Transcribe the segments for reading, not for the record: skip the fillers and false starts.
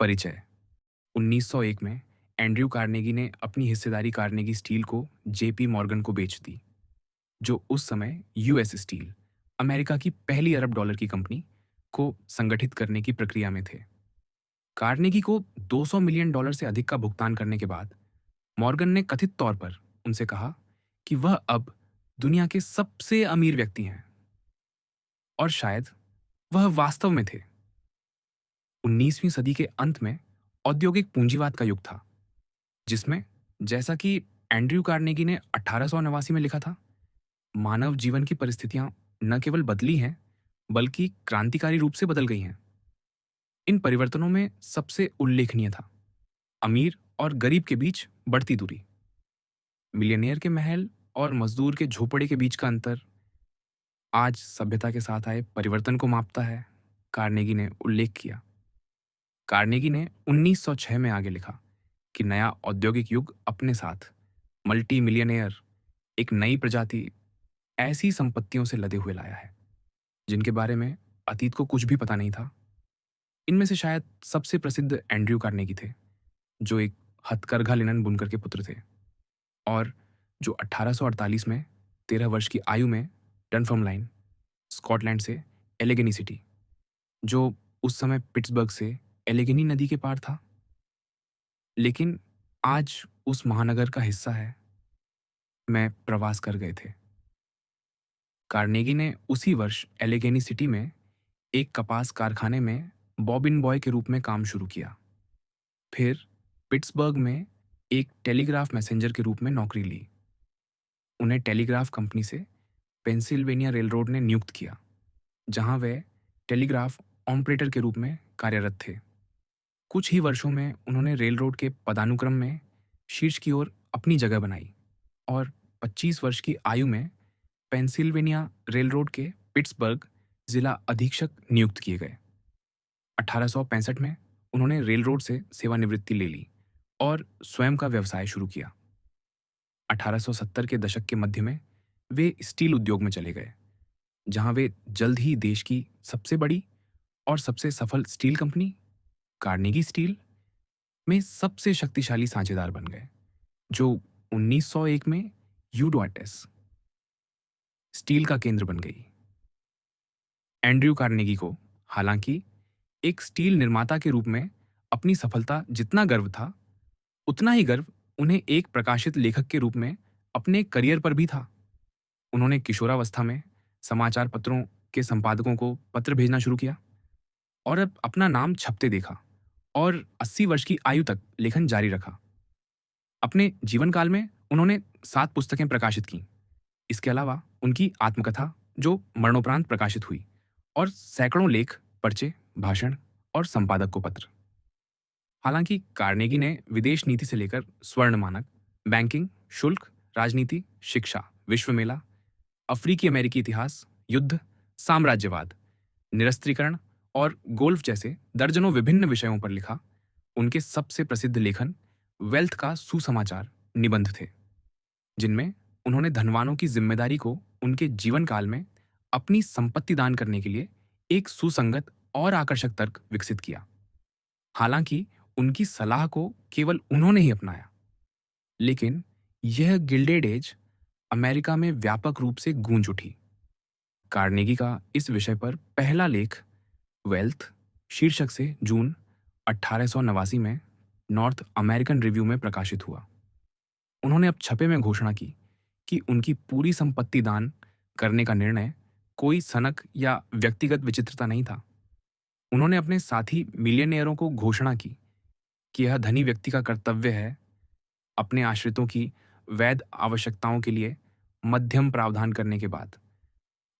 परिचय। 1901 में Andrew Carnegie ने अपनी हिस्सेदारी कार्नेगी स्टील को जेपी मॉर्गन को बेच दी, जो उस समय यूएस स्टील, अमेरिका की पहली अरब डॉलर की कंपनी, को संगठित करने की प्रक्रिया में थे। कार्नेगी को $200 मिलियन से अधिक का भुगतान करने के बाद मॉर्गन ने कथित तौर पर उनसे कहा कि वह अब दुनिया के सबसे अमीर व्यक्ति हैं, और शायद वह वास्तव में थे। 19वीं सदी के अंत में औद्योगिक पूंजीवाद का युग था, जिसमें, जैसा कि एंड्रयू कार्नेगी ने 1889 में लिखा था, मानव जीवन की परिस्थितियां न केवल बदली हैं, बल्कि क्रांतिकारी रूप से बदल गई हैं। इन परिवर्तनों में सबसे उल्लेखनीय था अमीर और गरीब के बीच बढ़ती दूरी, मिलियनेयर के महल और मजदूर के झोपड़े के बीच का अंतर आज सभ्यता के साथ आए परिवर्तन को मापता है, कार्नेगी ने उल्लेख किया। कार्नेगी ने 1906 में आगे लिखा कि नया औद्योगिक युग अपने साथ मल्टी मिलियनेयर, एक नई प्रजाति, ऐसी संपत्तियों से लदे हुए लाया है जिनके बारे में अतीत को कुछ भी पता नहीं था। इनमें से शायद सबसे प्रसिद्ध एंड्रयू कार्नेगी थे, जो एक हथकरघा लिनन बुनकर के पुत्र थे और जो 1848 में 13 वर्ष की आयु में डनफर्मलाइन, स्कॉटलैंड से एलेगनी सिटी, जो उस समय पिट्सबर्ग से एलेगनी नदी के पार था, लेकिन आज उस महानगर का हिस्सा है, में प्रवास कर गए थे। कार्नेगी ने उसी वर्ष एलेगेनी सिटी में एक कपास कारखाने में बॉबिन बॉय के रूप में काम शुरू किया। फिर पिट्सबर्ग में एक टेलीग्राफ मैसेंजर के रूप में नौकरी ली। उन्हें टेलीग्राफ कंपनी से पेंसिल्वेनिया रेलरोड ने नियुक्त किया, जहां वे टेलीग्राफ ऑपरेटर के रूप में कार्यरत थे। कुछ ही वर्षों में उन्होंने रेलरोड के पदानुक्रम में शीर्ष की ओर अपनी जगह बनाई और 25 वर्ष की आयु में पेंसिल्वेनिया रेलरोड के पिट्सबर्ग जिला अधीक्षक नियुक्त किए गए। 1865 में उन्होंने रेलरोड से सेवानिवृत्ति ले ली और स्वयं का व्यवसाय शुरू किया। 1870 के दशक के मध्य में वे स्टील उद्योग में चले गए, जहां वे जल्द ही देश की सबसे बड़ी और सबसे सफल स्टील कंपनी, कार्नेगी स्टील, में सबसे शक्तिशाली साझेदार बन गए, जो 1901 में यूडोएटस स्टील का केंद्र बन गई। एंड्रयू कार्नेगी को हालांकि एक स्टील निर्माता के रूप में अपनी सफलता जितना गर्व था, उतना ही गर्व उन्हें एक प्रकाशित लेखक के रूप में अपने करियर पर भी था। उन्होंने किशोरावस्था में समाचार पत्रों के संपादकों को पत्र भेजना शुरू किया और अब अपना नाम छपते देखा और 80 वर्ष की आयु तक लेखन जारी रखा। अपने जीवन काल में उन्होंने 7 पुस्तकें प्रकाशित की। इसके अलावा उनकी आत्मकथा, जो मरणोपरांत प्रकाशित हुई, और सैकड़ों लेख, पर्चे, भाषण और संपादक को पत्र। हालांकि कार्नेगी ने विदेश नीति से लेकर स्वर्ण मानक, बैंकिंग, शुल्क, राजनीति, शिक्षा, विश्व मेला, अफ्रीकी अमेरिकी इतिहास, युद्ध, साम्राज्यवाद, निरस्त्रीकरण और गोल्फ जैसे दर्जनों विभिन्न विषयों पर लिखा। उनके सबसे प्रसिद्ध लेखन वेल्थ का सुसमाचार निबंध थे, जिनमें उन्होंने धनवानों की जिम्मेदारी को उनके जीवन काल में अपनी संपत्ति दान करने के लिए एक सुसंगत और आकर्षक तर्क विकसित किया। हालांकि उनकी सलाह को केवल उन्होंने ही अपनाया, लेकिन यह गिल्डेड एज अमेरिका में व्यापक रूप से गूंज उठी। कार्नेगी का इस विषय पर पहला लेख वेल्थ शीर्षक से जून 1889 में नॉर्थ अमेरिकन रिव्यू में प्रकाशित हुआ। उन्होंने अब छपे में घोषणा की कि उनकी पूरी संपत्ति दान करने का निर्णय कोई सनक या व्यक्तिगत विचित्रता नहीं था। उन्होंने अपने साथी मिलियनेयरों को घोषणा की कि यह धनी व्यक्ति का कर्तव्य है अपने आश्रितों की वैध आवश्यकताओं के लिए मध्यम प्रावधान करने के बाद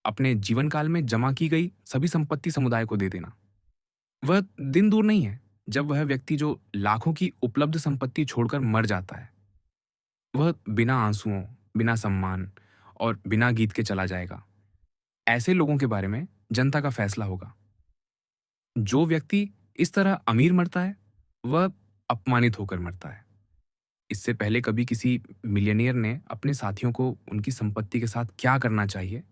अपने जीवन काल में जमा की गई सभी संपत्ति समुदाय को दे देना। वह दिन दूर नहीं है जब वह व्यक्ति जो लाखों की उपलब्ध संपत्ति छोड़कर मर जाता है, वह बिना आंसुओं, बिना सम्मान और बिना गीत के चला जाएगा। ऐसे लोगों के बारे में जनता का फैसला होगा। जो व्यक्ति इस तरह अमीर मरता है, वह अपमानित होकर मरता है। इससे पहले कभी किसी मिलियनेयर ने अपने साथियों को उनकी संपत्ति के साथ क्या करना चाहिए,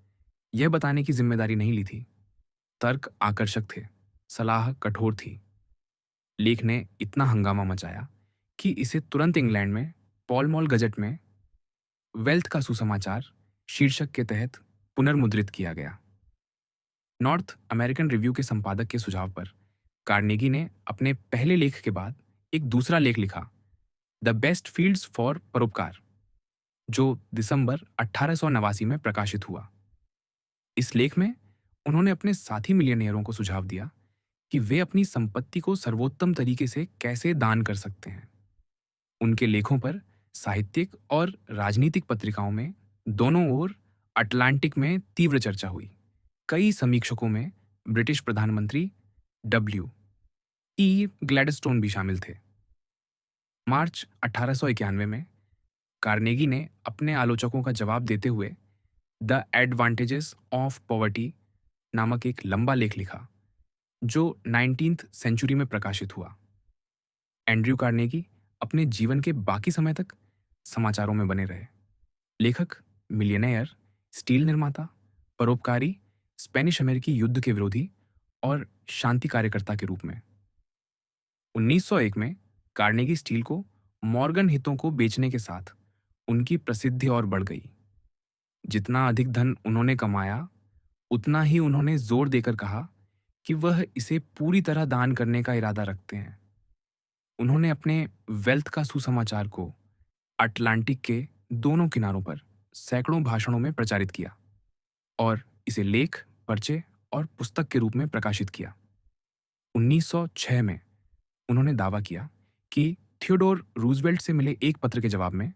यह बताने की जिम्मेदारी नहीं ली थी। तर्क आकर्षक थे, सलाह कठोर थी। लेख ने इतना हंगामा मचाया कि इसे तुरंत इंग्लैंड में पॉल मॉल गजट में वेल्थ का सुसमाचार शीर्षक के तहत पुनर्मुद्रित किया गया। नॉर्थ अमेरिकन रिव्यू के संपादक के सुझाव पर कार्नेगी ने अपने पहले लेख के बाद एक दूसरा लेख लिखा, द बेस्ट फील्ड्स फॉर परोपकार, जो दिसंबर 1889 में प्रकाशित हुआ। इस लेख में उन्होंने अपने साथी मिलियनियरों को सुझाव दिया कि वे अपनी संपत्ति को सर्वोत्तम तरीके से कैसे दान कर सकते हैं। उनके लेखों पर साहित्यिक और राजनीतिक पत्रिकाओं में दोनों ओर अटलांटिक में तीव्र चर्चा हुई। कई समीक्षकों में ब्रिटिश प्रधानमंत्री डब्ल्यू ई ग्लैडस्टोन भी शामिल थे। मार्च 1891 में कार्नेगी ने अपने आलोचकों का जवाब देते हुए द एडवांटेजेस ऑफ पॉवर्टी नामक एक लंबा लेख लिखा, जो 19th सेंचुरी में प्रकाशित हुआ। एंड्रयू कार्नेगी अपने जीवन के बाकी समय तक समाचारों में बने रहे। लेखक, मिलियनेयर, स्टील निर्माता, परोपकारी, स्पेनिश अमेरिकी युद्ध के विरोधी और शांति कार्यकर्ता के रूप में। 1901 में कार्नेगी स्टील को मॉर्गन हितों को बेचने के साथ उनकी प्रसिद्धि और बढ़ गई। जितना अधिक धन उन्होंने कमाया, उतना ही उन्होंने जोर देकर कहा कि वह इसे पूरी तरह दान करने का इरादा रखते हैं। उन्होंने अपने वेल्थ का सुसमाचार को अटलांटिक के दोनों किनारों पर सैकड़ों भाषणों में प्रचारित किया और इसे लेख, पर्चे और पुस्तक के रूप में प्रकाशित किया। 1906 में उन्होंने दावा किया कि थियोडोर रूजवेल्ट से मिले एक पत्र के जवाब में,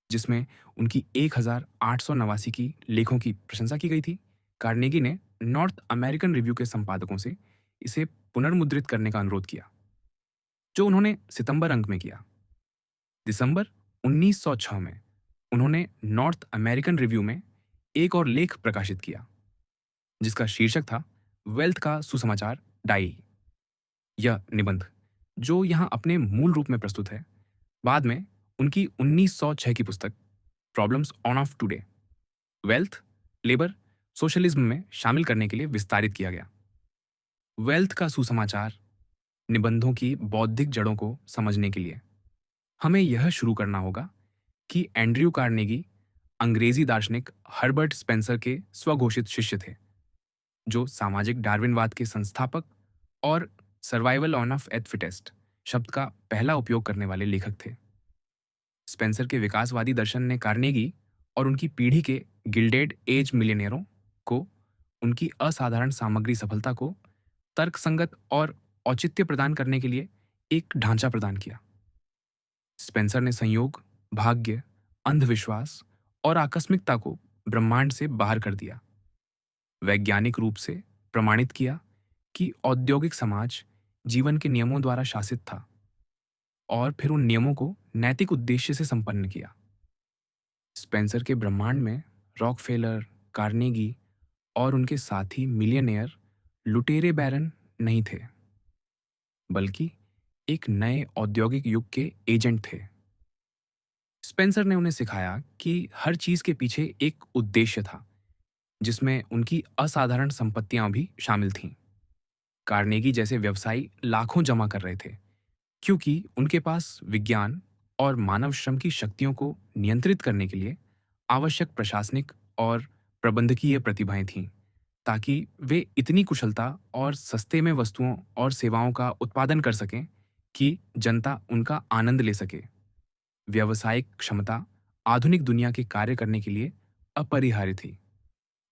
जिसमें उनकी 1889 की लेखों की प्रशंसा की गई थी, कार्नेगी ने नॉर्थ अमेरिकन रिव्यू के संपादकों से इसे पुनर्मुद्रित करने का अनुरोध किया, जो उन्होंने सितंबर अंक में किया। दिसंबर 1906 में उन्होंने नॉर्थ अमेरिकन रिव्यू में एक और लेख प्रकाशित किया, जिसका शीर्षक था वेल्थ का सुसमाचार डाई। यह निबंध, जो यहाँ अपने मूल रूप में प्रस्तुत है, बाद में उनकी 1906 की पुस्तक problems on off today, wealth, labour, socialism में शामिल करने के लिए विस्तारित किया गया। वेल्थ का सुसमाचार निबंधों की बौद्धिक जड़ों को समझने के लिए हमें यह शुरू करना होगा कि एंड्रयू कार्नेगी अंग्रेजी दार्शनिक हर्बर्ट स्पेंसर के स्वघोषित शिष्य थे, जो सामाजिक डार्विनवाद के संस्थापक और सर्वाइवल ऑन ऑफ एथ फिटेस्ट शब्द का पहला उपयोग करने वाले लेखक थे। स्पेंसर के विकासवादी दर्शन ने कार्नेगी और उनकी पीढ़ी के गिल्डेड एज मिलियनेयरों को उनकी असाधारण सामग्री सफलता को तर्कसंगत और औचित्य प्रदान करने के लिए एक ढांचा प्रदान किया। स्पेंसर ने संयोग, भाग्य, अंधविश्वास और आकस्मिकता को ब्रह्मांड से बाहर कर दिया। वैज्ञानिक रूप से प्रमाणित किया कि औद्योगिक समाज जीवन के नियमों द्वारा शासित था और फिर उन नियमों को नैतिक उद्देश्य से संपन्न किया। स्पेंसर के ब्रह्मांड में रॉकफेलर, कार्नेगी और उनके साथी मिलियनेयर लुटेरे बैरन नहीं थे, बल्कि एक नए औद्योगिक युग के एजेंट थे। स्पेंसर ने उन्हें सिखाया कि हर चीज के पीछे एक उद्देश्य था, जिसमें उनकी असाधारण संपत्तियां भी शामिल थीं। कार्नेगी जैसे व्यवसायी लाखों जमा कर रहे थे, क्योंकि उनके पास विज्ञान और मानव श्रम की शक्तियों को नियंत्रित करने के लिए आवश्यक प्रशासनिक और प्रबंधकीय प्रतिभाएं थीं, ताकि वे इतनी कुशलता और सस्ते में वस्तुओं और सेवाओं का उत्पादन कर सकें कि जनता उनका आनंद ले सके। व्यावसायिक क्षमता आधुनिक दुनिया के कार्य करने के लिए अपरिहार्य थी।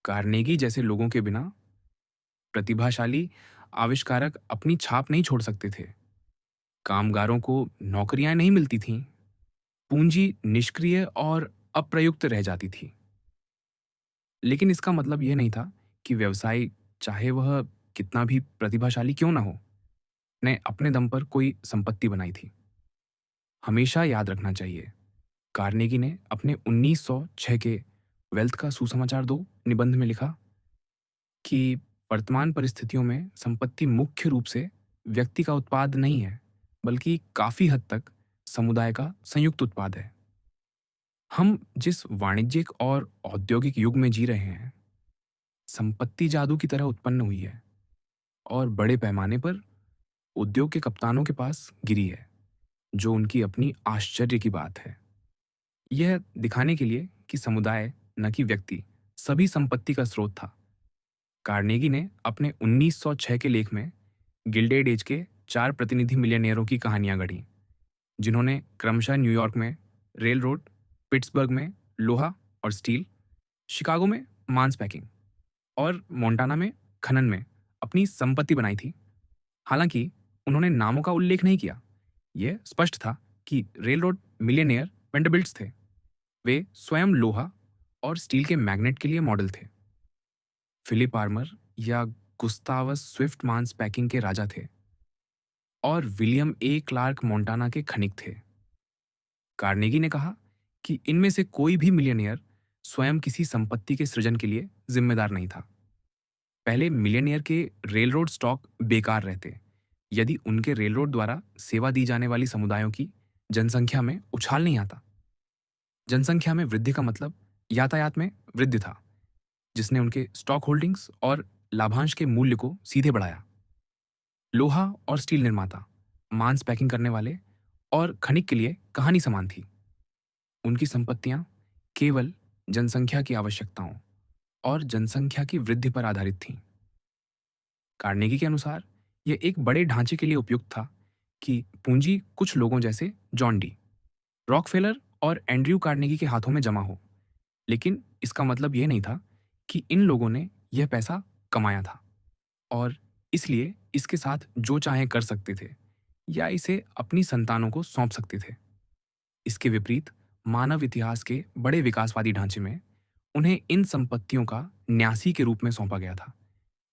कार्नेगी जैसे लोगों के बिना प्रतिभाशाली आविष्कारक अपनी छाप नहीं छोड़ सकते थे। कामगारों को नौकरियां नहीं मिलती थीं, पूंजी निष्क्रिय और अप्रयुक्त रह जाती थी। लेकिन इसका मतलब यह नहीं था कि व्यवसायी, चाहे वह कितना भी प्रतिभाशाली क्यों ना हो, ने अपने दम पर कोई संपत्ति बनाई थी। हमेशा याद रखना चाहिए, कार्नेगी ने अपने 1906 के वेल्थ का सुसमाचार दो निबंध में लिखा कि वर्तमान परिस्थितियों में संपत्ति मुख्य रूप से व्यक्ति का उत्पाद नहीं है, बल्कि काफी हद तक समुदाय का संयुक्त उत्पाद है। हम जिस वाणिज्यिक और औद्योगिक युग में जी रहे हैं, संपत्ति जादू की तरह उत्पन्न हुई है और बड़े पैमाने पर उद्योग के कप्तानों के पास गिरी है, जो उनकी अपनी आश्चर्य की बात है। यह दिखाने के लिए कि समुदाय, न कि व्यक्ति, सभी संपत्ति का स्रोत था। कार्नेगी ने अपने 1906 के लेख में गिल्डेड एज के 4 प्रतिनिधि मिलियनेयरों की कहानियां गढ़ी, जिन्होंने क्रमशः न्यूयॉर्क में रेल रोड, पिट्सबर्ग में लोहा और स्टील, शिकागो में मांस पैकिंग और मोंटाना में खनन में अपनी संपत्ति बनाई थी। हालांकि उन्होंने नामों का उल्लेख नहीं किया। यह स्पष्ट था कि रेल रोड मिलियनेयर वेंडरबिल्ट्स थे। वे स्वयं लोहा और स्टील के मैग्नेट के लिए मॉडल थे। फिलिप आर्मर या गुस्तावस स्विफ्ट मांस पैकिंग के राजा थे और विलियम ए क्लार्क मोंटाना के खनिक थे। कार्नेगी ने कहा कि इनमें से कोई भी मिलियनेयर स्वयं किसी संपत्ति के सृजन के लिए जिम्मेदार नहीं था। पहले मिलियनेयर के रेल रोड स्टॉक बेकार रहते यदि उनके रेल रोड द्वारा सेवा दी जाने वाली समुदायों की जनसंख्या में उछाल नहीं आता। जनसंख्या में वृद्धि का मतलब यातायात में वृद्धि था, जिसने उनके स्टॉक होल्डिंग्स और लाभांश के मूल्य को सीधे बढ़ाया। लोहा और स्टील निर्माता, मांस पैकिंग करने वाले और खनिक के लिए कहानी समान थी। उनकी संपत्तियां केवल जनसंख्या की आवश्यकताओं और जनसंख्या की वृद्धि पर आधारित थीं। कार्नेगी के अनुसार यह एक बड़े ढांचे के लिए उपयुक्त था कि पूंजी कुछ लोगों जैसे जॉन डी, रॉकफेलर और एंड्रयू कार्नेगी के हाथों में जमा हो, लेकिन इसका मतलब यह नहीं था कि इन लोगों ने यह पैसा कमाया था और इसलिए इसके साथ जो चाहें कर सकते थे या इसे अपनी संतानों को सौंप सकते थे। इसके विपरीत मानव इतिहास के बड़े विकासवादी ढांचे में उन्हें इन संपत्तियों का न्यासी के रूप में सौंपा गया था,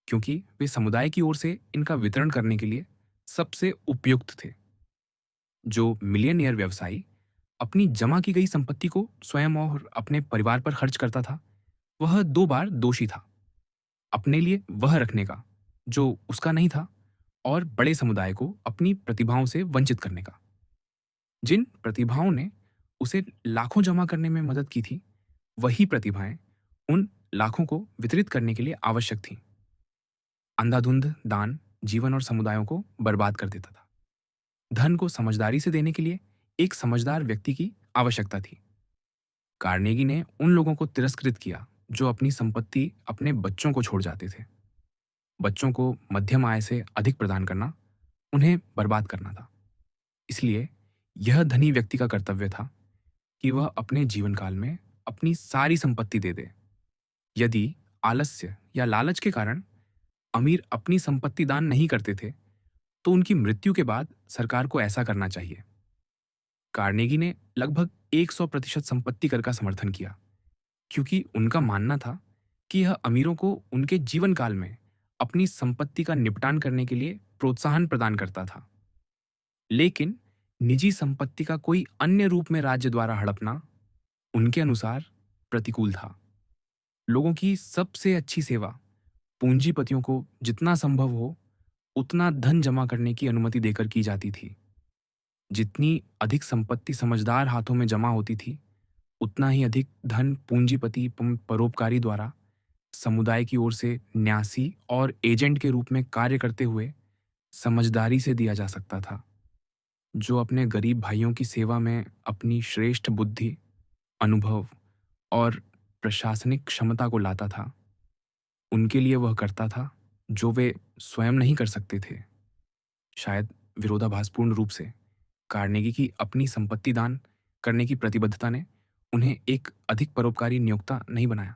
क्योंकि वे समुदाय की ओर से इनका वितरण करने के लिए सबसे उपयुक्त थे। जो मिलियनियर व्यवसायी अपनी जमा की गई संपत्ति को स्वयं और अपने परिवार पर खर्च करता था, वह 2 बार दोषी था। अपने लिए वह रखने का जो उसका नहीं था और बड़े समुदाय को अपनी प्रतिभाओं से वंचित करने का। जिन प्रतिभाओं ने उसे लाखों जमा करने में मदद की थी, वही प्रतिभाएं उन लाखों को वितरित करने के लिए आवश्यक थीं। अंधाधुंध दान जीवन और समुदायों को बर्बाद कर देता था। धन को समझदारी से देने के लिए एक समझदार व्यक्ति की आवश्यकता थी। कार्नेगी ने उन लोगों को तिरस्कृत किया जो अपनी संपत्ति अपने बच्चों को छोड़ जाते थे। बच्चों को मध्यम आय से अधिक प्रदान करना उन्हें बर्बाद करना था। इसलिए यह धनी व्यक्ति का कर्तव्य था कि वह अपने जीवन काल में अपनी सारी संपत्ति दे दे। यदि आलस्य या लालच के कारण अमीर अपनी संपत्ति दान नहीं करते थे, तो उनकी मृत्यु के बाद सरकार को ऐसा करना चाहिए। कार्नेगी ने लगभग 100% संपत्ति कर का समर्थन किया, क्योंकि उनका मानना था कि यह अमीरों को उनके जीवन काल में अपनी संपत्ति का निपटान करने के लिए प्रोत्साहन प्रदान करता था। लेकिन निजी संपत्ति का कोई अन्य रूप में राज्य द्वारा हड़पना उनके अनुसार प्रतिकूल था। लोगों की सबसे अच्छी सेवा पूंजीपतियों को जितना संभव हो उतना धन जमा करने की अनुमति देकर की जाती थी। जितनी अधिक संपत्ति समझदार हाथों में जमा होती थी, उतना ही अधिक धन पूंजीपति परोपकारी द्वारा समुदाय की ओर से न्यासी और एजेंट के रूप में कार्य करते हुए समझदारी से दिया जा सकता था। जो अपने गरीब भाइयों की सेवा में अपनी श्रेष्ठ बुद्धि, अनुभव और प्रशासनिक क्षमता को लाता था, उनके लिए वह करता था जो वे स्वयं नहीं कर सकते थे। शायद विरोधाभासपूर्ण रूप से कार्नेगी की अपनी संपत्ति दान करने की प्रतिबद्धता ने उन्हें एक अधिक परोपकारी नियोक्ता नहीं बनाया।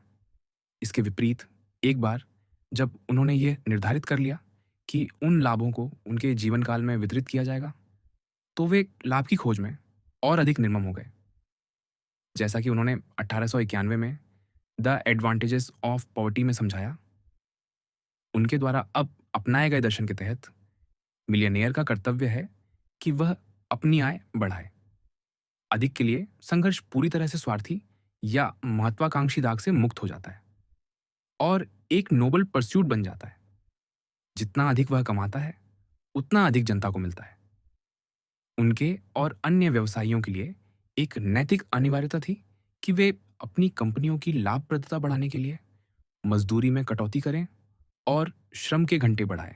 इसके विपरीत, एक बार जब उन्होंने ये निर्धारित कर लिया कि उन लाभों को उनके जीवन काल में वितरित किया जाएगा, तो वे लाभ की खोज में और अधिक निर्मम हो गए। जैसा कि उन्होंने 1891 में द एडवांटेजेस ऑफ पॉवर्टी में समझाया, उनके द्वारा अब अपनाए गए दर्शन के तहत मिलियनेयर का कर्तव्य है कि वह अपनी आय बढ़ाए। अधिक के लिए संघर्ष पूरी तरह से स्वार्थी या महत्वाकांक्षी दाग से मुक्त हो जाता है और एक नोबल परस्यूट बन जाता है। जितना अधिक वह कमाता है, उतना अधिक जनता को मिलता है। उनके और अन्य व्यवसायियों के लिए एक नैतिक अनिवार्यता थी कि वे अपनी कंपनियों की लाभप्रदता बढ़ाने के लिए मजदूरी में कटौती करें और श्रम के घंटे बढ़ाएं।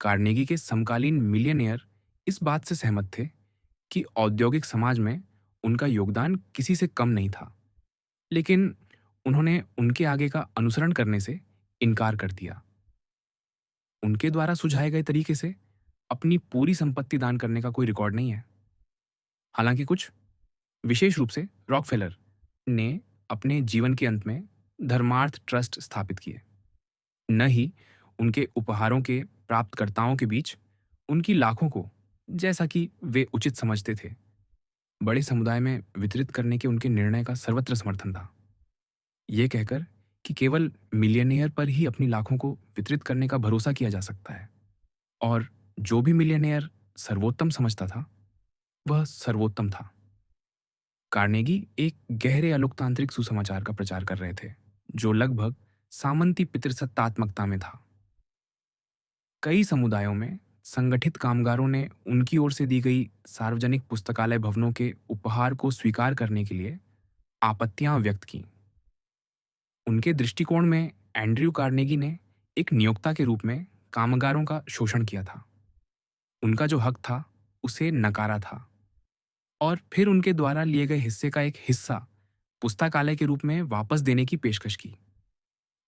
कार्नेगी के समकालीन मिलियनेयर इस बात से सहमत थे कि औद्योगिक समाज में उनका योगदान किसी से कम नहीं था, लेकिन उन्होंने उनके आगे का अनुसरण करने से इनकार कर दिया। उनके द्वारा सुझाए गए तरीके से अपनी पूरी संपत्ति दान करने का कोई रिकॉर्ड नहीं है। हालांकि कुछ, विशेष रूप से रॉकफेलर, ने अपने जीवन के अंत में धर्मार्थ ट्रस्ट स्थापित किए। न ही उनके उपहारों के प्राप्तकर्ताओं के बीच उनकी लाखों को, जैसा कि वे उचित समझते थे, बड़े समुदाय में वितरित करने के उनके निर्णय का सर्वत्र समर्थन था। ये कहकर कि केवल मिलियनेयर पर ही अपनी लाखों को वितरित करने का भरोसा किया जा सकता है, और जो भी मिलियनेयर सर्वोत्तम समझता था, वह सर्वोत्तम था। कार्नेगी एक गहरे अलोकतांत्रिक सुसमाचार का प्रचार कर रहे थे, जो लगभग सामंती पितृसत्तात्मकता में था। कई समुदायों में संगठित कामगारों ने उनकी ओर से दी गई सार्वजनिक पुस्तकालय भवनों के उपहार को स्वीकार करने के लिए आपत्तियां व्यक्त की। उनके दृष्टिकोण में एंड्रयू कार्नेगी ने एक नियोक्ता के रूप में कामगारों का शोषण किया था। उनका जो हक था उसे नकारा था, और फिर उनके द्वारा लिए गए हिस्से का एक हिस्सा पुस्तकालय के रूप में वापस देने की पेशकश की।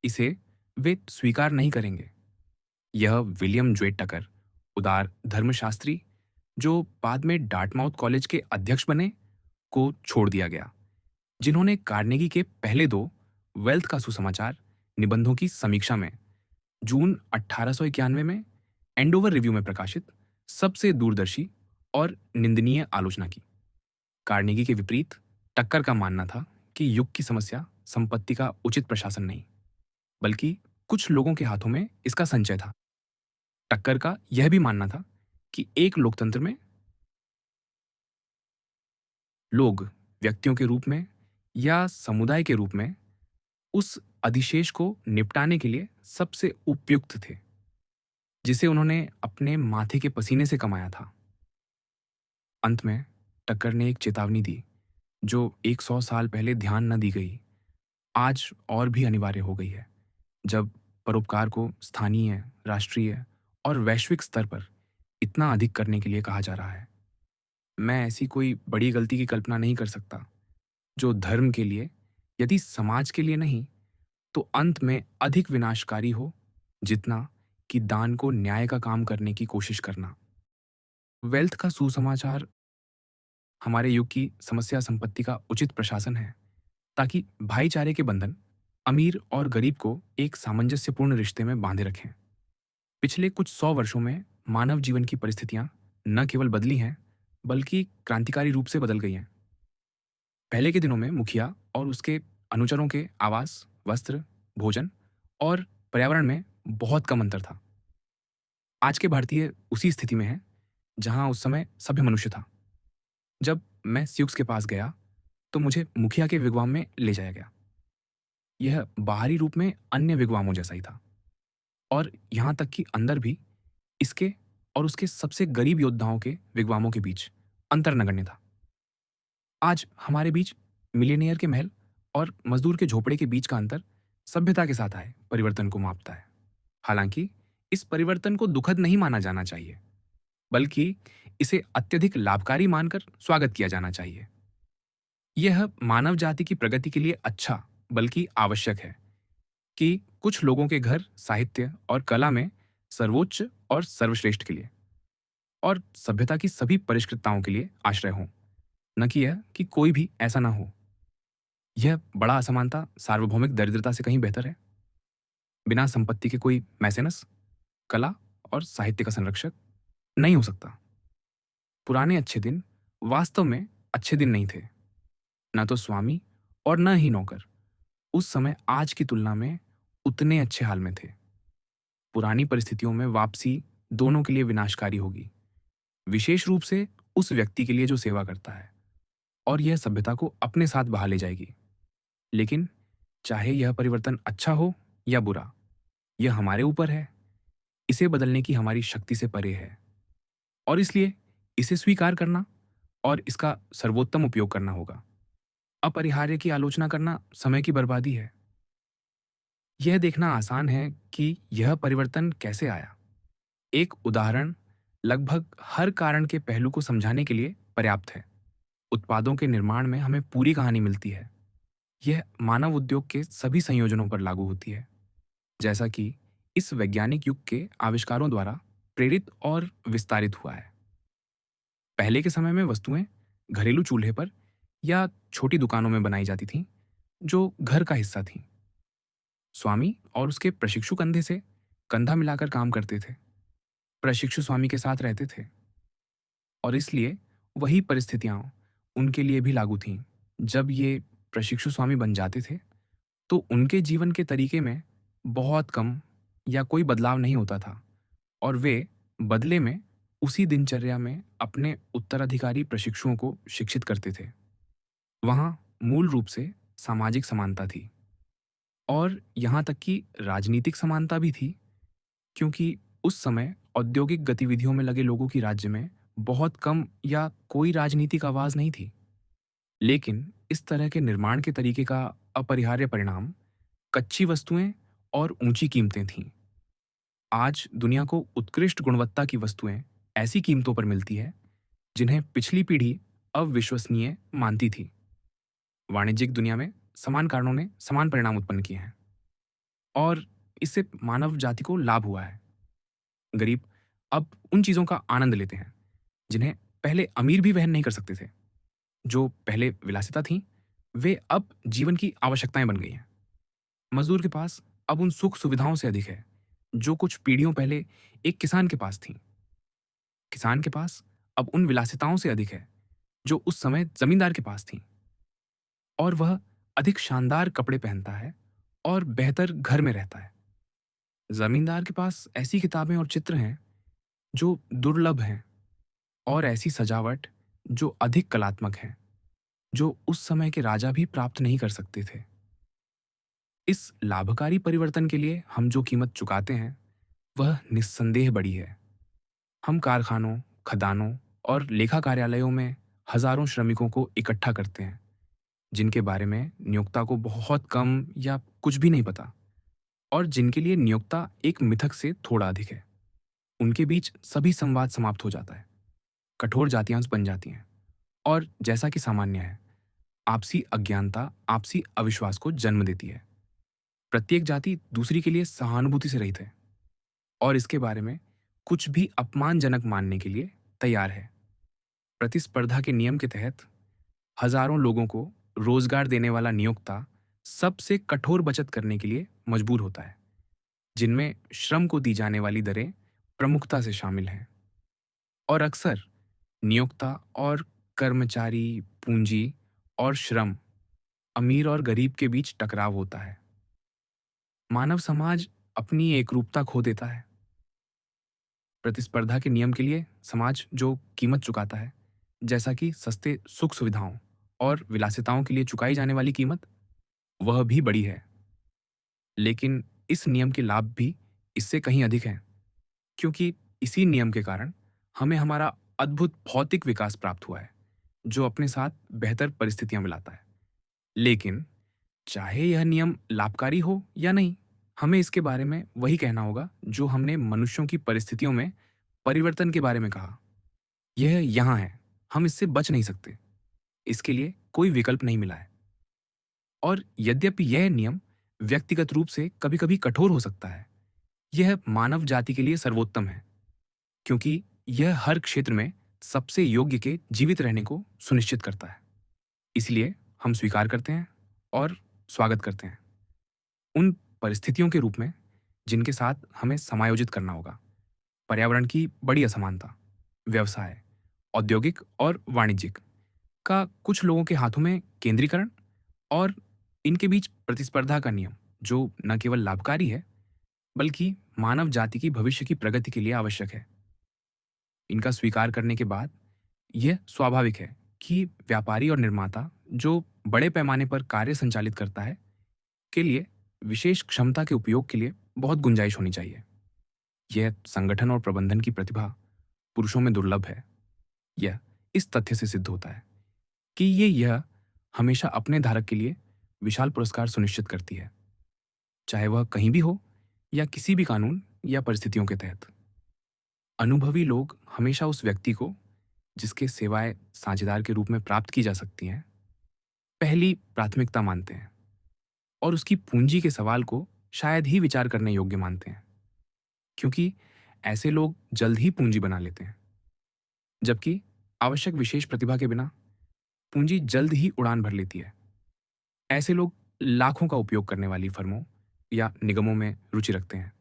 इसे वे स्वीकार नहीं करेंगे। यह विलियम ज्वेट टकर, उदार धर्मशास्त्री, जो बाद में डार्टमाउथ कॉलेज के अध्यक्ष बने, को छोड़ दिया गया, जिन्होंने कार्नेगी के पहले दो वेल्थ का सुसमाचार निबंधों की समीक्षा में जून 1891 में एंडोवर रिव्यू में प्रकाशित सबसे दूरदर्शी और निंदनीय आलोचना की। कार्नेगी के विपरीत टक्कर का मानना था कि युग की समस्या संपत्ति का उचित प्रशासन नहीं, बल्कि कुछ लोगों के हाथों में इसका संचय था। टक्कर का यह भी मानना था कि एक लोकतंत्र में लोग व्यक्तियों के रूप में या समुदाय के रूप में उस अधिशेष को निपटाने के लिए सबसे उपयुक्त थे, जिसे उन्होंने अपने माथे के पसीने से कमाया था। अंत में टक्कर ने एक चेतावनी दी, जो 100 साल पहले ध्यान न दी गई, आज और भी अनिवार्य हो गई है, जब परोपकार को स्थानीय, राष्ट्रीय और वैश्विक स्तर पर इतना अधिक करने के लिए कहा जा रहा है। मैं ऐसी कोई बड़ी गलती की कल्पना नहीं कर सकता, जो धर्म के लिए, यदि समाज के लिए नहीं, तो अंत में अधिक विनाशकारी हो, जितना कि दान को न्याय का काम करने की कोशिश करना। वेल्थ का सुसमाचार हमारे युग की समस्या संपत्ति का उचित प्रशासन है, ताकि भाईचारे के बंधन अमीर और गरीब को एक सामंजस्यपूर्ण रिश्ते में बांधे रखें। पिछले कुछ 100 वर्षों में मानव जीवन की परिस्थितियां न केवल बदली हैं, बल्कि क्रांतिकारी रूप से बदल गई हैं। पहले के दिनों में मुखिया और उसके अनुचरों के आवास, वस्त्र, भोजन और पर्यावरण में बहुत कम अंतर था। आज के भारतीय उसी स्थिति में हैं, जहां उस समय सभ्य मनुष्य था। जब मैं स्यूक्स के पास गया, तो मुझे मुखिया के विगवाम में ले जाया गया। यह बाहरी रूप में अन्य विगवामों जैसा ही था, और यहाँ तक कि अंदर भी इसके और उसके सबसे गरीब योद्धाओं के विगवामों के बीच अंतर नगण्य था। आज हमारे बीच मिलियनियर के महल और मजदूर के झोपड़े के बीच का अंतर सभ्यता के साथ आए परिवर्तन को मापता है। हालांकि इस परिवर्तन को दुखद नहीं माना जाना चाहिए, बल्कि इसे अत्यधिक लाभकारी मानकर स्वागत किया जाना चाहिए। यह मानव जाति की प्रगति के लिए अच्छा, बल्कि आवश्यक है कि कुछ लोगों के घर साहित्य और कला में सर्वोच्च और सर्वश्रेष्ठ के लिए, और सभ्यता की सभी परिष्कृतताओं के लिए आश्रय हों, न कि यह कि कोई भी ऐसा ना हो। यह बड़ा असमानता सार्वभौमिक दरिद्रता से कहीं बेहतर है। बिना संपत्ति के कोई मैसेनस, कला और साहित्य का संरक्षक नहीं हो सकता। पुराने अच्छे दिन वास्तव में अच्छे दिन नहीं थे। न तो स्वामी और न ही नौकर उस समय आज की तुलना में उतने अच्छे हाल में थे। पुरानी परिस्थितियों में वापसी दोनों के लिए विनाशकारी होगी, विशेष रूप से उस व्यक्ति के लिए जो सेवा करता है, और यह सभ्यता को अपने साथ बहा ले जाएगी। लेकिन चाहे यह परिवर्तन अच्छा हो या बुरा, यह हमारे ऊपर है। इसे बदलने की हमारी शक्ति से परे है, और इसलिए इसे स्वीकार करना और इसका सर्वोत्तम उपयोग करना होगा। अपरिहार्य की आलोचना करना समय की बर्बादी है। यह देखना आसान है कि यह परिवर्तन कैसे आया, एक उदाहरण लगभग हर कारण के पहलू को समझाने के लिए पर्याप्त है। उत्पादों के निर्माण में हमें पूरी कहानी मिलती है। यह मानव उद्योग के सभी संयोजनों पर लागू होती है, जैसा कि इस वैज्ञानिक युग के आविष्कारों द्वारा प्रेरित और विस्तारित हुआ है। पहले के समय में वस्तुएं घरेलू चूल्हे पर या छोटी दुकानों में बनाई जाती थीं, जो घर का हिस्सा थीं। स्वामी और उसके प्रशिक्षु कंधे से कंधा मिलाकर काम करते थे, प्रशिक्षु स्वामी के साथ रहते थे, और इसलिए वही परिस्थितियां उनके लिए भी लागू थीं। जब ये प्रशिक्षु स्वामी बन जाते थे, तो उनके जीवन के तरीके में बहुत कम या कोई बदलाव नहीं होता था, और वे बदले में उसी दिनचर्या में अपने उत्तराधिकारी प्रशिक्षुओं को शिक्षित करते थे। वहाँ मूल रूप से सामाजिक समानता थी, और यहाँ तक कि राजनीतिक समानता भी थी, क्योंकि उस समय औद्योगिक गतिविधियों में लगे लोगों की राज्य में बहुत कम या कोई राजनीतिक आवाज नहीं थी। लेकिन इस तरह के निर्माण के तरीके का अपरिहार्य परिणाम कच्ची वस्तुएं और ऊंची कीमतें थीं। आज दुनिया को उत्कृष्ट गुणवत्ता की वस्तुएं ऐसी कीमतों पर मिलती है जिन्हें पिछली पीढ़ी अविश्वसनीय मानती थी। वाणिज्यिक दुनिया में समान कारणों ने समान परिणाम उत्पन्न किए हैं, और इससे मानव जाति को लाभ हुआ है। गरीब अब उन चीजों का आनंद लेते हैं जिन्हें पहले अमीर भी वहन नहीं कर सकते थे। जो पहले विलासिता थी, वे अब जीवन की आवश्यकताएं बन गई हैं। मजदूर के पास अब उन सुख सुविधाओं से अधिक है जो कुछ पीढ़ियों पहले एक किसान के पास थी। किसान के पास अब उन विलासिताओं से अधिक है जो उस समय जमींदार के पास थी, और वह अधिक शानदार कपड़े पहनता है और बेहतर घर में रहता है। जमींदार के पास ऐसी किताबें और चित्र हैं जो दुर्लभ हैं, और ऐसी सजावट जो अधिक कलात्मक है, जो उस समय के राजा भी प्राप्त नहीं कर सकते थे। इस लाभकारी परिवर्तन के लिए हम जो कीमत चुकाते हैं, वह निस्संदेह बड़ी है। हम कारखानों, खदानों और लेखा कार्यालयों में हजारों श्रमिकों को इकट्ठा करते हैं, जिनके बारे में नियोक्ता को बहुत कम या कुछ भी नहीं पता, और जिनके लिए नियोक्ता एक मिथक से थोड़ा अधिक है। उनके बीच सभी संवाद समाप्त हो जाता है, कठोर जातियां बन जाती हैं, और जैसा कि सामान्य है, आपसी अज्ञानता आपसी अविश्वास को जन्म देती है। प्रत्येक जाति दूसरी के लिए सहानुभूति से रहित है, और इसके बारे में कुछ भी अपमानजनक मानने के लिए तैयार है। प्रतिस्पर्धा के नियम के तहत हजारों लोगों को रोजगार देने वाला नियोक्ता सबसे कठोर बचत करने के लिए मजबूर होता है, जिनमें श्रम को दी जाने वाली दरें प्रमुखता से शामिल हैं। और अक्सर नियोक्ता और कर्मचारी, पूंजी और श्रम, अमीर और गरीब के बीच टकराव होता है। मानव समाज अपनी एकरूपता खो देता है। प्रतिस्पर्धा के नियम के लिए समाज जो कीमत चुकाता है, जैसा कि सस्ते सुख सुविधाओं और विलासिताओं के लिए चुकाई जाने वाली कीमत, वह भी बड़ी है। लेकिन इस नियम के लाभ भी इससे कहीं अधिक हैं, क्योंकि इसी नियम के कारण हमें हमारा अद्भुत भौतिक विकास प्राप्त हुआ है, जो अपने साथ बेहतर परिस्थितियां मिलाता है। लेकिन चाहे यह नियम लाभकारी हो या नहीं, हमें इसके बारे में वही कहना होगा जो हमने मनुष्यों की परिस्थितियों में परिवर्तन के बारे में कहा। यह यहाँ है, हम इससे बच नहीं सकते, इसके लिए कोई विकल्प नहीं मिला है। और यद्यपि यह नियम व्यक्तिगत रूप से कभी कभी कठोर हो सकता है, यह मानव जाति के लिए सर्वोत्तम है, क्योंकि यह हर क्षेत्र में सबसे योग्य के जीवित रहने को सुनिश्चित करता है। इसलिए हम स्वीकार करते हैं और स्वागत करते हैं उन परिस्थितियों के रूप में जिनके साथ हमें समायोजित करना होगा। पर्यावरण की बड़ी असमानता, व्यवसाय, औद्योगिक और वाणिज्यिक का कुछ लोगों के हाथों में केंद्रीकरण, और इनके बीच प्रतिस्पर्धा का नियम जो न केवल लाभकारी है बल्कि मानव जाति की भविष्य की प्रगति के लिए आवश्यक है। इनका स्वीकार करने के बाद यह स्वाभाविक है कि व्यापारी और निर्माता जो बड़े पैमाने पर कार्य संचालित करता है, के लिए विशेष क्षमता के उपयोग के लिए बहुत गुंजाइश होनी चाहिए। यह संगठन और प्रबंधन की प्रतिभा पुरुषों में दुर्लभ है। यह इस तथ्य से सिद्ध होता है कि यह हमेशा अपने धारक के लिए विशाल पुरस्कार सुनिश्चित करती है, चाहे वह कहीं भी हो या किसी भी कानून या परिस्थितियों के तहत। अनुभवी लोग हमेशा उस व्यक्ति को, जिसके सेवाएँ साझेदार के रूप में प्राप्त की जा सकती हैं, पहली प्राथमिकता मानते हैं और उसकी पूँजी के सवाल को शायद ही विचार करने योग्य मानते हैं, क्योंकि ऐसे लोग जल्द ही पूँजी बना लेते हैं। जबकि आवश्यक विशेष प्रतिभा के बिना पूँजी जल्द ही उड़ान भर लेती है। ऐसे लोग लाखों का उपयोग करने वाली फर्मों या निगमों में रुचि रखते हैं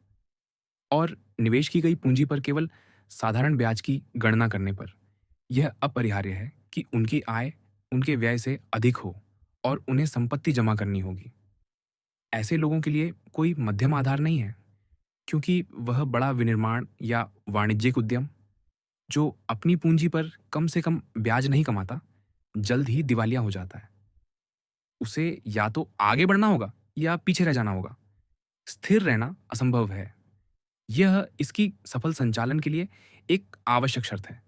और निवेश की गई पूँजी पर केवल साधारण ब्याज की गणना करने पर यह अपरिहार्य है कि उनकी आय उनके व्यय से अधिक हो और उन्हें संपत्ति जमा करनी होगी। ऐसे लोगों के लिए कोई मध्यम आधार नहीं है, क्योंकि वह बड़ा विनिर्माण या वाणिज्यिक उद्यम, जो अपनी पूंजी पर कम से कम ब्याज नहीं कमाता, जल्द ही दिवालिया हो जाता है। उसे या तो आगे बढ़ना होगा या पीछे रह जाना होगा। स्थिर रहना असंभव है। यह इसकी सफल संचालन के लिए एक आवश्यक शर्त है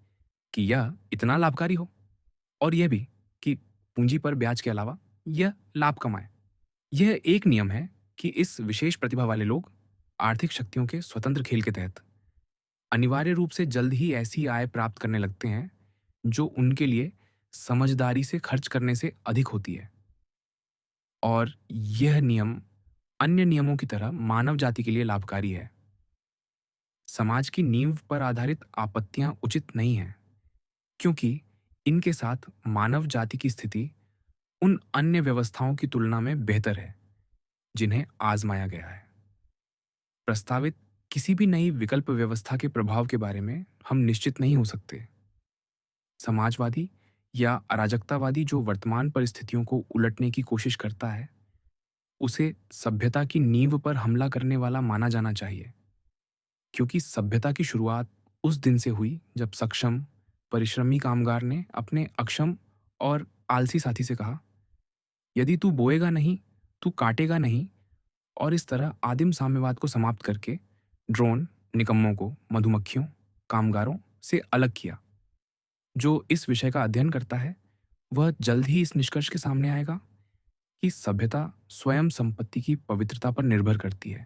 कि यह इतना लाभकारी हो और यह भी कि पूंजी पर ब्याज के अलावा यह लाभ कमाए। यह एक नियम है कि इस विशेष प्रतिभा वाले लोग आर्थिक शक्तियों के स्वतंत्र खेल के तहत अनिवार्य रूप से जल्द ही ऐसी आय प्राप्त करने लगते हैं जो उनके लिए समझदारी से खर्च करने से अधिक होती है। और यह नियम अन्य नियमों की तरह मानव जाति के लिए लाभकारी है। समाज की नींव पर आधारित आपत्तियां उचित नहीं हैं, क्योंकि इनके साथ मानव जाति की स्थिति उन अन्य व्यवस्थाओं की तुलना में बेहतर है जिन्हें आजमाया गया है। प्रस्तावित किसी भी नई विकल्प व्यवस्था के प्रभाव के बारे में हम निश्चित नहीं हो सकते। समाजवादी या अराजकतावादी जो वर्तमान परिस्थितियों को उलटने की कोशिश करता है, उसे सभ्यता की नींव पर हमला करने वाला माना जाना चाहिए, क्योंकि सभ्यता की शुरुआत उस दिन से हुई जब सक्षम, परिश्रमी कामगार ने अपने अक्षम और आलसी साथी से कहा, यदि तू बोएगा नहीं, तू काटेगा नहीं, और इस तरह आदिम साम्यवाद को समाप्त करके ड्रोन, निकम्मों को मधुमक्खियों, कामगारों से अलग किया। जो इस विषय का अध्ययन करता है, वह जल्द ही इस निष्कर्ष के सामने आएगा कि सभ्यता स्वयं संपत्ति की पवित्रता पर निर्भर करती है।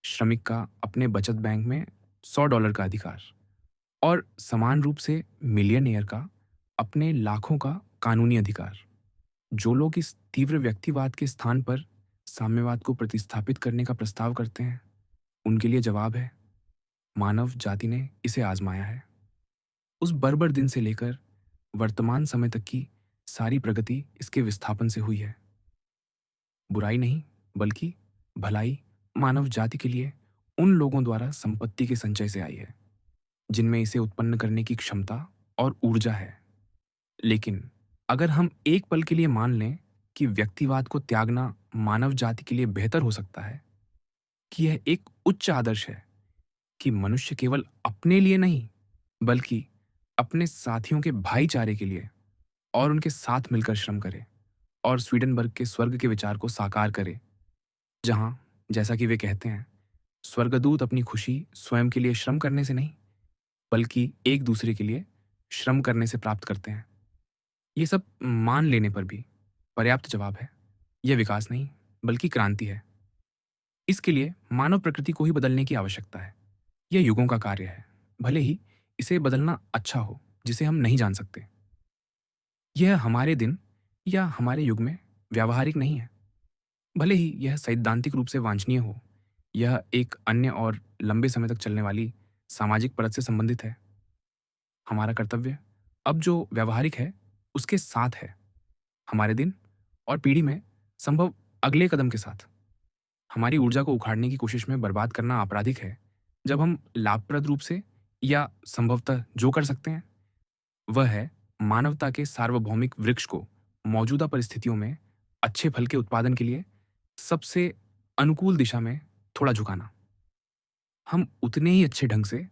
श्रमिक का अपने बचत बैंक में $100 का अधिकार और समान रूप से मिलियनेयर का अपने लाखों का कानूनी अधिकार। जो लोग इस तीव्र व्यक्तिवाद के स्थान पर साम्यवाद को प्रतिस्थापित करने का प्रस्ताव करते हैं, उनके लिए जवाब है, मानव जाति ने इसे आजमाया है। उस बर्बर दिन से लेकर वर्तमान समय तक की सारी प्रगति इसके विस्थापन से हुई है। बुराई नहीं, बल्कि भलाई मानव जाति के लिए उन लोगों द्वारा संपत्ति के संचय से आई है जिनमें इसे उत्पन्न करने की क्षमता और ऊर्जा है। लेकिन अगर हम एक पल के लिए मान लें कि व्यक्तिवाद को त्यागना मानव जाति के लिए बेहतर हो सकता है, कि यह एक उच्च आदर्श है कि मनुष्य केवल अपने लिए नहीं, बल्कि अपने साथियों के भाईचारे के लिए और उनके साथ मिलकर श्रम करे और स्वीडनबर्ग के स्वर्ग के विचार को साकार करे, जहां, जैसा कि वे कहते हैं, स्वर्गदूत अपनी खुशी स्वयं के लिए श्रम करने से नहीं, बल्कि एक दूसरे के लिए श्रम करने से प्राप्त करते हैं। ये सब मान लेने पर भी पर्याप्त जवाब है, यह विकास नहीं, बल्कि क्रांति है। इसके लिए मानव प्रकृति को ही बदलने की आवश्यकता है। यह युगों का कार्य है, भले ही इसे बदलना अच्छा हो, जिसे हम नहीं जान सकते। यह हमारे दिन या हमारे युग में व्यावहारिक नहीं है, भले ही यह सैद्धांतिक रूप से वांछनीय हो। यह एक अन्य और लंबे समय तक चलने वाली सामाजिक परत से संबंधित है। हमारा कर्तव्य अब जो व्यावहारिक है उसके साथ है, हमारे दिन और पीढ़ी में संभव अगले कदम के साथ। हमारी ऊर्जा को उखाड़ने की कोशिश में बर्बाद करना आपराधिक है, जब हम लाभप्रद रूप से या संभवतः जो कर सकते हैं वह है मानवता के सार्वभौमिक वृक्ष को मौजूदा परिस्थितियों में अच्छे फल के उत्पादन के लिए सबसे अनुकूल दिशा में थोड़ा झुकाना। हम उतने ही अच्छे ढंग से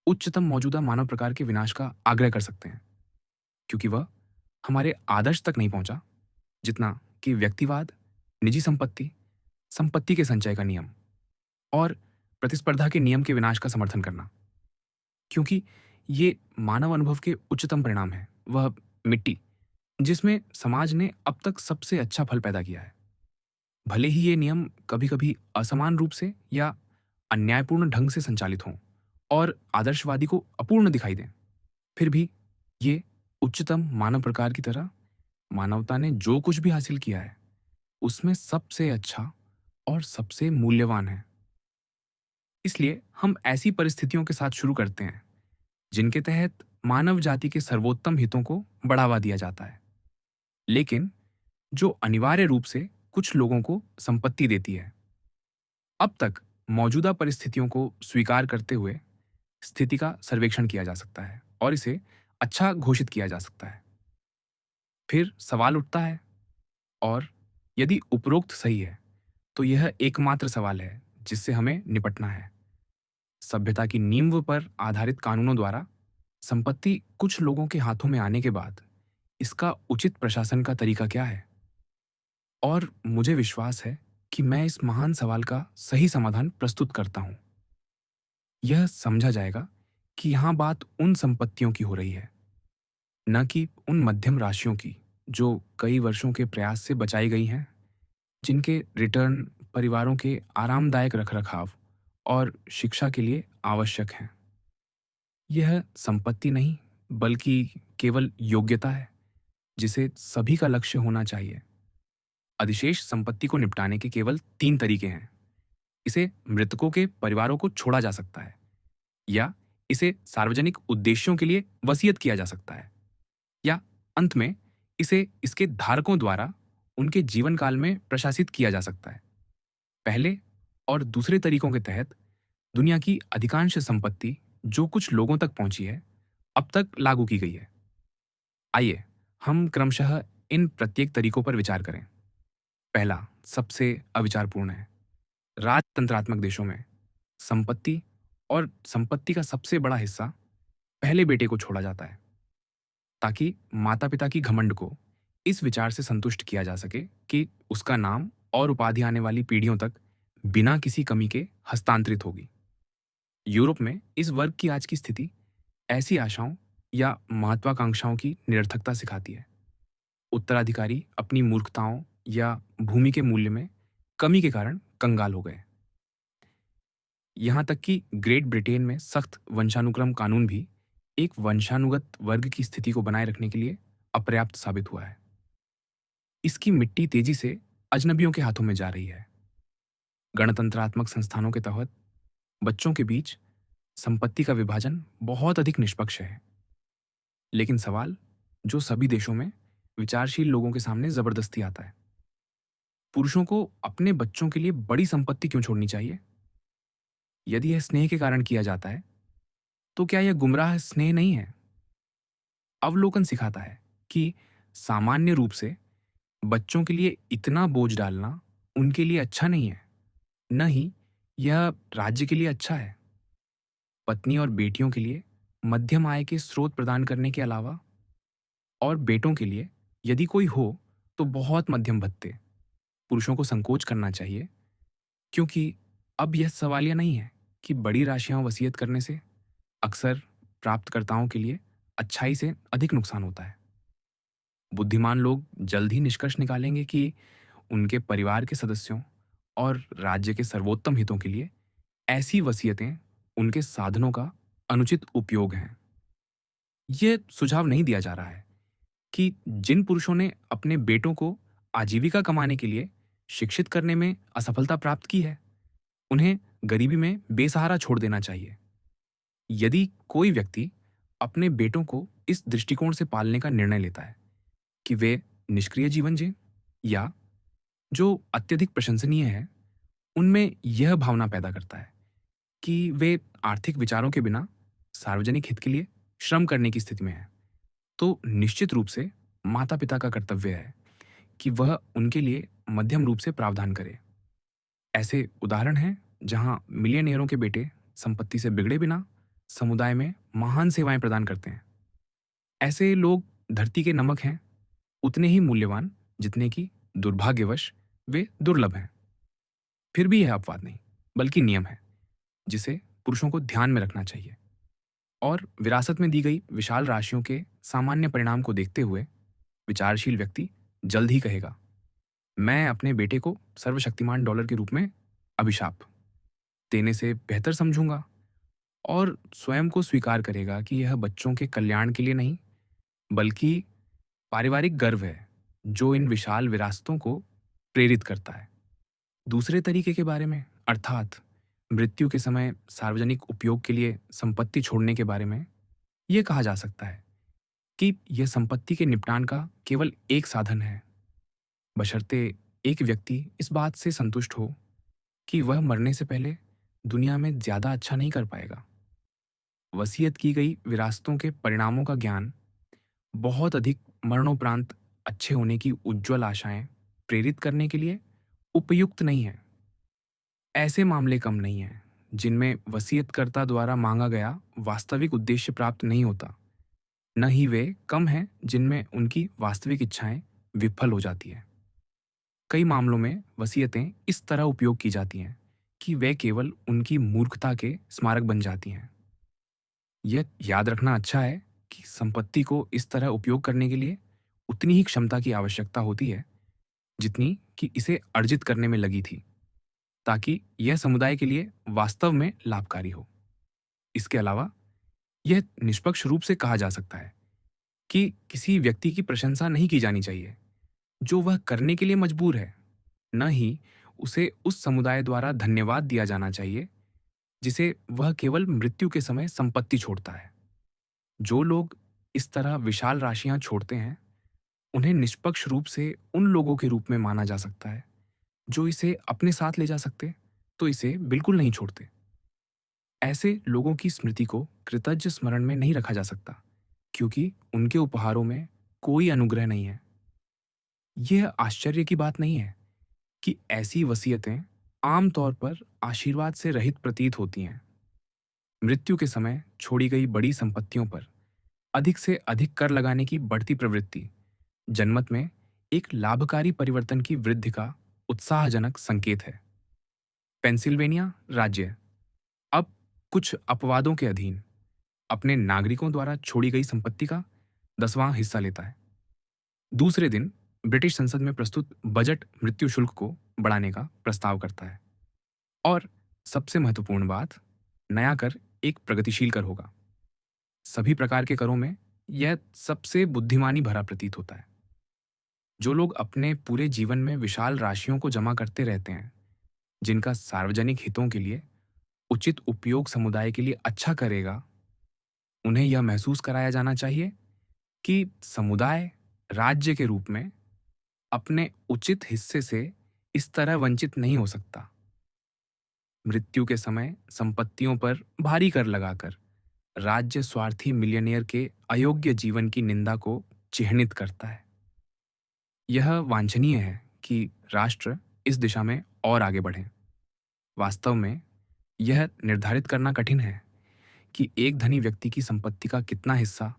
उच्चतम मौजूदा मानव प्रकार के विनाश का आग्रह कर सकते हैं, क्योंकि वह हमारे आदर्श तक नहीं पहुंचा जितना कि व्यक्तिवाद, निजी संपत्ति, संपत्ति के संचय का नियम और प्रतिस्पर्धा के नियम के विनाश का समर्थन करना। क्योंकि ये मानव अनुभव के उच्चतम परिणाम है, वह मिट्टी जिसमें समाज ने अब तक सबसे अच्छा फल पैदा किया है। भले ही ये नियम कभी कभी असमान रूप से या अन्यायपूर्ण ढंग से संचालित हों और आदर्शवादी को अपूर्ण दिखाई दें, फिर भी ये उच्चतम मानव प्रकार की तरह मानवता ने जो कुछ भी हासिल किया है, उसमें सबसे अच्छा और सबसे मूल्यवान है। इसलिए हम ऐसी परिस्थितियों के साथ शुरू करते हैं, जिनके तहत मानव जाति के सर्वोत्तम हितों को बढ़ावा दिया जाता है, लेकिन जो अनिवार्य रूप से कुछ लोगों को संपत्ति देती है। अब तक मौजूदा परिस्थितियों को स्वीकार करते हुए स्थिति का सर्वेक्षण किया जा सकता है और इसे अच्छा घोषित किया जा सकता है। फिर सवाल उठता है, और यदि उपरोक्त सही है, तो यह एकमात्र सवाल है जिससे हमें निपटना है। सभ्यता की नींव पर आधारित कानूनों द्वारा संपत्ति कुछ लोगों के हाथों में आने के बाद इसका उचित प्रशासन का तरीका क्या है? और मुझे विश्वास है कि मैं इस महान सवाल का सही समाधान प्रस्तुत करता हूं। यह समझा जाएगा कि यहां बात उन संपत्तियों की हो रही है, न कि उन मध्यम राशियों की जो कई वर्षों के प्रयास से बचाई गई हैं, जिनके रिटर्न परिवारों के आरामदायक रखरखाव और शिक्षा के लिए आवश्यक हैं। यह संपत्ति नहीं, बल्कि केवल योग्यता है, जिसे सभी का लक्ष्य होना चाहिए। अधिशेष संपत्ति को निपटाने के केवल 3 तरीके हैं। इसे मृतकों के परिवारों को छोड़ा जा सकता है, या इसे सार्वजनिक उद्देश्यों के लिए वसीयत किया जा सकता है, या अंत में इसे इसके धारकों द्वारा उनके जीवन काल में प्रशासित किया जा सकता है। पहले और दूसरे तरीकों के तहत दुनिया की अधिकांश संपत्ति जो कुछ लोगों तक पहुंची है, अब तक लागू की गई है। आइए हम क्रमशः इन प्रत्येक तरीकों पर विचार करें। पहला सबसे अविचारपूर्ण है। राजतंत्रात्मक देशों में संपत्ति और संपत्ति का सबसे बड़ा हिस्सा पहले बेटे को छोड़ा जाता है, ताकि माता पिता की घमंड को इस विचार से संतुष्ट किया जा सके कि उसका नाम और उपाधि आने वाली पीढ़ियों तक बिना किसी कमी के हस्तांतरित होगी। यूरोप में इस वर्ग की आज की स्थिति ऐसी आशाओं या महत्वाकांक्षाओं की निरर्थकता सिखाती है। उत्तराधिकारी अपनी मूर्खताओं या भूमि के मूल्य में कमी के कारण कंगाल हो गए। यहाँ तक कि ग्रेट ब्रिटेन में सख्त वंशानुक्रम कानून भी एक वंशानुगत वर्ग की स्थिति को बनाए रखने के लिए अपर्याप्त साबित हुआ है। इसकी मिट्टी तेजी से अजनबियों के हाथों में जा रही है। गणतंत्रात्मक संस्थानों के तहत बच्चों के बीच संपत्ति का विभाजन बहुत अधिक निष्पक्ष है, लेकिन सवाल जो सभी देशों में विचारशील लोगों के सामने जबरदस्ती आता है, पुरुषों को अपने बच्चों के लिए बड़ी संपत्ति क्यों छोड़नी चाहिए? यदि यह स्नेह के कारण किया जाता है, तो क्या यह गुमराह स्नेह नहीं है? अवलोकन सिखाता है कि सामान्य रूप से बच्चों के लिए इतना बोझ डालना उनके लिए अच्छा नहीं है, न ही यह राज्य के लिए अच्छा है। पत्नी और बेटियों के लिए मध्यम आय के स्रोत प्रदान करने के अलावा, और बेटों के लिए यदि कोई हो तो बहुत मध्यम भत्ते, पुरुषों को संकोच करना चाहिए, क्योंकि अब यह सवालिया नहीं है कि बड़ी राशियां वसीयत करने से अक्सर प्राप्तकर्ताओं के लिए अच्छाई से अधिक नुकसान होता है। बुद्धिमान लोग जल्द ही निष्कर्ष निकालेंगे कि उनके परिवार के सदस्यों और राज्य के सर्वोत्तम हितों के लिए ऐसी वसीयतें उनके साधनों का अनुचित उपयोग हैं। यह सुझाव नहीं दिया जा रहा है कि जिन पुरुषों ने अपने बेटों को आजीविका कमाने के लिए शिक्षित करने में असफलता प्राप्त की है, उन्हें गरीबी में बेसहारा छोड़ देना चाहिए। यदि कोई व्यक्ति अपने बेटों को इस दृष्टिकोण से पालने का निर्णय लेता है कि वे निष्क्रिय जीवन जिएं, या जो अत्यधिक प्रशंसनीय है, उनमें यह भावना पैदा करता है कि वे आर्थिक विचारों के बिना सार्वजनिक हित के लिए श्रम करने की स्थिति में है, तो निश्चित रूप से माता पिता का कर्तव्य है कि वह उनके लिए मध्यम रूप से प्रावधान करे। ऐसे उदाहरण हैं जहां मिलियनियरों के बेटे संपत्ति से बिगड़े बिना समुदाय में महान सेवाएं प्रदान करते हैं। ऐसे लोग धरती के नमक हैं, उतने ही मूल्यवान जितने कि दुर्भाग्यवश वे दुर्लभ हैं। फिर भी यह अपवाद नहीं, बल्कि नियम है जिसे पुरुषों को ध्यान में रखना चाहिए। और विरासत में दी गई विशाल राशियों के सामान्य परिणाम को देखते हुए विचारशील व्यक्ति जल्द ही कहेगा, मैं अपने बेटे को सर्वशक्तिमान डॉलर के रूप में अभिशाप देने से बेहतर समझूंगा और स्वयं को स्वीकार करेगा कि यह बच्चों के कल्याण के लिए नहीं, बल्कि पारिवारिक गर्व है, जो इन विशाल विरासतों को प्रेरित करता है। दूसरे तरीके के बारे में, अर्थात मृत्यु के समय सार्वजनिक उपयोग के लिए संपत्ति छोड़ने के बारे में, यह कहा जा सकता है कि यह संपत्ति के निपटान का केवल एक साधन है, बशर्ते एक व्यक्ति इस बात से संतुष्ट हो कि वह मरने से पहले दुनिया में ज्यादा अच्छा नहीं कर पाएगा। वसीयत की गई विरासतों के परिणामों का ज्ञान बहुत अधिक मरणोपरांत अच्छे होने की उज्ज्वल आशाएं प्रेरित करने के लिए उपयुक्त नहीं है। ऐसे मामले कम नहीं हैं जिनमें वसीयतकर्ता द्वारा मांगा गया वास्तविक उद्देश्य प्राप्त नहीं होता। न ही वे कम हैं जिनमें उनकी वास्तविक इच्छाएं विफल हो जाती हैं। कई मामलों में वसीयतें इस तरह उपयोग की जाती हैं कि वे केवल उनकी मूर्खता के स्मारक बन जाती हैं। यह याद रखना अच्छा है कि संपत्ति को इस तरह उपयोग करने के लिए उतनी ही क्षमता की आवश्यकता होती है जितनी कि इसे अर्जित करने में लगी थी, ताकि यह समुदाय के लिए वास्तव में लाभकारी हो। इसके अलावा यह निष्पक्ष रूप से कहा जा सकता है कि किसी व्यक्ति की प्रशंसा नहीं की जानी चाहिए जो वह करने के लिए मजबूर है, न ही उसे उस समुदाय द्वारा धन्यवाद दिया जाना चाहिए जिसे वह केवल मृत्यु के समय संपत्ति छोड़ता है। जो लोग इस तरह विशाल राशियां छोड़ते हैं, उन्हें निष्पक्ष रूप से उन लोगों के रूप में माना जा सकता है जो इसे अपने साथ ले जा सकते तो इसे बिल्कुल नहीं छोड़ते। ऐसे लोगों की स्मृति को कृतज्ञ स्मरण में नहीं रखा जा सकता, क्योंकि उनके उपहारों में कोई अनुग्रह नहीं है। यह आश्चर्य की बात नहीं है कि ऐसी वसीयतें आमतौर पर आशीर्वाद से रहित प्रतीत होती हैं। मृत्यु के समय छोड़ी गई बड़ी संपत्तियों पर अधिक से अधिक कर लगाने की बढ़ती प्रवृत्ति जनमत में एक लाभकारी परिवर्तन की वृद्धि का उत्साहजनक संकेत है। पेंसिल्वेनिया राज्य अब कुछ अपवादों के अधीन अपने नागरिकों द्वारा छोड़ी गई संपत्ति का 10वां हिस्सा लेता है। दूसरे दिन ब्रिटिश संसद में प्रस्तुत बजट मृत्यु शुल्क को बढ़ाने का प्रस्ताव करता है। और सबसे महत्वपूर्ण बात, नया कर एक प्रगतिशील कर होगा। सभी प्रकार के करों में यह सबसे बुद्धिमानी भरा प्रतीत होता है। जो लोग अपने पूरे जीवन में विशाल राशियों को जमा करते रहते हैं, जिनका सार्वजनिक हितों के लिए उचित उपयोग समुदाय के लिए अच्छा करेगा, उन्हें यह महसूस कराया जाना चाहिए कि समुदाय राज्य के रूप में अपने उचित हिस्से से इस तरह वंचित नहीं हो सकता। मृत्यु के समय संपत्तियों पर भारी कर लगाकर राज्य स्वार्थी मिलियनेयर के अयोग्य जीवन की निंदा को चिह्नित करता है। यह वांछनीय है कि राष्ट्र इस दिशा में और आगे बढ़े। वास्तव में यह निर्धारित करना कठिन है कि एक धनी व्यक्ति की संपत्ति का कितना हिस्सा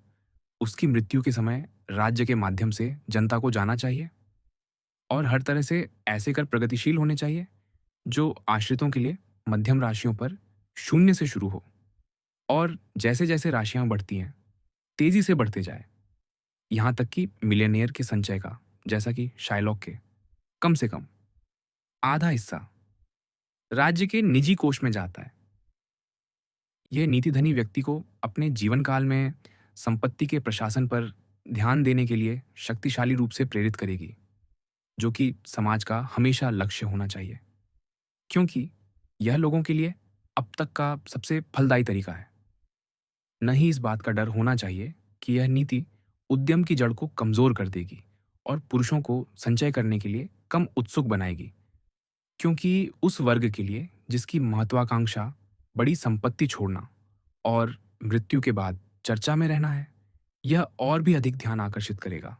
उसकी मृत्यु के समय राज्य के माध्यम से जनता को जाना चाहिए, और हर तरह से ऐसे कर प्रगतिशील होने चाहिए जो आश्रितों के लिए मध्यम राशियों पर शून्य से शुरू हो और जैसे जैसे राशियां बढ़ती हैं तेजी से बढ़ते जाए, यहां तक कि मिलियनेयर के संचय का, जैसा कि शाइलॉक के, कम से कम आधा हिस्सा राज्य के निजी कोष में जाता है। यह नीति धनी व्यक्ति को अपने जीवन काल में संपत्ति के प्रशासन पर ध्यान देने के लिए शक्तिशाली रूप से प्रेरित करेगी, जो कि समाज का हमेशा लक्ष्य होना चाहिए, क्योंकि यह लोगों के लिए अब तक का सबसे फलदायी तरीका है। न ही इस बात का डर होना चाहिए कि यह नीति उद्यम की जड़ को कमजोर कर देगी और पुरुषों को संचय करने के लिए कम उत्सुक बनाएगी, क्योंकि उस वर्ग के लिए जिसकी महत्वाकांक्षा बड़ी संपत्ति छोड़ना और मृत्यु के बाद चर्चा में रहना है, यह और भी अधिक ध्यान आकर्षित करेगा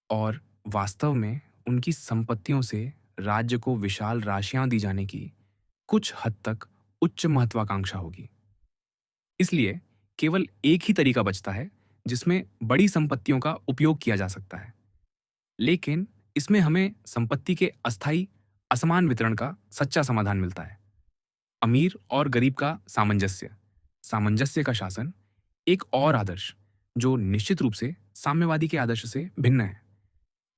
और वास्तव में उनकी संपत्तियों से राज्य को विशाल राशियां दी जाने की कुछ हद तक उच्च महत्वाकांक्षा होगी। इसलिए केवल एक ही तरीका बचता है जिसमें बड़ी संपत्तियों का उपयोग किया जा सकता है, लेकिन इसमें हमें संपत्ति के अस्थायी असमान वितरण का सच्चा समाधान मिलता है। अमीर और गरीब का सामंजस्य, सामंजस्य का शासन, एक और आदर्श जो निश्चित रूप से साम्यवादी के आदर्श से भिन्न है,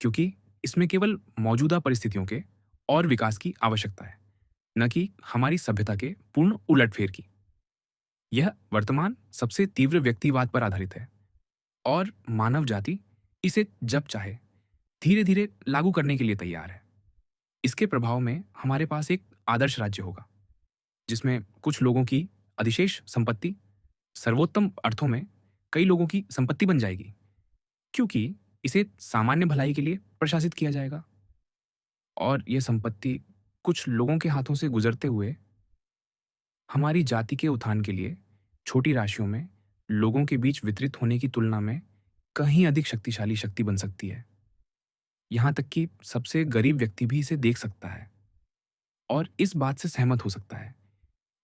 क्योंकि इसमें केवल मौजूदा परिस्थितियों के और विकास की आवश्यकता है, न कि हमारी सभ्यता के पूर्ण उलटफेर की। यह वर्तमान सबसे तीव्र व्यक्तिवाद पर आधारित है और मानव जाति इसे जब चाहे धीरे धीरे लागू करने के लिए तैयार है। इसके प्रभाव में हमारे पास एक आदर्श राज्य होगा जिसमें कुछ लोगों की अधिशेष संपत्ति सर्वोत्तम अर्थों में कई लोगों की संपत्ति बन जाएगी, क्योंकि इसे सामान्य भलाई के लिए प्रशासित किया जाएगा और यह संपत्ति कुछ लोगों के हाथों से गुजरते हुए हमारी जाति के उत्थान के लिए छोटी राशियों में लोगों के बीच वितरित होने की तुलना में कहीं अधिक शक्तिशाली शक्ति बन सकती है। यहाँ तक कि सबसे गरीब व्यक्ति भी इसे देख सकता है और इस बात से सहमत हो सकता है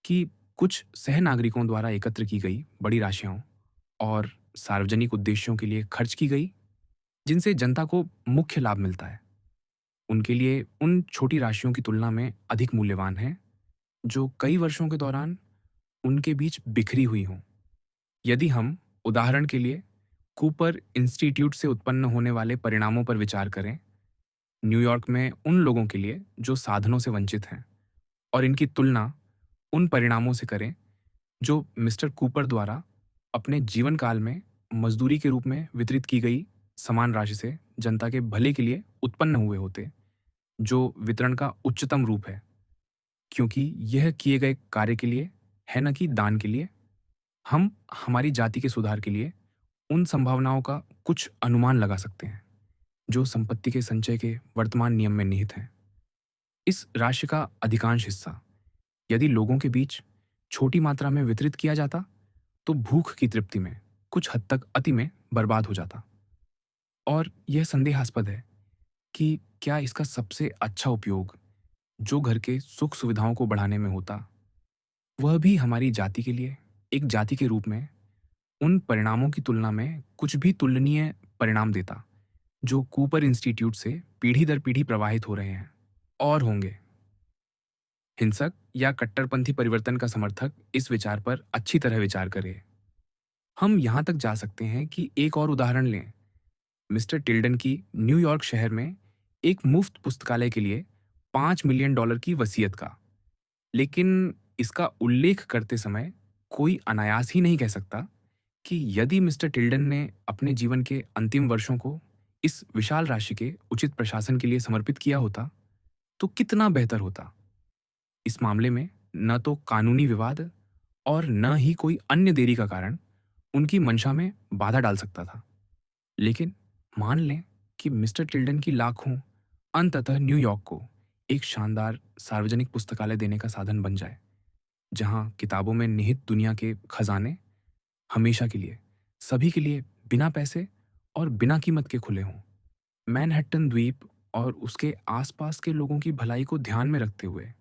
कि कुछ सह नागरिकों द्वारा एकत्र की गई बड़ी राशियों और सार्वजनिक उद्देश्यों के लिए खर्च की गई, जिनसे जनता को मुख्य लाभ मिलता है, उनके लिए उन छोटी राशियों की तुलना में अधिक मूल्यवान है जो कई वर्षों के दौरान उनके बीच बिखरी हुई हों। यदि हम उदाहरण के लिए कूपर इंस्टीट्यूट से उत्पन्न होने वाले परिणामों पर विचार करें, न्यूयॉर्क में उन लोगों के लिए जो साधनों से वंचित हैं, और इनकी तुलना उन परिणामों से करें जो मिस्टर कूपर द्वारा अपने जीवन काल में मजदूरी के रूप में वितरित की गई समान राशि से जनता के भले के लिए उत्पन्न हुए होते, जो वितरण का उच्चतम रूप है, क्योंकि यह किए गए कार्य के लिए है, न कि दान के लिए। हम हमारी जाति के सुधार के लिए उन संभावनाओं का कुछ अनुमान लगा सकते हैं जो संपत्ति के संचय के वर्तमान नियम में निहित हैं। इस राशि का अधिकांश हिस्सा यदि लोगों के बीच छोटी मात्रा में वितरित किया जाता तो भूख की तृप्ति में कुछ हद तक अति में बर्बाद हो जाता, और यह संदेहास्पद है कि क्या इसका सबसे अच्छा उपयोग जो घर के सुख सुविधाओं को बढ़ाने में होता, वह भी हमारी जाति के लिए एक जाति के रूप में उन परिणामों की तुलना में कुछ भी तुलनीय परिणाम देता जो कूपर इंस्टीट्यूट से पीढ़ी दर पीढ़ी प्रवाहित हो रहे हैं और होंगे। हिंसक या कट्टरपंथी परिवर्तन का समर्थक इस विचार पर अच्छी तरह विचार करे। हम यहाँ तक जा सकते हैं कि एक और उदाहरण लें, मिस्टर टिल्डन की न्यूयॉर्क शहर में एक मुफ्त पुस्तकालय के लिए $5 मिलियन की वसीयत का। लेकिन इसका उल्लेख करते समय कोई अनायास ही नहीं कह सकता कि यदि मिस्टर टिल्डन ने अपने जीवन के अंतिम वर्षों को इस विशाल राशि के उचित प्रशासन के लिए समर्पित किया होता तो कितना बेहतर होता। इस मामले में न तो कानूनी विवाद और न ही कोई अन्य देरी का कारण उनकी मंशा में बाधा डाल सकता था। लेकिन मान लें कि मिस्टर टिल्डन की लाखों अंततः न्यूयॉर्क को एक शानदार सार्वजनिक पुस्तकालय देने का साधन बन जाए, जहां किताबों में निहित दुनिया के खजाने हमेशा के लिए सभी के लिए बिना पैसे और बिना कीमत के खुले हों। मैनहट्टन द्वीप और उसके आसपास के लोगों की भलाई को ध्यान में रखते हुए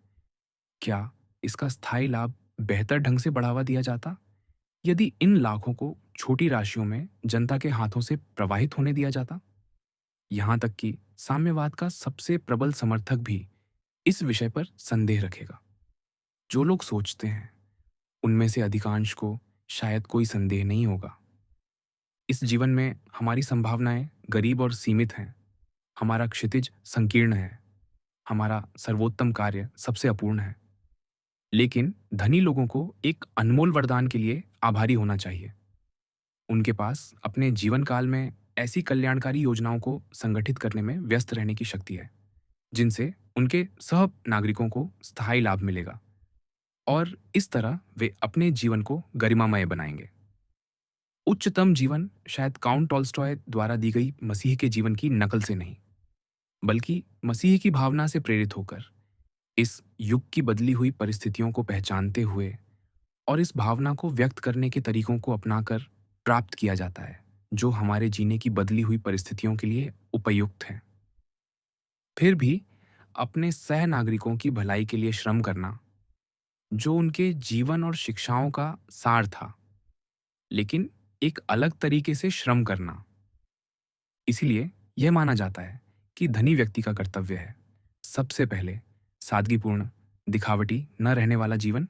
क्या इसका स्थायी लाभ बेहतर ढंग से बढ़ावा दिया जाता यदि इन लाखों को छोटी राशियों में जनता के हाथों से प्रवाहित होने दिया जाता। यहां तक कि साम्यवाद का सबसे प्रबल समर्थक भी इस विषय पर संदेह रखेगा। जो लोग सोचते हैं उनमें से अधिकांश को शायद कोई संदेह नहीं होगा। इस जीवन में हमारी संभावनाएं गरीब और सीमित हैं, हमारा क्षितिज संकीर्ण है, हमारा सर्वोत्तम कार्य सबसे अपूर्ण है। लेकिन धनी लोगों को एक अनमोल वरदान के लिए आभारी होना चाहिए। उनके पास अपने जीवन काल में ऐसी कल्याणकारी योजनाओं को संगठित करने में व्यस्त रहने की शक्ति है जिनसे उनके सह नागरिकों को स्थायी लाभ मिलेगा, और इस तरह वे अपने जीवन को गरिमामय बनाएंगे। उच्चतम जीवन शायद काउंट टॉल्स्टॉय द्वारा दी गई मसीह के जीवन की नकल से नहीं, बल्कि मसीह की भावना से प्रेरित होकर इस युग की बदली हुई परिस्थितियों को पहचानते हुए और इस भावना को व्यक्त करने के तरीकों को अपनाकर प्राप्त किया जाता है, जो हमारे जीने की बदली हुई परिस्थितियों के लिए उपयुक्त हैं। फिर भी अपने सह नागरिकों की भलाई के लिए श्रम करना, जो उनके जीवन और शिक्षाओं का सार था, लेकिन एक अलग तरीके से श्रम करना। इसीलिए यह माना जाता है कि धनी व्यक्ति का कर्तव्य है सबसे पहले सादगीपूर्ण, दिखावटी न रहने वाला जीवन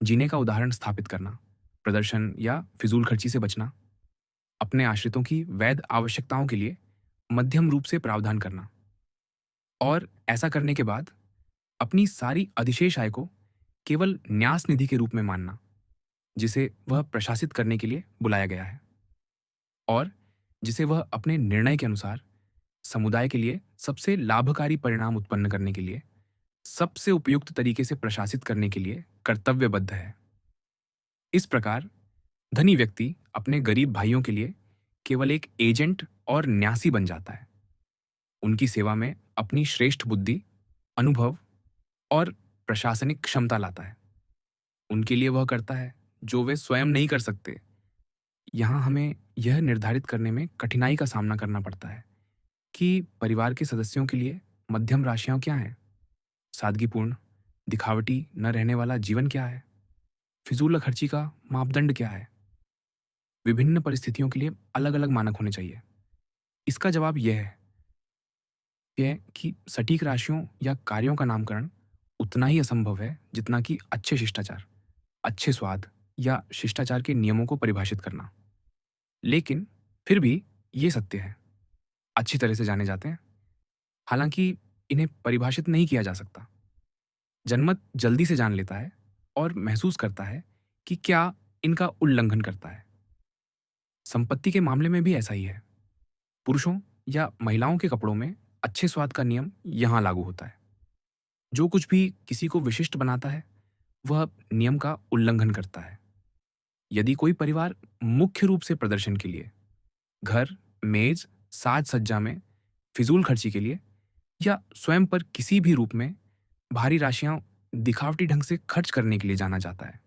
जीने का उदाहरण स्थापित करना, प्रदर्शन या फिजूल खर्ची से बचना, अपने आश्रितों की वैध आवश्यकताओं के लिए मध्यम रूप से प्रावधान करना, और ऐसा करने के बाद अपनी सारी अधिशेष आय को केवल न्यास निधि के रूप में मानना। जिसे वह प्रशासित करने के लिए बुलाया गया है और जिसे वह अपने निर्णय के अनुसार समुदाय के लिए सबसे लाभकारी परिणाम उत्पन्न करने के लिए सबसे उपयुक्त तरीके से प्रशासित करने के लिए कर्तव्यबद्ध है। इस प्रकार धनी व्यक्ति अपने गरीब भाइयों के लिए केवल एक एजेंट और न्यासी बन जाता है। उनकी सेवा में अपनी श्रेष्ठ बुद्धि, अनुभव और प्रशासनिक क्षमता लाता है। उनके लिए वह करता है जो वे स्वयं नहीं कर सकते। यहाँ हमें यह निर्धारित करने में कठिनाई का सामना करना पड़ता है कि परिवार के सदस्यों के लिए मध्यम राशियां क्या हैं, सादगीपूर्ण, दिखावटी न रहने वाला जीवन क्या है, फिजूल खर्ची का मापदंड क्या है। विभिन्न परिस्थितियों के लिए अलग अलग मानक होने चाहिए। इसका जवाब यह है कि सटीक राशियों या कार्यों का नामकरण उतना ही असंभव है जितना कि अच्छे शिष्टाचार, अच्छे स्वाद या शिष्टाचार के नियमों को परिभाषित करना। लेकिन फिर भी ये सत्य है, अच्छी तरह से जाने जाते हैं, हालांकि इन्हें परिभाषित नहीं किया जा सकता। जनमत जल्दी से जान लेता है और महसूस करता है कि क्या इनका उल्लंघन करता है। संपत्ति के मामले में भी ऐसा ही है। पुरुषों या महिलाओं के कपड़ों में अच्छे स्वाद का नियम यहाँ लागू होता है। जो कुछ भी किसी को विशिष्ट बनाता है, वह नियम का उल्लंघन करता है। यदि कोई परिवार मुख्य रूप से प्रदर्शन के लिए घर, मेज, साज सज्जा में फिजूल खर्ची के लिए या स्वयं पर किसी भी रूप में भारी राशियां दिखावटी ढंग से खर्च करने के लिए जाना जाता है,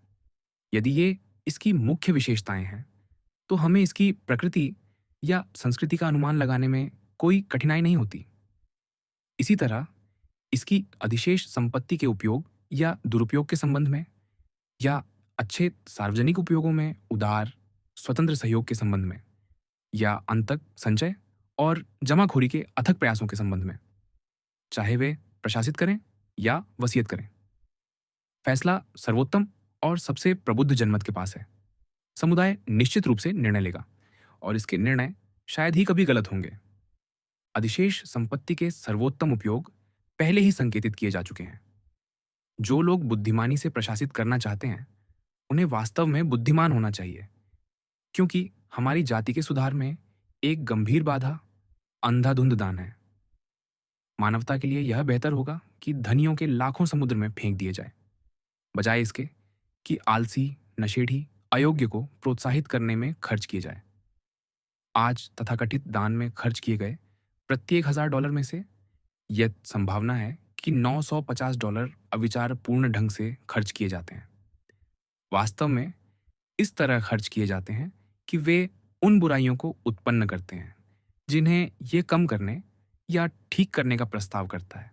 यदि ये इसकी मुख्य विशेषताएं हैं, तो हमें इसकी प्रकृति या संस्कृति का अनुमान लगाने में कोई कठिनाई नहीं होती। इसी तरह इसकी अधिशेष संपत्ति के उपयोग या दुरुपयोग के संबंध में या अच्छे सार्वजनिक उपयोगों में उदार, स्वतंत्र सहयोग के संबंध में या अंतक संचय और जमाखोरी के अथक प्रयासों के संबंध में, चाहे वे प्रशासित करें या वसीयत करें, फैसला सर्वोत्तम और सबसे प्रबुद्ध जनमत के पास है। समुदाय निश्चित रूप से निर्णय लेगा और इसके निर्णय शायद ही कभी गलत होंगे। अधिशेष संपत्ति के सर्वोत्तम उपयोग पहले ही संकेतित किए जा चुके हैं। जो लोग बुद्धिमानी से प्रशासित करना चाहते हैं, उन्हें वास्तव में बुद्धिमान होना चाहिए, क्योंकि हमारी जाति के सुधार में एक गंभीर बाधा अंधाधुंध दान है। मानवता के लिए यह बेहतर होगा कि धनियों के लाखों समुद्र में फेंक दिए जाए, बजाय इसके कि आलसी, नशेड़ी, अयोग्य को प्रोत्साहित करने में खर्च किए जाए। आज तथाकथित दान में खर्च किए गए प्रत्येक $1000 में से यह संभावना है कि $950 अविचारपूर्ण ढंग से खर्च किए जाते हैं। वास्तव में इस तरह खर्च किए जाते हैं कि वे उन बुराइयों को उत्पन्न करते हैं जिन्हें ये कम करने या ठीक करने का प्रस्ताव करता है।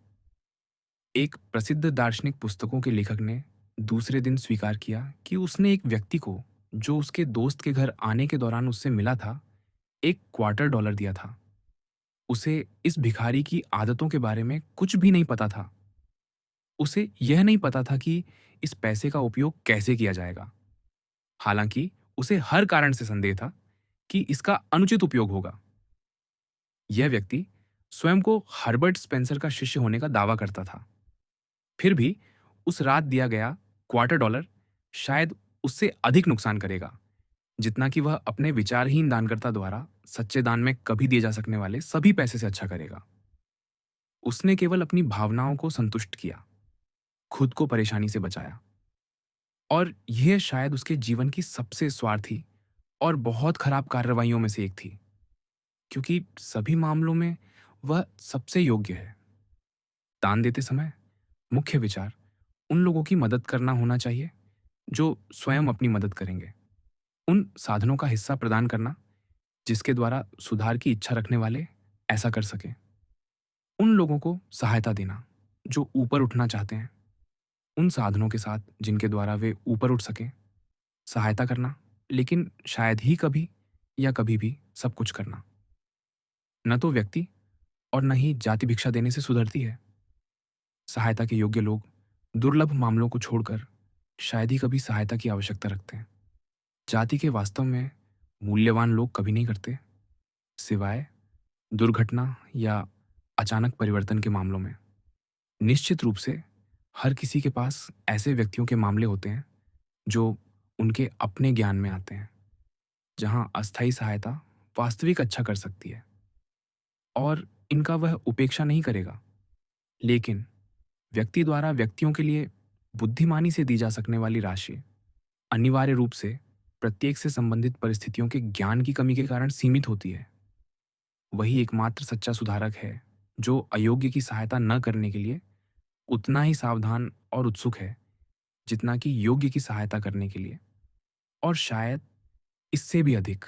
एक प्रसिद्ध दार्शनिक पुस्तकों के लेखक ने दूसरे दिन स्वीकार किया कि उसने एक व्यक्ति को, जो उसके दोस्त के घर आने के दौरान उससे मिला था, $25 दिया था। उसे इस भिखारी की आदतों के बारे में कुछ भी नहीं पता था। उसे यह नहीं पता था कि इस पैसे का उपयोग कैसे किया जाएगा। हालांकि उसे हर कारण से संदेह था कि इसका अनुचित उपयोग होगा। यह व्यक्ति स्वयं को हर्बर्ट स्पेंसर का शिष्य होने का दावा करता था। फिर भी उस रात दिया गया $25 शायद उससे अधिक नुकसान करेगा, जितना कि वह अपने विचारहीन दानकर्ता द्वारा सच्चे दान में कभी दिए जा सकने वाले सभी पैसे से अच्छा करेगा। उसने केवल अपनी भावनाओं को संतुष्ट किया, खुद को परेशानी से बचाया, और यह शायद उसके जीवन की सबसे स्वार्थी और बहुत खराब कार्रवाइयों में से एक थी, क्योंकि सभी मामलों में वह सबसे योग्य है। दान देते समय मुख्य विचार उन लोगों की मदद करना होना चाहिए जो स्वयं अपनी मदद करेंगे। उन साधनों का हिस्सा प्रदान करना जिसके द्वारा सुधार की इच्छा रखने वाले ऐसा कर सकें। उन लोगों को सहायता देना जो ऊपर उठना चाहते हैं, उन साधनों के साथ जिनके द्वारा वे ऊपर उठ सकें। सहायता करना, लेकिन शायद ही कभी या कभी भी सब कुछ करना। न तो व्यक्ति और न ही जाति भिक्षा देने से सुधरती है। सहायता के योग्य लोग दुर्लभ मामलों को छोड़कर शायद ही कभी सहायता की आवश्यकता रखते हैं। जाति के वास्तव में मूल्यवान लोग कभी नहीं करते, सिवाय दुर्घटना या अचानक परिवर्तन के मामलों में। निश्चित रूप से हर किसी के पास ऐसे व्यक्तियों के मामले होते हैं जो उनके अपने ज्ञान में आते हैं, जहाँ अस्थायी सहायता वास्तविक अच्छा कर सकती है, और इनका वह उपेक्षा नहीं करेगा। लेकिन व्यक्ति द्वारा व्यक्तियों के लिए बुद्धिमानी से दी जा सकने वाली राशि अनिवार्य रूप से प्रत्येक से संबंधित परिस्थितियों के ज्ञान की कमी के कारण सीमित होती है। वही एकमात्र सच्चा सुधारक है जो अयोग्य की सहायता न करने के लिए उतना ही सावधान और उत्सुक है जितना कि योग्य की सहायता करने के लिए, और शायद इससे भी अधिक,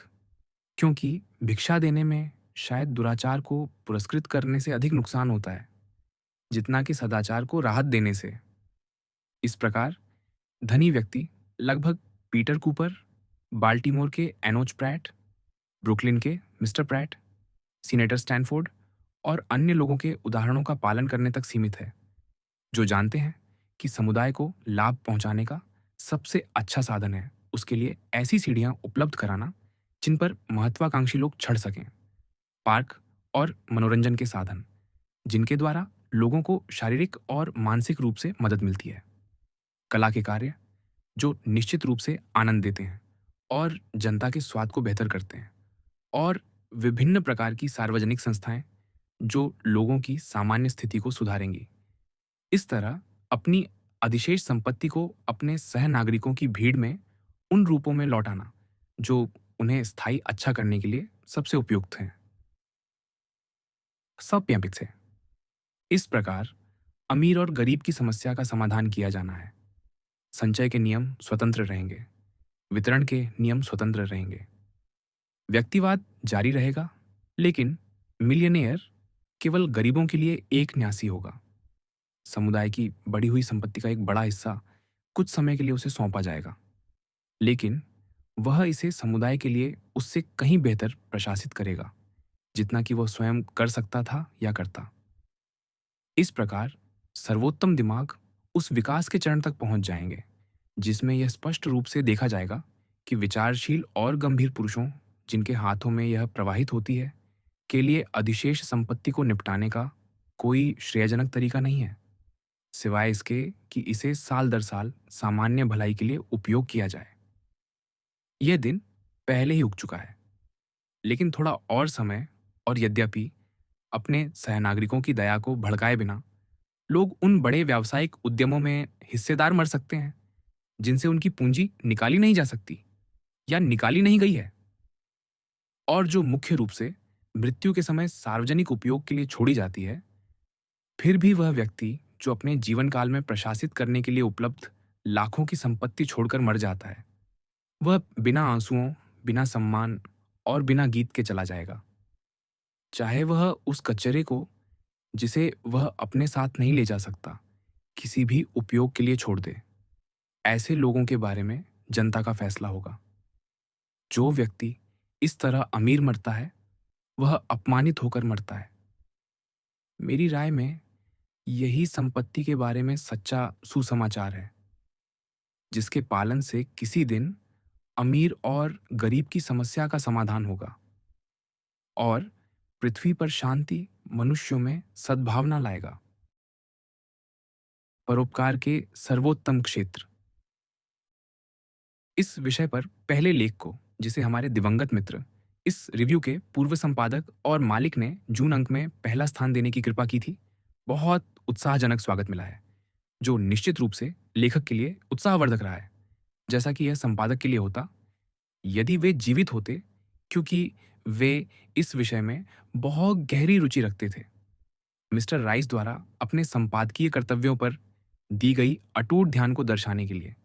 क्योंकि भिक्षा देने में शायद दुराचार को पुरस्कृत करने से अधिक नुकसान होता है जितना कि सदाचार को राहत देने से। इस प्रकार धनी व्यक्ति लगभग पीटर कूपर, बाल्टीमोर के एनोच प्रैट, ब्रुकलिन के मिस्टर प्रैट, सीनेटर स्टैनफोर्ड और अन्य लोगों के उदाहरणों का पालन करने तक सीमित है, जो जानते हैं कि समुदाय को लाभ पहुंचाने का सबसे अच्छा साधन है उसके लिए ऐसी सीढ़ियां उपलब्ध कराना जिन पर महत्वाकांक्षी लोग चढ़ सकें, पार्क और मनोरंजन के साधन जिनके द्वारा लोगों को शारीरिक और मानसिक रूप से मदद मिलती है, कला के कार्य जो निश्चित रूप से आनंद देते हैं और जनता के स्वाद को बेहतर करते हैं, और विभिन्न प्रकार की सार्वजनिक संस्थाएं जो लोगों की सामान्य स्थिति को सुधारेंगी। इस तरह अपनी अधिशेष संपत्ति को अपने सह नागरिकों की भीड़ में उन रूपों में लौटाना जो उन्हें स्थायी अच्छा करने के लिए सबसे उपयुक्त हैं। सौम्यापित से इस प्रकार अमीर और गरीब की समस्या का समाधान किया जाना है। संचय के नियम स्वतंत्र रहेंगे, वितरण के नियम स्वतंत्र रहेंगे, व्यक्तिवाद जारी रहेगा, लेकिन मिलियनेयर केवल गरीबों के लिए एक न्यासी होगा। समुदाय की बढ़ी हुई संपत्ति का एक बड़ा हिस्सा कुछ समय के लिए उसे सौंपा जाएगा, लेकिन वह इसे समुदाय के लिए उससे कहीं बेहतर प्रशासित करेगा जितना कि वह स्वयं कर सकता था या करता। इस प्रकार सर्वोत्तम दिमाग उस विकास के चरण तक पहुंच जाएंगे जिसमें यह स्पष्ट रूप से देखा जाएगा कि विचारशील और गंभीर पुरुषों जिनके हाथों में यह प्रवाहित होती है के लिए अधिशेष संपत्ति को निपटाने का कोई श्रेयजनक तरीका नहीं है, सिवाय इसके कि इसे साल दर साल सामान्य भलाई के लिए उपयोग किया जाए। यह दिन पहले ही उग चुका है, लेकिन थोड़ा और समय और यद्यपि अपने सहनागरिकों की दया को भड़काए बिना लोग उन बड़े व्यावसायिक उद्यमों में हिस्सेदार मर सकते हैं जिनसे उनकी पूंजी निकाली नहीं जा सकती या निकाली नहीं गई है, और जो मुख्य रूप से मृत्यु के समय सार्वजनिक उपयोग के लिए छोड़ी जाती है। फिर भी वह व्यक्ति जो अपने जीवन काल में प्रशासित करने के लिए उपलब्ध लाखों की संपत्ति छोड़कर मर जाता है, वह बिना आंसुओं, बिना सम्मान और बिना गीत के चला जाएगा। चाहे वह उस कचरे को जिसे वह अपने साथ नहीं ले जा सकता किसी भी उपयोग के लिए छोड़ दे। ऐसे लोगों के बारे में जनता का फैसला होगा। जो व्यक्ति इस तरह अमीर मरता है वह अपमानित होकर मरता है। मेरी राय में यही संपत्ति के बारे में सच्चा सुसमाचार है जिसके पालन से किसी दिन अमीर और गरीब की समस्या का समाधान होगा और पृथ्वी पर शांति मनुष्यों में सद्भावना लाएगा। परोपकार के सर्वोत्तम क्षेत्र। इस विषय पर पहले लेख को, जिसे हमारे दिवंगत मित्र इस रिव्यू के पूर्व संपादक और मालिक ने जून अंक में पहला स्थान देने की कृपा की थी, बहुत उत्साहजनक स्वागत मिला है, जो निश्चित रूप से लेखक के लिए उत्साहवर्धक रहा है, जैसा कि यह संपादक के लिए होता यदि वे जीवित होते, क्योंकि वे इस विषय में बहुत गहरी रुचि रखते थे। मिस्टर राइस द्वारा अपने संपादकीय कर्तव्यों पर दी गई अटूट ध्यान को दर्शाने के लिए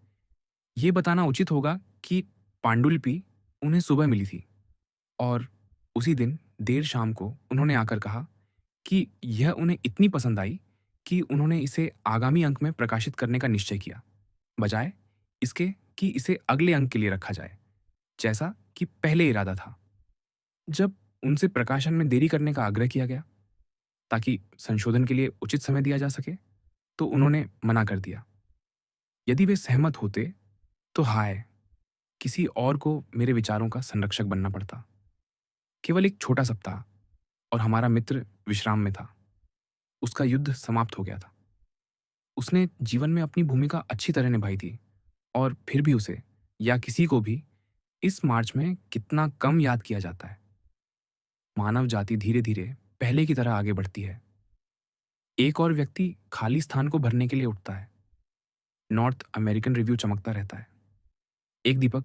ये बताना उचित होगा कि पांडुलिपि उन्हें सुबह मिली थी और उसी दिन देर शाम को उन्होंने आकर कहा कि यह उन्हें इतनी पसंद आई कि उन्होंने इसे आगामी अंक में प्रकाशित करने का निश्चय किया, बजाय इसके कि इसे अगले अंक के लिए रखा जाए, जैसा कि पहले इरादा था। जब उनसे प्रकाशन में देरी करने का आग्रह किया गया ताकि संशोधन के लिए उचित समय दिया जा सके, तो उन्होंने मना कर दिया। यदि वे सहमत होते तो हाय, किसी और को मेरे विचारों का संरक्षक बनना पड़ता। केवल एक छोटा सप्ताह और हमारा मित्र विश्राम में था। उसका युद्ध समाप्त हो गया था। उसने जीवन में अपनी भूमिका अच्छी तरह निभाई थी और फिर भी उसे या किसी को भी इस मार्च में कितना कम याद किया जाता है। मानव जाति धीरे धीरे पहले की तरह आगे बढ़ती है। एक और व्यक्ति खाली स्थान को भरने के लिए उठता है। नॉर्थ अमेरिकन रिव्यू चमकता रहता है, एक दीपक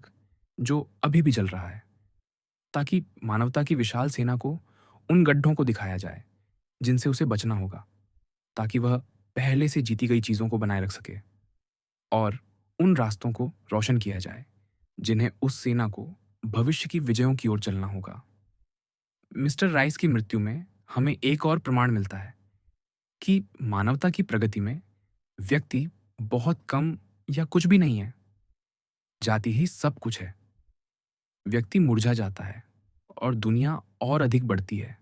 जो अभी भी जल रहा है, ताकि मानवता की विशाल सेना को उन गड्ढों को दिखाया जाए जिनसे उसे बचना होगा, ताकि वह पहले से जीती गई चीजों को बनाए रख सके, और उन रास्तों को रोशन किया जाए जिन्हें उस सेना को भविष्य की विजयों की ओर चलना होगा। मिस्टर राइस की मृत्यु में हमें एक और प्रमाण मिलता है कि मानवता की प्रगति में व्यक्ति बहुत कम या कुछ भी नहीं है, जाति ही सब कुछ है। व्यक्ति मुरझा जाता है और दुनिया और अधिक बढ़ती है।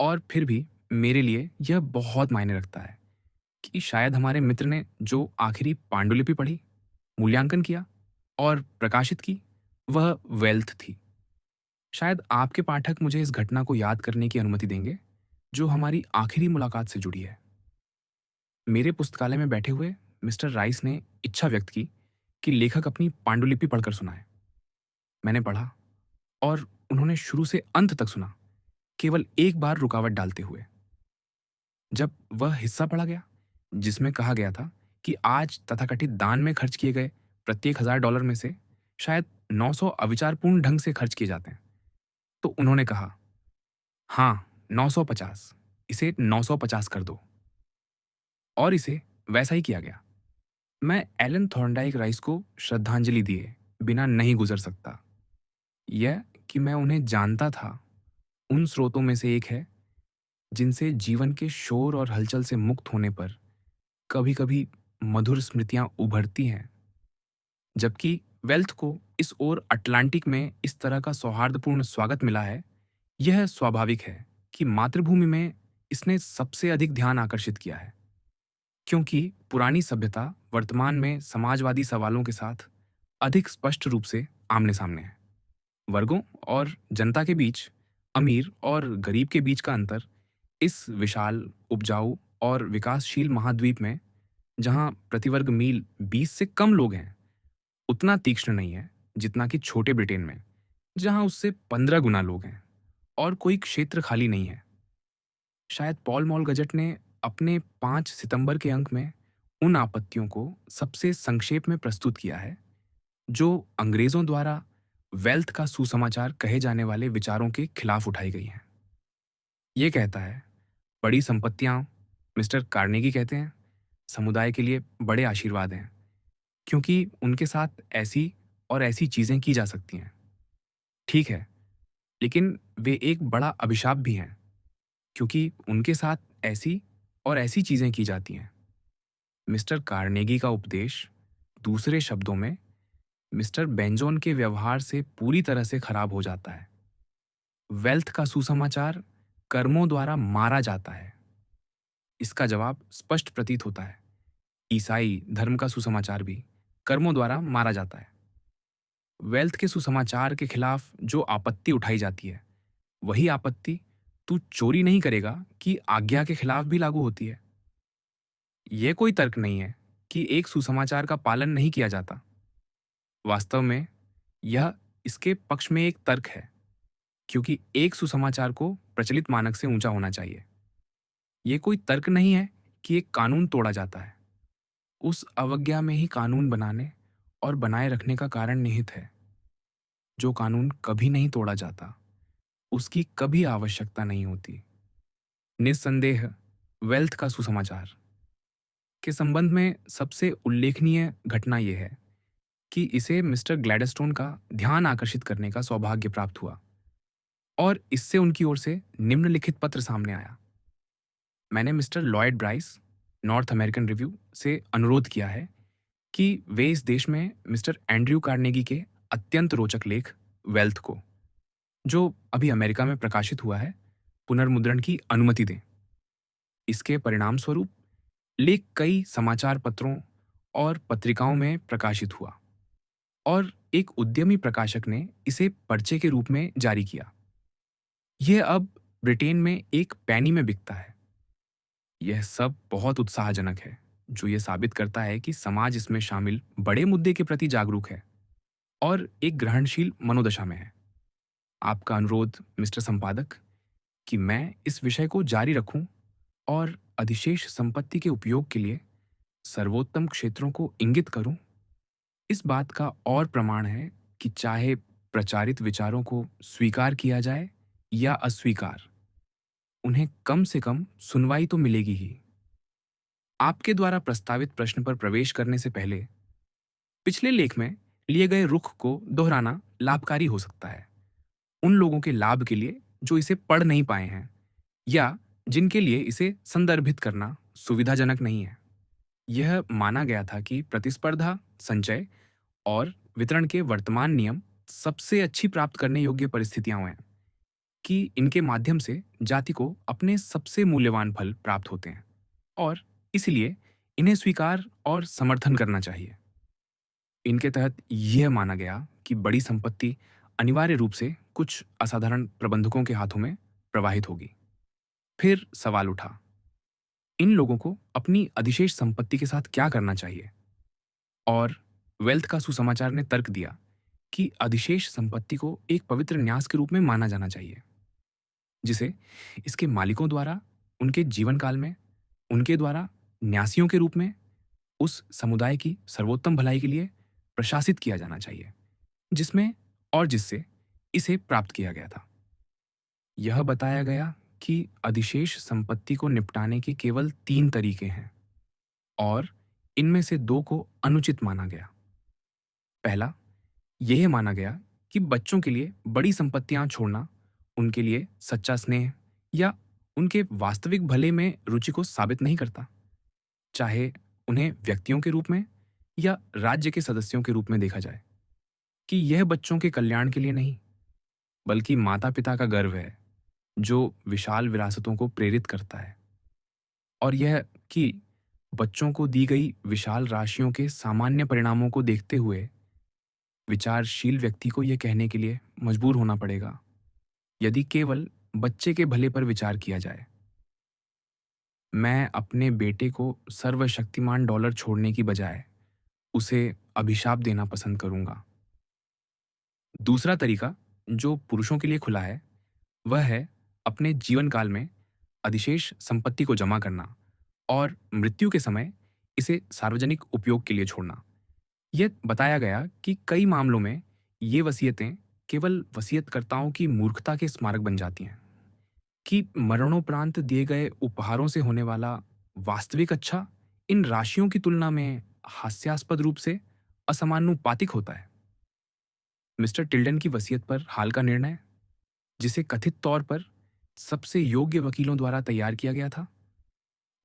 और फिर भी मेरे लिए यह बहुत मायने रखता है कि शायद हमारे मित्र ने जो आखिरी पांडुलिपि पढ़ी, मूल्यांकन किया और प्रकाशित की, वह वेल्थ थी। शायद आपके पाठक मुझे इस घटना को याद करने की अनुमति देंगे जो हमारी आखिरी मुलाकात से जुड़ी है। मेरे पुस्तकालय में बैठे हुए मिस्टर राइस ने इच्छा व्यक्त की कि लेखक अपनी पांडुलिपि पढ़कर सुनाए। मैंने पढ़ा और उन्होंने शुरू से अंत तक सुना, केवल एक बार रुकावट डालते हुए। जब वह हिस्सा पढ़ा गया जिसमें कहा गया था कि आज तथाकथित दान में खर्च किए गए प्रत्येक $1000 में से शायद 900 अविचारपूर्ण ढंग से खर्च किए जाते हैं, तो उन्होंने कहा, हाँ, 950, इसे 950 कर दो। और इसे वैसा ही किया गया। मैं एलन थॉर्नडाइक राइस को श्रद्धांजलि दिए बिना नहीं गुजर सकता। यह कि मैं उन्हें जानता था, उन स्रोतों में से एक है जिनसे जीवन के शोर और हलचल से मुक्त होने पर कभी-कभी मधुर स्मृतियां उभरती हैं। जबकि वेल्थ को इस ओर अटलांटिक में इस तरह का सौहार्दपूर्ण स्वागत मिला है, यह स्वाभाविक है कि मातृभूमि में इसने सबसे अधिक ध्यान आकर्षित किया है, क्योंकि पुरानी सभ्यता वर्तमान में समाजवादी सवालों के साथ अधिक स्पष्ट रूप से आमने-सामने है। वर्गों और जनता के बीच, अमीर और गरीब के बीच का अंतर इस विशाल, उपजाऊ और विकासशील महाद्वीप में, जहां प्रतिवर्ग मील 20 से कम लोग हैं, उतना तीक्ष्ण नहीं है जितना कि छोटे ब्रिटेन में, जहां उससे 15 गुना लोग हैं और कोई क्षेत्र खाली नहीं है। शायद पॉल मॉल गजट ने अपने 5 सितंबर के अंक में उन आपत्तियों को सबसे संक्षेप में प्रस्तुत किया है जो अंग्रेजों द्वारा वेल्थ का सुसमाचार कहे जाने वाले विचारों के खिलाफ उठाई गई हैं। ये कहता है, बड़ी संपत्तियां, मिस्टर कार्नेगी कहते हैं, समुदाय के लिए बड़े आशीर्वाद हैं, क्योंकि उनके साथ ऐसी और ऐसी चीजें की जा सकती हैं। ठीक है, लेकिन वे एक बड़ा अभिशाप भी हैं, क्योंकि उनके साथ ऐसी और ऐसी चीजें की जाती हैं। मिस्टर कार्नेगी का उपदेश, दूसरे शब्दों में, मिस्टर बेंजोन के व्यवहार से पूरी तरह से खराब हो जाता है। वेल्थ का सुसमाचार कर्मों द्वारा मारा जाता है। इसका जवाब स्पष्ट प्रतीत होता है। ईसाई धर्म का सुसमाचार भी कर्मों द्वारा मारा जाता है। वेल्थ के सुसमाचार के खिलाफ जो आपत्ति उठाई जाती है, वही आपत्ति तू चोरी नहीं करेगा की आज्ञा के खिलाफ भी लागू होती है। यह कोई तर्क नहीं है कि एक सुसमाचार का पालन नहीं किया जाता। वास्तव में यह इसके पक्ष में एक तर्क है, क्योंकि एक सुसमाचार को प्रचलित मानक से ऊंचा होना चाहिए। यह कोई तर्क नहीं है कि एक कानून तोड़ा जाता है। उस अवज्ञा में ही कानून बनाने और बनाए रखने का कारण निहित है। जो कानून कभी नहीं तोड़ा जाता, उसकी कभी आवश्यकता नहीं होती। निस्संदेह वेल्थ का सुसमाचार के संबंध में सबसे उल्लेखनीय घटना यह है कि इसे मिस्टर ग्लैडस्टोन का ध्यान आकर्षित करने का सौभाग्य प्राप्त हुआ, और इससे उनकी ओर से निम्नलिखित पत्र सामने आया। मैंने mister Lloyd Bryce, north American review से अनुरोध किया है कि वे इस देश में मिस्टर एंड्रयू कार्नेगी के अत्यंत रोचक लेख वेल्थ को, जो अभी अमेरिका में प्रकाशित हुआ है, पुनर्मुद्रण की अनुमति दें। इसके परिणाम स्वरूप लेख कई समाचार पत्रों और पत्रिकाओं में प्रकाशित हुआ, और एक उद्यमी प्रकाशक ने इसे पर्चे के रूप में जारी किया। यह अब ब्रिटेन में एक पैनी में बिकता है। यह सब बहुत उत्साहजनक है, जो ये साबित करता है कि समाज इसमें शामिल बड़े मुद्दे के प्रति जागरूक है और एक ग्रहणशील मनोदशा में है। आपका अनुरोध मिस्टर संपादक कि मैं इस विषय को जारी रखूं और अधिशेष संपत्ति के उपयोग के लिए सर्वोत्तम क्षेत्रों को इंगित करूं, इस बात का और प्रमाण है कि चाहे प्रचारित विचारों को स्वीकार किया जाए या अस्वीकार, उन्हें कम से कम सुनवाई तो मिलेगी ही। आपके द्वारा प्रस्तावित प्रश्न पर प्रवेश करने से पहले पिछले लेख में लिए गए रुख को दोहराना लाभकारी हो सकता है उन लोगों के लाभ के लिए जो इसे पढ़ नहीं पाए हैं या जिनके लिए इसे संदर्भित करना सुविधाजनक नहीं है। यह माना गया था कि प्रतिस्पर्धा, संचय और वितरण के वर्तमान नियम सबसे अच्छी प्राप्त करने योग्य परिस्थितियां हैं कि इनके माध्यम से जाति को अपने सबसे मूल्यवान फल प्राप्त होते हैं और इसलिए इन्हें स्वीकार और समर्थन करना चाहिए। इनके तहत यह माना गया कि बड़ी संपत्ति अनिवार्य रूप से कुछ असाधारण प्रबंधकों के हाथों में प्रवाहित होगी। फिर सवाल उठा, इन लोगों को अपनी अधिशेष संपत्ति के साथ क्या करना चाहिए? और वेल्थ का सुसमाचार ने तर्क दिया कि अधिशेष संपत्ति को एक पवित्र न्यास के रूप में माना जाना चाहिए, जिसे इसके मालिकों द्वारा उनके जीवन काल में उनके द्वारा न्यासियों के रूप में उस समुदाय की सर्वोत्तम भलाई के लिए प्रशासित किया जाना चाहिए, जिसमें और जिससे इसे प्राप्त किया गया था। यह बताया गया कि अधिशेष संपत्ति को निपटाने के केवल 3 तरीके हैं और इनमें से 2 को अनुचित माना गया। पहला, यह माना गया कि बच्चों के लिए बड़ी संपत्तियां छोड़ना उनके लिए सच्चा स्नेह या उनके वास्तविक भले में रुचि को साबित नहीं करता, चाहे उन्हें व्यक्तियों के रूप में या राज्य के सदस्यों के रूप में देखा जाए, कि यह बच्चों के कल्याण के लिए नहीं, बल्कि माता-पिता का गर्व है, जो विशाल विरासतों को प्रेरित करता है। और यह कि बच्चों को दी गई विशाल राशियों के सामान्य परिणामों को देखते हुए विचारशील व्यक्ति को यह कहने के लिए मजबूर होना पड़ेगा, यदि केवल बच्चे के भले पर विचार किया जाए, मैं अपने बेटे को सर्वशक्तिमान डॉलर छोड़ने की बजाय उसे अभिशाप देना पसंद करूंगा। दूसरा तरीका जो पुरुषों के लिए खुला है, वह है अपने जीवन काल में अधिशेष संपत्ति को जमा करना और मृत्यु के समय इसे सार्वजनिक उपयोग के लिए छोड़ना। यह बताया गया कि कई मामलों में ये वसीयतें केवल वसीयतकर्ताओं की मूर्खता के स्मारक बन जाती हैं कि मरणोपरांत दिए गए उपहारों से होने वाला वास्तविक अच्छा इन राशियों की तुलना में हास्यास्पद रूप से असमानुपातिक होता है। मिस्टर टिल्डन की वसीयत पर हाल का निर्णय, जिसे कथित तौर पर सबसे योग्य वकीलों द्वारा तैयार किया गया था,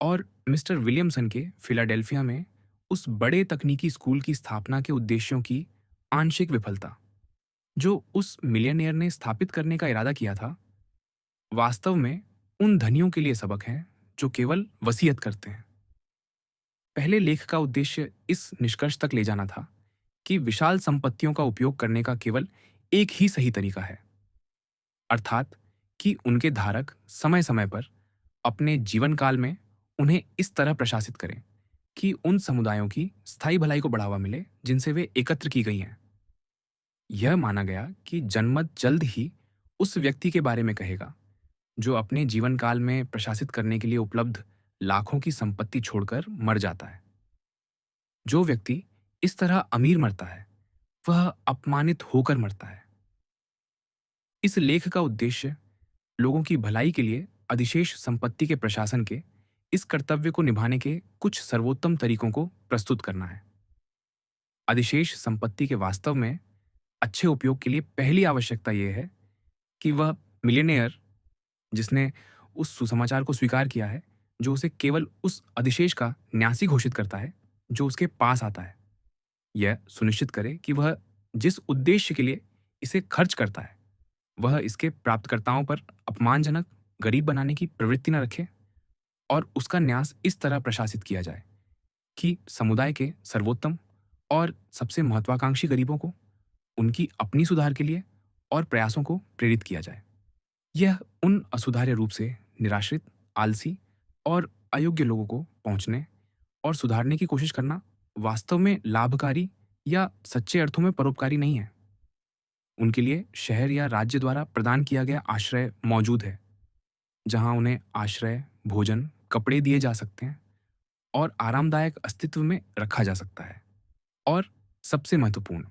और मिस्टर विलियमसन के फिलाडेल्फिया में उस बड़े तकनीकी स्कूल की स्थापना के उद्देश्यों की आंशिक विफलता, जो उस मिलियनेयर ने स्थापित करने का इरादा किया था, वास्तव में उन धनियों के लिए सबक है जो केवल वसीयत करते हैं। पहले लेख का उद्देश्य इस निष्कर्ष तक ले जाना था कि विशाल संपत्तियों का उपयोग करने का केवल एक ही सही तरीका है, अर्थात कि उनके धारक समय समय पर अपने जीवन काल में उन्हें इस तरह प्रशासित करें कि उन समुदायों की स्थायी भलाई को बढ़ावा मिले जिनसे वे एकत्र की गई हैं। यह माना गया कि जनमत जल्द ही उस व्यक्ति के बारे में कहेगा जो अपने जीवन काल में प्रशासित करने के लिए उपलब्ध लाखों की संपत्ति छोड़कर मर जाता है। जो व्यक्ति इस तरह अमीर मरता है, वह अपमानित होकर मरता है। इस लेख का उद्देश्य लोगों की भलाई के लिए अधिशेष संपत्ति के प्रशासन के इस कर्तव्य को निभाने के कुछ सर्वोत्तम तरीकों को प्रस्तुत करना है। अधिशेष संपत्ति के वास्तव में अच्छे उपयोग के लिए पहली आवश्यकता यह है कि वह मिलियनेयर, जिसने उस सुसमाचार को स्वीकार किया है, जो उसे केवल उस अधिशेष का न्यासी घोषित करता है जो उसके पास आता है, यह सुनिश्चित करे कि वह जिस उद्देश्य के लिए इसे खर्च करता है, वह इसके प्राप्तकर्ताओं पर अपमानजनक, गरीब बनाने की प्रवृत्ति न रखे और उसका न्यास इस तरह प्रशासित किया जाए कि समुदाय के सर्वोत्तम और सबसे महत्वाकांक्षी गरीबों को उनकी अपनी सुधार के लिए और प्रयासों को प्रेरित किया जाए। यह उन असुधार्य रूप से निराश्रित, आलसी और अयोग्य लोगों को पहुंचने और सुधारने की कोशिश करना वास्तव में लाभकारी या सच्चे अर्थों में परोपकारी नहीं है। उनके लिए शहर या राज्य द्वारा प्रदान किया गया आश्रय मौजूद है, जहां उन्हें आश्रय, भोजन, कपड़े दिए जा सकते हैं और आरामदायक अस्तित्व में रखा जा सकता है। और सबसे महत्वपूर्ण,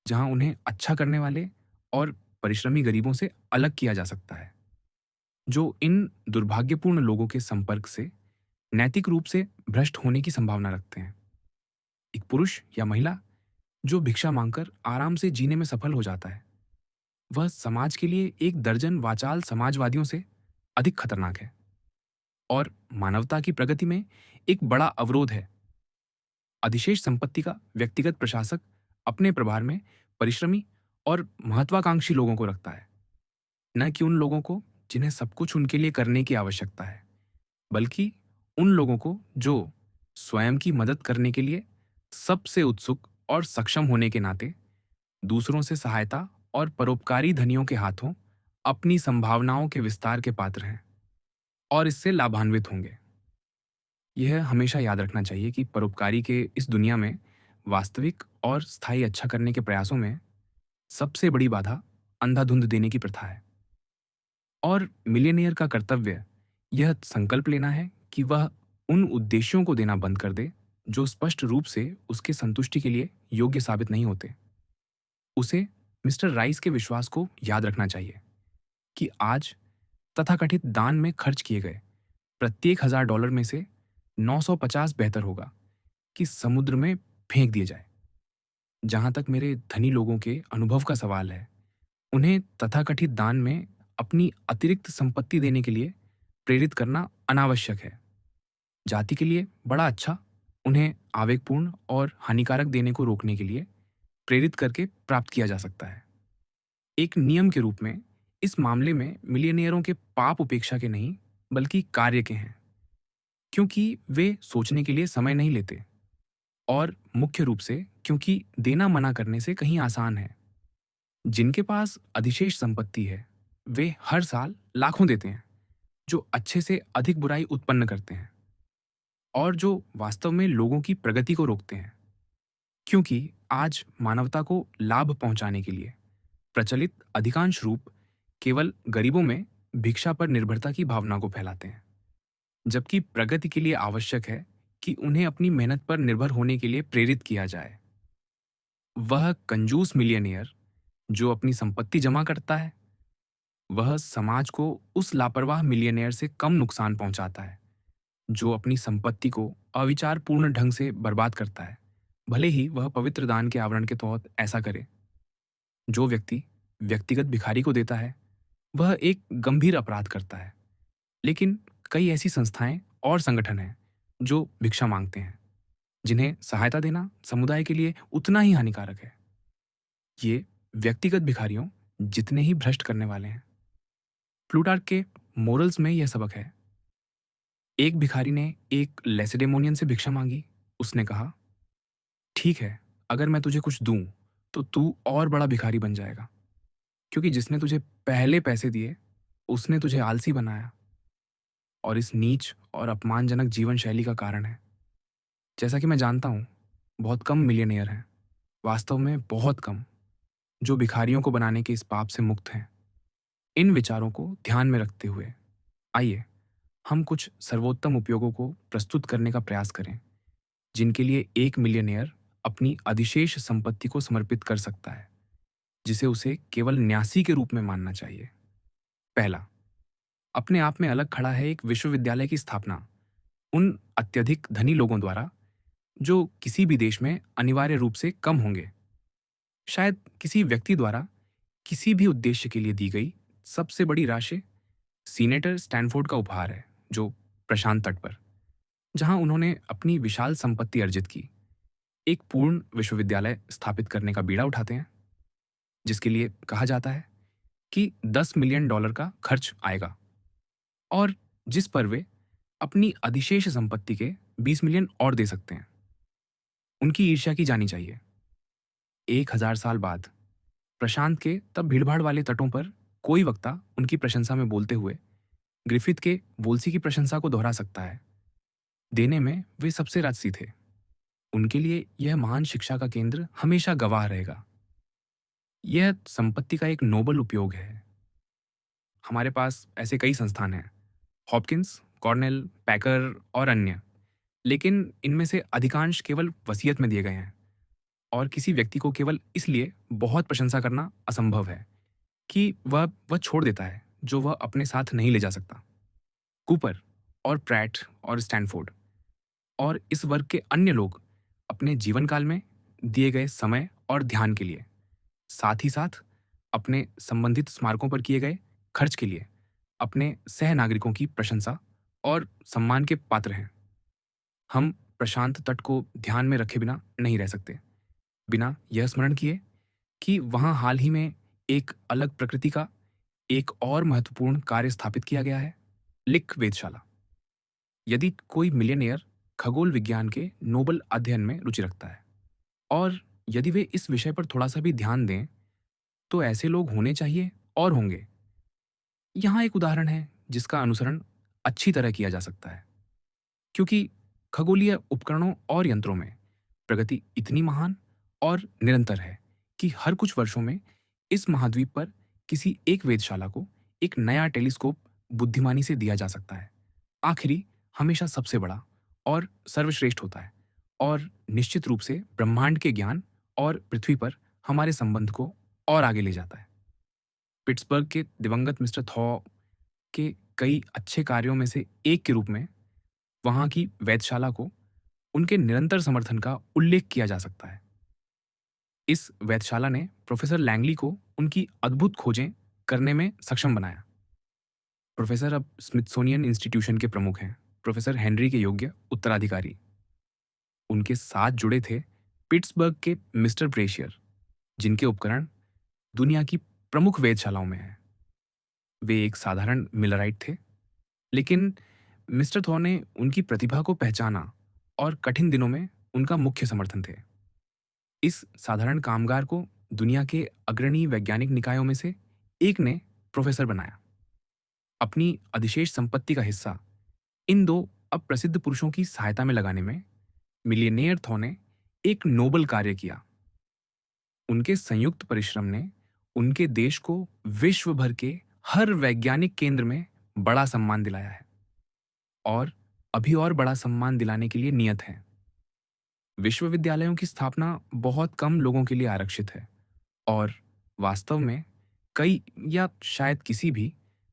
जहां उन्हें अच्छा करने वाले और परिश्रमी गरीबों से अलग किया जा सकता है, जो इन दुर्भाग्यपूर्ण लोगों के संपर्क से नैतिक रूप से भ्रष्ट होने की संभावना रखते हैं। एक पुरुष या महिला जो भिक्षा मांगकर आराम से जीने में सफल हो जाता है, वह समाज के लिए एक दर्जन वाचाल समाजवादियों से अधिक खतरनाक है और मानवता की प्रगति में एक बड़ा अवरोध है। अधिशेष संपत्ति का व्यक्तिगत प्रशासक अपने प्रभार में परिश्रमी और महत्वाकांक्षी लोगों को रखता है, न कि उन लोगों को जिन्हें सब कुछ उनके लिए करने की आवश्यकता है, बल्कि उन लोगों को जो स्वयं की मदद करने के लिए सबसे उत्सुक और सक्षम होने के नाते दूसरों से सहायता और परोपकारी धनियों के हाथों अपनी संभावनाओं के विस्तार के पात्र हैं और इससे लाभान्वित होंगे। यह हमेशा याद रखना चाहिए कि परोपकारी के इस दुनिया में वास्तविक और स्थायी अच्छा करने के प्रयासों में सबसे बड़ी बाधा अंधाधुंध देने की प्रथा है। और मिलियनेयर का कर्तव्य यह संकल्प लेना है कि वह उन उद्देश्यों को देना बंद कर दे जो स्पष्ट रूप से उसके संतुष्टि के लिए योग्य साबित नहीं होते। उसे मिस्टर राइस के विश्वास को याद रखना चाहिए कि आज तथाकथित दान में खर्च किए गए प्रत्येक $1000 में से 950 बेहतर होगा कि समुद्र में फेंक दिए जाए। जहां तक मेरे धनी लोगों के अनुभव का सवाल है, उन्हें तथाकथित दान में अपनी अतिरिक्त संपत्ति देने के लिए प्रेरित करना अनावश्यक है। जाति के लिए बड़ा अच्छा, उन्हें आवेगपूर्ण और हानिकारक देने को रोकने के लिए प्रेरित करके प्राप्त किया जा सकता है। एक नियम के रूप में इस मामले में मिलियनियरों के पाप उपेक्षा के नहीं, बल्कि कार्य के हैं, क्योंकि वे सोचने के लिए समय नहीं लेते और मुख्य रूप से क्योंकि देना मना करने से कहीं आसान है। जिनके पास अधिशेष संपत्ति है, वे हर साल लाखों देते हैं, जो अच्छे से अधिक बुराई उत्पन्न करते हैं और जो वास्तव में लोगों की प्रगति को रोकते हैं, क्योंकि आज मानवता को लाभ पहुंचाने के लिए प्रचलित अधिकांश रूप केवल गरीबों में भिक्षा पर निर्भरता की भावना को फैलाते हैं, जबकि प्रगति के लिए आवश्यक है कि उन्हें अपनी मेहनत पर निर्भर होने के लिए प्रेरित किया जाए। वह कंजूस मिलियनियर जो अपनी संपत्ति जमा करता है, वह समाज को उस लापरवाह मिलियनेयर से कम नुकसान पहुंचाता है जो अपनी संपत्ति को अविचारपूर्ण ढंग से बर्बाद करता है, भले ही वह पवित्र दान के आवरण के तहत ऐसा करे। जो व्यक्ति व्यक्तिगत भिखारी को देता है, वह एक गंभीर अपराध करता है। लेकिन कई ऐसी संस्थाएं और संगठन हैं जो भिक्षा मांगते हैं, जिन्हें सहायता देना समुदाय के लिए उतना ही हानिकारक है। ये व्यक्तिगत भिखारियों जितने ही भ्रष्ट करने वाले हैं। प्लूटार्क के मोरल्स में यह सबक है। एक भिखारी ने एक लेसेडेमोनियन से भिक्षा मांगी। उसने कहा, ठीक है, अगर मैं तुझे कुछ दूं तो तू और बड़ा भिखारी बन जाएगा, क्योंकि जिसने तुझे पहले पैसे दिए उसने तुझे आलसी बनाया और इस नीच और अपमानजनक जीवन शैली का कारण है। जैसा कि मैं जानता हूं, बहुत कम मिलियनेयर हैं, वास्तव में बहुत कम, जो भिखारियों को बनाने के इस पाप से मुक्त हैं। इन विचारों को ध्यान में रखते हुए आइए हम कुछ सर्वोत्तम उपयोगों को प्रस्तुत करने का प्रयास करें, जिनके लिए एक मिलियनेयर अपनी अधिशेष संपत्ति को समर्पित कर सकता है, जिसे उसे केवल न्यासी के रूप में मानना चाहिए। पहला, अपने आप में अलग खड़ा है एक विश्वविद्यालय की स्थापना उन अत्यधिक धनी लोगों द्वारा जो किसी भी देश में अनिवार्य रूप से कम होंगे। शायद किसी व्यक्ति द्वारा किसी भी उद्देश्य के लिए दी गई सबसे बड़ी राशि सीनेटर स्टैनफोर्ड का उपहार है, जो प्रशांत तट पर, जहां उन्होंने अपनी विशाल संपत्ति अर्जित की, एक पूर्ण विश्वविद्यालय स्थापित करने का बीड़ा उठाते हैं, जिसके लिए कहा जाता है कि $10 मिलियन का खर्च आएगा और जिस पर वे अपनी अधिशेष संपत्ति के 20 मिलियन और दे सकते हैं। उनकी ईर्ष्या की जानी चाहिए। 1000 साल बाद प्रशांत के तब भीड़भाड़ वाले तटों पर कोई वक्ता उनकी प्रशंसा में बोलते हुए ग्रिफिथ के वोल्सी की प्रशंसा को दोहरा सकता है, देने में वे सबसे राजसी थे। उनके लिए यह महान शिक्षा का केंद्र हमेशा गवाह रहेगा। यह संपत्ति का एक नोबल उपयोग है। हमारे पास ऐसे कई संस्थान हैं, हॉपकिंस, कॉर्नेल, पैकर और अन्य। लेकिन इनमें से अधिकांश केवल वसीयत में दिए गए हैं और किसी व्यक्ति को केवल इसलिए बहुत प्रशंसा करना असंभव है कि वह छोड़ देता है जो वह अपने साथ नहीं ले जा सकता। कूपर और प्रैट और स्टैनफोर्ड और इस वर्ग के अन्य लोग अपने जीवन काल में दिए गए समय और ध्यान के लिए, साथ ही साथ अपने संबंधित स्मारकों पर किए गए खर्च के लिए अपने सह नागरिकों की प्रशंसा और सम्मान के पात्र हैं। हम प्रशांत तट को ध्यान में रखे बिना नहीं रह सकते, बिना यह स्मरण किए कि वहां हाल ही में एक अलग प्रकृति का एक और महत्वपूर्ण कार्य स्थापित किया गया है, लिक वेधशाला। यदि कोई मिलियनेयर खगोल विज्ञान के नोबल अध्ययन में रुचि रखता है और यदि वे इस विषय पर थोड़ा सा भी ध्यान दें, तो ऐसे लोग होने चाहिए और होंगे। यहाँ एक उदाहरण है जिसका अनुसरण अच्छी तरह किया जा सकता है, क्योंकि खगोलीय उपकरणों और यंत्रों में प्रगति इतनी महान और निरंतर है कि हर कुछ वर्षों में इस महाद्वीप पर किसी एक वेधशाला को एक नया टेलीस्कोप बुद्धिमानी से दिया जा सकता है। आखिरी हमेशा सबसे बड़ा और सर्वश्रेष्ठ होता है और निश्चित रूप से ब्रह्मांड के ज्ञान और पृथ्वी पर हमारे संबंध को और आगे ले जाता है। पिट्सबर्ग के दिवंगत मिस्टर थॉ के कई अच्छे कार्यों में से एक के रूप में वहां की वेधशाला को उनके निरंतर समर्थन का उल्लेख किया जा सकता है। इस वेधशाला ने प्रोफेसर लैंगली को उनकी अद्भुत खोजें करने में सक्षम बनाया। प्रोफेसर अब स्मिथसोनियन इंस्टीट्यूशन के प्रमुख हैं, प्रोफेसर हेनरी के योग्य उत्तराधिकारी। उनके साथ जुड़े थे पिट्सबर्ग के मिस्टर ब्रेशियर, जिनके उपकरण दुनिया की प्रमुख वेधशालाओं में हैं। वे एक साधारण मिलराइट थे, लेकिन मिस्टर थॉ ने उनकी प्रतिभा को पहचाना और कठिन दिनों में उनका मुख्य समर्थन थे। इस साधारण कामगार को दुनिया के अग्रणी वैज्ञानिक निकायों में से एक ने प्रोफेसर बनाया। अपनी अधिशेष संपत्ति का हिस्सा इन दो अप्रसिद्ध पुरुषों की सहायता में लगाने में मिलियनेयर थॉ ने एक नोबल कार्य किया। उनके संयुक्त परिश्रम ने उनके देश को विश्व भर के हर वैज्ञानिक केंद्र में बड़ा सम्मान दिलाया है और अभी और बड़ा सम्मान दिलाने के लिए नियत है। विश्वविद्यालयों की स्थापना बहुत कम लोगों के लिए आरक्षित है और वास्तव में कई या शायद किसी भी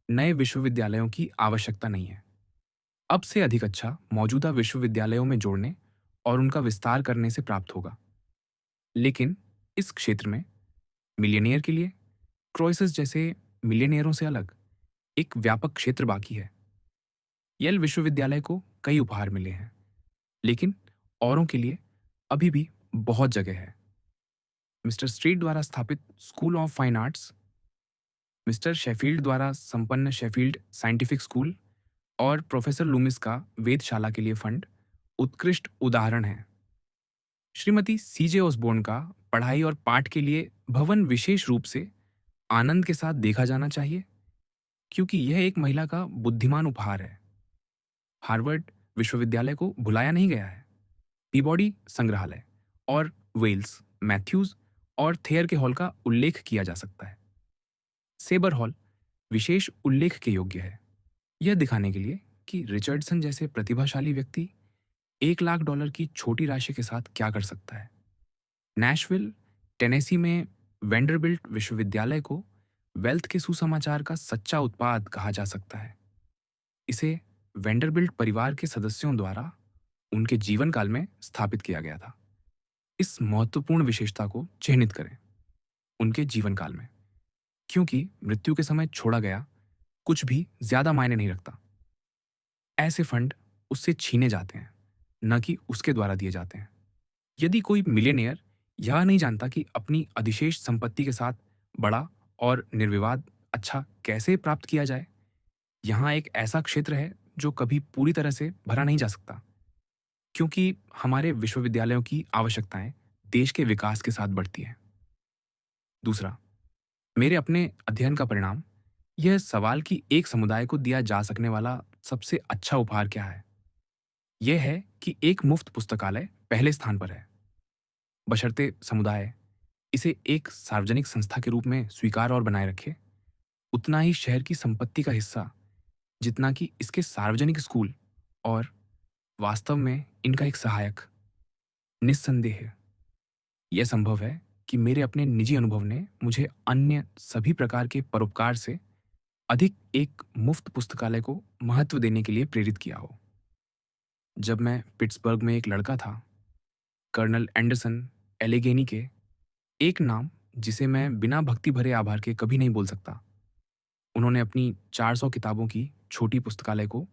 नए विश्वविद्यालयों की आवश्यकता नहीं है। अब से अधिक अच्छा मौजूदा विश्वविद्यालयों में जोड़ने और उनका विस्तार करने से प्राप्त होगा। लेकिन इस क्षेत्र में मिलियनेयर के लिए क्रॉयसेस जैसे मिलियनेयरों से अलग एक व्यापक क्षेत्र बाकी है। येल विश्वविद्यालय को कई उपहार मिले हैं, लेकिन औरों के लिए अभी भी बहुत जगह है। मिस्टर स्ट्रीट द्वारा स्थापित school of fine arts, mister Sheffield द्वारा संपन्न शेफील्ड साइंटिफिक स्कूल और प्रोफेसर लूमिस का वेधशाला के लिए फंड उत्कृष्ट उदाहरण हैं। श्रीमती सीजे ओसबोर्न का पढ़ाई और पाठ के लिए भवन विशेष रूप से आनंद के साथ देखा जाना चाहिए, क्योंकि यह एक महिला का बुद्धिमान उपहार है। हार्वर्ड विश्वविद्यालय को भुलाया नहीं गया है। पीबॉडी संग्रहालय और वेल्स, मैथ्यूज और थेयर के हॉल का उल्लेख किया जा सकता है। सेबर हॉल विशेष उल्लेख के योग्य है, यह दिखाने के लिए कि रिचर्डसन जैसे प्रतिभाशाली व्यक्ति $1 लाख की छोटी राशि के साथ क्या कर सकता है। नैशविल, टेनेसी में वेंडरबिल्ट विश्वविद्यालय को वेल्थ के सुसमाचार का सच्चा उत्पाद कहा जा सकता है। इसे वेंडरबिल्ट परिवार के सदस्यों द्वारा उनके जीवन काल में स्थापित किया गया था। इस महत्वपूर्ण विशेषता को चिह्नित करें उनके जीवन काल में, क्योंकि मृत्यु के समय छोड़ा गया कुछ भी ज्यादा मायने नहीं रखता। ऐसे फंड उससे छीने जाते हैं, न कि उसके द्वारा दिए जाते हैं। यदि कोई मिलियनेयर यह नहीं जानता कि अपनी अधिशेष संपत्ति के साथ बड़ा और निर्विवाद अच्छा कैसे प्राप्त किया जाए, यहाँ एक ऐसा क्षेत्र है जो कभी पूरी तरह से भरा नहीं जा सकता, क्योंकि हमारे विश्वविद्यालयों की आवश्यकताएं देश के विकास के साथ बढ़ती हैं। दूसरा, मेरे अपने अध्ययन का परिणाम यह सवाल कि एक समुदाय को दिया जा सकने वाला सबसे अच्छा उपहार क्या है, यह है कि एक मुफ्त पुस्तकालय पहले स्थान पर है, बशर्ते समुदाय इसे एक सार्वजनिक संस्था के रूप में स्वीकार और बनाए रखे, उतना ही शहर की संपत्ति का हिस्सा जितना कि इसके सार्वजनिक स्कूल और वास्तव में इनका एक सहायक। निस्संदेह यह संभव है कि मेरे अपने निजी अनुभव ने मुझे अन्य सभी प्रकार के परोपकार से अधिक एक मुफ्त पुस्तकालय को महत्व देने के लिए प्रेरित किया हो। जब मैं पिट्सबर्ग में एक लड़का था, कर्नल एंडरसन एलेगेनी के एक नाम जिसे मैं बिना भक्ति भरे आभार के कभी नहीं बोल सकता। उन्होंने अपनी 400 किताबों की छोटी पुस्तकालय को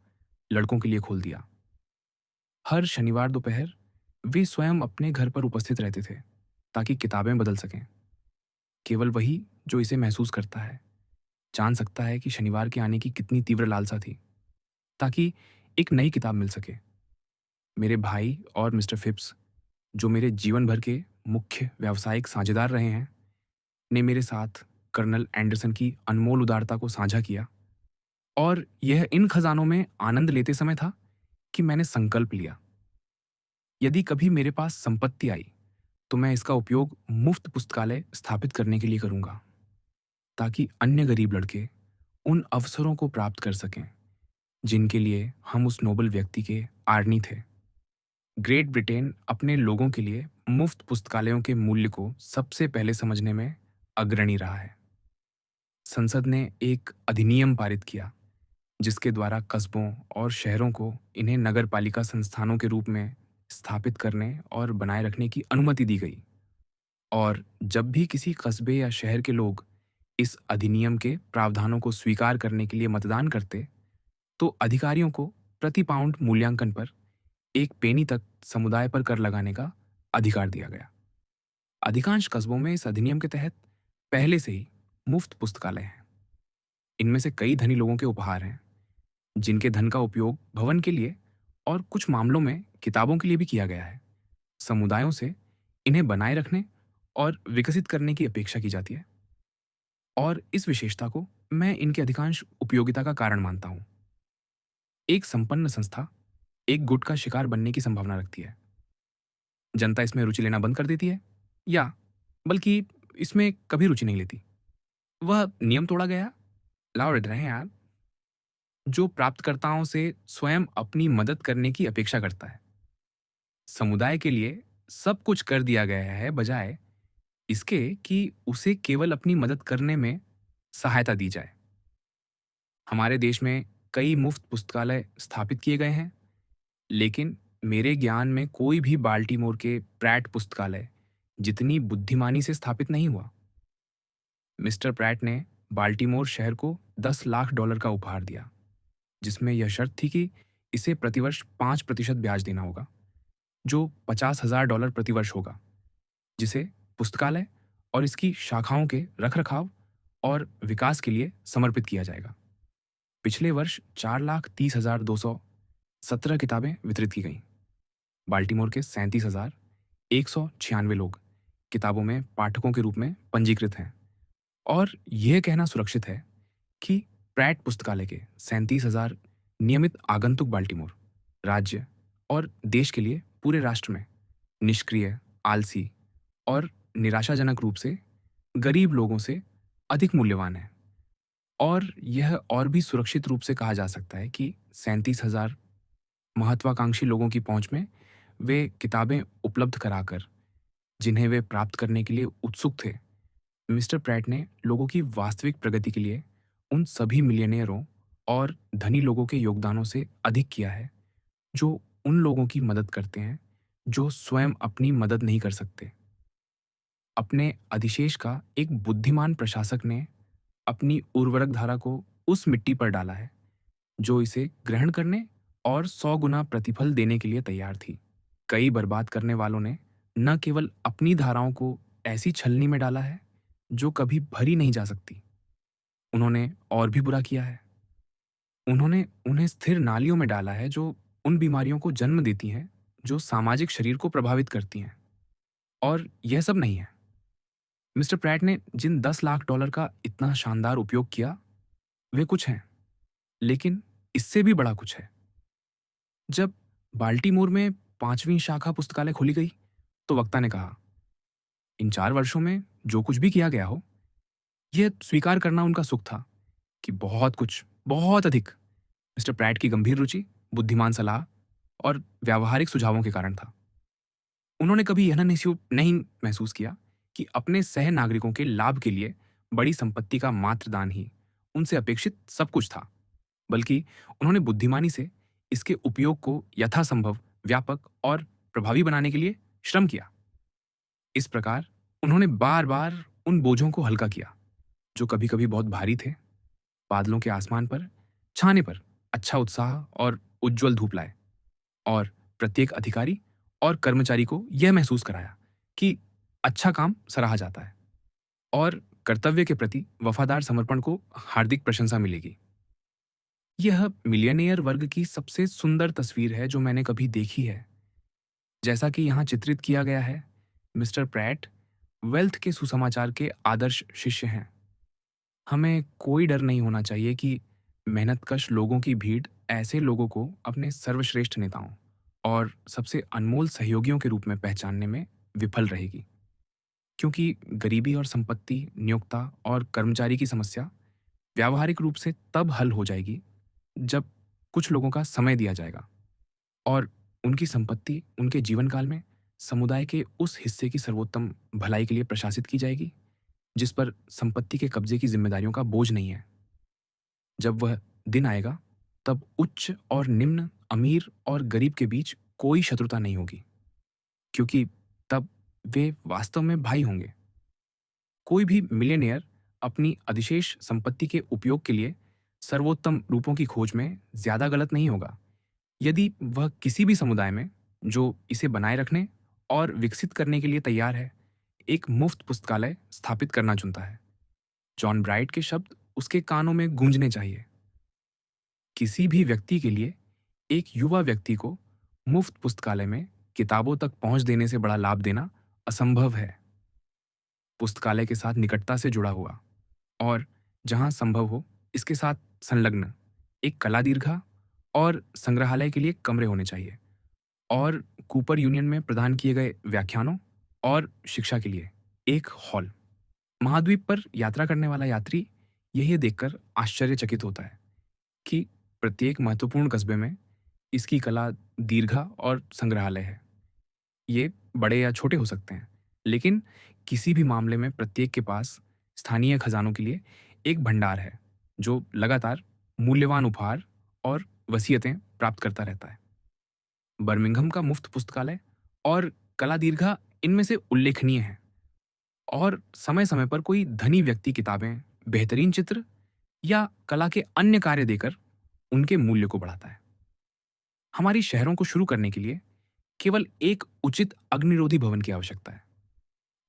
लड़कों के लिए खोल दिया। हर शनिवार दोपहर वे स्वयं अपने घर पर उपस्थित रहते थे ताकि किताबें बदल सकें। केवल वही जो इसे महसूस करता है जान सकता है कि शनिवार के आने की कितनी तीव्र लालसा थी, ताकि एक नई किताब मिल सके। मेरे भाई और मिस्टर फिप्स, जो मेरे जीवन भर के मुख्य व्यावसायिक साझेदार रहे हैं, ने मेरे साथ कर्नल एंडरसन की अनमोल उदारता को साझा किया, और यह इन खजानों में आनंद लेते समय था कि मैंने संकल्प लिया, यदि कभी मेरे पास संपत्ति आई तो मैं इसका उपयोग मुफ्त पुस्तकालय स्थापित करने के लिए करूंगा, ताकि अन्य गरीब लड़के उन अवसरों को प्राप्त कर सकें जिनके लिए हम उस नोबल व्यक्ति के आर्नी थे। ग्रेट ब्रिटेन अपने लोगों के लिए मुफ्त पुस्तकालयों के मूल्य को सबसे पहले समझने में अग्रणी रहा है। संसद ने एक अधिनियम पारित किया जिसके द्वारा कस्बों और शहरों को इन्हें नगरपालिका संस्थानों के रूप में स्थापित करने और बनाए रखने की अनुमति दी गई। और जब भी किसी कस्बे या शहर के लोग इस अधिनियम के प्रावधानों को स्वीकार करने के लिए मतदान करते, तो अधिकारियों को प्रति पाउंड मूल्यांकन पर एक पेनी तक समुदाय पर कर लगाने का अधिकार दिया गया। अधिकांश कस्बों में इस अधिनियम के तहत पहले से ही मुफ्त पुस्तकालय हैं। इनमें से कई धनी लोगों के उपहार हैं, जिनके धन का उपयोग भवन के लिए और कुछ मामलों में किताबों के लिए भी किया गया है। समुदायों से इन्हें बनाए रखने और विकसित करने की अपेक्षा की जाती है, और इस विशेषता को मैं इनके अधिकांश उपयोगिता का कारण मानता हूँ। एक संपन्न संस्था एक गुट का शिकार बनने की संभावना रखती है। जनता इसमें रुचि लेना बंद कर देती है, या बल्कि इसमें कभी रुचि नहीं लेती। वह नियम तोड़ा गया, लाओ रहे हैं यार, जो प्राप्तकर्ताओं से स्वयं अपनी मदद करने की अपेक्षा करता है। समुदाय के लिए सब कुछ कर दिया गया है, बजाय इसके कि उसे केवल अपनी मदद करने में सहायता दी जाए। हमारे देश में कई मुफ्त पुस्तकालय स्थापित किए गए हैं, लेकिन मेरे ज्ञान में कोई भी बाल्टीमोर के प्रैट पुस्तकालय जितनी बुद्धिमानी से स्थापित नहीं हुआ। मिस्टर प्रैट ने बाल्टीमोर शहर को $10 लाख का उपहार दिया, जिसमें यह शर्त थी कि इसे प्रतिवर्ष 5% ब्याज देना होगा, जो $50,000 प्रतिवर्ष होगा, जिसे पुस्तकालय और इसकी शाखाओं के रखरखाव और विकास के लिए समर्पित किया जाएगा। पिछले वर्ष 4,30,217 किताबें वितरित की गईं। बाल्टीमोर के 37,196 लोग किताबों में पाठकों के रूप में पंजीकृत हैं, और यह कहना सुरक्षित है कि प्रैट पुस्तकालय के 37,000 नियमित आगंतुक बाल्टीमोर, राज्य और देश के लिए पूरे राष्ट्र में निष्क्रिय, आलसी और निराशाजनक रूप से गरीब लोगों से अधिक मूल्यवान है। और यह और भी सुरक्षित रूप से कहा जा सकता है कि 37,000 महत्वाकांक्षी लोगों की पहुंच में वे किताबें उपलब्ध कराकर, जिन्हें वे प्राप्त करने के लिए उत्सुक थे, मिस्टर प्रैट ने लोगों की वास्तविक प्रगति के लिए उन सभी मिलियनेयरों और धनी लोगों के योगदानों से अधिक किया है, जो उन लोगों की मदद करते हैं जो स्वयं अपनी मदद नहीं कर सकते। अपने अधिशेष का एक बुद्धिमान प्रशासक ने अपनी उर्वरक धारा को उस मिट्टी पर डाला है जो इसे ग्रहण करने और 100 गुना प्रतिफल देने के लिए तैयार थी। कई बर्बाद करने वालों ने न केवल अपनी धाराओं को ऐसी छलनी में डाला है जो कभी भरी नहीं जा सकती, उन्होंने और भी बुरा किया है। उन्होंने उन्हें स्थिर नालियों में डाला है जो उन बीमारियों को जन्म देती हैं जो सामाजिक शरीर को प्रभावित करती हैं। और यह सब नहीं है। मिस्टर प्रैट ने जिन $10 लाख का इतना शानदार उपयोग किया, वे कुछ हैं, लेकिन इससे भी बड़ा कुछ है। जब बाल्टीमोर में 5वीं शाखा पुस्तकालय खोली गई, तो वक्ता ने कहा, इन 4 वर्षों में जो कुछ भी किया गया हो, यह स्वीकार करना उनका सुख था कि बहुत कुछ, बहुत अधिक मिस्टर प्रैट की गंभीर रुचि, बुद्धिमान सलाह और व्यावहारिक सुझावों के कारण था। उन्होंने कभी यह नहीं महसूस किया कि अपने सह नागरिकों के लाभ के लिए बड़ी संपत्ति का मात्र दान ही उनसे अपेक्षित सब कुछ था, बल्कि उन्होंने बुद्धिमानी से इसके उपयोग को यथासंभव व्यापक और प्रभावी बनाने के लिए श्रम किया। इस प्रकार उन्होंने बार बार उन बोझों को हल्का किया जो कभी कभी बहुत भारी थे, बादलों के आसमान पर छाने पर अच्छा उत्साह और उज्जवल धूप लाए, और प्रत्येक अधिकारी और कर्मचारी को यह महसूस कराया कि अच्छा काम सराहा जाता है और कर्तव्य के प्रति वफादार समर्पण को हार्दिक प्रशंसा मिलेगी। यह मिलियनेयर वर्ग की सबसे सुंदर तस्वीर है जो मैंने कभी देखी है। जैसा कि यहाँ चित्रित किया गया है, मिस्टर प्रैट वेल्थ के सुसमाचार के आदर्श शिष्य हैं। हमें कोई डर नहीं होना चाहिए कि मेहनतकश लोगों की भीड़ ऐसे लोगों को अपने सर्वश्रेष्ठ नेताओं और सबसे अनमोल सहयोगियों के रूप में पहचानने में विफल रहेगी, क्योंकि गरीबी और संपत्ति, नियोक्ता और कर्मचारी की समस्या व्यावहारिक रूप से तब हल हो जाएगी जब कुछ लोगों का समय दिया जाएगा और उनकी संपत्ति उनके जीवन काल में समुदाय के उस हिस्से की सर्वोत्तम भलाई के लिए प्रशासित की जाएगी जिस पर संपत्ति के कब्जे की जिम्मेदारियों का बोझ नहीं है। जब वह दिन आएगा, तब उच्च और निम्न, अमीर और गरीब के बीच कोई शत्रुता नहीं होगी, क्योंकि तब वे वास्तव में भाई होंगे। कोई भी मिलियनेयर अपनी अधिशेष संपत्ति के उपयोग के लिए सर्वोत्तम रूपों की खोज में ज्यादा गलत नहीं होगा यदि वह किसी भी समुदाय में जो इसे बनाए रखने और विकसित करने के लिए तैयार है, एक मुफ्त पुस्तकालय स्थापित करना चुनता है। जॉन ब्राइट के शब्द उसके कानों में गूंजने चाहिए। किसी भी व्यक्ति के लिए एक युवा व्यक्ति को मुफ्त पुस्तकालय में किताबों तक पहुंच देने से बड़ा लाभ देना असंभव है। पुस्तकालय के साथ निकटता से जुड़ा हुआ और जहां संभव हो इसके साथ संलग्न एक कला दीर्घा और संग्रहालय के लिए कमरे होने चाहिए, और कूपर यूनियन में प्रदान किए गए व्याख्यानों और शिक्षा के लिए एक हॉल। महाद्वीप पर यात्रा करने वाला यात्री यही देखकर आश्चर्यचकित होता है कि प्रत्येक महत्वपूर्ण कस्बे में इसकी कला दीर्घा और संग्रहालय है। ये बड़े या छोटे हो सकते हैं, लेकिन किसी भी मामले में प्रत्येक के पास स्थानीय खजानों के लिए एक भंडार है जो लगातार मूल्यवान उपहार और वसीयतें प्राप्त करता रहता है। बर्मिंघम का मुफ्त पुस्तकालय और कला दीर्घा इनमें से उल्लेखनीय है, और समय समय पर कोई धनी व्यक्ति किताबें, बेहतरीन चित्र या कला के अन्य कार्य देकर उनके मूल्य को बढ़ाता है। हमारी शहरों को शुरू करने के लिए केवल एक उचित अग्निरोधी भवन की आवश्यकता है।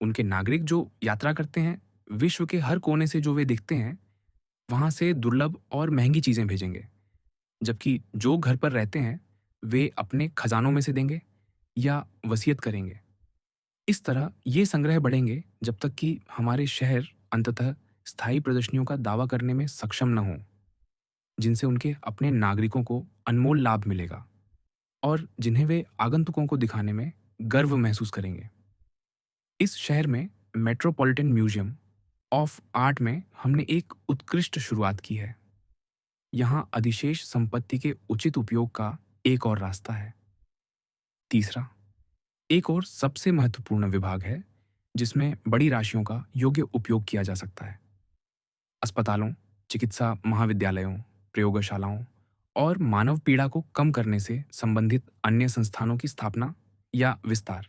उनके नागरिक जो यात्रा करते हैं, विश्व के हर कोने से जो वे दिखते हैं, वहां से दुर्लभ और महंगी चीजें भेजेंगे, जबकि जो घर पर रहते हैं वे अपने खजानों में से देंगे या वसीयत करेंगे। इस तरह ये संग्रह बढ़ेंगे जब तक कि हमारे शहर अंततः स्थायी प्रदर्शनियों का दावा करने में सक्षम न हों, जिनसे उनके अपने नागरिकों को अनमोल लाभ मिलेगा और जिन्हें वे आगंतुकों को दिखाने में गर्व महसूस करेंगे। इस शहर में मेट्रोपॉलिटन म्यूजियम ऑफ आर्ट में हमने एक उत्कृष्ट शुरुआत की है। यहाँ अधिशेष संपत्ति के उचित उपयोग का एक और रास्ता है। तीसरा, एक और सबसे महत्वपूर्ण विभाग है जिसमें बड़ी राशियों का योग्य उपयोग किया जा सकता है। अस्पतालों, चिकित्सा महाविद्यालयों, प्रयोगशालाओं और मानव पीड़ा को कम करने से संबंधित अन्य संस्थानों की स्थापना या विस्तार,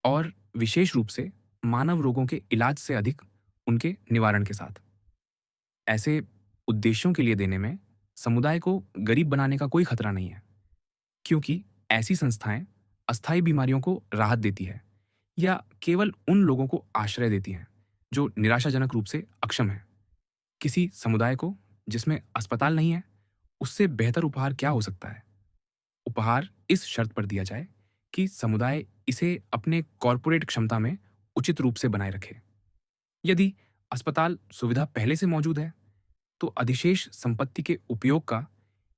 और विशेष रूप से मानव रोगों के इलाज से अधिक उनके निवारण के साथ। ऐसे उद्देश्यों के लिए देने में समुदाय को गरीब बनाने का कोई खतरा नहीं है, क्योंकि ऐसी संस्थाएं अस्थायी बीमारियों को राहत देती है या केवल उन लोगों को आश्रय देती हैं जो निराशाजनक रूप से अक्षम हैं। किसी समुदाय को जिसमें अस्पताल नहीं है, उससे बेहतर उपहार क्या हो सकता है? उपहार इस शर्त पर दिया जाए कि समुदाय इसे अपने कॉरपोरेट क्षमता में उचित रूप से बनाए रखे। यदि अस्पताल सुविधा पहले से मौजूद है, तो अधिशेष संपत्ति के उपयोग का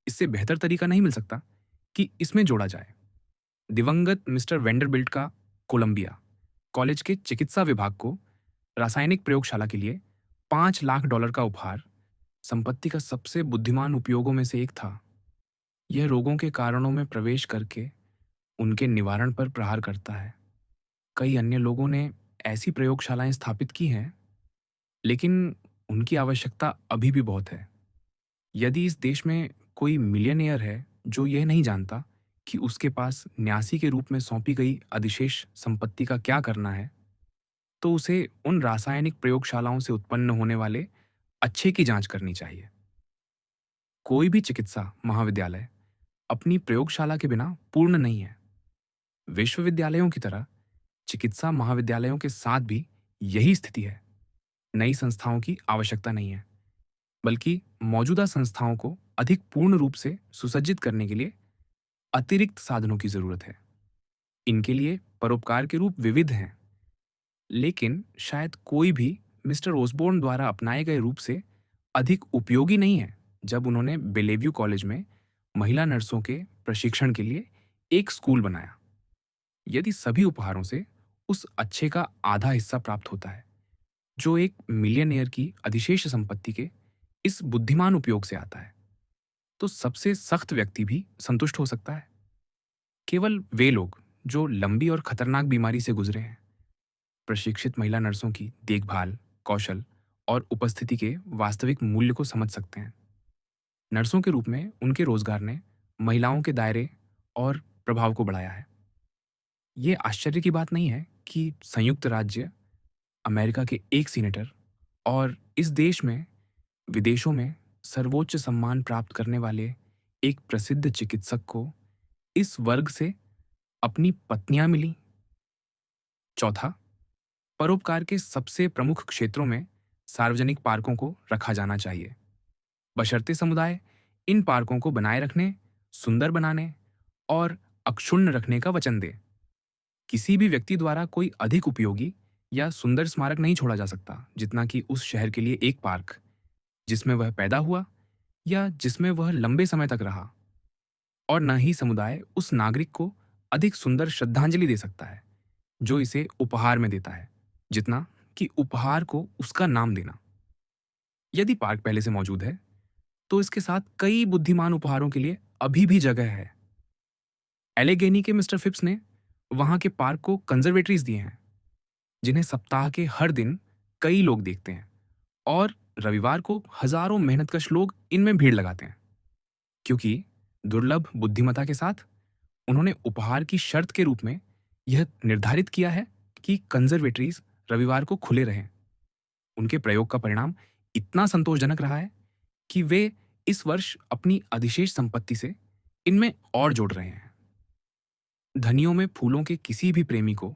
इससे बेहतर तरीका नहीं मिल सकता कि इसमें जोड़ा जाए। दिवंगत मिस्टर वेंडरबिल्ट का कोलंबिया कॉलेज के चिकित्सा विभाग को रासायनिक प्रयोगशाला के लिए $5 लाख का उपहार संपत्ति का सबसे बुद्धिमान उपयोगों में से एक था। यह रोगों के कारणों में प्रवेश करके उनके निवारण पर प्रहार करता है। कई अन्य लोगों ने ऐसी प्रयोगशालाएं स्थापित की हैं, लेकिन उनकी आवश्यकता अभी भी बहुत है। यदि इस देश में कोई मिलियनेयर है जो यह नहीं जानता कि उसके पास न्यासी के रूप में सौंपी गई अधिशेष संपत्ति का क्या करना है, तो उसे उन रासायनिक प्रयोगशालाओं से उत्पन्न होने वाले अच्छे की जांच करनी चाहिए। कोई भी चिकित्सा महाविद्यालय अपनी प्रयोगशाला के बिना पूर्ण नहीं है। विश्वविद्यालयों की तरह चिकित्सा महाविद्यालयों के साथ भी यही स्थिति है। नई संस्थाओं की आवश्यकता नहीं है, बल्कि मौजूदा संस्थाओं को अधिक पूर्ण रूप से सुसज्जित करने के लिए अतिरिक्त साधनों की जरूरत है। इनके लिए परोपकार के रूप विविध हैं, लेकिन शायद कोई भी मिस्टर ओसबोर्न द्वारा अपनाए गए रूप से अधिक उपयोगी नहीं है जब उन्होंने बेलेव्यू कॉलेज में महिला नर्सों के प्रशिक्षण के लिए एक स्कूल बनाया। यदि सभी उपहारों से उस अच्छे का आधा हिस्सा प्राप्त होता है जो एक मिलियनेयर की अधिशेष संपत्ति के इस बुद्धिमान उपयोग से आता है, तो सबसे सख्त व्यक्ति भी संतुष्ट हो सकता है। केवल वे लोग जो लंबी और खतरनाक बीमारी से गुजरे हैं प्रशिक्षित महिला नर्सों की देखभाल, कौशल और उपस्थिति के वास्तविक मूल्य को समझ सकते हैं। नर्सों के रूप में उनके रोजगार ने महिलाओं के दायरे और प्रभाव को बढ़ाया है। ये आश्चर्य की बात नहीं है कि संयुक्त राज्य अमेरिका के एक सीनेटर और इस देश में विदेशों में सर्वोच्च सम्मान प्राप्त करने वाले एक प्रसिद्ध चिकित्सक को इस वर्ग से अपनी पत्नियां मिली। चौथा, परोपकार के सबसे प्रमुख क्षेत्रों में सार्वजनिक पार्कों को रखा जाना चाहिए, बशर्ते समुदाय इन पार्कों को बनाए रखने, सुंदर बनाने और अक्षुण्ण रखने का वचन दे। किसी भी व्यक्ति द्वारा कोई अधिक उपयोगी या सुंदर स्मारक नहीं छोड़ा जा सकता जितना कि उस शहर के लिए एक पार्क जिसमें वह पैदा हुआ या जिसमें वह लंबे समय तक रहा। और न ही समुदाय उस नागरिक को अधिक सुंदर श्रद्धांजलि दे सकता है जो इसे उपहार में देता है, जितना कि उपहार को उसका नाम देना। यदि पार्क पहले से मौजूद है, तो इसके साथ कई बुद्धिमान उपहारों के लिए अभी भी जगह है। एलेगेनी के मिस्टर फिप्स ने वहां के पार्क को कंजर्वेटरीज दिए हैं, जिन्हें सप्ताह के हर दिन कई लोग देखते हैं और रविवार को हजारों मेहनतकश लोग इनमें भीड़ लगाते हैं, क्योंकि दुर्लभ बुद्धिमत्ता के साथ उन्होंने उपहार की शर्त के रूप में यह निर्धारित किया है कि कंजर्वेटरीज रविवार को खुले रहें। उनके प्रयोग का परिणाम इतना संतोषजनक रहा है कि वे इस वर्ष अपनी अधिशेष संपत्ति से इनमें और जोड़ रहे हैं। धनियों में फूलों के किसी भी प्रेमी को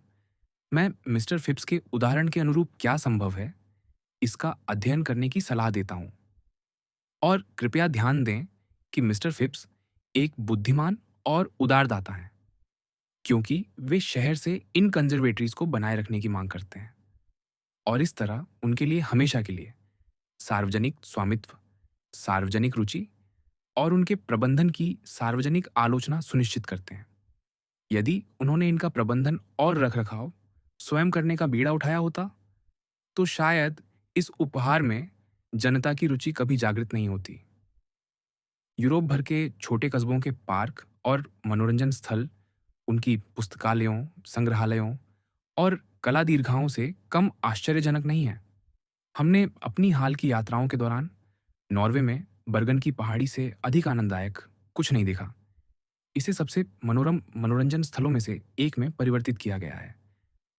मैं मिस्टर फिप्स के उदाहरण के अनुरूप क्या संभव है, इसका अध्ययन करने की सलाह देता हूं। और कृपया ध्यान दें कि मिस्टर फिप्स एक बुद्धिमान और उदारदाता हैं, क्योंकि वे शहर से इन कंजर्वेटरीज को बनाए रखने की मांग करते हैं और इस तरह उनके लिए हमेशा के लिए सार्वजनिक स्वामित्व, सार्वजनिक रुचि और उनके प्रबंधन की सार्वजनिक आलोचना सुनिश्चित करते हैं। यदि उन्होंने इनका प्रबंधन और रखरखाव स्वयं करने का बीड़ा उठाया होता, तो शायद इस उपहार में जनता की रुचि कभी जागृत नहीं होती। यूरोप भर के छोटे कस्बों के पार्क और मनोरंजन स्थल उनकी पुस्तकालयों, संग्रहालयों और कला दीर्घाओं से कम आश्चर्यजनक नहीं है। हमने अपनी हाल की यात्राओं के दौरान नॉर्वे में बर्गन की पहाड़ी से अधिक आनंददायक कुछ नहीं देखा। इसे सबसे मनोरम मनोरंजन स्थलों में से एक में परिवर्तित किया गया है।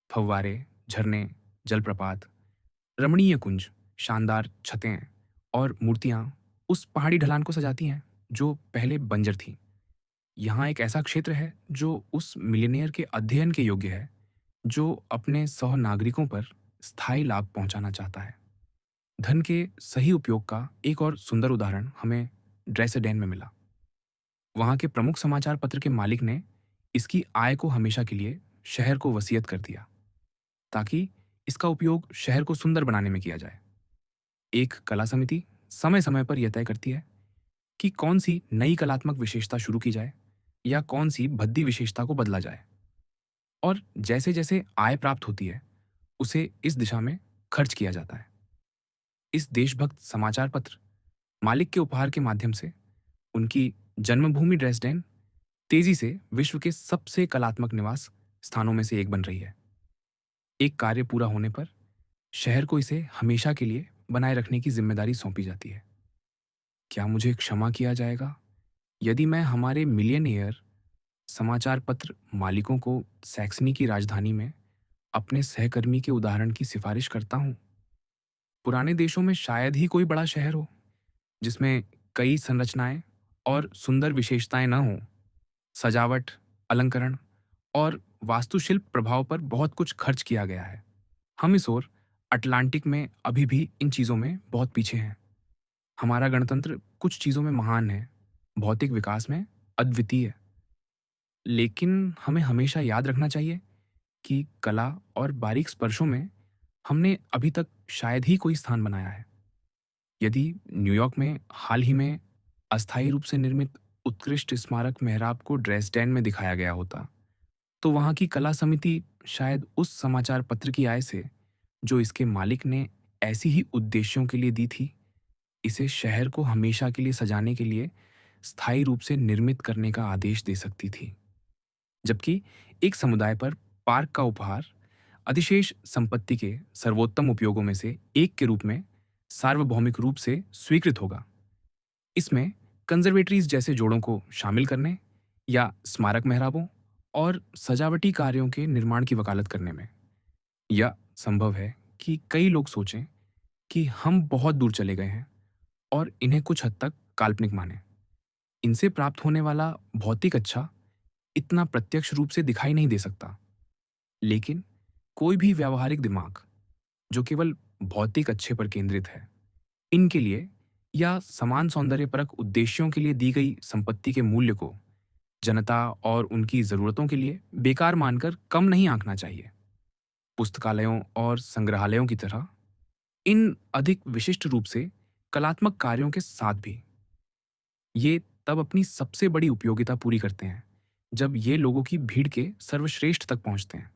फव्वारे, झरने, जलप्रपात, रमणीय कुंज, शानदार छतें और मूर्तियां उस पहाड़ी ढलान को सजाती हैं जो पहले बंजर थी। यहाँ एक ऐसा क्षेत्र है जो उस मिलियनेयर के अध्ययन के योग्य है जो अपने सह नागरिकों पर स्थायी लाभ पहुंचाना चाहता है। धन के सही उपयोग का एक और सुंदर उदाहरण हमें ड्रेसडेन में मिला। वहां के प्रमुख समाचार पत्र के मालिक ने इसकी आय को हमेशा के लिए शहर को वसीयत कर दिया ताकि इसका उपयोग शहर को सुंदर बनाने में किया जाए। एक कला समिति समय समय पर यह तय करती है कि कौन सी नई कलात्मक विशेषता शुरू की जाए या कौन सी भद्दी विशेषता को बदला जाए। और जैसे जैसे आय प्राप्त होती है उसे इस दिशा में खर्च किया जाता है। इस देशभक्त समाचार पत्र मालिक के उपहार के माध्यम से उनकी जन्मभूमि ड्रेसडेन तेजी से विश्व के सबसे कलात्मक निवास स्थानों में से एक बन रही है। एक कार्य पूरा होने पर शहर को इसे हमेशा के लिए बनाए रखने की जिम्मेदारी सौंपी जाती है। क्या मुझे क्षमा किया जाएगा यदि मैं हमारे मिलियनेयर समाचार पत्र मालिकों को सैक्सनी की राजधानी में अपने सहकर्मी के उदाहरण की सिफारिश करता हूँ? पुराने देशों में शायद ही कोई बड़ा शहर हो जिसमें कई संरचनाएं और सुंदर विशेषताएं न हों। सजावट, अलंकरण और वास्तुशिल्प प्रभाव पर बहुत कुछ खर्च किया गया है। हम इस ओर अटलांटिक में अभी भी इन चीज़ों में बहुत पीछे हैं। हमारा गणतंत्र कुछ चीज़ों में महान है, भौतिक विकास में अद्वितीय, लेकिन हमें हमेशा याद रखना चाहिए कि कला और बारीक स्पर्शों में हमने अभी तक शायद ही कोई स्थान बनाया है। यदि न्यूयॉर्क में हाल ही में अस्थायी रूप से निर्मित उत्कृष्ट स्मारक मेहराब को ड्रेसडेन में दिखाया गया होता, तो वहाँ की कला समिति शायद उस समाचार पत्र की आय से, जो इसके मालिक ने ऐसी ही उद्देश्यों के लिए दी थी, इसे शहर को हमेशा के लिए सजाने के लिए स्थायी रूप से निर्मित करने का आदेश दे सकती थी। जबकि एक समुदाय पर पार्क का उपहार अधिशेष संपत्ति के सर्वोत्तम उपयोगों में से एक के रूप में सार्वभौमिक रूप से स्वीकृत होगा। इसमें कंजर्वेटरीज जैसे जोड़ों को शामिल करने या स्मारक मेहराबों और सजावटी कार्यों के निर्माण की वकालत करने में, यह संभव है कि कई लोग सोचें कि हम बहुत दूर चले गए हैं और इन्हें कुछ हद तक काल्पनिक माने। इनसे प्राप्त होने वाला भौतिक अच्छा इतना प्रत्यक्ष रूप से दिखाई नहीं दे सकता, लेकिन कोई भी व्यावहारिक दिमाग जो केवल भौतिक अच्छे पर केंद्रित है, इनके लिए या समान सौंदर्यपरक उद्देश्यों के लिए दी गई संपत्ति के मूल्य को जनता और उनकी जरूरतों के लिए बेकार मानकर कम नहीं आंकना चाहिए। पुस्तकालयों और संग्रहालयों की तरह इन अधिक विशिष्ट रूप से कलात्मक कार्यों के साथ भी ये तब अपनी सबसे बड़ी उपयोगिता पूरी करते हैं जब ये लोगों की भीड़ के सर्वश्रेष्ठ तक पहुंचते हैं।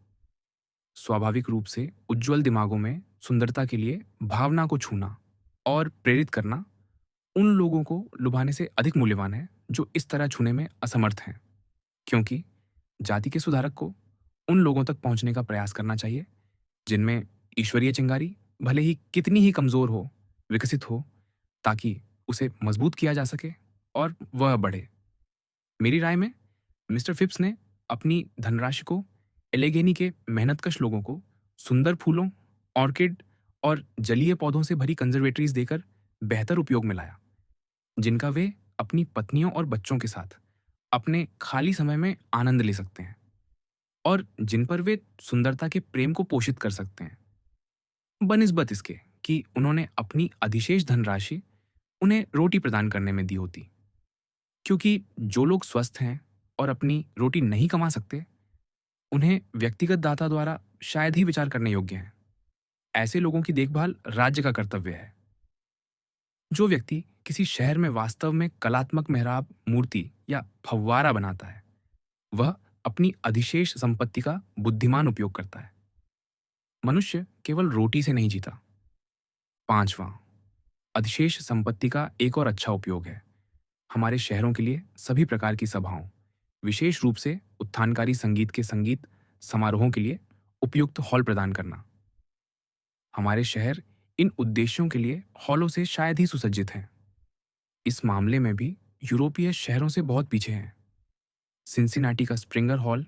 स्वाभाविक रूप से उज्जवल दिमागों में सुंदरता के लिए भावना को छूना और प्रेरित करना उन लोगों को लुभाने से अधिक मूल्यवान है जो इस तरह छूने में असमर्थ हैं, क्योंकि जाति के सुधारक को उन लोगों तक पहुंचने का प्रयास करना चाहिए जिनमें ईश्वरीय चिंगारी भले ही कितनी ही कमजोर हो, विकसित हो, ताकि उसे मजबूत किया जा सके और वह बढ़े। मेरी राय में मिस्टर फिप्स ने अपनी धनराशि को एलेगेनी के मेहनतकश लोगों को सुंदर फूलों, ऑर्किड और जलीय पौधों से भरी कंजर्वेटरीज देकर बेहतर उपयोग में लाया, जिनका वे अपनी पत्नियों और बच्चों के साथ अपने खाली समय में आनंद ले सकते हैं और जिन पर वे सुंदरता के प्रेम को पोषित कर सकते हैं, बनिस्बत इसके कि उन्होंने अपनी अधिशेष धनराशि उन्हें रोटी प्रदान करने में दी होती। क्योंकि जो लोग स्वस्थ हैं और अपनी रोटी नहीं कमा सकते, उन्हें व्यक्तिगत दाता द्वारा शायद ही विचार करने योग्य हैं। ऐसे लोगों की देखभाल राज्य का कर्तव्य है। जो व्यक्ति किसी शहर में वास्तव में कलात्मक मेहराब, मूर्ति या फव्वारा बनाता है, वह अपनी अधिशेष संपत्ति का बुद्धिमान उपयोग करता है। मनुष्य केवल रोटी से नहीं जीता। पांचवां, अधिशेष संपत्ति का एक और अच्छा उपयोग है हमारे शहरों के लिए सभी प्रकार की सभाओं, विशेष रूप से उत्थानकारी संगीत के संगीत समारोहों के लिए उपयुक्त हॉल प्रदान करना। हमारे शहर इन उद्देश्यों के लिए हॉलों से शायद ही सुसज्जित हैं। इस मामले में भी यूरोपीय शहरों से बहुत पीछे हैं। सिंसिनाटी का स्प्रिंगर हॉल,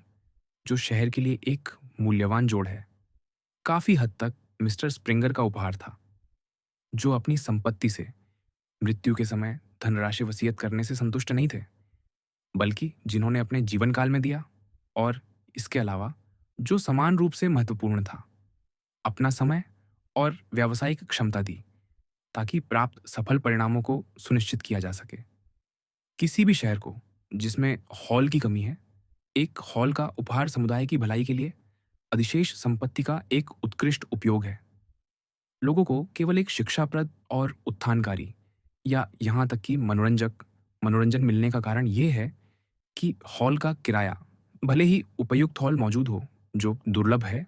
जो शहर के लिए एक मूल्यवान जोड़ है, काफी हद तक मिस्टर स्प्रिंगर का उपहार था, जो अपनी संपत्ति से मृत्यु के समय धनराशि वसीयत करने से संतुष्ट नहीं थे, बल्कि जिन्होंने अपने जीवन काल में दिया, और इसके अलावा जो समान रूप से महत्वपूर्ण था, अपना समय और व्यावसायिक क्षमता दी ताकि प्राप्त सफल परिणामों को सुनिश्चित किया जा सके। किसी भी शहर को जिसमें हॉल की कमी है, एक हॉल का उपहार समुदाय की भलाई के लिए अधिशेष संपत्ति का एक उत्कृष्ट उपयोग है। लोगों को केवल एक शिक्षाप्रद और उत्थानकारी या यहाँ तक कि मनोरंजन मिलने का कारण यह है कि हॉल का किराया, भले ही उपयुक्त हॉल मौजूद हो, जो दुर्लभ है,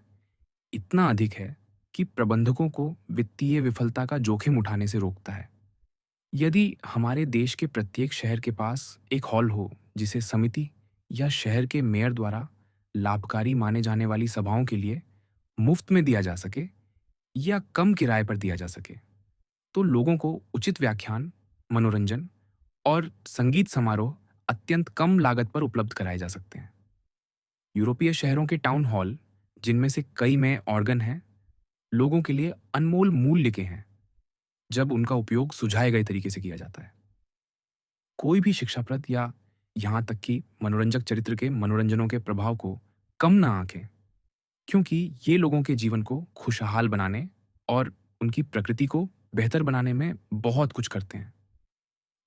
इतना अधिक है कि प्रबंधकों को वित्तीय विफलता का जोखिम उठाने से रोकता है। यदि हमारे देश के प्रत्येक शहर के पास एक हॉल हो जिसे समिति या शहर के मेयर द्वारा लाभकारी माने जाने वाली सभाओं के लिए मुफ्त में दिया जा सके या कम किराए पर दिया जा सके, तो लोगों को उचित व्याख्यान, मनोरंजन और संगीत समारोह अत्यंत कम लागत पर उपलब्ध कराए जा सकते हैं। यूरोपीय शहरों के टाउन हॉल, जिनमें से कई में ऑर्गन हैं, लोगों के लिए अनमोल मूल्य के हैं जब उनका उपयोग सुझाए गए तरीके से किया जाता है। कोई भी शिक्षाप्रद या यहाँ तक कि मनोरंजक चरित्र के मनोरंजनों के प्रभाव को कम ना आंकें, क्योंकि ये लोगों के जीवन को खुशहाल बनाने और उनकी प्रकृति को बेहतर बनाने में बहुत कुछ करते हैं।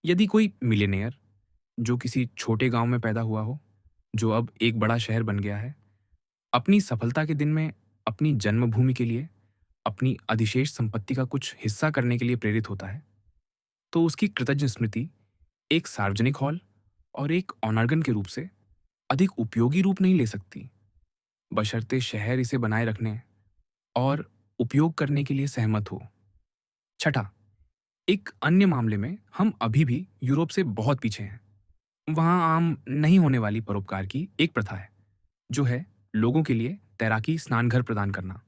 यदि कोई मिलियनेयर जो किसी छोटे गांव में पैदा हुआ हो, जो अब एक बड़ा शहर बन गया है, अपनी सफलता के दिन में अपनी जन्मभूमि के लिए अपनी अधिशेष संपत्ति का कुछ हिस्सा करने के लिए प्रेरित होता है, तो उसकी कृतज्ञ स्मृति एक सार्वजनिक हॉल और एक ऑनर्गन के रूप से अधिक उपयोगी रूप नहीं ले सकती, बशर्ते शहर इसे बनाए रखने और उपयोग करने के लिए सहमत हो। छठा, एक अन्य मामले में हम अभी भी यूरोप से बहुत पीछे हैं। वहाँ आम नहीं होने वाली परोपकार की एक प्रथा है, जो है लोगों के लिए तैराकी स्नानघर प्रदान करना।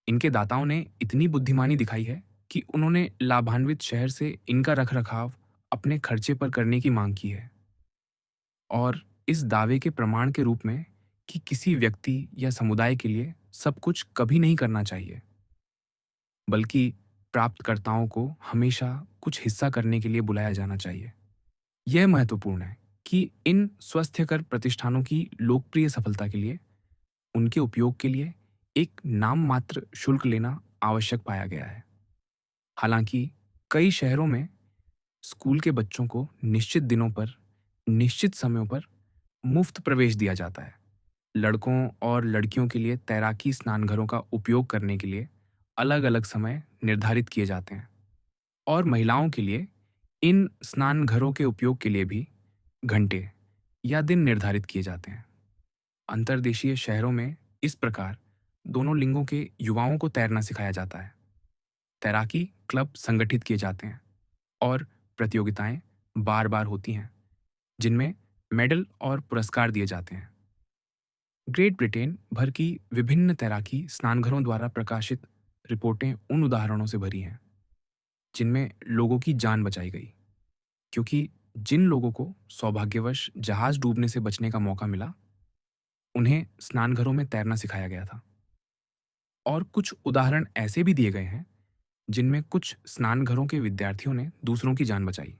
इनके दाताओं ने इतनी बुद्धिमानी दिखाई है कि उन्होंने लाभान्वित शहर से इनका रखरखाव अपने खर्चे पर करने की मांग की है, और इस दावे के प्रमाण के रूप में कि किसी व्यक्ति या समुदाय के लिए सब कुछ कभी नहीं करना चाहिए, बल्कि प्राप्तकर्ताओं को हमेशा कुछ हिस्सा करने के लिए बुलाया जाना चाहिए। यह महत्वपूर्ण है कि इन स्वास्थ्यकर प्रतिष्ठानों की लोकप्रिय सफलता के लिए उनके उपयोग के लिए एक नाम मात्र शुल्क लेना आवश्यक पाया गया है। हालांकि कई शहरों में स्कूल के बच्चों को निश्चित दिनों पर, निश्चित समयों पर मुफ्त प्रवेश दिया जाता है। लड़कों और लड़कियों के लिए तैराकी स्नानघरों का उपयोग करने के लिए अलग-अलग समय निर्धारित किए जाते हैं, और महिलाओं के लिए इन स्नानघरों के उपयोग के लिए भी घंटे या दिन निर्धारित किए जाते हैं। अंतर्देशीय शहरों में इस प्रकार दोनों लिंगों के युवाओं को तैरना सिखाया जाता है। तैराकी क्लब संगठित किए जाते हैं और प्रतियोगिताएं बार-बार होती हैं, जिनमें मेडल और पुरस्कार दिए जाते हैं। ग्रेट ब्रिटेन भर की विभिन्न तैराकी स्नानघरों द्वारा प्रकाशित रिपोर्टें उन उदाहरणों से भरी हैं जिनमें लोगों की जान बचाई गई, क्योंकि जिन लोगों को सौभाग्यवश जहाज डूबने से बचने का मौका मिला, उन्हें स्नानघरों में तैरना सिखाया गया था। और कुछ उदाहरण ऐसे भी दिए गए हैं जिनमें कुछ स्नानघरों के विद्यार्थियों ने दूसरों की जान बचाई।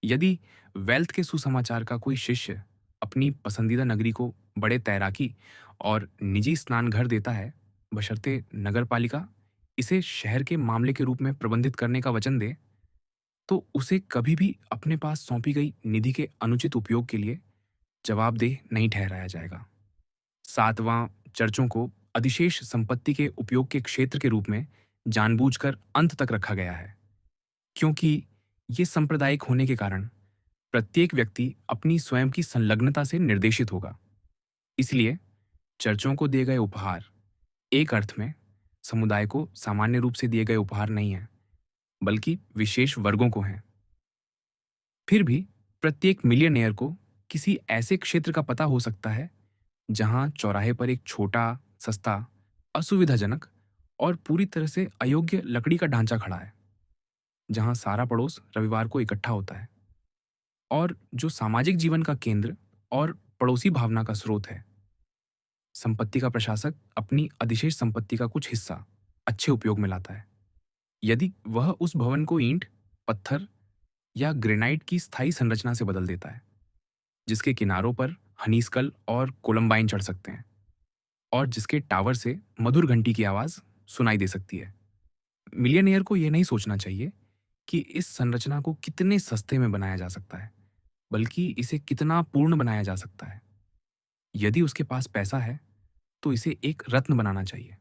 यदि वेल्थ के सुसमाचार का कोई शिष्य अपनी पसंदीदा नगरी को बड़े तैराकी और निजी स्नानघर देता है, बशर्ते नगरपालिका इसे शहर के मामले के रूप में प्रबंधित करने का वचन दे, तो उसे कभी भी अपने पास सौंपी गई निधि के अनुचित उपयोग के लिए जवाबदेह नहीं ठहराया जाएगा। सातवां, चर्चों को अधिशेष संपत्ति के उपयोग के क्षेत्र के रूप में जानबूझकर अंत तक रखा गया है, क्योंकि ये सांप्रदायिक होने के कारण प्रत्येक व्यक्ति अपनी स्वयं की संलग्नता से निर्देशित होगा। इसलिए चर्चों को दिए गए उपहार एक अर्थ में समुदाय को सामान्य रूप से दिए गए उपहार नहीं हैं, बल्कि विशेष वर्गों को हैं। फिर भी प्रत्येक मिलियनेयर को किसी ऐसे क्षेत्र का पता हो सकता है जहां चौराहे पर एक छोटा, सस्ता, असुविधाजनक और पूरी तरह से अयोग्य लकड़ी का ढांचा खड़ा है, जहां सारा पड़ोस रविवार को इकट्ठा होता है, और जो सामाजिक जीवन का केंद्र और पड़ोसी भावना का स्रोत है। संपत्ति का प्रशासक अपनी अधिशेष संपत्ति का कुछ हिस्सा अच्छे उपयोग में लाता है, यदि वह उस भवन को ईंट, पत्थर या ग्रेनाइट की स्थायी संरचना से बदल देता है, जिसके किनारों पर हनीसकल और कोलंबाइन चढ़ सकते हैं, और जिसके टावर से मधुर घंटी की आवाज सुनाई दे सकती है। मिलियनेयर को यह नहीं सोचना चाहिए कि इस संरचना को कितने सस्ते में बनाया जा सकता है, बल्कि इसे कितना पूर्ण बनाया जा सकता है। यदि उसके पास पैसा है, तो इसे एक रत्न बनाना चाहिए,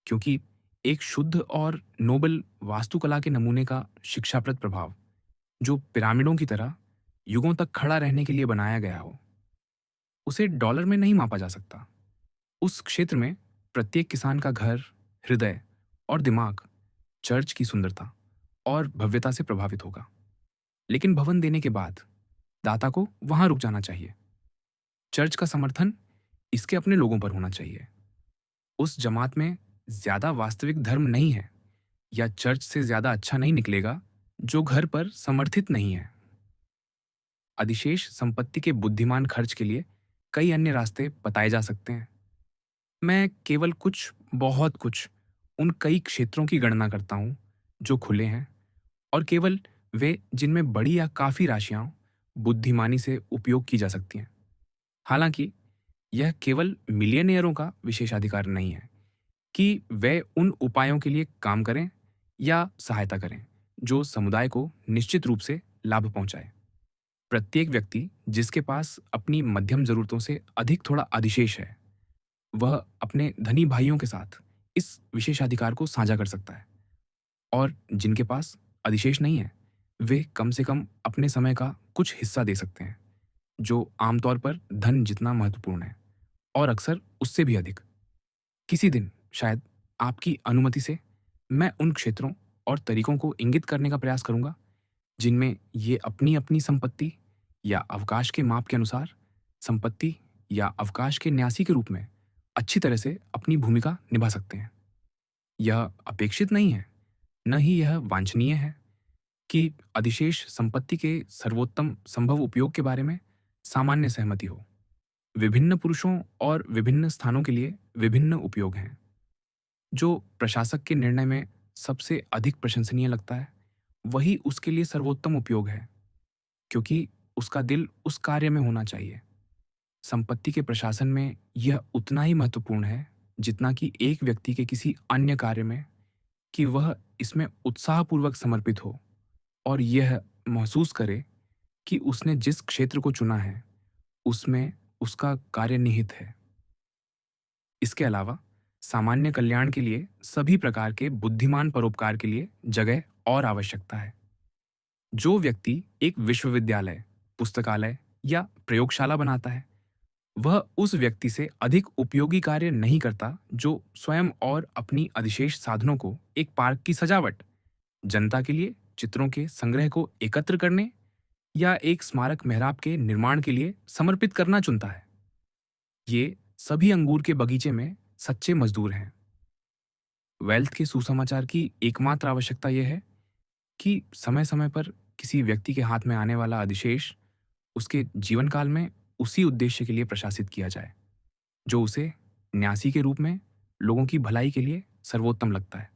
क्योंकि एक शुद्ध और नोबल वास्तुकला के नमूने का शिक्षाप्रद प्रभाव, जो पिरामिडों की तरह युगों तक खड़ा रहने के लिए बनाया गया हो, उसे डॉलर में नहीं मापा जा सकता। उस क्षेत्र में प्रत्येक किसान का घर, हृदय और दिमाग चर्च की सुंदरता और भव्यता से प्रभावित होगा। लेकिन भवन देने के बाद दाता को वहां रुक जाना चाहिए। चर्च का समर्थन इसके अपने लोगों पर होना चाहिए। उस जमात में ज्यादा वास्तविक धर्म नहीं है या चर्च से ज्यादा अच्छा नहीं निकलेगा जो घर पर समर्थित नहीं है। अधिशेष संपत्ति के बुद्धिमान खर्च के लिए कई अन्य रास्ते बताए जा सकते हैं। मैं केवल कुछ, बहुत कुछ उन कई क्षेत्रों की गणना करता हूं जो खुले हैं, और केवल वे जिनमें बड़ी या काफी राशियां बुद्धिमानी से उपयोग की जा सकती हैं। हालांकि यह केवल मिलियनियरों का विशेषाधिकार नहीं है कि वे उन उपायों के लिए काम करें या सहायता करें जो समुदाय को निश्चित रूप से लाभ पहुंचाए। प्रत्येक व्यक्ति जिसके पास अपनी मध्यम जरूरतों से अधिक थोड़ा अधिशेष है, वह अपने धनी भाइयों के साथ इस विशेषाधिकार को साझा कर सकता है, और जिनके पास अधिशेष नहीं है, वे कम से कम अपने समय का कुछ हिस्सा दे सकते हैं, जो आमतौर पर धन जितना महत्वपूर्ण है, और अक्सर उससे भी अधिक। किसी दिन शायद आपकी अनुमति से मैं उन क्षेत्रों और तरीकों को इंगित करने का प्रयास करूंगा जिनमें ये अपनी अपनी संपत्ति या अवकाश के माप के अनुसार संपत्ति या अवकाश के न्यासी के रूप में अच्छी तरह से अपनी भूमिका निभा सकते हैं। यह अपेक्षित नहीं है, न ही यह वांछनीय है कि अधिशेष संपत्ति के सर्वोत्तम संभव उपयोग के बारे में सामान्य सहमति हो। विभिन्न पुरुषों और विभिन्न स्थानों के लिए विभिन्न उपयोग हैं। जो प्रशासक के निर्णय में सबसे अधिक प्रशंसनीय लगता है, वही उसके लिए सर्वोत्तम उपयोग है, क्योंकि उसका दिल उस कार्य में होना चाहिए। संपत्ति के प्रशासन में यह उतना ही महत्वपूर्ण है जितना कि एक व्यक्ति के किसी अन्य कार्य में, कि वह इसमें उत्साहपूर्वक समर्पित हो और यह महसूस करे कि उसने जिस क्षेत्र को चुना है उसमें उसका कार्य निहित है। इसके अलावा सामान्य कल्याण के लिए सभी प्रकार के बुद्धिमान परोपकार के लिए जगह और आवश्यकता है। जो व्यक्ति एक विश्वविद्यालय, पुस्तकालय या प्रयोगशाला बनाता है, वह उस व्यक्ति से अधिक उपयोगी कार्य नहीं करता जो स्वयं और अपनी अधिशेष साधनों को एक पार्क की सजावट, जनता के लिए चित्रों के संग्रह को एकत्र करने या एक स्मारक मेहराब के निर्माण के लिए समर्पित करना चुनता है। ये सभी अंगूर के बगीचे में सच्चे मजदूर हैं। वेल्थ के सुसमाचार की एकमात्र आवश्यकता यह है कि समय समय पर किसी व्यक्ति के हाथ में आने वाला अधिशेष उसके जीवन काल में उसी उद्देश्य के लिए प्रशासित किया जाए जो उसे न्यासी के रूप में लोगों की भलाई के लिए सर्वोत्तम लगता है।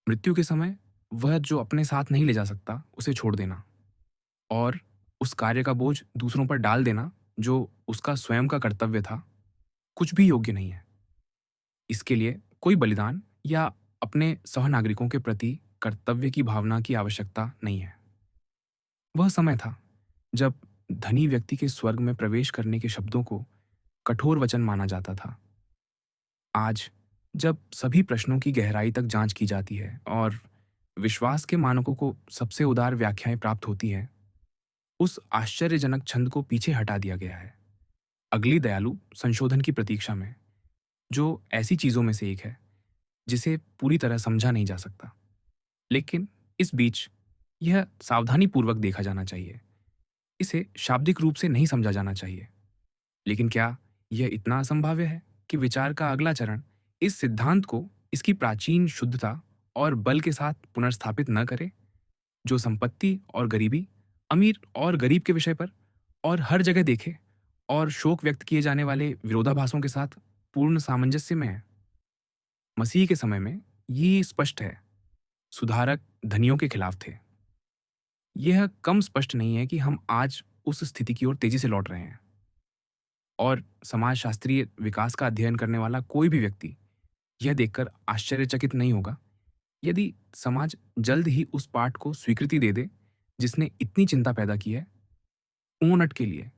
मृत्यु के समय वह जो अपने साथ नहीं ले जा सकता उसे छोड़ देना, और उस कार्य का बोझ दूसरों पर डाल देना जो उसका स्वयं का कर्तव्य था, कुछ भी योग्य नहीं है। इसके लिए कोई बलिदान या अपने सहनागरिकों के प्रति कर्तव्य की भावना की आवश्यकता नहीं है। वह समय था जब धनी व्यक्ति के स्वर्ग में प्रवेश करने के शब्दों को कठोर वचन माना जाता था। आज जब सभी प्रश्नों की गहराई तक जांच की जाती है और विश्वास के मानकों को सबसे उदार व्याख्याएं प्राप्त होती हैं, उस आश्चर्यजनक छंद को पीछे हटा दिया गया है अगली दयालु संशोधन की प्रतीक्षा में, जो ऐसी चीजों में से एक है जिसे पूरी तरह समझा नहीं जा सकता। लेकिन इस बीच यह सावधानीपूर्वक देखा जाना चाहिए। इसे शाब्दिक रूप से नहीं समझा जाना चाहिए। लेकिन क्या यह इतना असंभाव्य है कि विचार का अगला चरण इस सिद्धांत को इसकी प्राचीन शुद्धता और बल के साथ पुनर्स्थापित न करे, जो संपत्ति और गरीबी, अमीर और गरीब के विषय पर और हर जगह देखे और शोक व्यक्त किए जाने वाले विरोधाभासों के साथ पूर्ण सामंजस्य में है? मसीह के समय में ये स्पष्ट है, सुधारक धनियों के खिलाफ थे। यह कम स्पष्ट नहीं है कि हम आज उस स्थिति की ओर तेजी से लौट रहे हैं, और समाजशास्त्रीय विकास का अध्ययन करने वाला कोई भी व्यक्ति यह देखकर आश्चर्यचकित नहीं होगा यदि समाज जल्द ही उस पाठ को स्वीकृति दे दे जिसने इतनी चिंता पैदा की है। ऊंट के लिए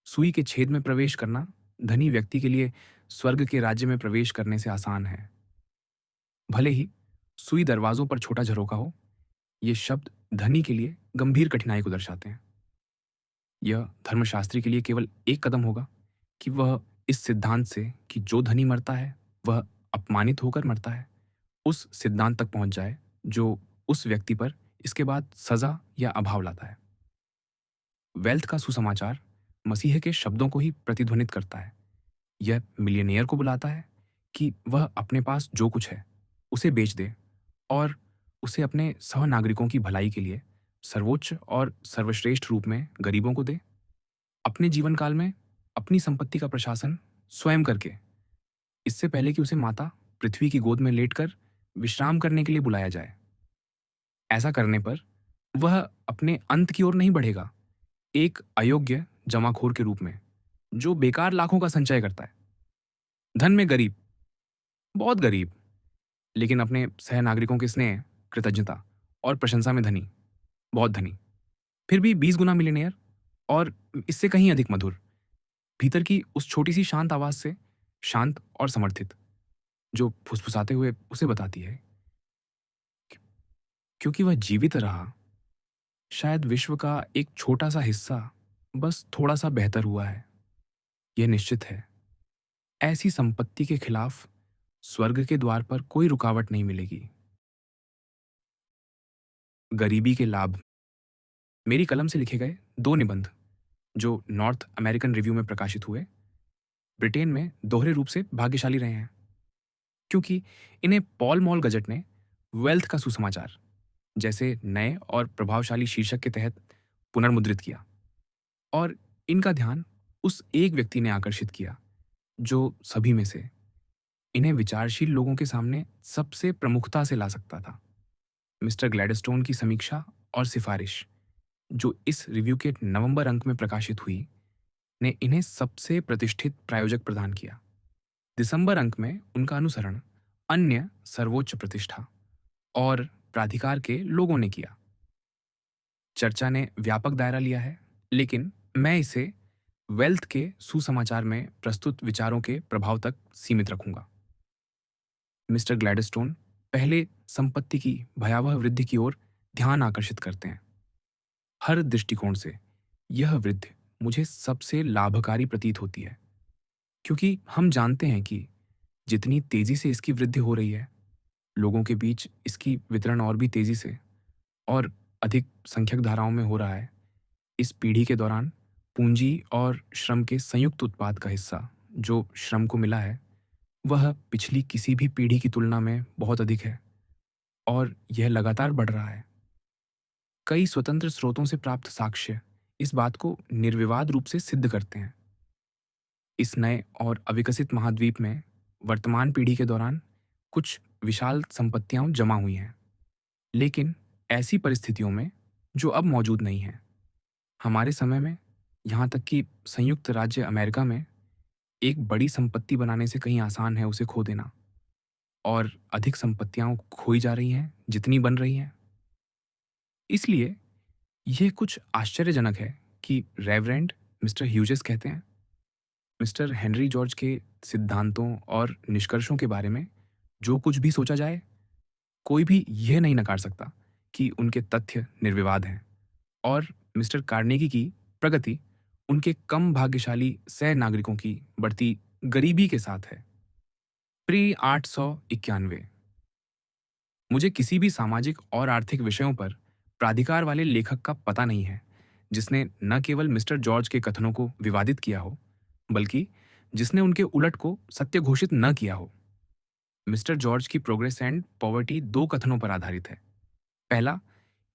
सुई के छेद में प्रवेश करना धनी व्यक्ति के लिए स्वर्ग के राज्य में प्रवेश करने से आसान है। भले ही सुई दरवाजों पर छोटा झरोका हो, ये शब्द धनी के लिए गंभीर कठिनाई को दर्शाते हैं। यह धर्मशास्त्री के लिए केवल एक कदम होगा कि वह इस सिद्धांत से कि जो धनी मरता है वह अपमानित होकर मरता है, उस सिद्धांत तक पहुंच जाए जो उस व्यक्ति पर इसके बाद सजा या अभाव लाता है। वेल्थ का सुसमाचार मसीह के शब्दों को ही प्रतिध्वनित करता है। यह मिलियनेयर को बुलाता है कि वह अपने पास जो कुछ है उसे बेच दे और उसे अपने सहनागरिकों की भलाई के लिए सर्वोच्च और सर्वश्रेष्ठ रूप में गरीबों को दे। अपने जीवन काल में अपनी संपत्ति का प्रशासन स्वयं करके, इससे पहले कि उसे माता पृथ्वी की गोद में लेटकर विश्राम करने के लिए बुलाया जाए। ऐसा करने पर वह अपने अंत की ओर नहीं बढ़ेगा, एक अयोग्य जमाखोर के रूप में जो बेकार लाखों का संचय करता है। धन में गरीब, बहुत गरीब, लेकिन अपने सहनागरिकों के स्नेह, कृतज्ञता और प्रशंसा में धनी, बहुत धनी। फिर भी 20 गुना मिलियनेयर और इससे कहीं अधिक मधुर, भीतर की उस छोटी सी शांत आवाज से शांत और समर्थित, जो फुसफुसाते हुए उसे बताती है क्योंकि वह जीवित रहा, शायद विश्व का एक छोटा सा हिस्सा बस थोड़ा सा बेहतर हुआ है। यह निश्चित है, ऐसी संपत्ति के खिलाफ स्वर्ग के द्वार पर कोई रुकावट नहीं मिलेगी। गरीबी के लाभ, मेरी कलम से लिखे गए 2 निबंध जो नॉर्थ अमेरिकन रिव्यू में प्रकाशित हुए, ब्रिटेन में दोहरे रूप से भाग्यशाली रहे हैं, क्योंकि इन्हें पॉल मॉल गजट ने वेल्थ का सुसमाचार जैसे नए और प्रभावशाली शीर्षक के तहत पुनर्मुद्रित किया, और इनका ध्यान उस एक व्यक्ति ने आकर्षित किया जो सभी में से इन्हें विचारशील लोगों के सामने सबसे प्रमुखता से ला सकता था। मिस्टर ग्लैडस्टोन की समीक्षा और सिफारिश, जो इस रिव्यू के नवंबर अंक में प्रकाशित हुई, ने इन्हें सबसे प्रतिष्ठित प्रायोजक प्रदान किया। दिसंबर अंक में उनका अनुसरण अन्य सर्वोच्च प्रतिष्ठा और प्राधिकार के लोगों ने किया। चर्चा ने व्यापक दायरा लिया है, लेकिन मैं इसे वेल्थ के सुसमाचार में प्रस्तुत विचारों के प्रभाव तक सीमित रखूंगा। मिस्टर ग्लैडस्टोन पहले संपत्ति की भयावह वृद्धि की ओर ध्यान आकर्षित करते हैं। हर दृष्टिकोण से यह वृद्धि मुझे सबसे लाभकारी प्रतीत होती है, क्योंकि हम जानते हैं कि जितनी तेजी से इसकी वृद्धि हो रही है, लोगों के बीच इसकी वितरण और भी तेजी से और अधिक संख्यक धाराओं में हो रहा है। इस पीढ़ी के दौरान पूंजी और श्रम के संयुक्त उत्पाद का हिस्सा जो श्रम को मिला है, वह पिछली किसी भी पीढ़ी की तुलना में बहुत अधिक है और यह लगातार बढ़ रहा है। कई स्वतंत्र स्रोतों से प्राप्त साक्ष्य इस बात को निर्विवाद रूप से सिद्ध करते हैं। इस नए और अविकसित महाद्वीप में वर्तमान पीढ़ी के दौरान कुछ विशाल संपत्तियां जमा हुई हैं, लेकिन ऐसी परिस्थितियों में जो अब मौजूद नहीं हैं। हमारे समय में, यहाँ तक कि संयुक्त राज्य अमेरिका में, एक बड़ी संपत्ति बनाने से कहीं आसान है उसे खो देना, और अधिक संपत्तियां खोई जा रही हैं जितनी बन रही हैं। इसलिए यह कुछ आश्चर्यजनक है कि रेवरेंड मिस्टर ह्यूजेस कहते हैं, मिस्टर हेनरी जॉर्ज के सिद्धांतों और निष्कर्षों के बारे में जो कुछ भी सोचा जाए, कोई भी यह नहीं नकार सकता कि उनके तथ्य निर्विवाद हैं, और मिस्टर कार्नेगी की प्रगति उनके कम भाग्यशाली सह नागरिकों की बढ़ती गरीबी के साथ है। प्री 891, मुझे किसी भी सामाजिक और आर्थिक विषयों पर प्राधिकार वाले लेखक का पता नहीं है जिसने न केवल मिस्टर जॉर्ज के कथनों को विवादित किया हो, बल्कि जिसने उनके उलट को सत्य घोषित न किया हो। मिस्टर जॉर्ज की प्रोग्रेस एंड पॉवर्टी 2 कथनों पर आधारित है। पहला,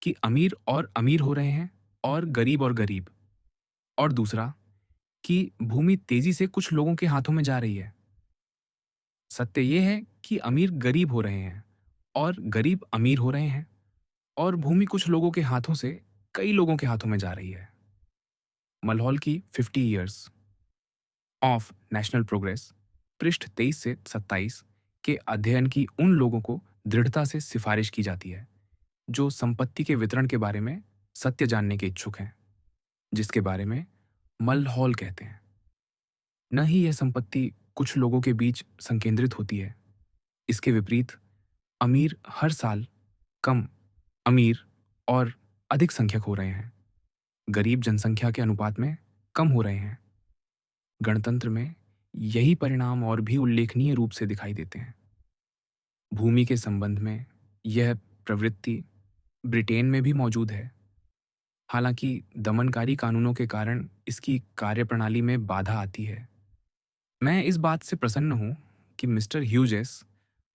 कि अमीर और अमीर हो रहे हैं और गरीब, और दूसरा कि भूमि तेजी से कुछ लोगों के हाथों में जा रही है। सत्य यह है कि अमीर गरीब हो रहे हैं और गरीब अमीर हो रहे हैं, और भूमि कुछ लोगों के हाथों से कई लोगों के हाथों में जा रही है। मलहौल की 50 ईयर्स ऑफ नेशनल प्रोग्रेस, पृष्ठ 23 से 27 के अध्ययन की उन लोगों को दृढ़ता से सिफारिश की जाती है जो संपत्ति के वितरण के बारे में सत्य जानने के इच्छुक हैं, जिसके बारे में मलहौल कहते हैं। न ही यह संपत्ति कुछ लोगों के बीच संकेंद्रित होती है, इसके विपरीत अमीर हर साल कम अमीर और अधिक संख्यक हो रहे हैं। गरीब जनसंख्या के अनुपात में कम हो रहे हैं। गणतंत्र में यही परिणाम और भी उल्लेखनीय रूप से दिखाई देते हैं। भूमि के संबंध में यह प्रवृत्ति ब्रिटेन में भी मौजूद है। हालांकि दमनकारी कानूनों के कारण इसकी कार्यप्रणाली में बाधा आती है। मैं इस बात से प्रसन्न हूं कि मिस्टर ह्यूजेस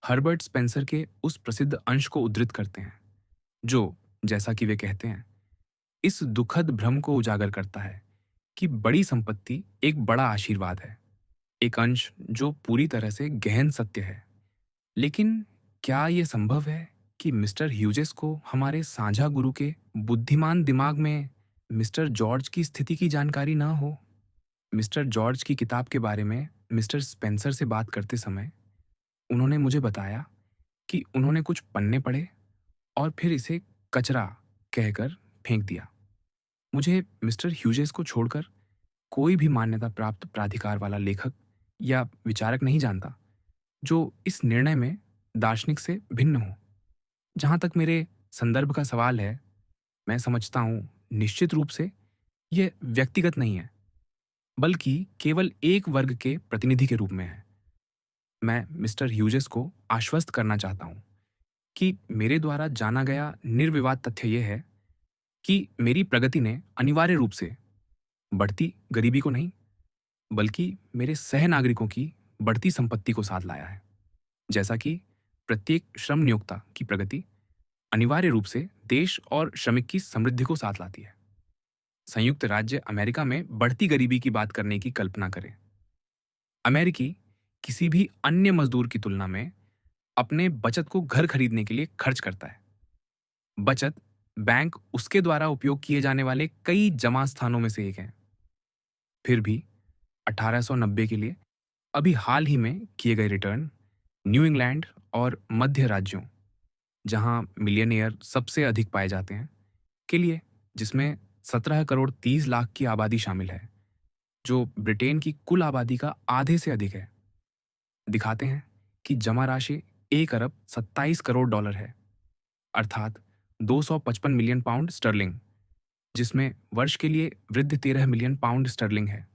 हर्बर्ट स्पेंसर के उस प्रसिद्ध अंश को उद्धृत करते हैं जो, जैसा कि वे कहते हैं, इस दुखद भ्रम को उजागर करता है कि बड़ी संपत्ति एक बड़ा आशीर्वाद है। एक अंश जो पूरी तरह से गहन सत्य है। लेकिन क्या ये संभव है कि मिस्टर ह्यूजेस को हमारे साझा गुरु के बुद्धिमान दिमाग में मिस्टर जॉर्ज की स्थिति की जानकारी ना हो? मिस्टर जॉर्ज की किताब के बारे में मिस्टर स्पेंसर से बात करते समय उन्होंने मुझे बताया कि उन्होंने कुछ पन्ने पढ़े और फिर इसे कचरा कहकर फेंक दिया। मुझे मिस्टर ह्यूजेस को छोड़कर कोई भी मान्यता प्राप्त प्राधिकार वाला लेखक या विचारक नहीं जानता जो इस निर्णय में दार्शनिक से भिन्न हो। जहाँ तक मेरे संदर्भ का सवाल है, मैं समझता हूँ निश्चित रूप से यह व्यक्तिगत नहीं है, बल्कि केवल एक वर्ग के प्रतिनिधि के रूप में है। मैं मिस्टर ह्यूजेस को आश्वस्त करना चाहता हूँ कि मेरे द्वारा जाना गया निर्विवाद तथ्य यह है कि मेरी प्रगति ने अनिवार्य रूप से बढ़ती गरीबी को नहीं, बल्कि मेरे सह नागरिकों की बढ़ती संपत्ति को साथ लाया है। जैसा कि प्रत्येक श्रम नियोक्ता की प्रगति अनिवार्य रूप से देश और श्रमिक की समृद्धि को साथ लाती है। संयुक्त राज्य अमेरिका में बढ़ती गरीबी की बात करने की कल्पना करें। अमेरिकी किसी भी अन्य मजदूर की तुलना में अपने बचत को घर खरीदने के लिए खर्च करता है। बचत बैंक उसके द्वारा उपयोग किए जाने वाले कई जमा स्थानों में से एक है। फिर भी 1890 के लिए अभी हाल ही में किए गए रिटर्न न्यू इंग्लैंड और मध्य राज्यों, जहां मिलियनियर सबसे अधिक पाए जाते हैं, के लिए, जिसमें 17 करोड़ 30 लाख की आबादी शामिल है, जो ब्रिटेन की कुल आबादी का आधे से अधिक है, दिखाते हैं कि जमा राशि 1 अरब 27 करोड़ डॉलर है, अर्थात 255 मिलियन पाउंड स्टर्लिंग, जिसमें वर्ष के लिए वृद्ध 13 मिलियन पाउंड स्टर्लिंग है।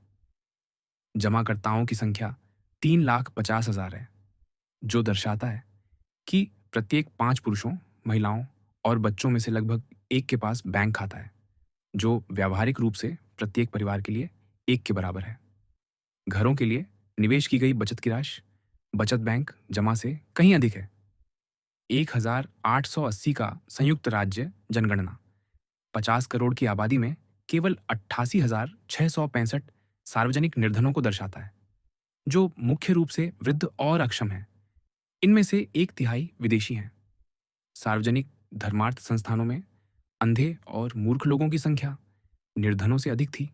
जमाकर्ताओं की संख्या 3,50,000 है, जो दर्शाता है कि प्रत्येक 5 पुरुषों, महिलाओं और बच्चों में से लगभग एक के पास बैंक खाता है, जो व्यावहारिक रूप से प्रत्येक परिवार के लिए एक के बराबर है। घरों के लिए निवेश की गई बचत की राशि बचत बैंक जमा से कहीं अधिक है। 1,880 का संयुक्त राज्य जनगणना 50 करोड़ की आबादी में केवल 88,665 सार्वजनिक निर्धनों को दर्शाता है, जो मुख्य रूप से वृद्ध और अक्षम हैं। इनमें से एक तिहाई विदेशी हैं। सार्वजनिक धर्मार्थ संस्थानों में अंधे और मूर्ख लोगों की संख्या निर्धनों से अधिक थी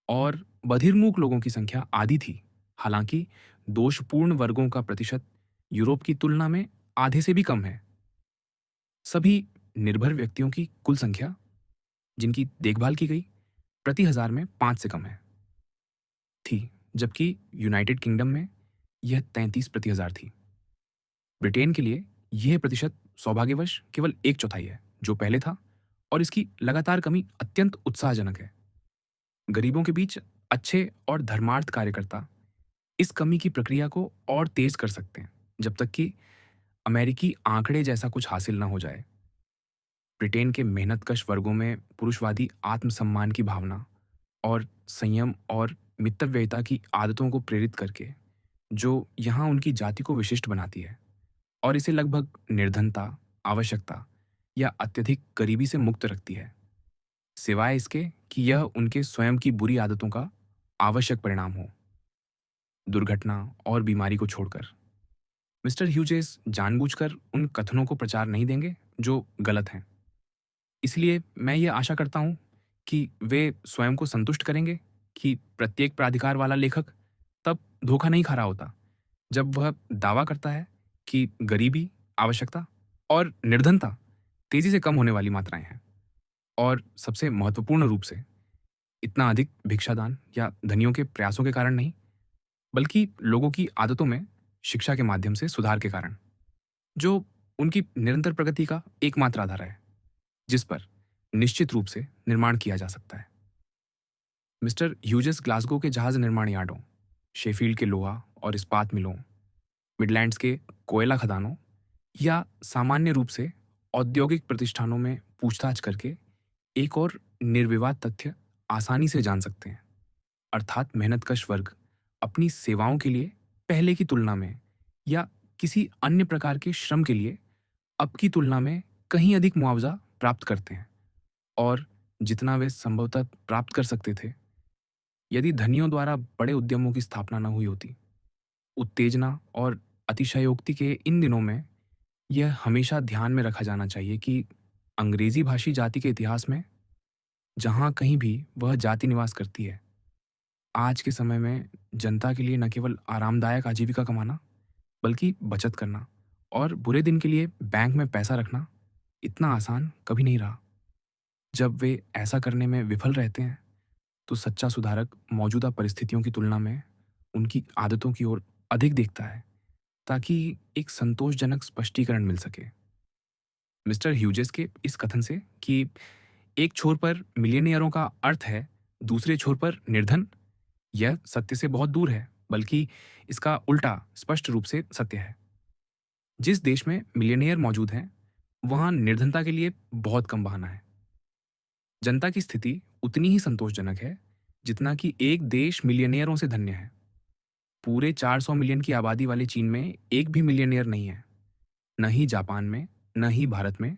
और बधिरमूक लोगों की संख्या आधी थी। हालांकि दोषपूर्ण वर्गों का प्रतिशत यूरोप की तुलना में आधे से भी कम है। सभी निर्भर व्यक्तियों की कुल संख्या जिनकी देखभाल की गई प्रति हजार में 5 से कम है थी, जबकि यूनाइटेड किंगडम में यह 33 प्रति हजार थी। ब्रिटेन के लिए यह प्रतिशत सौभाग्यवश केवल एक चौथाई है, जो पहले था, और इसकी लगातार कमी अत्यंत उत्साहजनक है। गरीबों के बीच अच्छे और धर्मार्थ कार्यकर्ता इस कमी की प्रक्रिया को और तेज कर सकते हैं, जब तक कि अमेरिकी आंकड़े जैसा कुछ हासिल न हो जाए। ब्रिटेन के मेहनतकश वर्गों में पुरुषवादी आत्मसम्मान की भावना और संयम और मितव्ययिता की आदतों को प्रेरित करके, जो यहाँ उनकी जाति को विशिष्ट बनाती है और इसे लगभग निर्धनता, आवश्यकता या अत्यधिक गरीबी से मुक्त रखती है, सिवाय इसके कि यह उनके स्वयं की बुरी आदतों का आवश्यक परिणाम हो, दुर्घटना और बीमारी को छोड़कर। मिस्टर ह्यूजेस जानबूझकर उन कथनों को प्रचार नहीं देंगे जो गलत हैं। इसलिए मैं ये आशा करता हूँ कि वे स्वयं को संतुष्ट करेंगे कि प्रत्येक प्राधिकार वाला लेखक तब धोखा नहीं खा रहा होता जब वह दावा करता है कि गरीबी, आवश्यकता और निर्धनता तेजी से कम होने वाली मात्राएं हैं, और सबसे महत्वपूर्ण रूप से इतना अधिक भिक्षादान या धनियों के प्रयासों के कारण नहीं, बल्कि लोगों की आदतों में शिक्षा के माध्यम से सुधार के कारण, जो उनकी निरंतर प्रगति का एकमात्र आधार है, जिस पर निश्चित रूप से निर्माण किया जा सकता है। मिस्टर ह्यूजेस ग्लासगो के जहाज निर्माण यार्डों, शेफील्ड के लोहा और इस्पात मिलों, मिडलैंड्स के कोयला खदानों या सामान्य रूप से औद्योगिक प्रतिष्ठानों में पूछताछ करके एक और निर्विवाद तथ्य आसानी से जान सकते हैं, अर्थात मेहनतकश वर्ग अपनी सेवाओं के लिए पहले की तुलना में या किसी अन्य प्रकार के श्रम के लिए अब की तुलना में कहीं अधिक मुआवजा प्राप्त करते हैं, और जितना वे संभवतः प्राप्त कर सकते थे यदि धनियों द्वारा बड़े उद्यमों की स्थापना न हुई होती। उत्तेजना और अतिशयोक्ति के इन दिनों में यह हमेशा ध्यान में रखा जाना चाहिए कि अंग्रेजी भाषी जाति के इतिहास में जहाँ कहीं भी वह जाति निवास करती है, आज के समय में जनता के लिए न केवल आरामदायक आजीविका कमाना, बल्कि बचत करना और बुरे दिन के लिए बैंक में पैसा रखना इतना आसान कभी नहीं रहा। जब वे ऐसा करने में विफल रहते हैं, तो सच्चा सुधारक मौजूदा परिस्थितियों की तुलना में उनकी आदतों की ओर अधिक देखता है, ताकि एक संतोषजनक स्पष्टीकरण मिल सके। मिस्टर ह्यूजेस के इस कथन से कि एक छोर पर मिलियनियरों का अर्थ है, दूसरे छोर पर निर्धन, यह सत्य से बहुत दूर है, बल्कि इसका उल्टा स्पष्ट रूप से सत्य है। जिस देश में मिलियनियर मौजूद हैं, वहां निर्धनता के लिए बहुत कम बहाना है। जनता की स्थिति उतनी ही संतोषजनक है जितना कि एक देश मिलियनियरों से धन्य है। पूरे 400 मिलियन की आबादी वाले चीन में एक भी मिलियनियर नहीं है, न ही जापान में, न ही भारत में,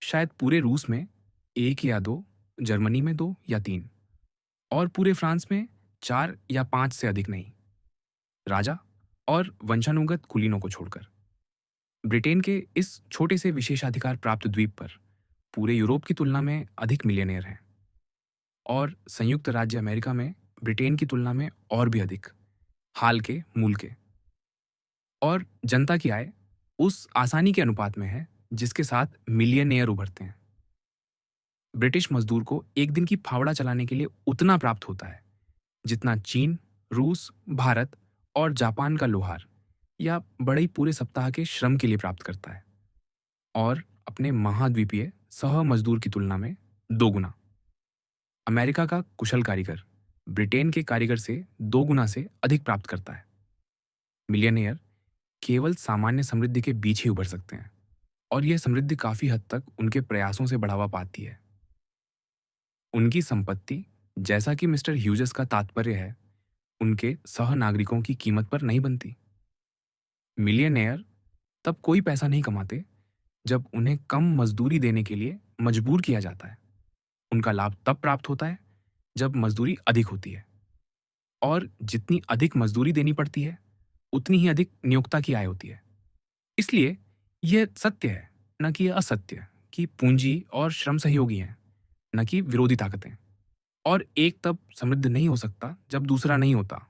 शायद पूरे रूस में एक या दो, जर्मनी में दो या तीन, और पूरे फ्रांस में 4 या 5 से अधिक नहीं, राजा और वंशानुगत कुलीनों को छोड़कर। ब्रिटेन के इस छोटे से विशेषाधिकार प्राप्त द्वीप पर पूरे यूरोप की तुलना में अधिक मिलियनियर हैं, और संयुक्त राज्य अमेरिका में ब्रिटेन की तुलना में और भी अधिक, हाल के मूल के। और जनता की आय उस आसानी के अनुपात में है जिसके साथ मिलियनेयर उभरते हैं। ब्रिटिश मजदूर को एक दिन की फावड़ा चलाने के लिए उतना प्राप्त होता है जितना चीन, रूस, भारत और जापान का लोहार या बड़े ही पूरे सप्ताह के श्रम के लिए प्राप्त करता है, और अपने महाद्वीपीय सह मजदूर की तुलना में 2 गुना। अमेरिका का कुशल कारीगर ब्रिटेन के कारीगर से 2 गुना से अधिक प्राप्त करता है। मिलियनेयर केवल सामान्य समृद्धि के बीच ही उभर सकते हैं, और यह समृद्धि काफी हद तक उनके प्रयासों से बढ़ावा पाती है। उनकी संपत्ति, जैसा कि मिस्टर ह्यूजेस का तात्पर्य है, उनके सह नागरिकों की कीमत पर नहीं बनती। मिलियनेयर तब कोई पैसा नहीं कमाते जब उन्हें कम मजदूरी देने के लिए मजबूर किया जाता है। उनका लाभ तब प्राप्त होता है जब मजदूरी अधिक होती है, और जितनी अधिक मजदूरी देनी पड़ती है उतनी ही अधिक नियोक्ता की आय होती है। इसलिए यह सत्य है, न कि यह असत्य, कि पूंजी और श्रम सहयोगी हैं, न कि विरोधी ताकतें, और एक तब समृद्ध नहीं हो सकता जब दूसरा नहीं होता।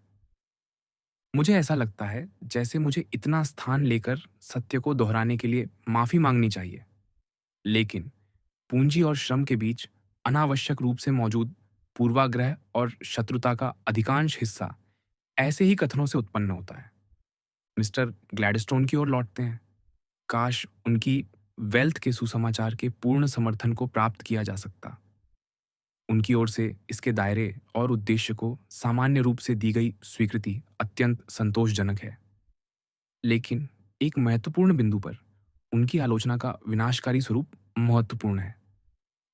मुझे ऐसा लगता है जैसे मुझे इतना स्थान लेकर सत्य को दोहराने के लिए माफी मांगनी चाहिए, लेकिन पूंजी और श्रम के बीच अनावश्यक रूप से मौजूद पूर्वाग्रह और शत्रुता का अधिकांश हिस्सा ऐसे ही कथनों से उत्पन्न होता है। मिस्टर ग्लैडस्टोन की ओर लौटते हैं। काश उनकी वेल्थ के सुसमाचार के पूर्ण समर्थन को प्राप्त किया जा सकता। उनकी ओर से इसके दायरे और उद्देश्य को सामान्य रूप से दी गई स्वीकृति अत्यंत संतोषजनक है, लेकिन एक महत्वपूर्ण बिंदु पर उनकी आलोचना का विनाशकारी स्वरूप महत्वपूर्ण है।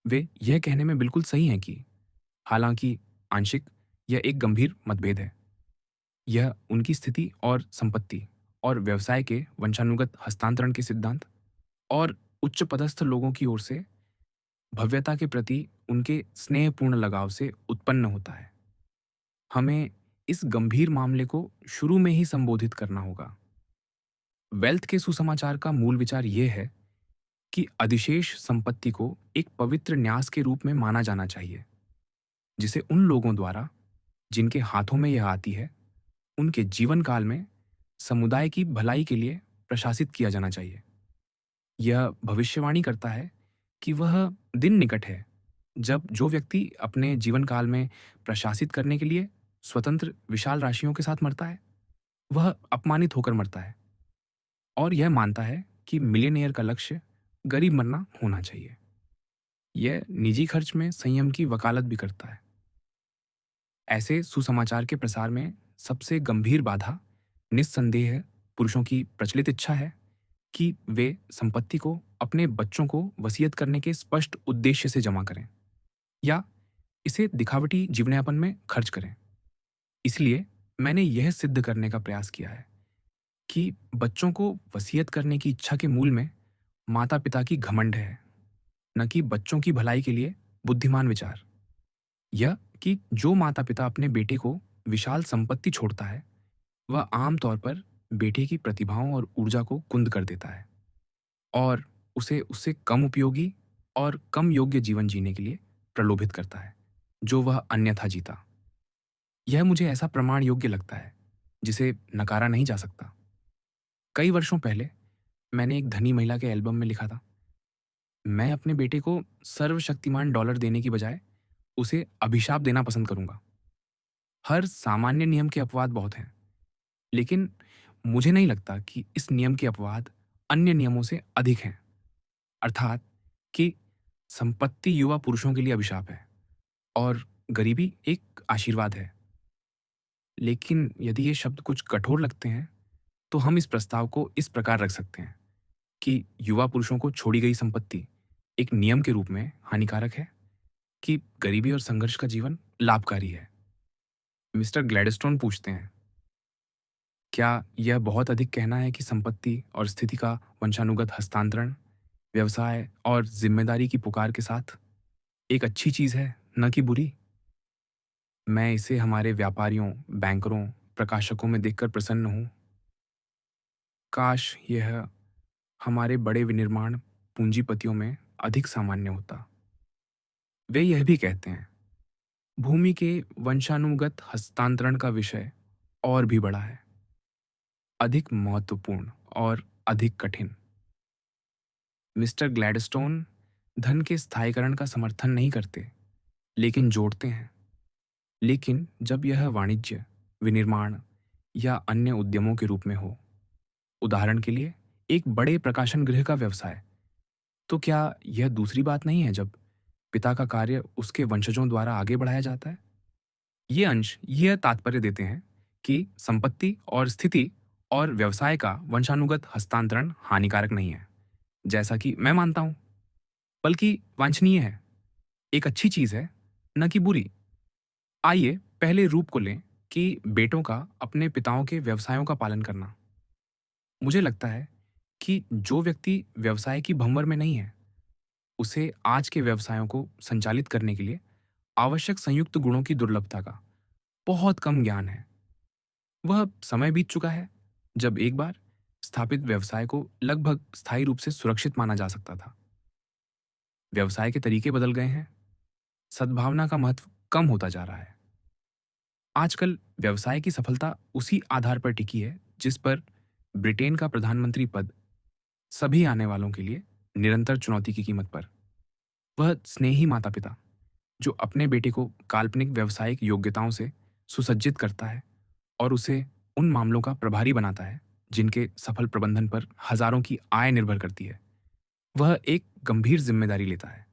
वे यह कहने में बिल्कुल सही हैं कि हालांकि आंशिक यह एक गंभीर मतभेद है, यह उनकी स्थिति और संपत्ति और व्यवसाय के वंशानुगत हस्तांतरण के सिद्धांत और उच्च पदस्थ लोगों की ओर से भव्यता के प्रति उनके स्नेहपूर्ण लगाव से उत्पन्न होता है। हमें इस गंभीर मामले को शुरू में ही संबोधित करना होगा। वेल्थ के सुसमाचार का मूल विचार यह है कि अधिशेष संपत्ति को एक पवित्र न्यास के रूप में माना जाना चाहिए, जिसे उन लोगों द्वारा जिनके हाथों में यह आती है, उनके जीवन काल में समुदाय की भलाई के लिए प्रशासित किया जाना चाहिए। यह भविष्यवाणी करता है कि वह दिन निकट है जब जो व्यक्ति अपने जीवन काल में प्रशासित करने के लिए स्वतंत्र विशाल राशियों के साथ मरता है, वह अपमानित होकर मरता है, और यह मानता है कि मिलियनेयर का लक्ष्य गरीब मरना होना चाहिए। यह निजी खर्च में संयम की वकालत भी करता है। ऐसे सुसमाचार के प्रसार में सबसे गंभीर बाधा निस्संदेह पुरुषों की प्रचलित इच्छा है कि वे संपत्ति को अपने बच्चों को वसीयत करने के स्पष्ट उद्देश्य से जमा करें या इसे दिखावटी जीवनयापन में खर्च करें। इसलिए मैंने यह सिद्ध करने का प्रयास किया है कि बच्चों को वसीयत करने की इच्छा के मूल में माता-पिता की घमंड है, न कि बच्चों की भलाई के लिए बुद्धिमान विचार। यह कि जो माता-पिता अपने बेटे को विशाल संपत्ति छोड़ता है, वह आम तौर पर बेटे की प्रतिभाओं और ऊर्जा को कुंद कर देता है और उसे उससे कम उपयोगी और कम योग्य जीवन जीने के लिए प्रलोभित करता है, जो वह अन्यथा जीता। यह मुझे ऐसा प्रमाण योग्य लगता है, जिसे नकारा नहीं जा सकता। कई वर्षों पहले मैंने एक धनी महिला के एल्बम में लिखा था, मैं अपने बेटे को सर्वशक्तिमान डॉलर देने की बजाय उसे अभिशाप देना पसंद करूंगा। हर सामान्य नियम के अपवाद बहुत हैं, लेकिन मुझे नहीं लगता कि इस नियम के अपवाद अन्य नियमों से अधिक हैं। अर्थात कि संपत्ति युवा पुरुषों के लिए अभिशाप है और गरीबी एक आशीर्वाद है। लेकिन यदि ये शब्द कुछ कठोर लगते हैं, तो हम इस प्रस्ताव को इस प्रकार रख सकते हैं कि युवा पुरुषों को छोड़ी गई संपत्ति एक नियम के रूप में हानिकारक है कि गरीबी और संघर्ष का जीवन लाभकारी है। मिस्टर ग्लैडस्टोन पूछते हैं, क्या यह बहुत अधिक कहना है कि संपत्ति और स्थिति का वंशानुगत हस्तांतरण व्यवसाय और जिम्मेदारी की पुकार के साथ एक अच्छी चीज है, न कि बुरी? मैं इसे हमारे व्यापारियों, बैंकरों, प्रकाशकों में देखकर प्रसन्न हूं। काश यह हमारे बड़े विनिर्माण पूंजीपतियों में अधिक सामान्य होता। वे यह भी कहते हैं, भूमि के वंशानुगत हस्तांतरण का विषय और भी बड़ा है, अधिक महत्वपूर्ण और अधिक कठिन। मिस्टर ग्लैडस्टोन धन के स्थायीकरण का समर्थन नहीं करते, लेकिन जोड़ते हैं। लेकिन जब यह वाणिज्य, विनिर्माण या अन्य उद्यमों के रूप में हो, उदाहरण के लिए एक बड़े प्रकाशन गृह का व्यवसाय, तो क्या यह दूसरी बात नहीं है जब पिता का कार्य उसके वंशजों द्वारा आगे बढ़ाया जाता है? ये अंश यह तात्पर्य देते हैं कि संपत्ति और स्थिति और व्यवसाय का वंशानुगत हस्तांतरण हानिकारक नहीं है, जैसा कि मैं मानता हूं, बल्कि वांछनीय है, एक अच्छी चीज है, न कि बुरी। आइए पहले रूप को लें कि बेटों का अपने पिताओं के व्यवसायों का पालन करना। मुझे लगता है कि जो व्यक्ति व्यवसाय की भंवर में नहीं है, उसे आज के व्यवसायों को संचालित करने के लिए आवश्यक संयुक्त गुणों की दुर्लभता का बहुत कम ज्ञान है। वह समय बीत चुका है जब एक बार स्थापित व्यवसाय को लगभग स्थायी रूप से सुरक्षित माना जा सकता था। व्यवसाय के तरीके बदल गए हैं, सद्भावना का महत्व कम होता जा रहा है। आजकल व्यवसाय की सफलता उसी आधार पर टिकी है जिस पर ब्रिटेन का प्रधानमंत्री पद सभी आने वालों के लिए निरंतर चुनौती की कीमत पर। वह स्नेही माता पिता जो अपने बेटे को काल्पनिक व्यावसायिक योग्यताओं से सुसज्जित करता है और उसे उन मामलों का प्रभारी बनाता है जिनके सफल प्रबंधन पर हजारों की आय निर्भर करती है, वह एक गंभीर जिम्मेदारी लेता है।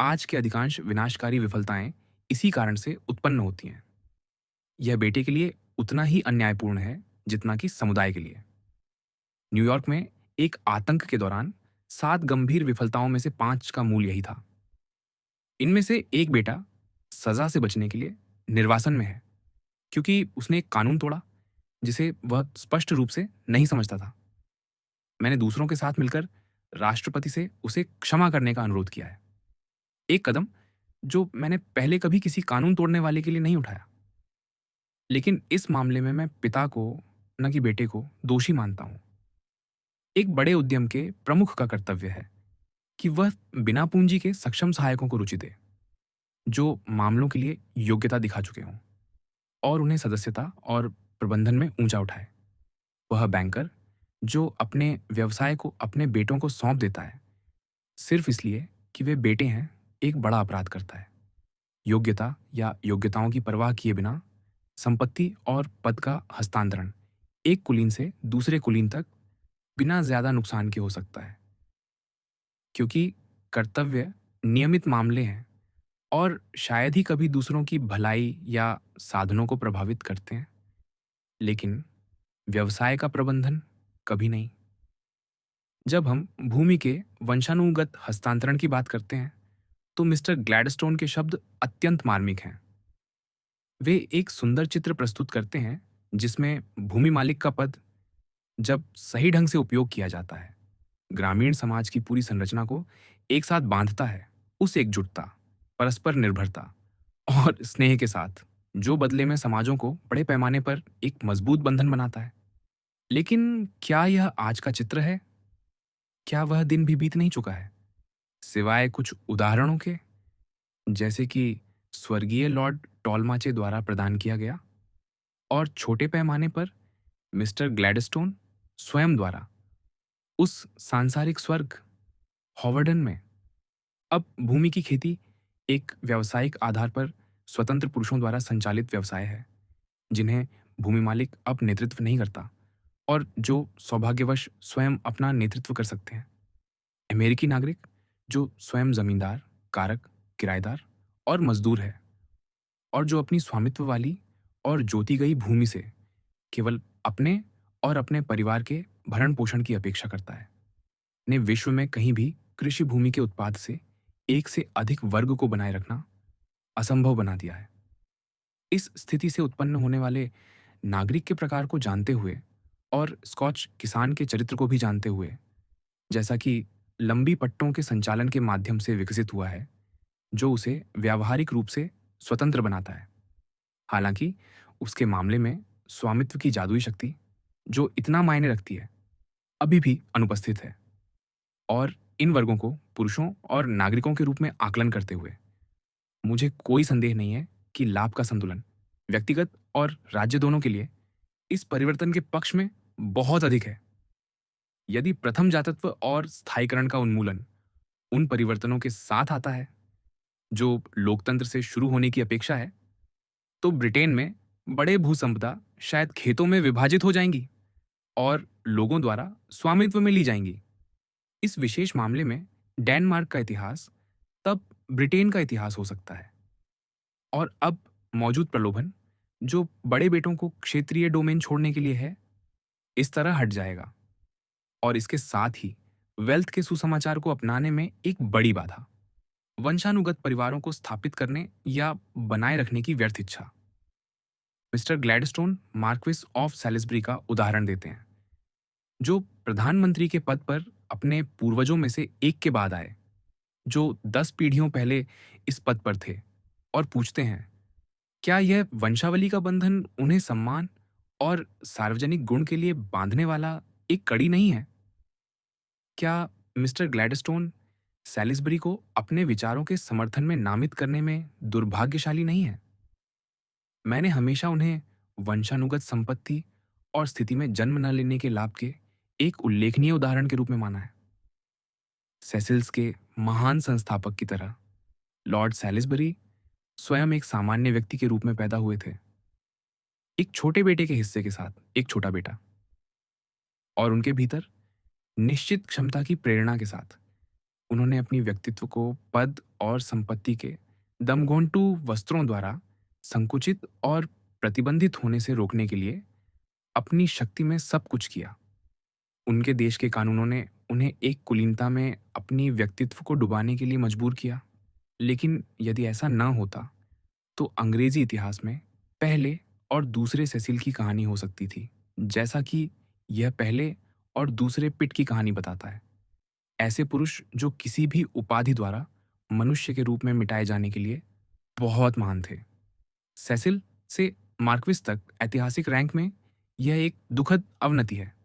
आज के अधिकांश विनाशकारी विफलताएं इसी कारण से उत्पन्न होती हैं। यह बेटे के लिए उतना ही अन्यायपूर्ण है जितना कि समुदाय के लिए। न्यूयॉर्क में एक आतंक के दौरान 7 गंभीर विफलताओं में से 5 का मूल यही था। इनमें से एक बेटा सजा से बचने के लिए निर्वासन में है क्योंकि उसने एक कानून तोड़ा जिसे वह स्पष्ट रूप से नहीं समझता था। मैंने दूसरों के साथ मिलकर राष्ट्रपति से उसे क्षमा करने का अनुरोध किया है, एक कदम जो मैंने पहले कभी किसी कानून तोड़ने वाले के लिए नहीं उठाया। लेकिन इस मामले में मैं पिता को, न कि बेटे को, दोषी मानता हूं। एक बड़े उद्यम के प्रमुख का कर्तव्य है कि वह बिना पूंजी के सक्षम सहायकों को रुचि दे जो मामलों के लिए योग्यता दिखा चुके हों और उन्हें सदस्यता और प्रबंधन में ऊंचा उठाए। वह बैंकर जो अपने व्यवसाय को अपने बेटों को सौंप देता है सिर्फ इसलिए कि वे बेटे हैं, एक बड़ा अपराध करता है। योग्यता या योग्यताओं की परवाह किए बिना संपत्ति और पद का हस्तांतरण एक कुलीन से दूसरे कुलीन तक बिना ज्यादा नुकसान के हो सकता है, क्योंकि कर्तव्य नियमित मामले हैं और शायद ही कभी दूसरों की भलाई या साधनों को प्रभावित करते हैं, लेकिन व्यवसाय का प्रबंधन कभी नहीं। जब हम भूमि के वंशानुगत हस्तांतरण की बात करते हैं, तो मिस्टर ग्लैडस्टोन के शब्द अत्यंत मार्मिक हैं। वे एक सुंदर चित्र प्रस्तुत करते हैं जिसमें भूमि मालिक का पद, जब सही ढंग से उपयोग किया जाता है, ग्रामीण समाज की पूरी संरचना को एक साथ बांधता है। उस एकजुटता, परस्पर निर्भरता और स्नेह के साथ, जो बदले में समाजों को बड़े पैमाने पर एक मजबूत बंधन बनाता है। लेकिन क्या यह आज का चित्र है? क्या वह दिन भी बीत नहीं चुका है? सिवाय कुछ उदाहरणों के, जैसे कि स्वर्गीय लॉर्ड टॉलमाचे द्वारा प्रदान किया गया, और छोटे पैमाने पर मिस्टर ग्लैडस्टोन स्वयं द्वारा उस सांसारिक स्वर्ग हॉवर्डन में। अब भूमि की खेती एक व्यावसायिक आधार पर स्वतंत्र पुरुषों द्वारा संचालित व्यवसाय है, जिन्हें भूमि मालिक अब नेतृत्व नहीं करता और जो सौभाग्यवश स्वयं अपना नेतृत्व कर सकते हैं। अमेरिकी नागरिक जो स्वयं जमींदार, कारक, किराएदार और मजदूर है, और जो अपनी स्वामित्व वाली और जोती गई भूमि से केवल अपने और अपने परिवार के भरण पोषण की अपेक्षा करता है, ने विश्व में कहीं भी कृषि भूमि के उत्पाद से एक से अधिक वर्ग को बनाए रखना असंभव बना दिया है। इस स्थिति से उत्पन्न होने वाले नागरिक के प्रकार को जानते हुए और स्कॉच किसान के चरित्र को भी जानते हुए, जैसा कि लंबी पट्टों के संचालन के माध्यम से विकसित हुआ है, जो उसे व्यावहारिक रूप से स्वतंत्र बनाता है। हालांकि उसके मामले में स्वामित्व की जादुई शक्ति, जो इतना मायने रखती है, अभी भी अनुपस्थित है। और इन वर्गों को पुरुषों और नागरिकों के रूप में आकलन करते हुए, मुझे कोई संदेह नहीं है कि लाभ का संतुलन, व्यक्तिगत और राज्य दोनों के लिए, इस परिवर्तन के पक्ष में बहुत अधिक है। यदि प्रथम जातत्व और स्थायीकरण का उन्मूलन उन परिवर्तनों के साथ आता है जो लोकतंत्र से शुरू होने की अपेक्षा है, तो ब्रिटेन में बड़े भूसंपदा शायद खेतों में विभाजित हो जाएंगी और लोगों द्वारा स्वामित्व में ली जाएंगी। इस विशेष मामले में डेनमार्क का इतिहास तब ब्रिटेन का इतिहास हो सकता है। और अब मौजूद प्रलोभन, जो बड़े बेटों को क्षेत्रीय डोमेन छोड़ने के लिए है, इस तरह हट जाएगा। और इसके साथ ही वेल्थ के सुसमाचार को अपनाने में एक बड़ी बाधा, वंशानुगत परिवारों को स्थापित करने या बनाए रखने की व्यर्थ इच्छा। Mister Gladstone marquis of Salisbury का उदाहरण देते हैं, जो प्रधानमंत्री के पद पर अपने पूर्वजों में से एक के बाद आए, जो 10 पीढ़ियों पहले इस पद पर थे, और पूछते हैं, क्या यह वंशावली का बंधन उन्हें सम्मान और सार्वजनिक गुण के लिए बांधने वाला एक कड़ी नहीं है? क्या मिस्टर ग्लैडस्टोन सैलिसबरी को अपने विचारों के समर्थन में नामित करने में दुर्भाग्यशाली नहीं है? मैंने हमेशा उन्हें वंशानुगत संपत्ति और स्थिति में जन्म न लेने के लाभ के एक उल्लेखनीय उदाहरण के रूप में माना है। सेसिल्स के महान संस्थापक की तरह लॉर्ड सैलिसबरी स्वयं एक सामान्य व्यक्ति के रूप में पैदा हुए थे, एक छोटे बेटे के हिस्से के साथ एक छोटा बेटा, और उनके भीतर निश्चित क्षमता की प्रेरणा के साथ उन्होंने अपनी व्यक्तित्व को पद और संपत्ति के दमघोंटू वस्त्रों द्वारा संकुचित और प्रतिबंधित होने से रोकने के लिए अपनी शक्ति में सब कुछ किया। उनके देश के कानूनों ने उन्हें एक कुलीनता में अपनी व्यक्तित्व को डुबाने के लिए मजबूर किया। लेकिन यदि ऐसा न होता, तो अंग्रेजी इतिहास में पहले और दूसरे सेसिल की कहानी हो सकती थी, जैसा कि यह पहले और दूसरे पिट की कहानी बताता है। ऐसे पुरुष जो किसी भी उपाधि द्वारा मनुष्य के रूप में मिटाए जाने के लिए बहुत महान थे। सेसिल से मार्क्विस तक ऐतिहासिक रैंक में यह एक दुखद अवनति है।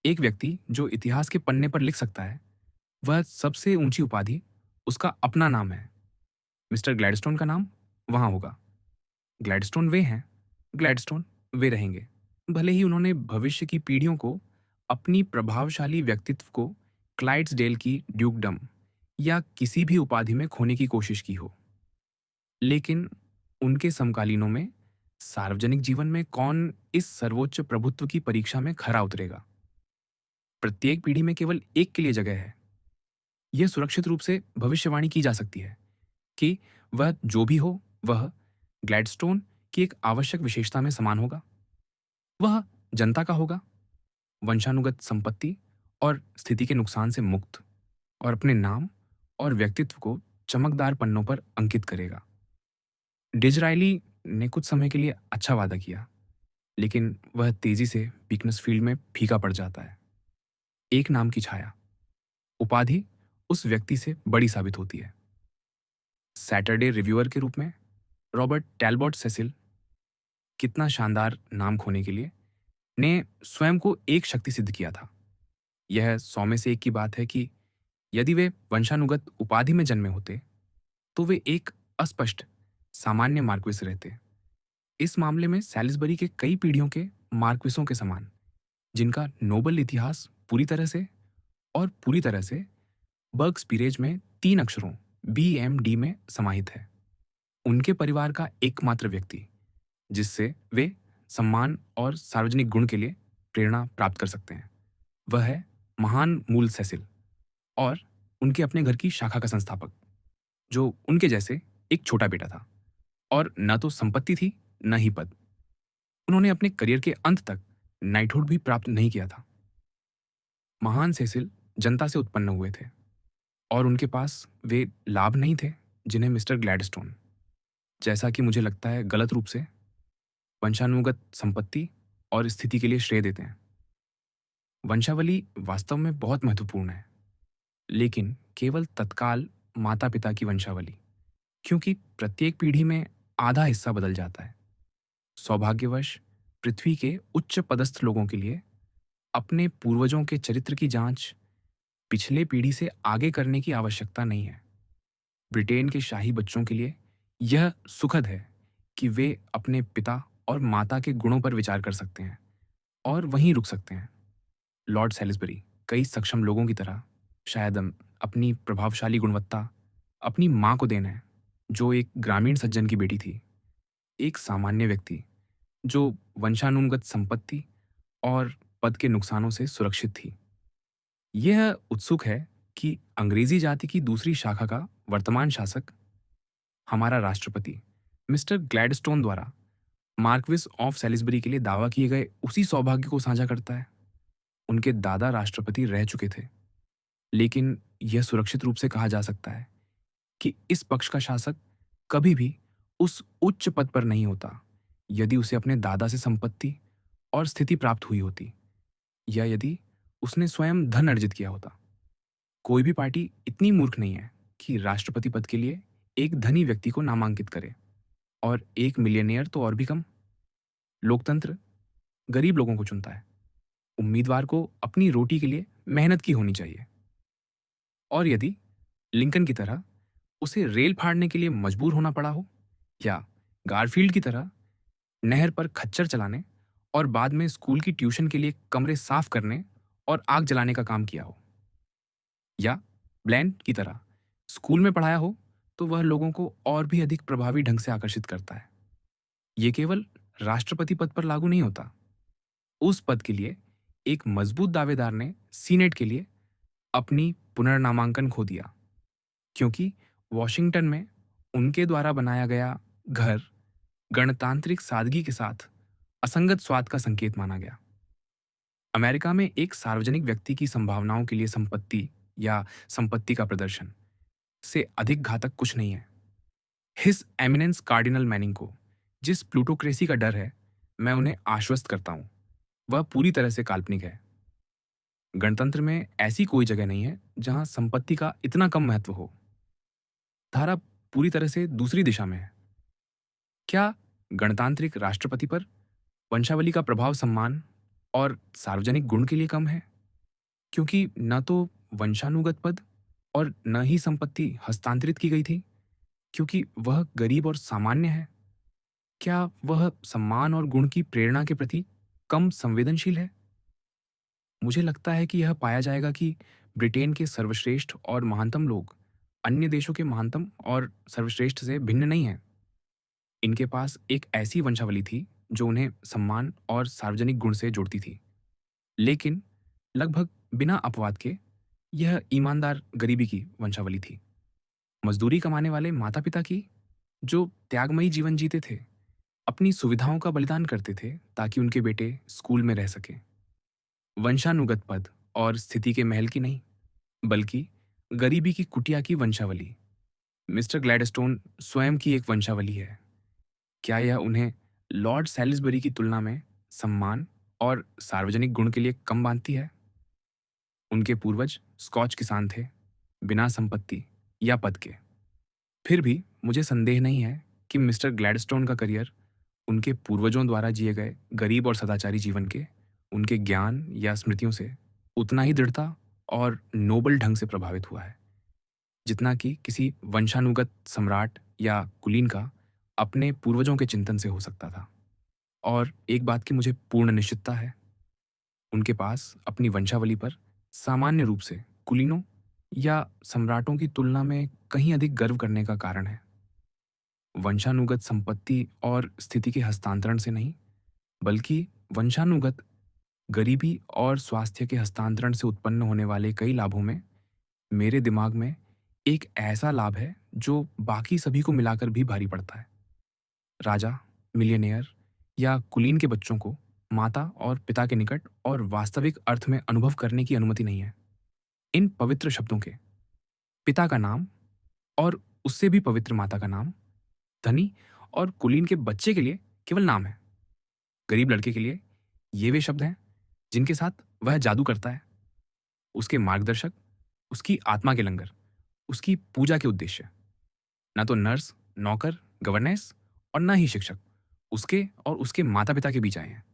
एक व्यक्ति जो इतिहास के पन्ने पर लिख सकता है, वह सबसे ऊंची उपाधि उसका अपना नाम है। मिस्टर ग्लैडस्टोन का नाम वहां होगा। ग्लैडस्टोन वे हैं, ग्लैडस्टोन वे रहेंगे, भले ही उन्होंने भविष्य की पीढ़ियों को अपनी प्रभावशाली व्यक्तित्व को क्लाइड्सडेल की ड्यूकडम या किसी भी उपाधि में खोने की कोशिश की हो। लेकिन उनके समकालीनों में सार्वजनिक जीवन में कौन इस सर्वोच्च प्रभुत्व की परीक्षा में खरा उतरेगा? प्रत्येक पीढ़ी में केवल एक के लिए जगह है। यह सुरक्षित रूप से भविष्यवाणी की जा सकती है कि वह जो भी हो, वह ग्लैडस्टोन की एक आवश्यक विशेषता में समान होगा। वह जनता का होगा, वंशानुगत संपत्ति और स्थिति के नुकसान से मुक्त, और अपने नाम और व्यक्तित्व को चमकदार पन्नों पर अंकित करेगा। डिजराइली ने कुछ समय के लिए अच्छा वादा किया, लेकिन वह तेजी से बीकनसफील्ड में फीका पड़ जाता है। एक नाम की छाया, उपाधि उस व्यक्ति से बड़ी साबित होती है। सैटरडे रिव्यूअर के रूप में रॉबर्ट टैलबॉट सेसिल, कितना शानदार नाम खोने के लिए, ने स्वयं को एक शक्ति सिद्ध किया था। यह 100 में से एक की बात है कि यदि वे वंशानुगत उपाधि में जन्मे होते, तो वे एक अस्पष्ट सामान्य मार्क्विस रहते। इस मामले में सैलिसबरी के कई पीढ़ियों के मार्क्विसों के समान, जिनका नोबल इतिहास पूरी तरह से बर्ग्स पीरेज में 3 अक्षरों BMD में समाहित है। उनके परिवार का एकमात्र व्यक्ति जिससे वे सम्मान और सार्वजनिक गुण के लिए प्रेरणा प्राप्त कर सकते हैं, वह है महान मूल सेसिल और उनके अपने घर की शाखा का संस्थापक, जो उनके जैसे एक छोटा बेटा था, और न तो संपत्ति थी न ही पद। उन्होंने अपने करियर के अंत तक नाइटहुड भी प्राप्त नहीं किया था। महान सेसिल जनता से उत्पन्न हुए थे और उनके पास वे लाभ नहीं थे जिन्हें मिस्टर ग्लैडस्टोन, जैसा कि मुझे लगता है गलत रूप से, वंशानुगत संपत्ति और स्थिति के लिए श्रेय देते हैं। वंशावली वास्तव में बहुत महत्वपूर्ण है, लेकिन केवल तत्काल माता पिता की वंशावली, क्योंकि प्रत्येक पीढ़ी में आधा हिस्सा बदल जाता है। सौभाग्यवश पृथ्वी के उच्च पदस्थ लोगों के लिए अपने पूर्वजों के चरित्र की जांच पिछले पीढ़ी से आगे करने की आवश्यकता नहीं है। ब्रिटेन के शाही बच्चों के लिए यह सुखद है कि वे अपने पिता और माता के गुणों पर विचार कर सकते हैं और वहीं रुक सकते हैं। लॉर्ड सैलिसबरी कई सक्षम लोगों की तरह शायद अपनी प्रभावशाली गुणवत्ता अपनी माँ को देना है, जो एक ग्रामीण सज्जन की बेटी थी, एक सामान्य व्यक्ति जो वंशानुगत संपत्ति और पद के नुकसानों से सुरक्षित थी। यह उत्सुक है कि अंग्रेजी जाति की दूसरी शाखा का वर्तमान शासक, हमारा राष्ट्रपति मिस्टर ग्लैडस्टोन द्वारा मार्क्विस ऑफ सैलिसबरी के लिए दावा किए गए उसी सौभाग्य को साझा करता है। उनके दादा राष्ट्रपति रह चुके थे, लेकिन यह सुरक्षित रूप से कहा जा सकता है कि इस पक्ष का शासक कभी भी उस उच्च पद पर नहीं होता यदि उसे अपने दादा से संपत्ति और स्थिति प्राप्त हुई होती, या यदि उसने स्वयं धन अर्जित किया होता। कोई भी पार्टी इतनी मूर्ख नहीं है कि राष्ट्रपति पद के लिए एक धनी व्यक्ति को नामांकित करे, और एक मिलियनेयर तो और भी कम। लोकतंत्र गरीब लोगों को चुनता है। उम्मीदवार को अपनी रोटी के लिए मेहनत की होनी चाहिए, और यदि लिंकन की तरह उसे रेल फाड़ने के लिए मजबूर होना पड़ा हो, या गारफील्ड की तरह नहर पर खच्चर चलाने और बाद में स्कूल की ट्यूशन के लिए कमरे साफ करने और आग जलाने का काम किया हो, या ब्लैन की तरह स्कूल में पढ़ाया हो, तो वह लोगों को और भी अधिक प्रभावी ढंग से आकर्षित करता है। ये केवल राष्ट्रपति पद पर लागू नहीं होता। उस पद के लिए एक मजबूत दावेदार ने सीनेट के लिए अपनी पुनर्नामांकन खो दिया, क्योंकि वॉशिंगटन में उनके द्वारा बनाया गया घर गणतांत्रिक सादगी के साथ असंगत स्वाद का संकेत माना गया। अमेरिका में एक सार्वजनिक व्यक्ति की संभावनाओं के लिए संपत्ति या संपत्ति का प्रदर्शन से अधिक घातक कुछ नहीं है। हिस एमिनेंस कार्डिनल मैनिंग को जिस प्लूटोक्रेसी का डर है, मैं उन्हें आश्वस्त करता हूं, वह पूरी तरह से काल्पनिक है। गणतंत्र में ऐसी कोई जगह नहीं है जहां संपत्ति का इतना कम महत्व हो। धारा पूरी तरह से दूसरी दिशा में है। क्या गणतांत्रिक राष्ट्रपति पर वंशावली का प्रभाव सम्मान और सार्वजनिक गुण के लिए कम है, क्योंकि न तो वंशानुगत पद और न ही संपत्ति हस्तांतरित की गई थी, क्योंकि वह गरीब और सामान्य है? क्या वह सम्मान और गुण की प्रेरणा के प्रति कम संवेदनशील है? मुझे लगता है कि यह पाया जाएगा कि ब्रिटेन के सर्वश्रेष्ठ और महानतम लोग अन्य देशों के महानतम और सर्वश्रेष्ठ से भिन्न नहीं हैं। इनके पास एक ऐसी वंशावली थी जो उन्हें सम्मान और सार्वजनिक गुण से जोड़ती थी, लेकिन लगभग बिना अपवाद के यह ईमानदार गरीबी की वंशावली थी। मजदूरी कमाने वाले माता-पिता की, जो त्यागमयी जीवन जीते थे, अपनी सुविधाओं का बलिदान करते थे ताकि उनके बेटे स्कूल में रह सकें। वंशानुगत पद और स्थिति के महल की नहीं, बल्कि गरीबी की कुटिया की वंशावली। मिस्टर ग्लैडस्टोन स्वयं की एक वंशावली है। क्या यह उन्हें लॉर्ड सैलिसबरी की तुलना में सम्मान और सार्वजनिक गुण के लिए कम बांधती है? उनके पूर्वज स्कॉच किसान थे, बिना संपत्ति या पद के। फिर भी मुझे संदेह नहीं है कि मिस्टर ग्लैडस्टोन का करियर उनके पूर्वजों द्वारा जिए गए गरीब और सदाचारी जीवन के, उनके ज्ञान या स्मृतियों से उतना ही दृढ़ता और नोबल ढंग से प्रभावित हुआ है, जितना कि किसी वंशानुगत सम्राट या कुलीन का अपने पूर्वजों के चिंतन से हो सकता था। और एक बात की मुझे पूर्ण निश्चितता है, उनके पास अपनी वंशावली पर सामान्य रूप से कुलीनों या सम्राटों की तुलना में कहीं अधिक गर्व करने का कारण है। वंशानुगत संपत्ति और स्थिति के हस्तांतरण से नहीं, बल्कि वंशानुगत गरीबी और स्वास्थ्य के हस्तांतरण से उत्पन्न होने वाले कई लाभों में मेरे दिमाग में एक ऐसा लाभ है जो बाकी सभी को मिलाकर भी भारी पड़ता है। राजा, मिलियनेयर या कुलीन के बच्चों को माता और पिता के निकट और वास्तविक अर्थ में अनुभव करने की अनुमति नहीं है। इन पवित्र शब्दों के, पिता का नाम और उससे भी पवित्र माता का नाम, धनी और कुलीन के बच्चे के लिए केवल नाम है। गरीब लड़के के लिए ये वे शब्द हैं जिनके साथ वह जादू करता है। उसके मार्गदर्शक, उसकी आत्मा के लंगर, उसकी पूजा के उद्देश्य। ना तो नर्स, नौकर, गवर्नेंस और ना ही शिक्षक उसके और उसके माता पिता के बीच आए हैं।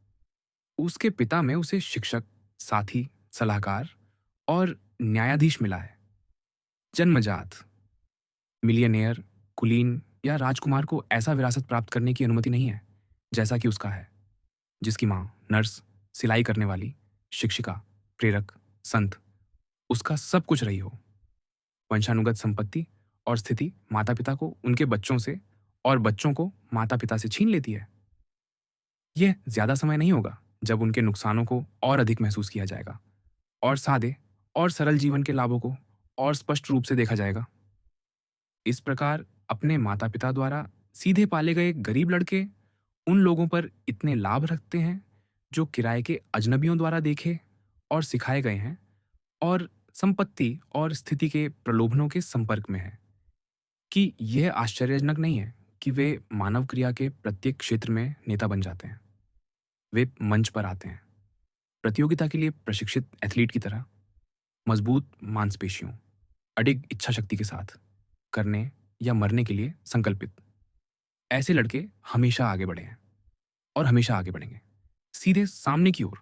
उसके पिता में उसे शिक्षक, साथी, सलाहकार और न्यायाधीश मिला है। जन्मजात मिलियनेयर, कुलीन या राजकुमार को ऐसा विरासत प्राप्त करने की अनुमति नहीं है जैसा कि उसका है, जिसकी माँ नर्स, सिलाई करने वाली, शिक्षिका, प्रेरक, संत, उसका सब कुछ रही हो। वंशानुगत संपत्ति और स्थिति माता पिता को उनके बच्चों से और बच्चों को माता पिता से छीन लेती है। यह ज्यादा समय नहीं होगा जब उनके नुकसानों को और अधिक महसूस किया जाएगा और सादे और सरल जीवन के लाभों को और स्पष्ट रूप से देखा जाएगा। इस प्रकार अपने माता पिता द्वारा सीधे पाले गए गरीब लड़के उन लोगों पर इतने लाभ रखते हैं जो किराए के अजनबियों द्वारा देखे और सिखाए गए हैं और संपत्ति और स्थिति के प्रलोभनों के संपर्क में हैं, कि यह आश्चर्यजनक नहीं है कि वे मानव क्रिया के प्रत्येक क्षेत्र में नेता बन जाते हैं। वे मंच पर आते हैं, प्रतियोगिता के लिए प्रशिक्षित एथलीट की तरह, मजबूत मांसपेशियों, अडिग इच्छा शक्ति के साथ, करने या मरने के लिए संकल्पित। ऐसे लड़के हमेशा आगे बढ़े हैं और हमेशा आगे बढ़ेंगे, सीधे सामने की ओर,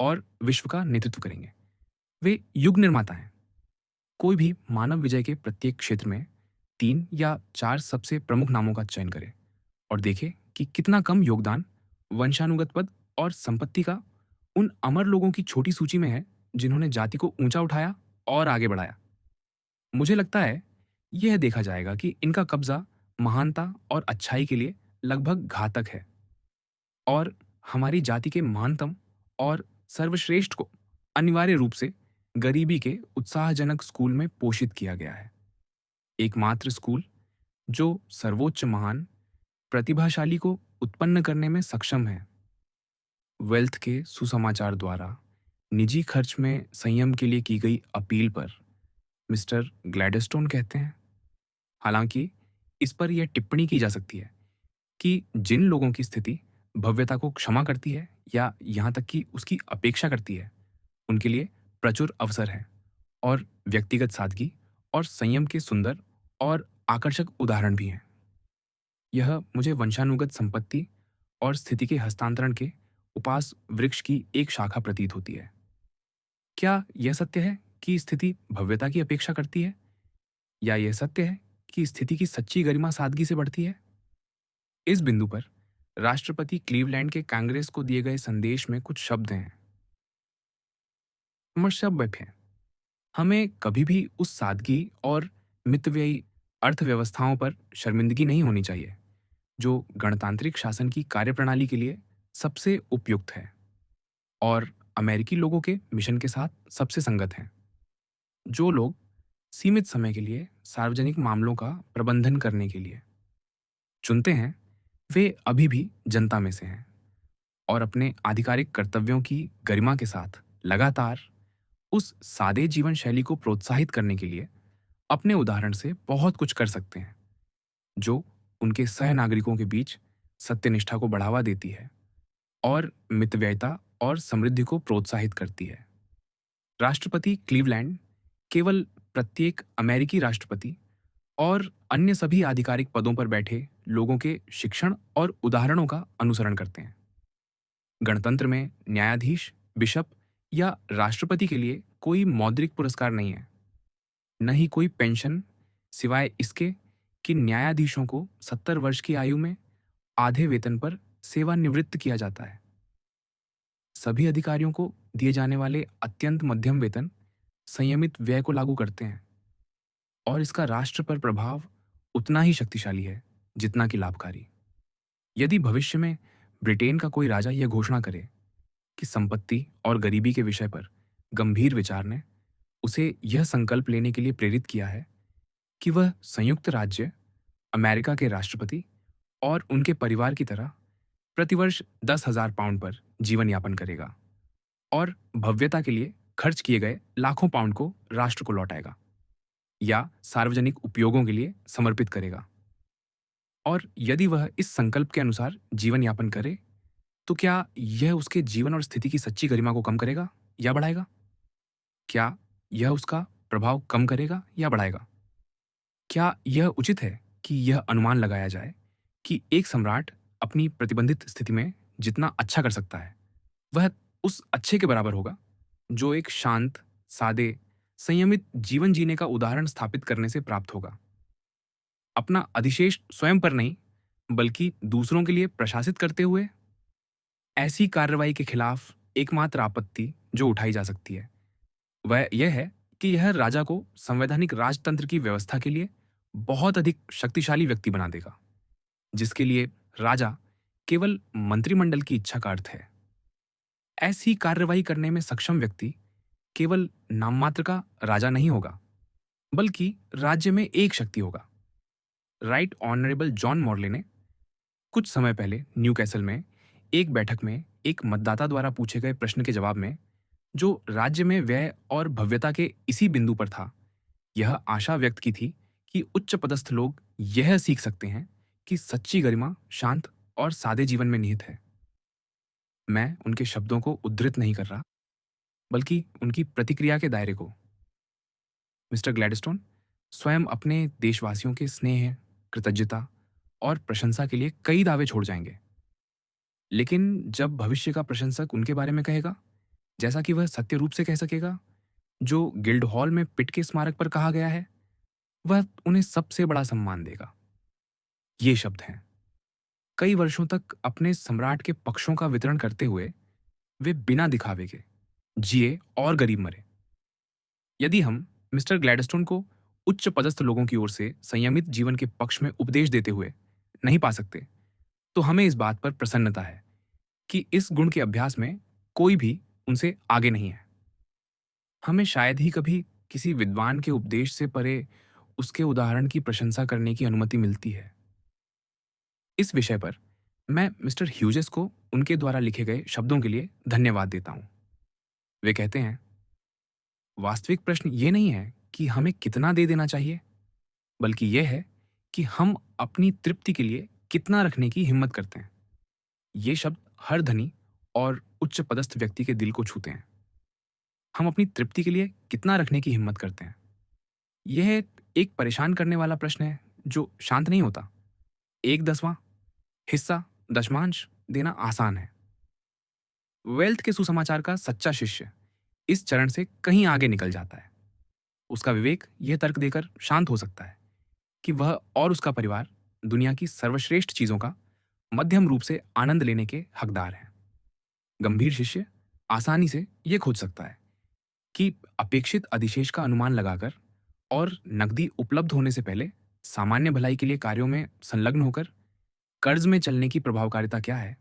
और विश्व का नेतृत्व करेंगे। वे युग निर्माता हैं। कोई भी मानव विजय के प्रत्येक क्षेत्र में 3 या 4 सबसे प्रमुख नामों का चयन करे और देखे कि कितना कम योगदान वंशानुगत पद और संपत्ति का उन अमर लोगों की छोटी सूची में है जिन्होंने जाति को ऊंचा उठाया और आगे बढ़ाया। मुझे लगता है यह देखा जाएगा कि इनका कब्जा महानता और अच्छाई के लिए लगभग घातक है, और हमारी जाति के महानतम और सर्वश्रेष्ठ को अनिवार्य रूप से गरीबी के उत्साहजनक स्कूल में पोषित किया गया है। एकमात्र स्कूल जो सर्वोच्च महान प्रतिभाशाली को उत्पन्न करने में सक्षम है। वेल्थ के सुसमाचार द्वारा निजी खर्च में संयम के लिए की गई अपील पर मिस्टर ग्लैडस्टोन कहते हैं, हालांकि इस पर यह टिप्पणी की जा सकती है कि जिन लोगों की स्थिति भव्यता को क्षमा करती है या यहाँ तक कि उसकी अपेक्षा करती है, उनके लिए प्रचुर अवसर है और व्यक्तिगत सादगी और संयम के सुंदर और आकर्षक उदाहरण भी हैं। यह मुझे वंशानुगत संपत्ति और स्थिति के हस्तांतरण के उपास वृक्ष की एक शाखा प्रतीत होती है। क्या यह सत्य है कि स्थिति भव्यता की अपेक्षा करती है, या यह सत्य है कि स्थिति की सच्ची गरिमा सादगी से बढ़ती है? इस बिंदु पर राष्ट्रपति क्लीवलैंड के कांग्रेस को दिए गए संदेश में कुछ शब्द हैं। समस्या है, हमें कभी भी उस सादगी और मितव्ययी अर्थव्यवस्थाओं पर शर्मिंदगी नहीं होनी चाहिए जो गणतांत्रिक शासन की कार्यप्रणाली के लिए सबसे उपयुक्त है और अमेरिकी लोगों के मिशन के साथ सबसे संगत है। जो लोग सीमित समय के लिए सार्वजनिक मामलों का प्रबंधन करने के लिए चुनते हैं, वे अभी भी जनता में से हैं और अपने आधिकारिक कर्तव्यों की गरिमा के साथ लगातार उस सादे जीवन शैली को प्रोत्साहित करने के लिए अपने उदाहरण से बहुत कुछ कर सकते हैं, जो उनके सह नागरिकों के बीच सत्यनिष्ठा को बढ़ावा देती है और मितव्ययिता और समृद्धि को प्रोत्साहित करती है। राष्ट्रपति क्लीवलैंड केवल प्रत्येक अमेरिकी राष्ट्रपति और अन्य सभी आधिकारिक पदों पर बैठे लोगों के शिक्षण और उदाहरणों का अनुसरण करते हैं। गणतंत्र में न्यायाधीश, बिशप या राष्ट्रपति के लिए कोई मौद्रिक पुरस्कार नहीं है, न ही कोई पेंशन, सिवाय इसके कि न्यायाधीशों को 70 वर्ष की आयु में आधे वेतन पर सेवानिवृत्त किया जाता है। सभी अधिकारियों को दिए जाने वाले अत्यंत मध्यम वेतन संयमित व्यय को लागू करते हैं और इसका राष्ट्र पर प्रभाव उतना ही शक्तिशाली है जितना कि लाभकारी। यदि भविष्य में ब्रिटेन का कोई राजा यह घोषणा करे कि संपत्ति और गरीबी के विषय पर गंभीर विचार ने उसे यह संकल्प लेने के लिए प्रेरित किया है कि वह संयुक्त राज्य अमेरिका के राष्ट्रपति और उनके परिवार की तरह प्रतिवर्ष 10,000 पाउंड पर जीवन यापन करेगा और भव्यता के लिए खर्च किए गए लाखों पाउंड को राष्ट्र को लौटाएगा या सार्वजनिक उपयोगों के लिए समर्पित करेगा, और यदि वह इस संकल्प के अनुसार जीवन यापन करे, तो क्या यह उसके जीवन और स्थिति की सच्ची गरिमा को कम करेगा या बढ़ाएगा? क्या यह उसका प्रभाव कम करेगा या बढ़ाएगा? क्या यह उचित है कि यह अनुमान लगाया जाए कि एक सम्राट अपनी प्रतिबंधित स्थिति में जितना अच्छा कर सकता है, वह उस अच्छे के बराबर होगा जो एक शांत, सादे, संयमित जीवन जीने का उदाहरण स्थापित करने से प्राप्त होगा? अपना अधिशेष स्वयं पर नहीं, बल्कि दूसरों के लिए प्रशासित करते हुए? ऐसी कार्रवाई के खिलाफ एकमात्र आपत्ति जो उठाई जा सकती है, वह यह है कि यह राजा को संवैधानिक राजतंत्र की व्यवस्था के लिए बहुत अधिक शक्तिशाली व्यक्ति बना देगा, जिसके लिए राजा केवल मंत्रिमंडल की इच्छा का अर्थ है। ऐसी कार्रवाई करने में सक्षम व्यक्ति केवल नाममात्र का राजा नहीं होगा, बल्कि राज्य में एक शक्ति होगा। राइट ऑनरेबल जॉन मॉर्ले ने कुछ समय पहले न्यूकैसल में एक बैठक में एक मतदाता द्वारा पूछे गए प्रश्न के जवाब में, जो राज्य में व्यय और भव्यता के इसी बिंदु पर था, यह आशा व्यक्त की थी कि उच्च पदस्थ लोग यह सीख सकते हैं कि सच्ची गरिमा शांत और सादे जीवन में निहित है। मैं उनके शब्दों को उद्धृत नहीं कर रहा, बल्कि उनकी प्रतिक्रिया के दायरे को। मिस्टर ग्लैडस्टोन स्वयं अपने देशवासियों के स्नेह, कृतज्ञता और प्रशंसा के लिए कई दावे छोड़ जाएंगे, लेकिन जब भविष्य का प्रशंसक उनके बारे में कहेगा, जैसा कि वह सत्य रूप से कह सकेगा, जो गिल्ड हॉल में पिट के स्मारक पर कहा गया है, वह उन्हें सबसे बड़ा सम्मान देगा। ये शब्द हैं, कई वर्षों तक अपने सम्राट के पक्षों का वितरण करते हुए वे बिना दिखावे के जिए और गरीब मरे। यदि हम मिस्टर ग्लैडस्टोन को उच्च पदस्थ लोगों की ओर से संयमित जीवन के पक्ष में उपदेश देते हुए नहीं पा सकते, तो हमें इस बात पर प्रसन्नता है कि इस गुण के अभ्यास में कोई भी उनसे आगे नहीं है। हमें शायद ही कभी किसी विद्वान के उपदेश से परे उसके उदाहरण की प्रशंसा करने की अनुमति मिलती है। इस विषय पर मैं मिस्टर ह्यूजेस को उनके द्वारा लिखे गए शब्दों के लिए धन्यवाद देता हूँ। वे कहते हैं, वास्तविक प्रश्न ये नहीं है कि हमें कितना दे देना चाहिए, बल्कि यह है कि हम अपनी तृप्ति के लिए कितना रखने की हिम्मत करते हैं। ये शब्द हर धनी और उच्च पदस्थ व्यक्ति के दिल को छूते हैं। हम अपनी तृप्ति के लिए कितना रखने की हिम्मत करते हैं? यह एक परेशान करने वाला प्रश्न है जो शांत नहीं होता। 1/10वां हिस्सा, दशमांश देना आसान है। वेल्थ के सुसमाचार का सच्चा शिष्य इस चरण से कहीं आगे निकल जाता है। उसका विवेक यह तर्क देकर शांत हो सकता है कि वह और उसका परिवार दुनिया की सर्वश्रेष्ठ चीजों का मध्यम रूप से आनंद लेने के हकदार हैं। गंभीर शिष्य आसानी से यह खोज सकता है कि अपेक्षित अधिशेष का अनुमान लगाकर और नकदी उपलब्ध होने से पहले सामान्य भलाई के लिए कार्यों में संलग्न होकर कर्ज में चलने की प्रभावकारिता क्या है,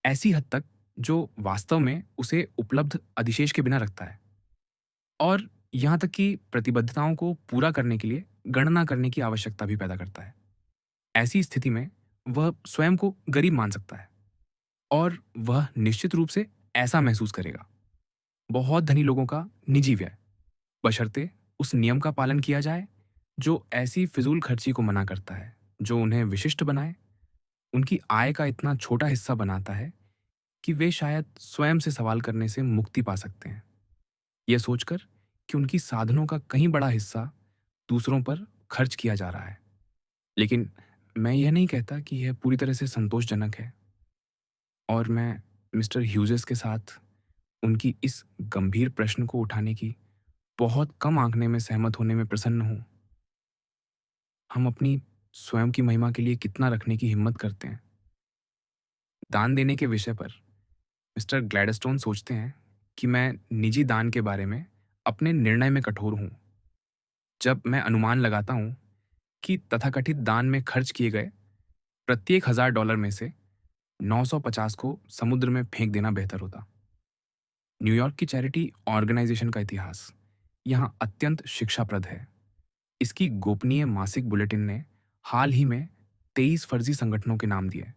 ऐसी हद तक जो वास्तव में उसे उपलब्ध अधिशेष के बिना रखता है। और यहाँ तक कि प्रतिबद्धताओं को पूरा करने के लिए गणना करने की आवश्यकता भी पैदा करता है। ऐसी स्थिति में वह स्वयं को गरीब मान सकता है और वह निश्चित रूप से ऐसा महसूस करेगा। बहुत धनी लोगों का निजी व्यय, बशर्ते उस नियम का पालन किया जाए जो ऐसी फिजूल खर्ची को मना करता है, जो उन्हें विशिष्ट बनाए, उनकी आय का इतना छोटा हिस्सा बनाता है कि वे शायद स्वयं से सवाल करने से मुक्ति पा सकते हैं। यह सोचकर कि उनकी साधनों का कहीं बड़ा हिस्सा दूसरों पर खर्च किया जा रहा है। लेकिन मैं यह नहीं कहता कि यह पूरी तरह से संतोषजनक है, और मैं मिस्टर ह्यूजेस के साथ उनकी इस गंभीर प्रश्न को उठाने की बहुत कम आंकने में सहमत होने में प्रसन्न हूँ। हम अपनी स्वयं की महिमा के लिए कितना रखने की हिम्मत करते हैं। दान देने के विषय पर मिस्टर ग्लैडस्टोन सोचते हैं कि मैं निजी दान के बारे में अपने निर्णय में कठोर हूँ। जब मैं अनुमान लगाता हूँ कि तथाकथित दान में खर्च किए गए प्रत्येक $1000 में से 950 को समुद्र में फेंक देना बेहतर होता। न्यूयॉर्क की चैरिटी ऑर्गेनाइजेशन का इतिहास यहाँ अत्यंत शिक्षाप्रद है। इसकी गोपनीय मासिक बुलेटिन ने हाल ही में 23 फर्जी संगठनों के नाम दिए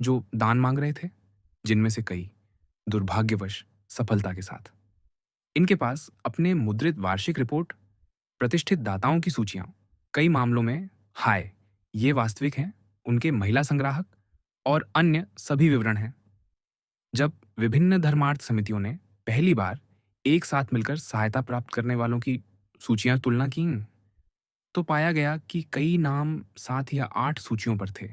जो दान मांग रहे थे, जिनमें से कई दुर्भाग्यवश सफलता के साथ। इनके पास अपने मुद्रित वार्षिक रिपोर्ट, प्रतिष्ठित दाताओं की सूचियां, कई मामलों में हाय ये वास्तविक हैं, उनके महिला संग्राहक और अन्य सभी विवरण हैं। जब विभिन्न धर्मार्थ समितियों ने पहली बार एक साथ मिलकर सहायता प्राप्त करने वालों की सूचियां तुलना की, तो पाया गया कि कई नाम 7 या 8 सूचियों पर थे।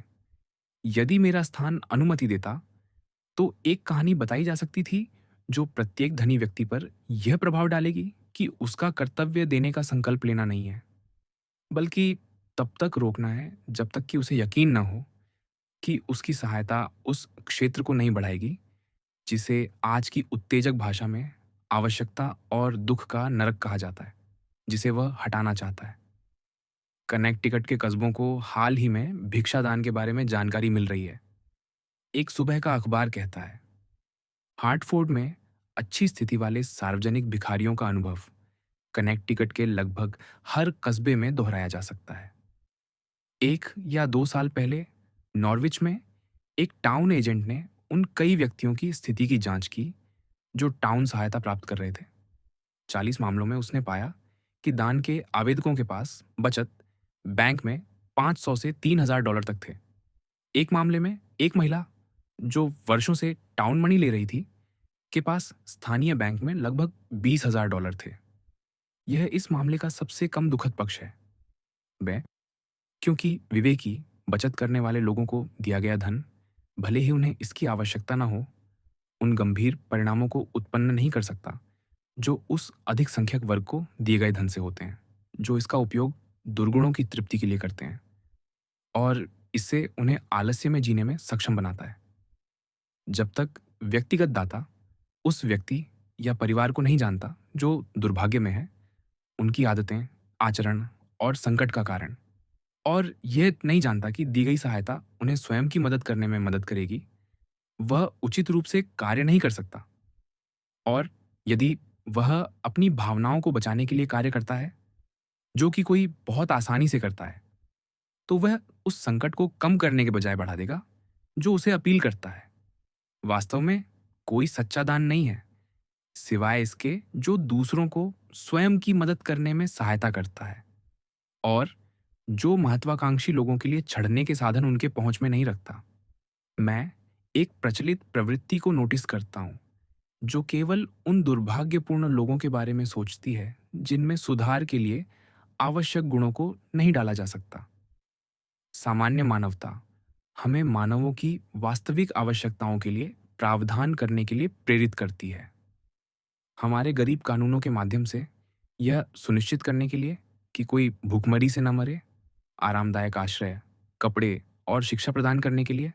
यदि मेरा स्थान अनुमति देता, तो एक कहानी बताई जा सकती थी जो प्रत्येक धनी व्यक्ति पर यह प्रभाव डालेगी कि उसका कर्तव्य देने का संकल्प लेना नहीं है, बल्कि तब तक रोकना है जब तक कि उसे यकीन न हो कि उसकी सहायता उस क्षेत्र को नहीं बढ़ाएगी जिसे आज की उत्तेजक भाषा में आवश्यकता और दुख का नरक कहा जाता है, जिसे वह हटाना चाहता है। कनेक्टिकट के कस्बों को हाल ही में भिक्षादान के बारे में जानकारी मिल रही है। एक सुबह का अखबार कहता है, हार्टफोर्ड में अच्छी स्थिति वाले सार्वजनिक भिखारियों का अनुभव कनेक्टिकट के लगभग हर कस्बे में दोहराया जा सकता है। 1 या 2 साल पहले नॉर्विच में एक टाउन एजेंट ने उन कई व्यक्तियों की स्थिति की जांच की जो टाउन सहायता प्राप्त कर रहे थे। 40 मामलों में उसने पाया कि दान के आवेदकों के पास बचत बैंक में 500 से $3000 तक थे। एक मामले में एक महिला जो वर्षों से टाउन मनी ले रही थी, के पास स्थानीय बैंक में लगभग $20,000 थे। यह इस मामले का सबसे कम दुखद पक्ष है। वह, क्योंकि विवेकी बचत करने वाले लोगों को दिया गया धन, भले ही उन्हें इसकी आवश्यकता न हो, उन गंभीर परिणामों को उत्पन्न नहीं कर सकता जो उस अधिक संख्यक वर्ग को दिए गए धन से होते हैं, जो इसका उपयोग दुर्गुणों की तृप्ति के लिए करते हैं और इससे उन्हें आलस्य में जीने में सक्षम बनाता है। जब तक व्यक्तिगत दाता उस व्यक्ति या परिवार को नहीं जानता जो दुर्भाग्य में है, उनकी आदतें, आचरण और संकट का कारण, और यह नहीं जानता कि दी गई सहायता उन्हें स्वयं की मदद करने में मदद करेगी, वह उचित रूप से कार्य नहीं कर सकता। और यदि वह अपनी भावनाओं को बचाने के लिए कार्य करता है, जो कि कोई बहुत आसानी से करता है, तो वह उस संकट को कम करने के बजाय बढ़ा देगा जो उसे अपील करता है। वास्तव में कोई सच्चा दान नहीं है, सिवाय इसके जो दूसरों को स्वयं की मदद करने में सहायता करता है और जो महत्वाकांक्षी लोगों के लिए छड़ने के साधन उनके पहुंच में नहीं रखता। मैं एक प्रचलित प्रवृत्ति को नोटिस करता हूं जो केवल उन दुर्भाग्यपूर्ण लोगों के बारे में सोचती है जिनमें सुधार के लिए आवश्यक गुणों को नहीं डाला जा सकता। सामान्य मानवता हमें मानवों की वास्तविक आवश्यकताओं के लिए प्रावधान करने के लिए प्रेरित करती है। हमारे गरीब कानूनों के माध्यम से यह सुनिश्चित करने के लिए कि कोई भूखमरी से न मरे, आरामदायक आश्रय, कपड़े और शिक्षा प्रदान करने के लिए,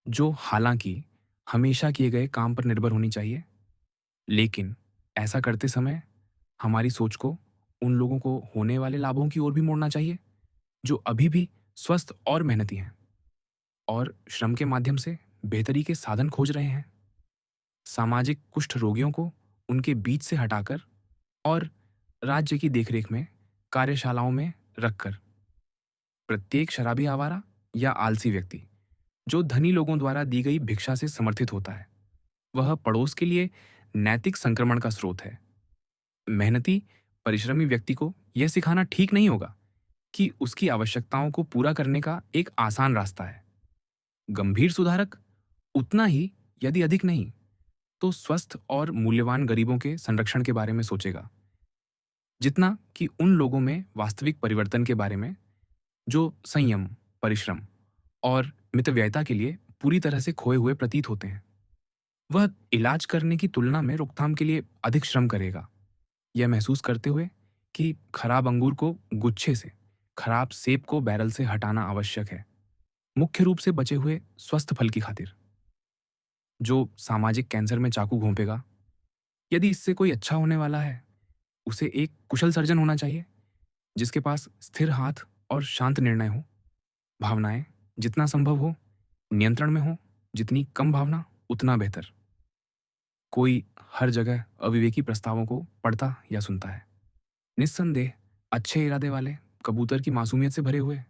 जो हालांकि हमेशा किए गए काम पर निर्भर होनी चाहिए। लेकिन ऐसा करते समय हमारी सोच को उन लोगों को होने वाले लाभों की ओर भी मोड़ना चाहिए जो अभी भी स्वस्थ और मेहनती हैं और श्रम के माध्यम से बेहतरी के साधन खोज रहे हैं। सामाजिक कुष्ठ रोगियों को उनके बीच से हटाकर और राज्य की देखरेख में कार्यशालाओं में रखकर प्रत्येक शराबी आवारा या आलसी व्यक्ति जो धनी लोगों द्वारा दी गई भिक्षा से समर्थित होता है, वह पड़ोस के लिए नैतिक संक्रमण का स्रोत है। मेहनती, परिश्रमी व्यक्ति को यह सिखाना ठीक नहीं होगा कि उसकी आवश्यकताओं को पूरा करने का एक आसान रास्ता है। गंभीर सुधारक उतना ही, यदि अधिक नहीं, तो स्वस्थ और मूल्यवान गरीबों के संरक्षण के बारे में सोचेगा, जितना कि उन लोगों में वास्तविक परिवर्तन के बारे में जो संयम, परिश्रम और मितव्ययिता के लिए पूरी तरह से खोए हुए प्रतीत होते हैं। वह इलाज करने की तुलना में रोकथाम के लिए अधिक श्रम करेगा, यह महसूस करते हुए कि खराब अंगूर को गुच्छे से, खराब सेब को बैरल से हटाना आवश्यक है, मुख्य रूप से बचे हुए स्वस्थ फल की खातिर। जो सामाजिक कैंसर में चाकू घोंपेगा, यदि इससे कोई अच्छा होने वाला है, उसे एक कुशल सर्जन होना चाहिए जिसके पास स्थिर हाथ और शांत निर्णय हो। भावनाएं जितना संभव हो नियंत्रण में हो, जितनी कम भावना उतना बेहतर। कोई हर जगह अविवेकी प्रस्तावों को पढ़ता या सुनता है, निस्संदेह अच्छे इरादे वाले, कबूतर की मासूमियत से भरे हुए,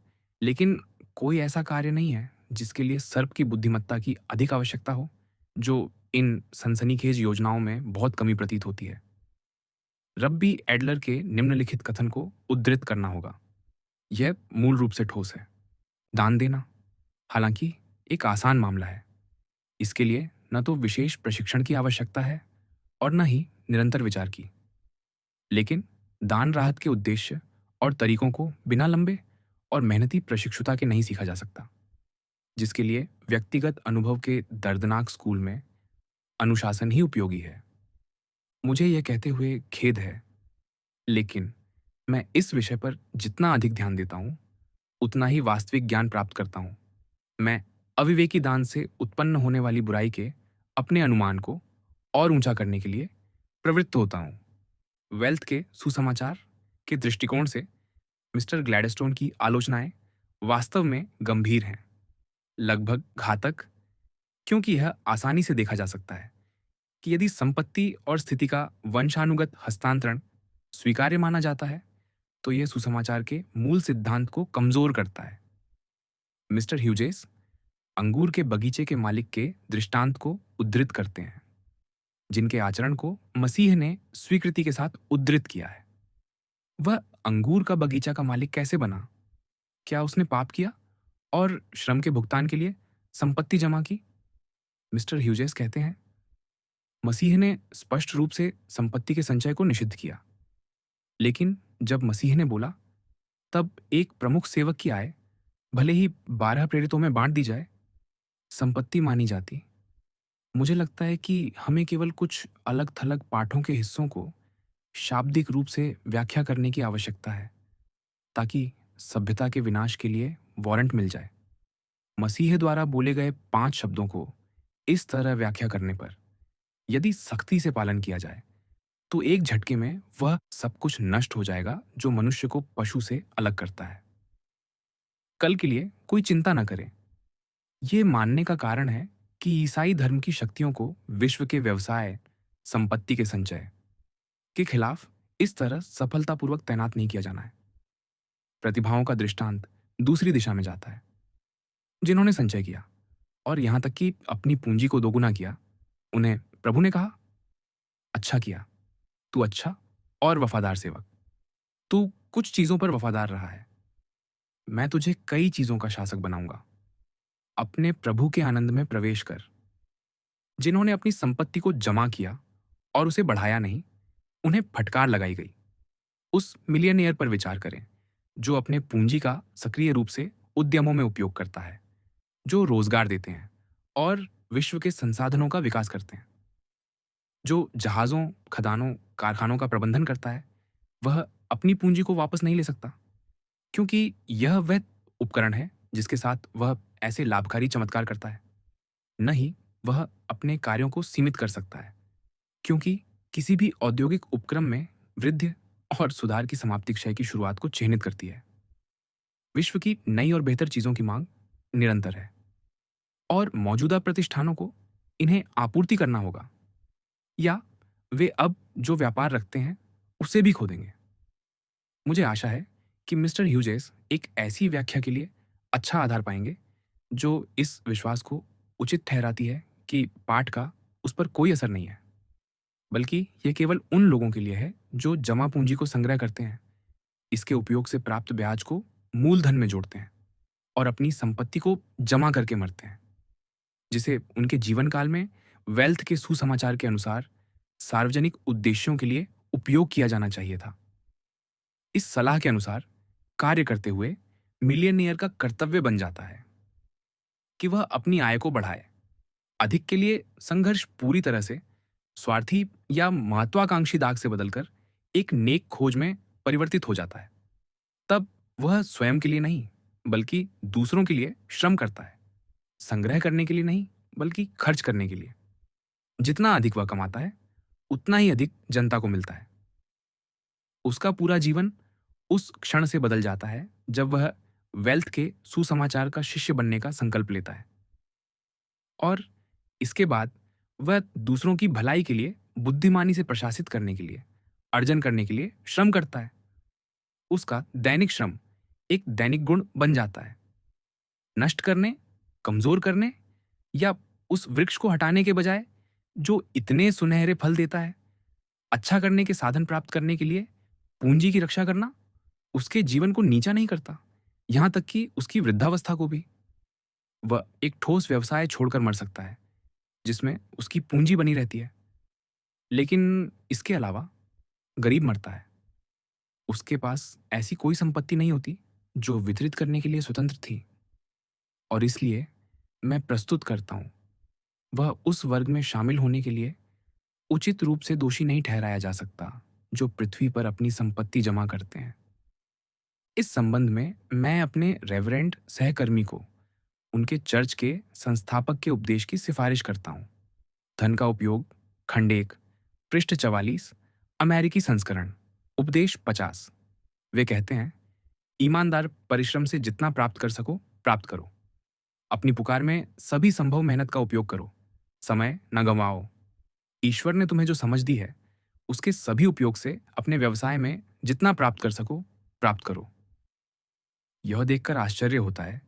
लेकिन कोई ऐसा कार्य नहीं है जिसके लिए सर्प की बुद्धिमत्ता की अधिक आवश्यकता हो, जो इन सनसनीखेज योजनाओं में बहुत कमी प्रतीत होती है। रब्बी एडलर के निम्नलिखित कथन को उद्धृत करना होगा। यह मूल रूप से ठोस है। दान देना, हालांकि, एक आसान मामला है। इसके लिए न तो विशेष प्रशिक्षण की आवश्यकता है और न ही निरंतर विचार की। लेकिन दान राहत के उद्देश्य और तरीकों को बिना लंबे और मेहनती प्रशिक्षुता के नहीं सीखा जा सकता, जिसके लिए व्यक्तिगत अनुभव के दर्दनाक स्कूल में अनुशासन ही उपयोगी है। मुझे यह कहते हुए खेद है, लेकिन मैं इस विषय पर जितना अधिक ध्यान देता हूं, उतना ही वास्तविक ज्ञान प्राप्त करता हूं। मैं अविवेकी दान से उत्पन्न होने वाली बुराई के अपने अनुमान को और ऊंचा करने के लिए प्रवृत्त होता हूं। वेल्थ के सुसमाचार के दृष्टिकोण से मिस्टर ग्लैडस्टोन की आलोचनाएं वास्तव में गंभीर हैं, लगभग घातक, क्योंकि यह आसानी से देखा जा सकता है कि यदि संपत्ति और स्थिति का वंशानुगत हस्तांतरण स्वीकार्य माना जाता है, तो यह सुसमाचार के मूल सिद्धांत को कमजोर करता है। मिस्टर ह्यूजेस अंगूर के बगीचे के मालिक के दृष्टांत को उद्धृत करते हैं, जिनके आचरण को मसीह ने स्वीकृति के साथ उद्धृत किया है। वह अंगूर का बगीचा का मालिक कैसे बना? क्या उसने पाप किया और श्रम के भुगतान के लिए संपत्ति जमा की? मिस्टर ह्यूजेस कहते हैं, मसीह ने स्पष्ट रूप से संपत्ति के संचय को निषिद्ध किया। लेकिन जब मसीह ने बोला, तब एक प्रमुख सेवक की आय भले ही 12 प्रेरितों में बांट दी जाए, संपत्ति मानी जाती। मुझे लगता है कि हमें केवल कुछ अलग थलग पाठों के हिस्सों को शाब्दिक रूप से व्याख्या करने की आवश्यकता है, ताकि सभ्यता के विनाश के लिए वारंट मिल जाए। मसीह द्वारा बोले गए 5 शब्दों को इस तरह व्याख्या करने पर यदि सख्ती से पालन किया जाए, तो एक झटके में वह सब कुछ नष्ट हो जाएगा जो मनुष्य को पशु से अलग करता है। कल के लिए कोई चिंता न करें। ये मानने का कारण है कि ईसाई धर्म की शक्तियों को विश्व के व्यवसाय, संपत्ति के संचय के खिलाफ इस तरह सफलतापूर्वक तैनात नहीं किया जाना है। प्रतिभाओं का दृष्टांत दूसरी दिशा में जाता है। जिन्होंने संचय किया और यहां तक कि अपनी पूंजी को दोगुना किया, उन्हें प्रभु ने कहा, अच्छा किया, तू अच्छा और वफादार सेवक। तू कुछ चीजों पर वफादार रहा है, मैं तुझे कई चीजों का शासक बनाऊंगा। अपने प्रभु के आनंद में प्रवेश कर। जिन्होंने अपनी संपत्ति को जमा किया और उसे बढ़ाया नहीं, उन्हें फटकार लगाई गई। उस मिलियनेयर पर विचार करें जो अपने पूंजी का सक्रिय रूप से उद्यमों में उपयोग करता है, जो रोजगार देते हैं और विश्व के संसाधनों का विकास करते हैं। जो जहाजों, खदानों, कारखानों का प्रबंधन करता है, वह अपनी पूंजी को वापस नहीं ले सकता, क्योंकि यह वह उपकरण है जिसके साथ वह ऐसे लाभकारी चमत्कार करता है। न ही वह अपने कार्यों को सीमित कर सकता है, क्योंकि किसी भी औद्योगिक उपक्रम में वृद्धि और सुधार की समाप्ति क्षय की शुरुआत को चिह्नित करती है। विश्व की नई और बेहतर चीजों की मांग निरंतर है और मौजूदा प्रतिष्ठानों को इन्हें आपूर्ति करना होगा, या वे अब जो व्यापार रखते हैं उसे भी खो देंगे। मुझे आशा है कि मिस्टर ह्यूजेस एक ऐसी व्याख्या के लिए अच्छा आधार पाएंगे जो इस विश्वास को उचित ठहराती है कि पाठ का उस पर कोई असर नहीं है, बल्कि यह केवल उन लोगों के लिए है जो जमा पूंजी को संग्रह करते हैं, इसके उपयोग से प्राप्त ब्याज को मूलधन में जोड़ते हैं और अपनी संपत्ति को जमा करके मरते हैं, जिसे उनके जीवन काल में वेल्थ के सुसमाचार के अनुसार सार्वजनिक उद्देश्यों के लिए उपयोग किया जाना चाहिए था। इस सलाह के अनुसार कार्य करते हुए मिलियनियर का कर्तव्य बन जाता है कि वह अपनी आय को बढ़ाए, अधिक के लिए संघर्ष पूरी तरह से स्वार्थी या महत्वाकांक्षी दाग से बदलकर एक नेक खोज में परिवर्तित हो जाता है। तब वह स्वयं के लिए नहीं, बल्कि दूसरों के लिए श्रम करता है, संग्रह करने के लिए नहीं, बल्कि खर्च करने के लिए। जितना अधिक वह कमाता है, उतना ही अधिक जनता को मिलता है। उसका पूरा जीवन उस क्षण से बदल जाता है जब वह वेल्थ के सुसमाचार का शिष्य बनने का संकल्प लेता है और इसके बाद वह दूसरों की भलाई के लिए, बुद्धिमानी से प्रशासित करने के लिए, अर्जन करने के लिए श्रम करता है। उसका दैनिक श्रम एक दैनिक गुण बन जाता है। नष्ट करने, कमजोर करने या उस वृक्ष को हटाने के बजाय जो इतने सुनहरे फल देता है, अच्छा करने के साधन प्राप्त करने के लिए पूंजी की रक्षा करना उसके जीवन को नीचा नहीं करता, यहां तक कि उसकी वृद्धावस्था को भी। वह एक ठोस व्यवसाय छोड़कर मर सकता है जिसमें उसकी पूंजी बनी रहती है। लेकिन इसके अलावा गरीब मरता है। उसके पास ऐसी कोई संपत्ति नहीं होती जो वितरित करने के लिए स्वतंत्र थी। और इसलिए मैं प्रस्तुत करता हूं, वह उस वर्ग में शामिल होने के लिए उचित रूप से दोषी नहीं ठहराया जा सकता जो पृथ्वी पर अपनी संपत्ति जमा करते हैं। इस संबंध में मैं अपने रेवरेंड सहकर्मी को उनके चर्च के संस्थापक के उपदेश की सिफारिश करता हूं। धन का उपयोग, खंड 1, पृष्ठ 44, अमेरिकी संस्करण, उपदेश 50। वे कहते हैं, ईमानदार परिश्रम से जितना प्राप्त कर सको प्राप्त करो। अपनी पुकार में सभी संभव मेहनत का उपयोग करो। समय न गंवाओ। ईश्वर ने तुम्हें जो समझ दी है उसके सभी उपयोग से अपने व्यवसाय में जितना प्राप्त कर सको प्राप्त करो। यह देखकर आश्चर्य होता है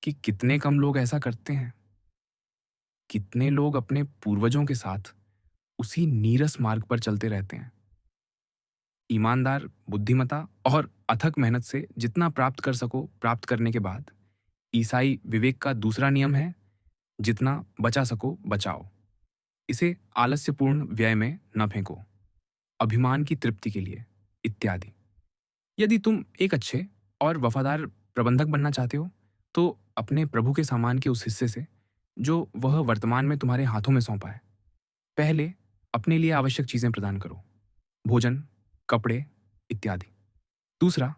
कि कितने कम लोग ऐसा करते हैं। कितने लोग अपने पूर्वजों के साथ उसी नीरस मार्ग पर चलते रहते हैं। ईमानदार, बुद्धिमता और अथक मेहनत से जितना प्राप्त कर सको प्राप्त करने के बाद ईसाई विवेक का दूसरा नियम है, जितना बचा सको बचाओ। इसे आलस्यपूर्ण व्यय में न फेंको, अभिमान की तृप्ति के लिए, इत्यादि। यदि तुम एक अच्छे और वफादार प्रबंधक बनना चाहते हो तो अपने प्रभु के सामान के उस हिस्से से जो वह वर्तमान में तुम्हारे हाथों में सौंपा है, पहले अपने लिए आवश्यक चीजें प्रदान करो, भोजन, कपड़े इत्यादि। दूसरा,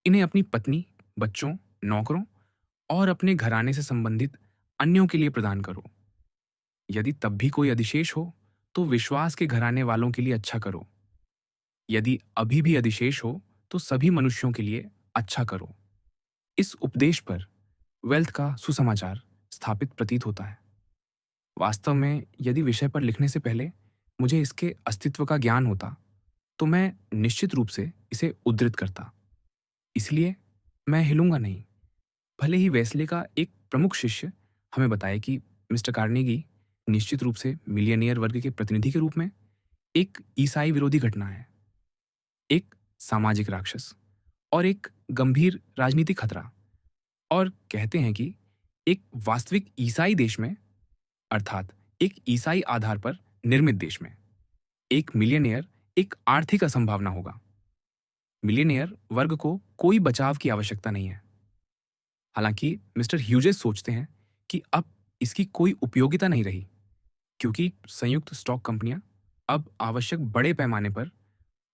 इन्हें अपनी पत्नी, बच्चों, नौकरों और अपने घराने से संबंधित अन्यों के लिए प्रदान करो। यदि तब भी कोई अधिशेष हो तो विश्वास के घराने वालों के लिए अच्छा करो। यदि अभी भी अधिशेष हो तो सभी मनुष्यों के लिए अच्छा करो। इस उपदेश पर वेल्थ का सुसमाचार स्थापित प्रतीत होता है। वास्तव में यदि विषय पर लिखने से पहले मुझे इसके अस्तित्व का ज्ञान होता तो मैं निश्चित रूप से इसे उद्धृत करता। इसलिए मैं हिलूंगा नहीं, भले ही वेस्ले का एक प्रमुख शिष्य हमें बताए कि मिस्टर कार्नेगी निश्चित रूप से मिलियनियर वर्ग के प्रतिनिधि के रूप में एक ईसाई विरोधी घटना है, एक सामाजिक राक्षस और एक गंभीर राजनीतिक खतरा। और कहते हैं कि एक वास्तविक ईसाई देश में, अर्थात एक ईसाई आधार पर निर्मित देश में, एक मिलियनियर एक आर्थिक असंभावना होगा। मिलियनियर वर्ग को कोई बचाव की आवश्यकता नहीं है। हालांकि मिस्टर ह्यूजेस सोचते हैं कि अब इसकी कोई उपयोगिता नहीं रही, क्योंकि संयुक्त स्टॉक कंपनियां अब आवश्यक बड़े पैमाने पर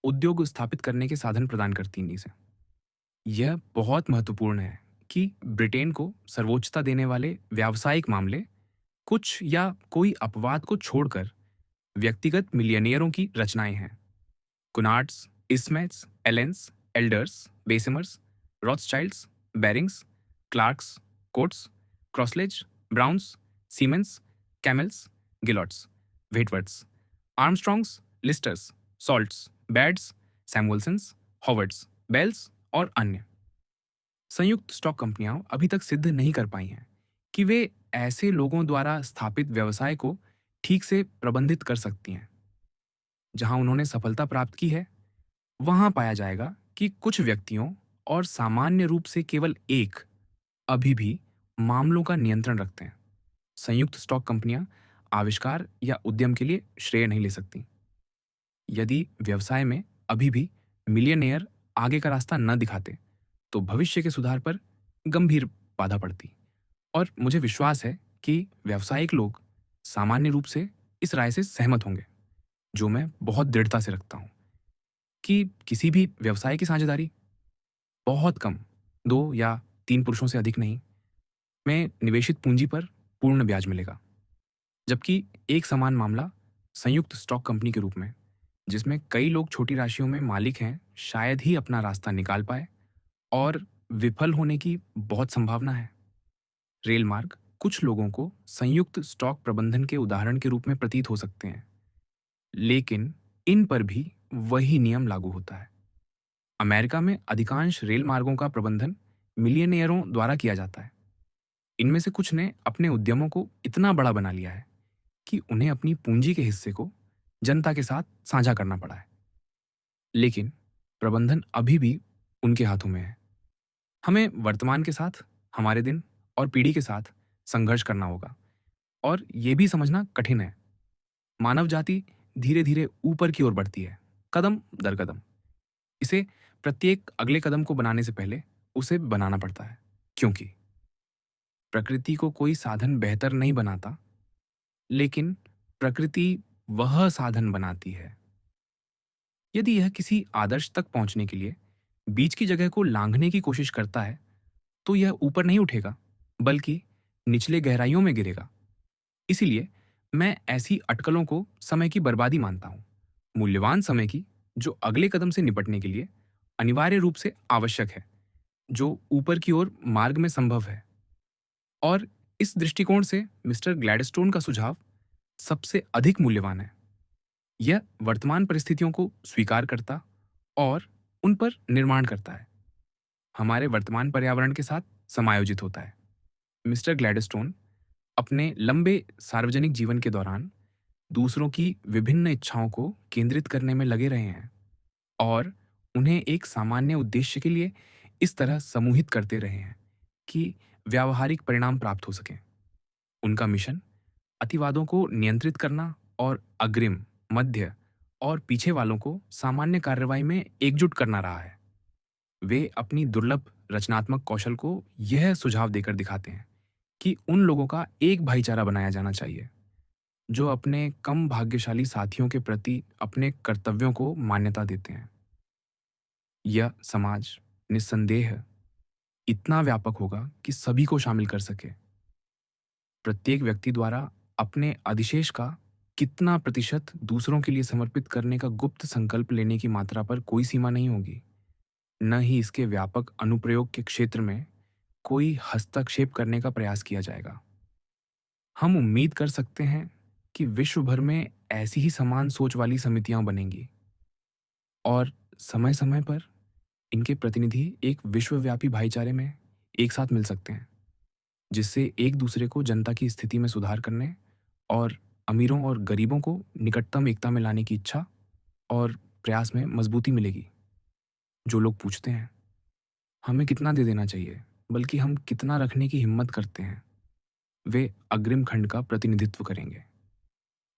उद्योग स्थापित करने के साधन प्रदान करती हैं इसे। यह बहुत महत्वपूर्ण है कि ब्रिटेन को सर्वोच्चता देने वाले व्यावसायिक मामले कुछ या कोई अपवाद को छोड़कर व्यक्तिगत मिलियनियरों की रचनाएं हैं। Cunards, Ismays, Allens, Elders, Bessemers, Rothschilds, Barings, Clarks, Coats, Crossleys, Browns, Siemens, Cammells, Gillotts, Whitworths, Armstrongs, Listers, Salts, Bairds, Samuelsons, Howards, Bells और अन्य संयुक्त स्टॉक कंपनियां अभी तक सिद्ध नहीं कर पाई हैं कि वे ऐसे लोगों द्वारा स्थापित व्यवसाय को ठीक से प्रबंधित कर सकती हैं। जहां उन्होंने सफलता प्राप्त की है, वहां पाया जाएगा कि कुछ व्यक्तियों और सामान्य रूप से केवल एक अभी भी मामलों का नियंत्रण रखते हैं। संयुक्त स्टॉक कंपनियां आविष्कार या उद्यम के लिए श्रेय नहीं ले सकती। यदि व्यवसाय में अभी भी मिलियनेयर आगे का रास्ता न दिखाते, तो भविष्य के सुधार पर गंभीर बाधा पड़ती। और मुझे विश्वास है कि व्यावसायिक लोग सामान्य रूप से इस राय से सहमत होंगे, जो मैं बहुत दृढ़ता से रखता हूं कि किसी भी व्यवसाय की साझेदारी बहुत कम 2 या 3 पुरुषों से अधिक नहीं में निवेशित पूंजी पर पूर्ण ब्याज मिलेगा। जबकि एक समान मामला संयुक्त स्टॉक कंपनी के रूप में, जिसमें कई लोग छोटी राशियों में मालिक हैं, शायद ही अपना रास्ता निकाल पाए और विफल होने की बहुत संभावना है। रेल मार्ग कुछ लोगों को संयुक्त स्टॉक प्रबंधन के उदाहरण के रूप में प्रतीत हो सकते हैं, लेकिन इन पर भी वही नियम लागू होता है। अमेरिका में अधिकांश रेल मार्गों का प्रबंधन मिलियनेयरों द्वारा किया जाता है। इनमें से कुछ ने अपने उद्यमों को इतना बड़ा बना लिया है कि उन्हें अपनी पूंजी के हिस्से को जनता के साथ साझा करना पड़ा है। लेकिन प्रबंधन अभी भी उनके हाथों में है। हमें वर्तमान के साथ, हमारे दिन और पीढ़ी के साथ संघर्ष करना होगा और ये भी समझना कठिन है। मानव जाति धीरे धीरे ऊपर की ओर बढ़ती है, कदम दर कदम। इसे प्रत्येक अगले कदम को बनाने से पहले उसे बनाना पड़ता है, क्योंकि प्रकृति को कोई साधन बेहतर नहीं बनाता, लेकिन प्रकृति वह साधन बनाती है। यदि यह किसी आदर्श तक पहुंचने के लिए बीच की जगह को लांघने की कोशिश करता है, तो यह ऊपर नहीं उठेगा, बल्कि निचले गहराइयों में गिरेगा। इसीलिए मैं ऐसी अटकलों को समय की बर्बादी मानता हूं, मूल्यवान समय की, जो अगले कदम से निपटने के लिए अनिवार्य रूप से आवश्यक है, जो ऊपर की ओर मार्ग में संभव है। और इस दृष्टिकोण से मिस्टर ग्लैडस्टोन का सुझाव सबसे अधिक मूल्यवान है। यह वर्तमान परिस्थितियों को स्वीकार करता और उन पर निर्माण करता है, हमारे वर्तमान पर्यावरण के साथ समायोजित होता है। मिस्टर ग्लैडस्टोन अपने लंबे सार्वजनिक जीवन के दौरान दूसरों की विभिन्न इच्छाओं को केंद्रित करने में लगे रहे हैं और उन्हें एक सामान्य उद्देश्य के लिए इस तरह समूहित करते रहे हैं कि व्यावहारिक परिणाम प्राप्त हो सकें। उनका मिशन अतिवादों को नियंत्रित करना और अग्रिम, मध्य और पीछे वालों को सामान्य कार्रवाई में एकजुट करना रहा है। वे अपनी दुर्लभ रचनात्मक कौशल को यह सुझाव देकर दिखाते हैं कि उन लोगों का एक भाईचारा बनाया जाना चाहिए जो अपने कम भाग्यशाली साथियों के प्रति अपने कर्तव्यों को मान्यता देते हैं। यह समाज निस्संदेह इतना व्यापक होगा कि सभी को शामिल कर सके। प्रत्येक व्यक्ति द्वारा अपने अधिशेष का कितना प्रतिशत दूसरों के लिए समर्पित करने का गुप्त संकल्प लेने की मात्रा पर कोई सीमा नहीं होगी। न ही इसके व्यापक अनुप्रयोग के क्षेत्र में कोई हस्तक्षेप करने का प्रयास किया जाएगा। हम उम्मीद कर सकते हैं कि विश्व भर में ऐसी ही समान सोच वाली समितियां बनेंगी और समय समय पर इनके प्रतिनिधि एक विश्वव्यापी भाईचारे में एक साथ मिल सकते हैं, जिससे एक दूसरे को जनता की स्थिति में सुधार करने और अमीरों और गरीबों को निकटतम एकता में लाने की इच्छा और प्रयास में मजबूती मिलेगी। जो लोग पूछते हैं हमें कितना दे देना चाहिए, बल्कि हम कितना रखने की हिम्मत करते हैं, वे अग्रिम खंड का प्रतिनिधित्व करेंगे।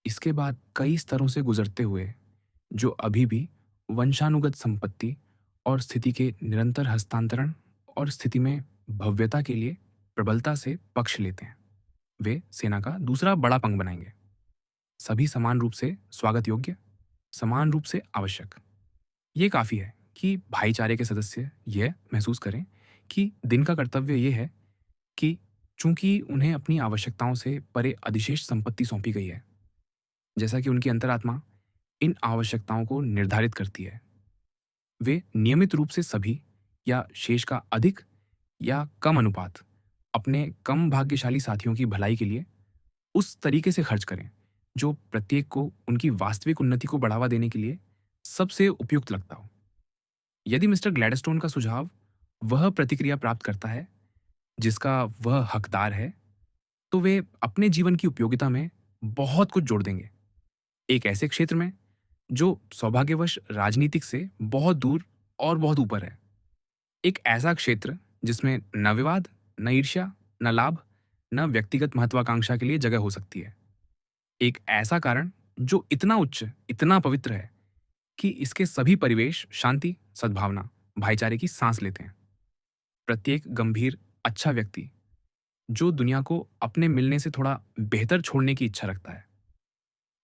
इसके बाद कई स्तरों से गुजरते हुए जो अभी भी वंशानुगत संपत्ति और स्थिति के निरंतर हस्तांतरण और स्थिति में भव्यता के लिए प्रबलता से पक्ष लेते हैं, वे सेना का दूसरा बड़ा पंख बनाएंगे। सभी समान रूप से स्वागत योग्य, समान रूप से आवश्यक। ये काफी है कि भाईचारे के सदस्य यह महसूस करें कि दिन का कर्तव्य यह है कि चूंकि उन्हें अपनी आवश्यकताओं से परे अधिशेष संपत्ति सौंपी गई है, जैसा कि उनकी अंतरात्मा इन आवश्यकताओं को निर्धारित करती है, वे नियमित रूप से सभी या शेष का अधिक या कम अनुपात अपने कम भाग्यशाली साथियों की भलाई के लिए उस तरीके से खर्च करें जो प्रत्येक को उनकी वास्तविक उन्नति को बढ़ावा देने के लिए सबसे उपयुक्त लगता हो। यदि मिस्टर ग्लैडस्टोन का सुझाव वह प्रतिक्रिया प्राप्त करता है जिसका वह हकदार है, तो वे अपने जीवन की उपयोगिता में बहुत कुछ जोड़ देंगे। एक ऐसे क्षेत्र में जो सौभाग्यवश राजनीतिक से बहुत दूर और बहुत ऊपर है। एक ऐसा क्षेत्र जिसमें न विवाद, न ईर्ष्या, न लाभ, न व्यक्तिगत महत्वाकांक्षा के लिए जगह हो सकती है। एक ऐसा कारण जो इतना उच्च, इतना पवित्र है कि इसके सभी परिवेश शांति, सद्भावना, भाईचारे की सांस लेते हैं। प्रत्येक गंभीर, अच्छा व्यक्ति जो दुनिया को अपने मिलने से थोड़ा बेहतर छोड़ने की इच्छा रखता है,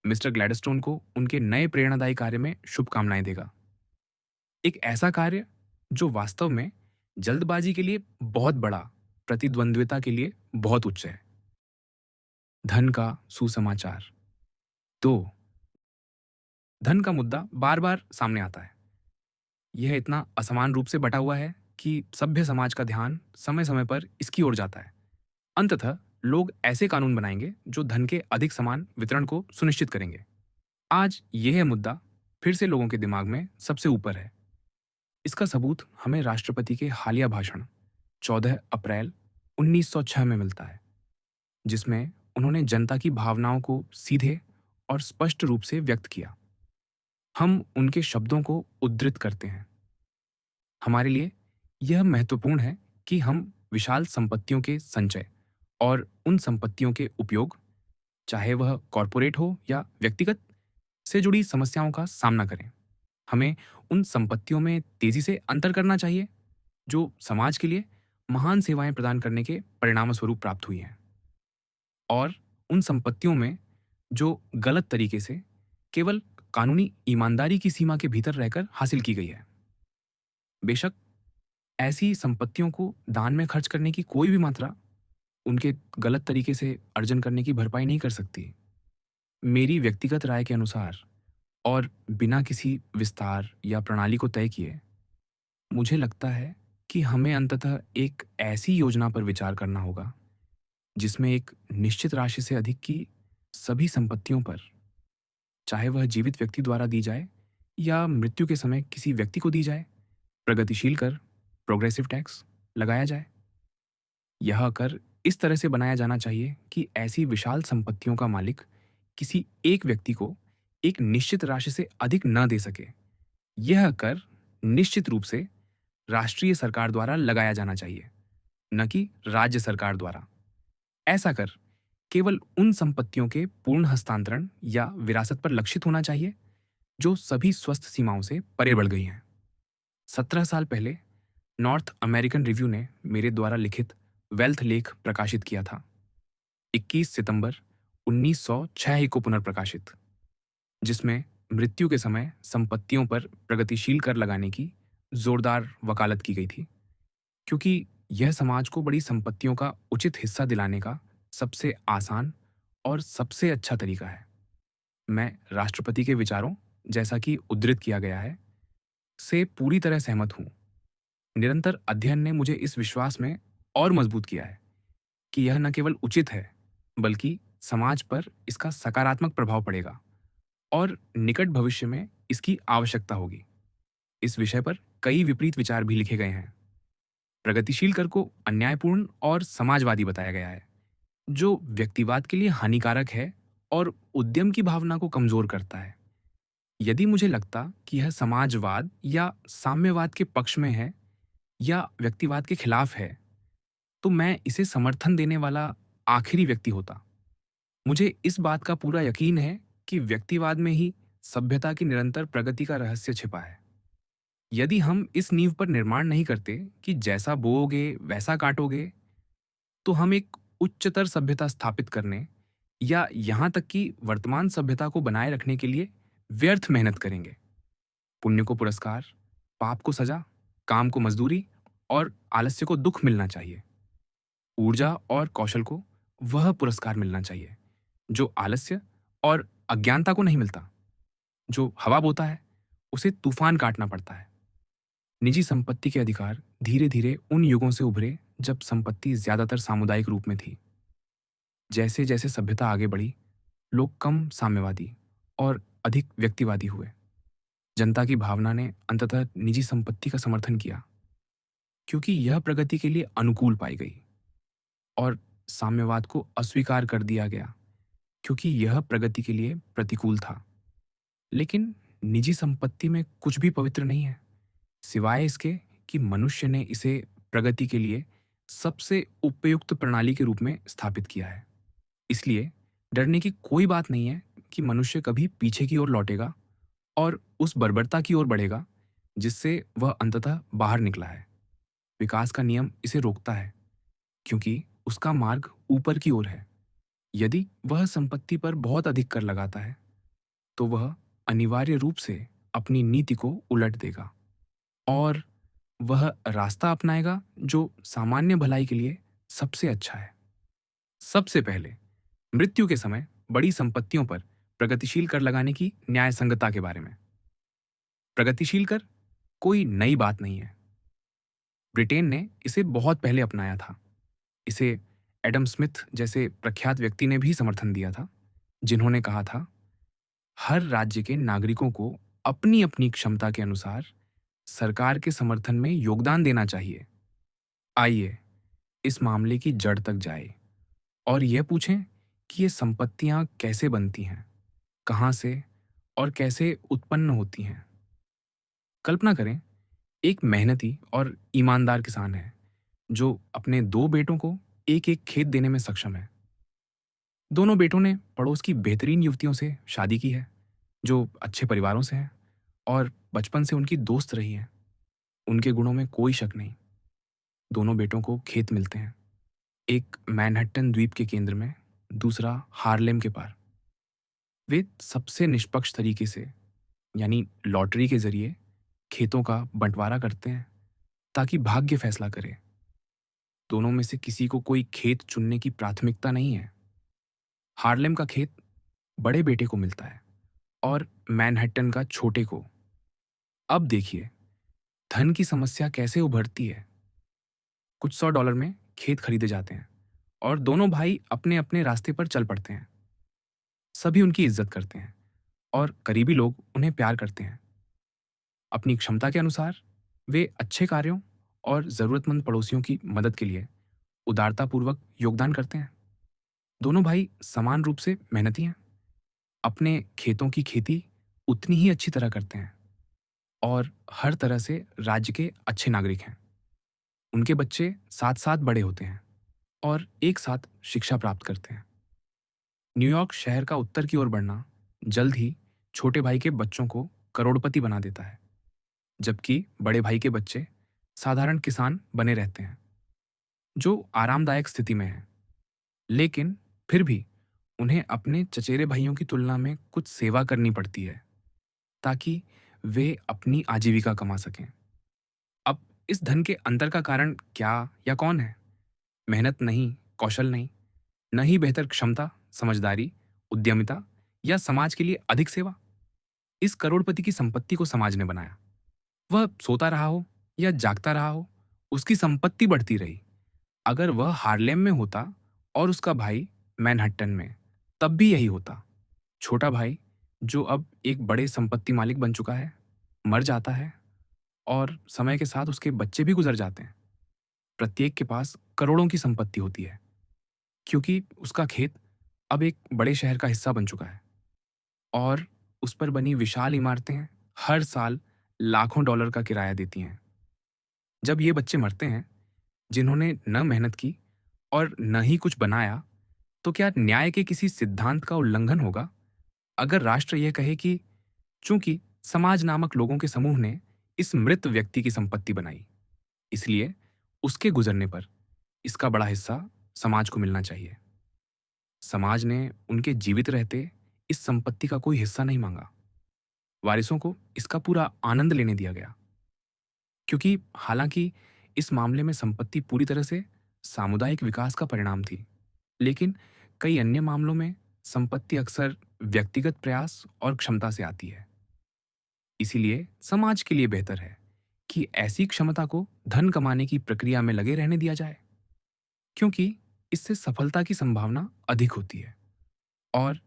मिस्टर ग्लैडस्टोन को उनके नए प्रेरणादायी कार्य में शुभकामनाएं देगा। एक ऐसा कार्य जो वास्तव में जल्दबाजी के लिए बहुत बड़ा, प्रतिद्वंद्विता के लिए बहुत उच्च है। धन का सुसमाचार। तो धन का मुद्दा बार बार सामने आता है। यह इतना असमान रूप से बटा हुआ है कि सभ्य समाज का ध्यान समय समय पर इसकी ओर जाता है। अंततः लोग ऐसे कानून बनाएंगे जो धन के अधिक समान वितरण को सुनिश्चित करेंगे। आज यह मुद्दा फिर से लोगों के दिमाग में सबसे ऊपर है। इसका सबूत हमें राष्ट्रपति के हालिया भाषण 14 अप्रैल 1906 में मिलता है, जिसमें उन्होंने जनता की भावनाओं को सीधे और स्पष्ट रूप से व्यक्त किया। हम उनके शब्दों को उद्धृत करते हैं। हमारे लिए यह महत्वपूर्ण है कि हम विशाल संपत्तियों के संचय और उन संपत्तियों के उपयोग, चाहे वह कॉरपोरेट हो या व्यक्तिगत, से जुड़ी समस्याओं का सामना करें। हमें उन संपत्तियों में तेजी से अंतर करना चाहिए जो समाज के लिए महान सेवाएं प्रदान करने के परिणामस्वरूप प्राप्त हुई हैं, और उन संपत्तियों में जो गलत तरीके से केवल कानूनी ईमानदारी की सीमा के भीतर रहकर हासिल की गई है। बेशक ऐसी संपत्तियों को दान में खर्च करने की कोई भी मात्रा उनके गलत तरीके से अर्जन करने की भरपाई नहीं कर सकती। मेरी व्यक्तिगत राय के अनुसार और बिना किसी विस्तार या प्रणाली को तय किए, मुझे लगता है कि हमें अंततः एक ऐसी योजना पर विचार करना होगा जिसमें एक निश्चित राशि से अधिक की सभी संपत्तियों पर, चाहे वह जीवित व्यक्ति द्वारा दी जाए या मृत्यु के समय किसी व्यक्ति को दी जाए, प्रगतिशील कर, प्रोग्रेसिव टैक्स लगाया जाए। यह कर इस तरह से बनाया जाना चाहिए कि ऐसी विशाल संपत्तियों का मालिक किसी एक व्यक्ति को एक निश्चित राशि से अधिक न दे सके। यह कर निश्चित रूप से राष्ट्रीय सरकार द्वारा लगाया जाना चाहिए, न कि राज्य सरकार द्वारा। ऐसा कर केवल उन संपत्तियों के पूर्ण हस्तांतरण या विरासत पर लक्षित होना चाहिए जो सभी स्वस्थ सीमाओं से परे बढ़ गई हैं। 17 साल पहले नॉर्थ अमेरिकन रिव्यू ने मेरे द्वारा लिखित वेल्थ लेख प्रकाशित किया था। 21 सितंबर 1906 को पुनर्प्रकाशित, जिसमें मृत्यु के समय संपत्तियों पर प्रगतिशील कर लगाने की जोरदार वकालत की गई थी, क्योंकि यह समाज को बड़ी संपत्तियों का उचित हिस्सा दिलाने का सबसे आसान और सबसे अच्छा तरीका है। मैं राष्ट्रपति के विचारों, जैसा कि उद्धृत किया गया है, से पूरी तरह सहमत हूँ। निरंतर अध्ययन ने मुझे इस विश्वास में और मजबूत किया है कि यह न केवल उचित है, बल्कि समाज पर इसका सकारात्मक प्रभाव पड़ेगा और निकट भविष्य में इसकी आवश्यकता होगी। इस विषय पर कई विपरीत विचार भी लिखे गए हैं। प्रगतिशील कर को अन्यायपूर्ण और समाजवादी बताया गया है, जो व्यक्तिवाद के लिए हानिकारक है और उद्यम की भावना को कमजोर करता है। यदि मुझे लगता कि यह समाजवाद या साम्यवाद के पक्ष में है या व्यक्तिवाद के खिलाफ है, तो मैं इसे समर्थन देने वाला आखिरी व्यक्ति होता। मुझे इस बात का पूरा यकीन है कि व्यक्तिवाद में ही सभ्यता की निरंतर प्रगति का रहस्य छिपा है। यदि हम इस नींव पर निर्माण नहीं करते कि जैसा बोओगे वैसा काटोगे, तो हम एक उच्चतर सभ्यता स्थापित करने या यहाँ तक कि वर्तमान सभ्यता को बनाए रखने के लिए व्यर्थ मेहनत करेंगे। पुण्य को पुरस्कार, पाप को सजा, काम को मजदूरी और आलस्य को दुख मिलना चाहिए। ऊर्जा और कौशल को वह पुरस्कार मिलना चाहिए जो आलस्य और अज्ञानता को नहीं मिलता। जो हवा बोता है उसे तूफान काटना पड़ता है। निजी संपत्ति के अधिकार धीरे धीरे उन युगों से उभरे जब संपत्ति ज्यादातर सामुदायिक रूप में थी। जैसे जैसे सभ्यता आगे बढ़ी, लोग कम साम्यवादी और अधिक व्यक्तिवादी हुए। जनता की भावना ने अंततः निजी संपत्ति का समर्थन किया, क्योंकि यह प्रगति के लिए अनुकूल पाई गई, और साम्यवाद को अस्वीकार कर दिया गया, क्योंकि यह प्रगति के लिए प्रतिकूल था। लेकिन निजी संपत्ति में कुछ भी पवित्र नहीं है, सिवाय इसके कि मनुष्य ने इसे प्रगति के लिए सबसे उपयुक्त प्रणाली के रूप में स्थापित किया है। इसलिए डरने की कोई बात नहीं है कि मनुष्य कभी पीछे की ओर लौटेगा और उस बर्बरता की ओर बढ़ेगा जिससे वह अंततः बाहर निकला है। विकास का नियम इसे रोकता है, क्योंकि उसका मार्ग ऊपर की ओर है। यदि वह संपत्ति पर बहुत अधिक कर लगाता है, तो वह अनिवार्य रूप से अपनी नीति को उलट देगा और वह रास्ता अपनाएगा जो सामान्य भलाई के लिए सबसे अच्छा है। सबसे पहले, मृत्यु के समय बड़ी संपत्तियों पर प्रगतिशील कर लगाने की न्यायसंगतता के बारे में। प्रगतिशील कर कोई नई बात नहीं है। ब्रिटेन ने इसे बहुत पहले अपनाया था। इसे एडम स्मिथ जैसे प्रख्यात व्यक्ति ने भी समर्थन दिया था, जिन्होंने कहा था, हर राज्य के नागरिकों को अपनी अपनी क्षमता के अनुसार सरकार के समर्थन में योगदान देना चाहिए। आइए इस मामले की जड़ तक जाए और यह पूछें कि ये संपत्तियां कैसे बनती हैं, कहां से और कैसे उत्पन्न होती हैं। कल्पना करें, एक मेहनती और ईमानदार किसान है जो अपने दो बेटों को एक एक खेत देने में सक्षम है। दोनों बेटों ने पड़ोस की बेहतरीन युवतियों से शादी की है, जो अच्छे परिवारों से हैं और बचपन से उनकी दोस्त रही हैं। उनके गुणों में कोई शक नहीं। दोनों बेटों को खेत मिलते हैं, एक मैनहट्टन द्वीप के केंद्र में, दूसरा हार्लेम के पार। वे सबसे निष्पक्ष तरीके से, यानी लॉटरी के जरिए, खेतों का बंटवारा करते हैं ताकि भाग्य फैसला करे। दोनों में से किसी को कोई खेत चुनने की प्राथमिकता नहीं है। हार्लेम का खेत बड़े बेटे को मिलता है और मैनहट्टन का छोटे को। अब देखिए, धन की समस्या कैसे उभरती है। कुछ $100 में खेत खरीदे जाते हैं और दोनों भाई अपने अपने रास्ते पर चल पड़ते हैं। सभी उनकी इज्जत करते हैं और करीबी लोग उन्हें प्यार करते हैं। अपनी क्षमता के अनुसार वे अच्छे कार्यों और जरूरतमंद पड़ोसियों की मदद के लिए उदारतापूर्वक योगदान करते हैं। दोनों भाई समान रूप से मेहनती हैं, अपने खेतों की खेती उतनी ही अच्छी तरह करते हैं और हर तरह से राज्य के अच्छे नागरिक हैं। उनके बच्चे साथ साथ बड़े होते हैं और एक साथ शिक्षा प्राप्त करते हैं। न्यूयॉर्क शहर का उत्तर की ओर बढ़ना जल्द ही छोटे भाई के बच्चों को करोड़पति बना देता है, जबकि बड़े भाई के बच्चे साधारण किसान बने रहते हैं, जो आरामदायक स्थिति में हैं। लेकिन फिर भी उन्हें अपने चचेरे भाइयों की तुलना में कुछ सेवा करनी पड़ती है ताकि वे अपनी आजीविका कमा सकें। अब इस धन के अंतर का कारण क्या या कौन है? मेहनत नहीं, कौशल नहीं, न ही बेहतर क्षमता, समझदारी, उद्यमिता या समाज के लिए अधिक सेवा। इस करोड़पति की संपत्ति को समाज ने बनाया। वह सोता रहा हो या जागता रहा हो, उसकी संपत्ति बढ़ती रही। अगर वह हार्लेम में होता और उसका भाई मैनहट्टन में, तब भी यही होता। छोटा भाई, जो अब एक बड़े संपत्ति मालिक बन चुका है, मर जाता है और समय के साथ उसके बच्चे भी गुजर जाते हैं। प्रत्येक के पास करोड़ों की संपत्ति होती है, क्योंकि उसका खेत अब एक बड़े शहर का हिस्सा बन चुका है और उस पर बनी विशाल इमारतें हर साल लाखों डॉलर का किराया देती हैं। जब ये बच्चे मरते हैं, जिन्होंने न मेहनत की और न ही कुछ बनाया, तो क्या न्याय के किसी सिद्धांत का उल्लंघन होगा अगर राष्ट्र यह कहे कि चूंकि समाज नामक लोगों के समूह ने इस मृत व्यक्ति की संपत्ति बनाई, इसलिए उसके गुजरने पर इसका बड़ा हिस्सा समाज को मिलना चाहिए। समाज ने उनके जीवित रहते इस संपत्ति का कोई हिस्सा नहीं मांगा। वारिसों को इसका पूरा आनंद लेने दिया गया, क्योंकि हालांकि इस मामले में संपत्ति पूरी तरह से सामुदायिक विकास का परिणाम थी, लेकिन कई अन्य मामलों में संपत्ति अक्सर व्यक्तिगत प्रयास और क्षमता से आती है। इसीलिए समाज के लिए बेहतर है कि ऐसी क्षमता को धन कमाने की प्रक्रिया में लगे रहने दिया जाए, क्योंकि इससे सफलता की संभावना अधिक होती है और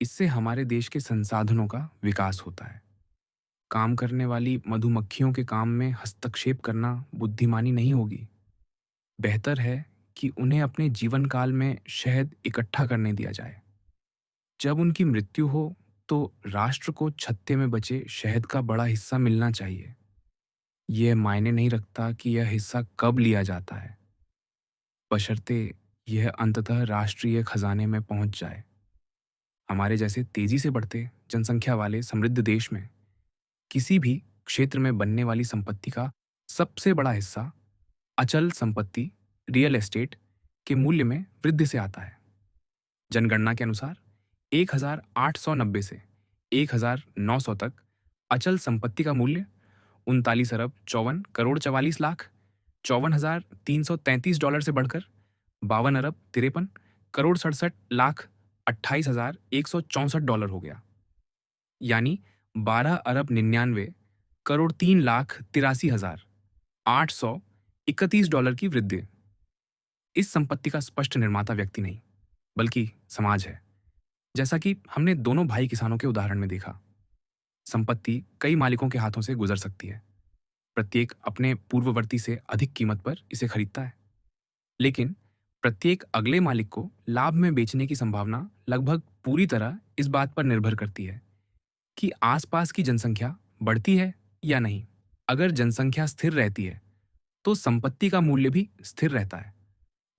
इससे हमारे देश के संसाधनों का विकास होता है। काम करने वाली मधुमक्खियों के काम में हस्तक्षेप करना बुद्धिमानी नहीं होगी। बेहतर है कि उन्हें अपने जीवन काल में शहद इकट्ठा करने दिया जाए। जब उनकी मृत्यु हो तो राष्ट्र को छत्ते में बचे शहद का बड़ा हिस्सा मिलना चाहिए। यह मायने नहीं रखता कि यह हिस्सा कब लिया जाता है, बशर्ते यह अंततः राष्ट्रीय खजाने में पहुंच जाए। हमारे जैसे तेजी से बढ़ते जनसंख्या वाले समृद्ध देश में किसी भी क्षेत्र में बनने वाली संपत्ति का सबसे बड़ा हिस्सा अचल संपत्ति रियल एस्टेट के मूल्य में वृद्धि से आता है। जनगणना के अनुसार 1890 से 1900 तक अचल संपत्ति का मूल्य 39 अरब 54 करोड़ 44 लाख 54,333 डॉलर से बढ़कर 52 अरब 63 करोड़ 67 लाख 28,164 डॉलर हो गया, यानी 12 अरब 99 करोड़ 3 लाख 83 हजार 831 डॉलर की वृद्धि। इस संपत्ति का स्पष्ट निर्माता व्यक्ति नहीं, बल्कि समाज है। जैसा कि हमने दोनों भाई किसानों के उदाहरण में देखा, संपत्ति कई मालिकों के हाथों से गुजर सकती है। प्रत्येक अपने पूर्ववर्ती से अधिक कीमत पर इसे खरीदता है, लेकिन प्रत्येक अगले मालिक को लाभ में बेचने की संभावना लगभग पूरी तरह इस बात पर निर्भर करती है कि आसपास की जनसंख्या बढ़ती है या नहीं। अगर जनसंख्या स्थिर रहती है तो संपत्ति का मूल्य भी स्थिर रहता है।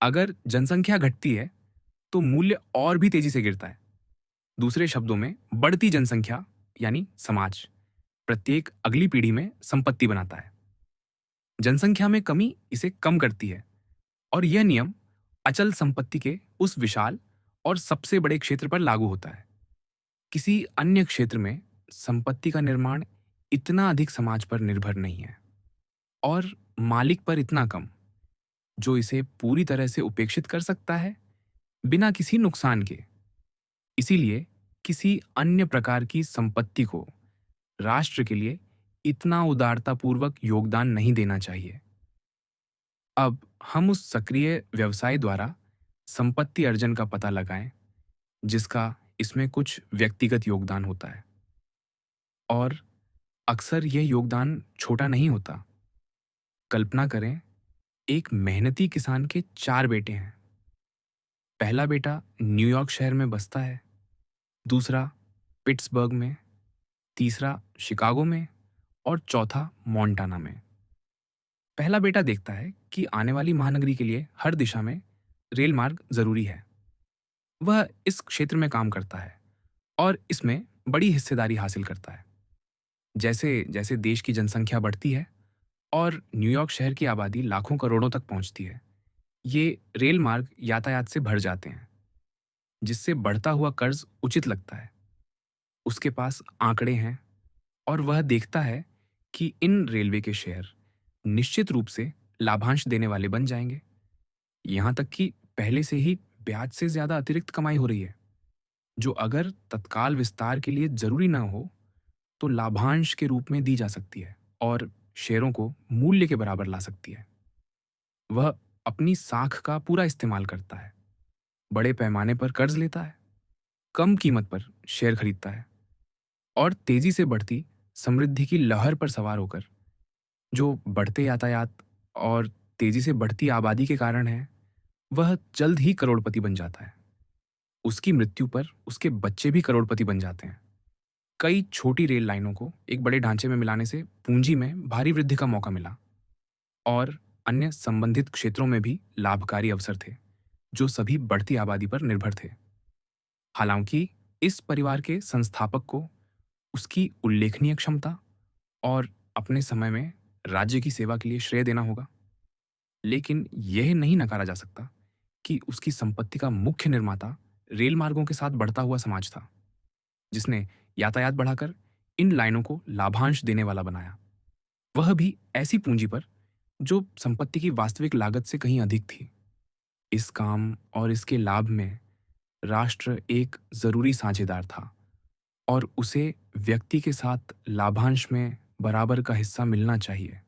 अगर जनसंख्या घटती है तो मूल्य और भी तेजी से गिरता है। दूसरे शब्दों में, बढ़ती जनसंख्या यानी समाज प्रत्येक अगली पीढ़ी में संपत्ति बनाता है, जनसंख्या में कमी इसे कम करती है। और यह नियम अचल संपत्ति के उस विशाल और सबसे बड़े क्षेत्र पर लागू होता है। किसी अन्य क्षेत्र में संपत्ति का निर्माण इतना अधिक समाज पर निर्भर नहीं है और मालिक पर इतना कम, जो इसे पूरी तरह से उपेक्षित कर सकता है बिना किसी नुकसान के। इसीलिए किसी अन्य प्रकार की संपत्ति को राष्ट्र के लिए इतना उदारतापूर्वक योगदान नहीं देना चाहिए। अब हम उस सक्रिय व्यवसाय द्वारा संपत्ति अर्जन का पता लगाएं जिसका इसमें कुछ व्यक्तिगत योगदान होता है, और अक्सर यह योगदान छोटा नहीं होता। कल्पना करें, एक मेहनती किसान के 4 बेटे हैं। पहला बेटा न्यूयॉर्क शहर में बसता है, दूसरा पिट्सबर्ग में, तीसरा शिकागो में और चौथा मोंटाना में। पहला बेटा देखता है कि आने वाली महानगरी के लिए हर दिशा में रेल मार्ग जरूरी है। वह इस क्षेत्र में काम करता है और इसमें बड़ी हिस्सेदारी हासिल करता है। जैसे जैसे देश की जनसंख्या बढ़ती है और न्यूयॉर्क शहर की आबादी लाखों करोड़ों तक पहुंचती है, ये रेल मार्ग यातायात से भर जाते हैं, जिससे बढ़ता हुआ कर्ज उचित लगता है। उसके पास आंकड़े हैं और वह देखता है कि इन रेलवे के शेयर निश्चित रूप से लाभांश देने वाले बन जाएंगे। यहां तक कि पहले से ही ब्याज से ज्यादा अतिरिक्त कमाई हो रही है, जो अगर तत्काल विस्तार के लिए जरूरी ना हो तो लाभांश के रूप में दी जा सकती है और शेयरों को मूल्य के बराबर ला सकती है। वह अपनी साख का पूरा इस्तेमाल करता है, बड़े पैमाने पर कर्ज लेता है, कम कीमत पर शेयर खरीदता है और तेजी से बढ़ती समृद्धि की लहर पर सवार होकर, जो बढ़ते यातायात और तेजी से बढ़ती आबादी के कारण है, वह जल्द ही करोड़पति बन जाता है। उसकी मृत्यु पर उसके बच्चे भी करोड़पति बन जाते हैं। कई छोटी रेल लाइनों को एक बड़े ढांचे में मिलाने से पूंजी में भारी वृद्धि का मौका मिला और अन्य संबंधित क्षेत्रों में भी लाभकारी अवसर थे, जो सभी बढ़ती आबादी पर निर्भर थे। हालांकि इस परिवार के संस्थापक को उसकी उल्लेखनीय क्षमता और अपने समय में राज्य की सेवा के लिए श्रेय देना होगा, लेकिन यह नहीं नकारा जा सकता कि उसकी संपत्ति का मुख्य निर्माता रेल मार्गों के साथ बढ़ता हुआ समाज था, जिसने यातायात बढ़ाकर इन लाइनों को लाभांश देने वाला बनाया। वह भी ऐसी पूंजी पर जो संपत्ति की वास्तविक लागत से कहीं अधिक थी। इस काम और इसके लाभ में राष्ट्र एक जरूरी साझेदार था और उसे व्यक्ति के साथ लाभांश में बराबर का हिस्सा मिलना चाहिए।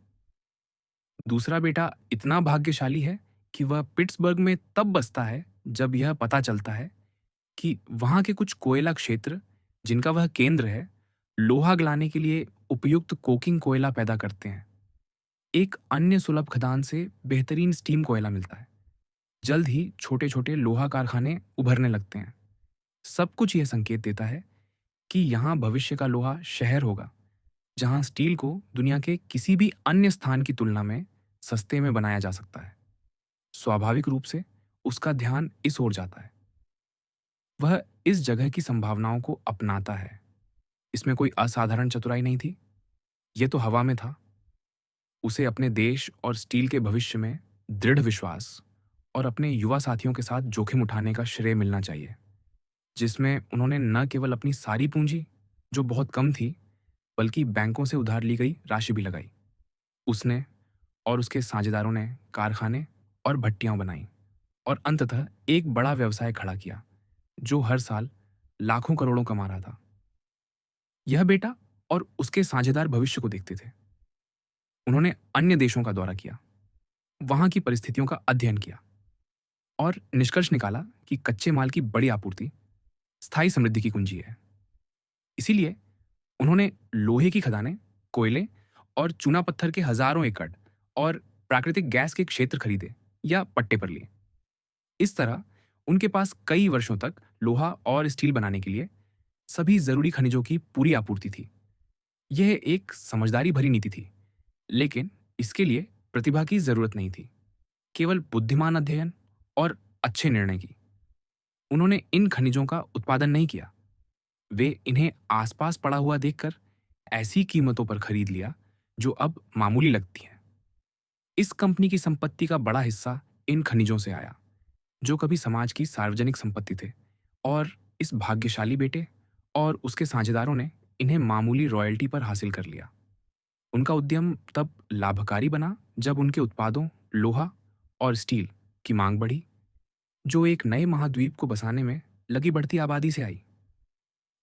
दूसरा बेटा इतना भाग्यशाली है कि वह पिट्सबर्ग में तब बसता है जब यह पता चलता है कि वहां के कुछ कोयला क्षेत्र, जिनका वह केंद्र है, लोहा गलाने के लिए उपयुक्त कोकिंग कोयला पैदा करते हैं। एक अन्य सुलभ खदान से बेहतरीन स्टीम कोयला मिलता है। जल्द ही छोटे-छोटे लोहा कारखाने उभरने लगते हैं। सब कुछ यह संकेत देता है कि यहाँ भविष्य का लोहा शहर होगा, जहाँ स्टील को दुनिया के किसी भी अन्य स्थान की तुलना में सस्ते में बनाया जा सकता है। स्वाभाविक रूप से उसका ध्यान इस ओर जाता है। वह इस जगह की संभावनाओं को अपनाता है। इसमें कोई असाधारण चतुराई नहीं थी, ये तो हवा में था। उसे अपने देश और स्टील के भविष्य में दृढ़ विश्वास और अपने युवा साथियों के साथ जोखिम उठाने का श्रेय मिलना चाहिए, जिसमें उन्होंने न केवल अपनी सारी पूंजी, जो बहुत कम थी, बल्कि बैंकों से उधार ली गई राशि भी लगाई। उसने और उसके साझेदारों ने कारखाने और भट्टियां बनाई और अंततः एक बड़ा व्यवसाय खड़ा किया, जो हर साल लाखों करोड़ों कमा रहा था। यह बेटा और उसके साझेदार भविष्य को देखते थे। उन्होंने अन्य देशों का दौरा किया, वहां की परिस्थितियों का अध्ययन किया और निष्कर्ष निकाला कि कच्चे माल की बड़ी आपूर्ति स्थायी समृद्धि की कुंजी है। इसीलिए उन्होंने लोहे की खदानें, कोयले और चूना पत्थर के हजारों एकड़ और प्राकृतिक गैस के क्षेत्र खरीदे या पट्टे पर लिए। इस तरह उनके पास कई वर्षों तक लोहा और स्टील बनाने के लिए सभी जरूरी खनिजों की पूरी आपूर्ति थी। यह एक समझदारी भरी नीति थी, लेकिन इसके लिए प्रतिभा की जरूरत नहीं थी, केवल बुद्धिमान अध्ययन और अच्छे निर्णय की। उन्होंने इन खनिजों का उत्पादन नहीं किया, वे इन्हें आसपास पड़ा हुआ देखकर ऐसी कीमतों पर खरीद लिया जो अब मामूली लगती हैं। इस कंपनी की संपत्ति का बड़ा हिस्सा इन खनिजों से आया, जो कभी समाज की सार्वजनिक संपत्ति थे, और इस भाग्यशाली बेटे और उसके साझेदारों ने इन्हें मामूली रॉयल्टी पर हासिल कर लिया। उनका उद्यम तब लाभकारी बना जब उनके उत्पादों, लोहा और स्टील की मांग बढ़ी, जो एक नए महाद्वीप को बसाने में लगी बढ़ती आबादी से आई।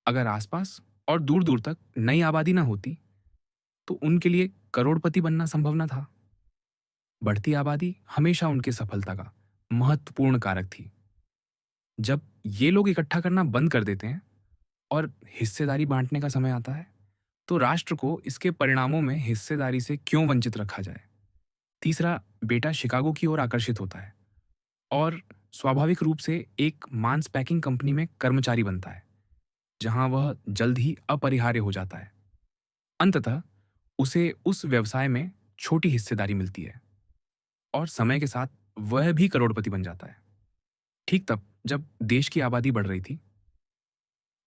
अगर आसपास और दूर दूर तक नई आबादी ना होती, तो उनके लिए करोड़पति बनना संभव न था। बढ़ती आबादी हमेशा उनकी सफलता का महत्वपूर्ण कारक थी। जब ये लोग इकट्ठा करना बंद कर देते हैं और हिस्सेदारी बांटने का समय आता है, तो राष्ट्र को इसके परिणामों में हिस्सेदारी से क्यों वंचित रखा जाए। तीसरा बेटा शिकागो की ओर आकर्षित होता है और स्वाभाविक रूप से एक मांस पैकिंग कंपनी में कर्मचारी बनता है, जहां वह जल्द ही अपरिहार्य हो जाता है। अंततः उसे उस व्यवसाय में छोटी हिस्सेदारी मिलती है और समय के साथ वह भी करोड़पति बन जाता है, ठीक तब जब देश की आबादी बढ़ रही थी।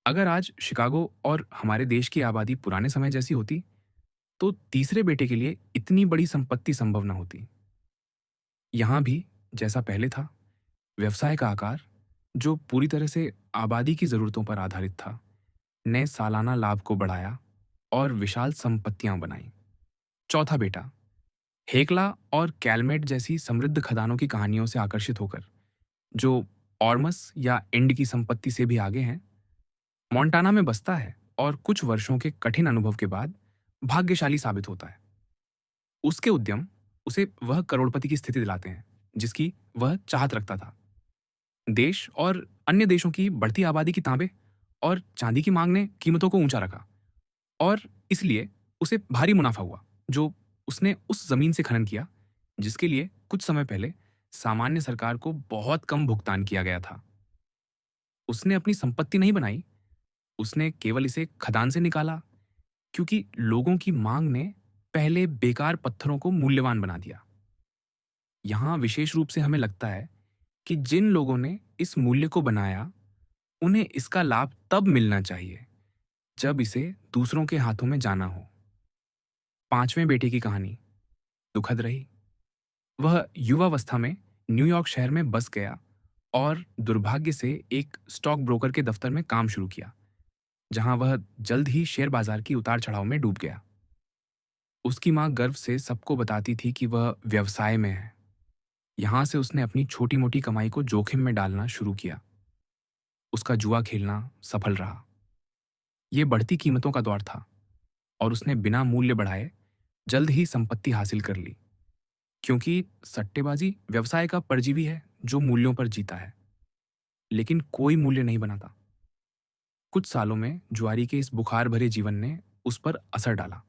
अगर आज शिकागो और हमारे देश की आबादी पुराने समय जैसी होती, तो तीसरे बेटे के लिए इतनी बड़ी संपत्ति संभव न होती। यहां भी जैसा पहले था, व्यवसाय का आकार, जो पूरी तरह से आबादी की जरूरतों पर आधारित था, ने सालाना लाभ को बढ़ाया और विशाल संपत्तियां बनाई। चौथा बेटा हेकला और कैलमेट जैसी समृद्ध खदानों की कहानियों से आकर्षित होकर, जो ऑर्मस या इंड की संपत्ति से भी आगे हैं, मोंटाना में बसता है और कुछ वर्षों के कठिन अनुभव के बाद भाग्यशाली साबित होता है। उसके उद्यम उसे वह करोड़पति की स्थिति दिलाते हैं जिसकी वह चाहत रखता था। देश और अन्य देशों की बढ़ती आबादी की तांबे और चांदी की मांग ने कीमतों को ऊंचा रखा, और इसलिए उसे भारी मुनाफा हुआ, जो उसने उस जमीन से खनन किया जिसके लिए कुछ समय पहले सामान्य सरकार को बहुत कम भुगतान किया गया था। उसने अपनी संपत्ति नहीं बनाई, उसने केवल इसे खदान से निकाला, क्योंकि लोगों की मांग ने पहले बेकार पत्थरों को मूल्यवान बना दिया। यहां विशेष रूप से हमें लगता है कि जिन लोगों ने इस मूल्य को बनाया, उन्हें इसका लाभ तब मिलना चाहिए जब इसे दूसरों के हाथों में जाना हो। पांचवें बेटे की कहानी दुखद रही। वह युवावस्था में न्यूयॉर्क शहर में बस गया और दुर्भाग्य से एक स्टॉक ब्रोकर के दफ्तर में काम शुरू किया, जहां वह जल्द ही शेयर बाजार की उतार चढ़ाव में डूब गया। उसकी मां गर्व से सबको बताती थी कि वह व्यवसाय में है। यहां से उसने अपनी छोटी मोटी कमाई को जोखिम में डालना शुरू किया। उसका जुआ खेलना सफल रहा। ये बढ़ती कीमतों का दौर था और उसने बिना मूल्य बढ़ाए जल्द ही संपत्ति हासिल कर ली, क्योंकि सट्टेबाजी व्यवसाय का परजीवी है जो मूल्यों पर जीता है, लेकिन कोई मूल्य नहीं बनाता। कुछ सालों में जुआरी के इस बुखार भरे जीवन ने उस पर असर डाला।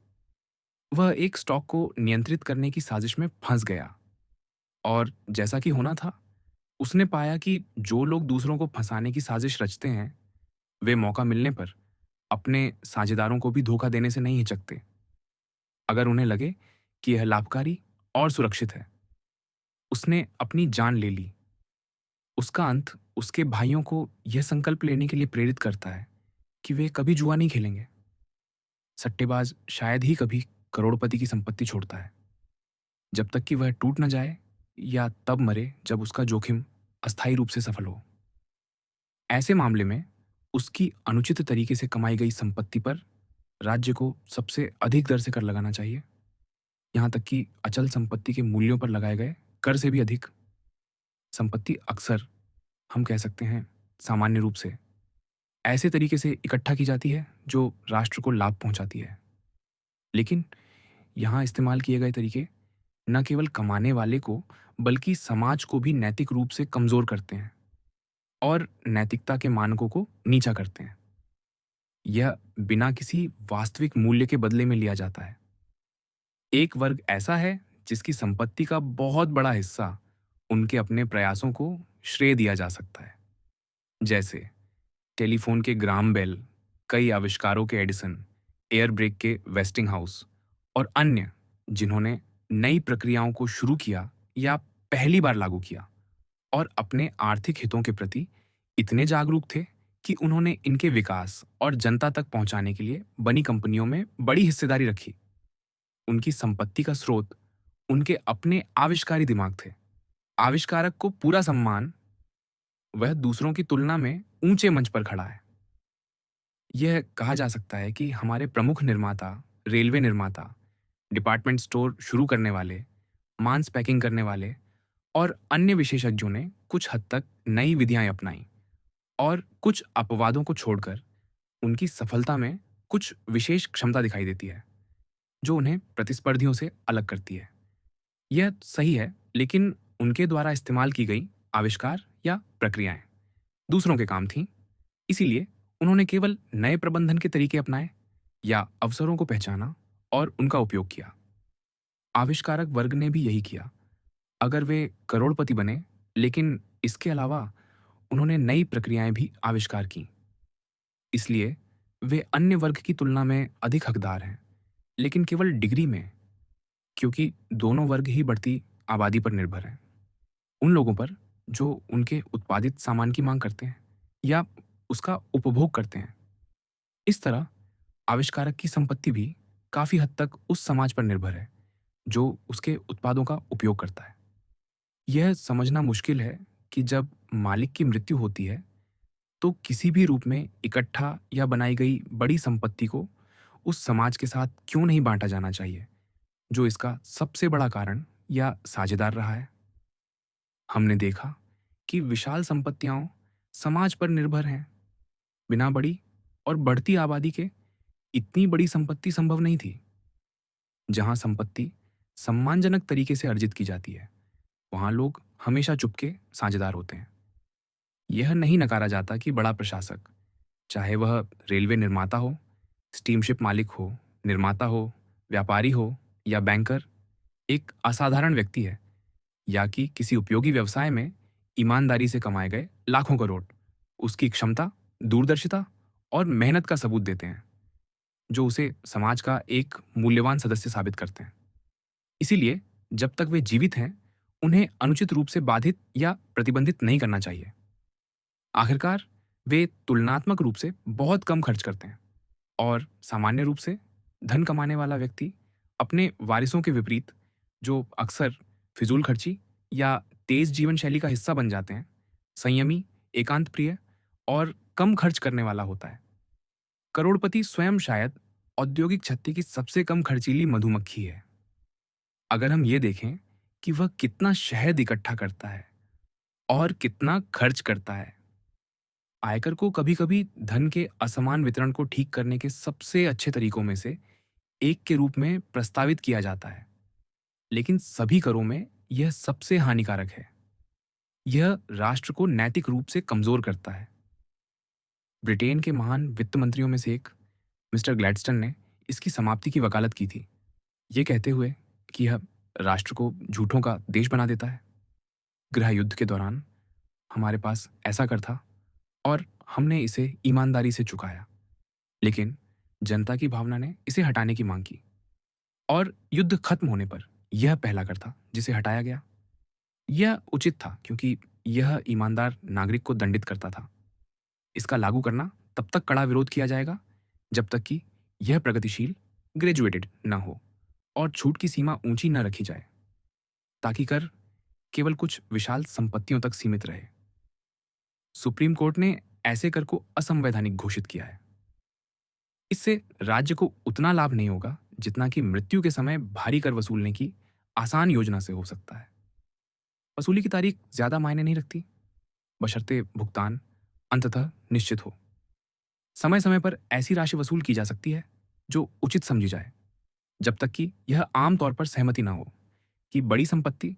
वह एक स्टॉक को नियंत्रित करने की साजिश में फंस गया और जैसा कि होना था, उसने पाया कि जो लोग दूसरों को फंसाने की साजिश रचते हैं, वे मौका मिलने पर अपने साझेदारों को भी धोखा देने से नहीं हिचकते, अगर उन्हें लगे कि यह लाभकारी और सुरक्षित है। उसने अपनी जान ले ली। उसका अंत उसके भाइयों को यह संकल्प लेने के लिए प्रेरित करता है कि वे कभी जुआ नहीं खेलेंगे। सट्टेबाज शायद ही कभी करोड़पति की संपत्ति छोड़ता है, जब तक कि वह टूट न जाए या तब मरे जब उसका जोखिम अस्थायी रूप से सफल हो। ऐसे मामले में उसकी अनुचित तरीके से कमाई गई संपत्ति पर राज्य को सबसे अधिक दर से कर लगाना चाहिए, यहाँ तक कि अचल संपत्ति के मूल्यों पर लगाए गए कर से भी अधिक। संपत्ति अक्सर, हम कह सकते हैं सामान्य रूप से, ऐसे तरीके से इकट्ठा की जाती है जो राष्ट्र को लाभ पहुंचाती है। लेकिन यहाँ इस्तेमाल किए गए तरीके न केवल कमाने वाले को बल्कि समाज को भी नैतिक रूप से कमजोर करते हैं और नैतिकता के मानकों को नीचा करते हैं। यह बिना किसी वास्तविक मूल्य के बदले में लिया जाता है। एक वर्ग ऐसा है जिसकी संपत्ति का बहुत बड़ा हिस्सा उनके अपने प्रयासों को श्रेय दिया जा सकता है, जैसे टेलीफोन के ग्राहम बेल, कई आविष्कारों के एडिसन, एयर ब्रेक के वेस्टिंग हाउस और अन्य जिन्होंने नई प्रक्रियाओं को शुरू किया या पहली बार लागू किया और अपने आर्थिक हितों के प्रति इतने जागरूक थे कि उन्होंने इनके विकास और जनता तक पहुंचाने के लिए बनी कंपनियों में बड़ी हिस्सेदारी रखी। उनकी संपत्ति का स्रोत उनके अपने आविष्कारी दिमाग थे। आविष्कारक को पूरा सम्मान, वह दूसरों की तुलना में ऊंचे मंच पर खड़ा है। यह कहा जा सकता है कि हमारे प्रमुख निर्माता, रेलवे निर्माता, डिपार्टमेंट स्टोर शुरू करने वाले, मांस पैकिंग करने वाले और अन्य विशेषज्ञों ने कुछ हद तक नई विधियां अपनाई और कुछ अपवादों को छोड़कर उनकी सफलता में कुछ विशेष क्षमता दिखाई देती है जो उन्हें प्रतिस्पर्धियों से अलग करती है। यह सही है, लेकिन उनके द्वारा इस्तेमाल की गई आविष्कार या प्रक्रियाएं दूसरों के काम थीं, इसीलिए उन्होंने केवल नए प्रबंधन के तरीके अपनाए या अवसरों को पहचाना और उनका उपयोग किया। आविष्कारक वर्ग ने भी यही किया। अगर वे करोड़पति बने, लेकिन इसके अलावा उन्होंने नई प्रक्रियाएं भी आविष्कार की, इसलिए वे अन्य वर्ग की तुलना में अधिक हकदार हैं, लेकिन केवल डिग्री में, क्योंकि दोनों वर्ग ही बढ़ती आबादी पर निर्भर हैं। उन लोगों पर जो उनके उत्पादित सामान की मांग करते हैं या उसका उपभोग करते हैं। इस तरह आविष्कारक की संपत्ति भी काफी हद तक उस समाज पर निर्भर है जो उसके उत्पादों का उपयोग करता है। यह समझना मुश्किल है कि जब मालिक की मृत्यु होती है तो किसी भी रूप में इकट्ठा या बनाई गई बड़ी संपत्ति को उस समाज के साथ क्यों नहीं बांटा जाना चाहिए जो इसका सबसे बड़ा कारण या साझेदार रहा है। हमने देखा कि विशाल संपत्तियां समाज पर निर्भर हैं। बिना बड़ी और बढ़ती आबादी के इतनी बड़ी संपत्ति संभव नहीं थी। जहां संपत्ति सम्मानजनक तरीके से अर्जित की जाती है, वहां लोग हमेशा चुपके साझेदार होते हैं। यह नहीं नकारा जाता कि बड़ा प्रशासक, चाहे वह रेलवे निर्माता हो, स्टीमशिप मालिक हो, निर्माता हो, व्यापारी हो या बैंकर, एक असाधारण व्यक्ति है या कि किसी उपयोगी व्यवसाय में ईमानदारी से कमाए गए लाखों करोड़ उसकी क्षमता, दूरदर्शिता और मेहनत का सबूत देते हैं जो उसे समाज का एक मूल्यवान सदस्य साबित करते हैं। इसीलिए जब तक वे जीवित हैं, उन्हें अनुचित रूप से बाधित या प्रतिबंधित नहीं करना चाहिए। आखिरकार वे तुलनात्मक रूप से बहुत कम खर्च करते हैं और सामान्य रूप से धन कमाने वाला व्यक्ति अपने वारिसों के विपरीत, जो अक्सर फिजूल खर्ची या तेज जीवन शैली का हिस्सा बन जाते हैं, संयमी, एकांत प्रिय और कम खर्च करने वाला होता है। करोड़पति स्वयं शायद औद्योगिक छत्ते की सबसे कम खर्चीली मधुमक्खी है। अगर हम ये देखें कि वह कितना शहद इकट्ठा करता है और कितना खर्च करता है, आयकर को कभी-कभी धन के असमान वितरण को ठीक करने के सबसे अच्छे तरीकों में से एक के रूप में प्रस्तावित किया जाता है, लेकिन सभी करों में यह सबसे हानिकारक है। यह राष्ट्र को नैतिक रूप से कमजोर करता है। ब्रिटेन के महान वित्त मंत्रियों में से एक मिस्टर ग्लैडस्टन ने इसकी समाप्ति की वकालत की थी। ये कहते हुए कि यह राष्ट्र को झूठों का देश बना देता है। गृह युद्ध के दौरान हमारे पास ऐसा कर था और हमने इसे ईमानदारी से चुकाया, लेकिन जनता की भावना ने इसे हटाने की मांग की और युद्ध खत्म होने पर यह पहला कर था जिसे हटाया गया। यह उचित था क्योंकि यह ईमानदार नागरिक को दंडित करता था। इसका लागू करना तब तक कड़ा विरोध किया जाएगा जब तक कि यह प्रगतिशील ग्रेजुएटेड न हो और छूट की सीमा ऊंची न रखी जाए, ताकि कर केवल कुछ विशाल संपत्तियों तक सीमित रहे। सुप्रीम कोर्ट ने ऐसे कर को असंवैधानिक घोषित किया है। इससे राज्य को उतना लाभ नहीं होगा जितना कि मृत्यु के समय भारी कर वसूलने की आसान योजना से हो सकता है। वसूली की तारीख ज्यादा मायने नहीं रखती, बशर्ते भुगतान अंततः निश्चित हो। समय समय पर ऐसी राशि वसूल की जा सकती है जो उचित समझी जाए, जब तक कि यह आम तौर पर सहमति ना हो कि बड़ी संपत्ति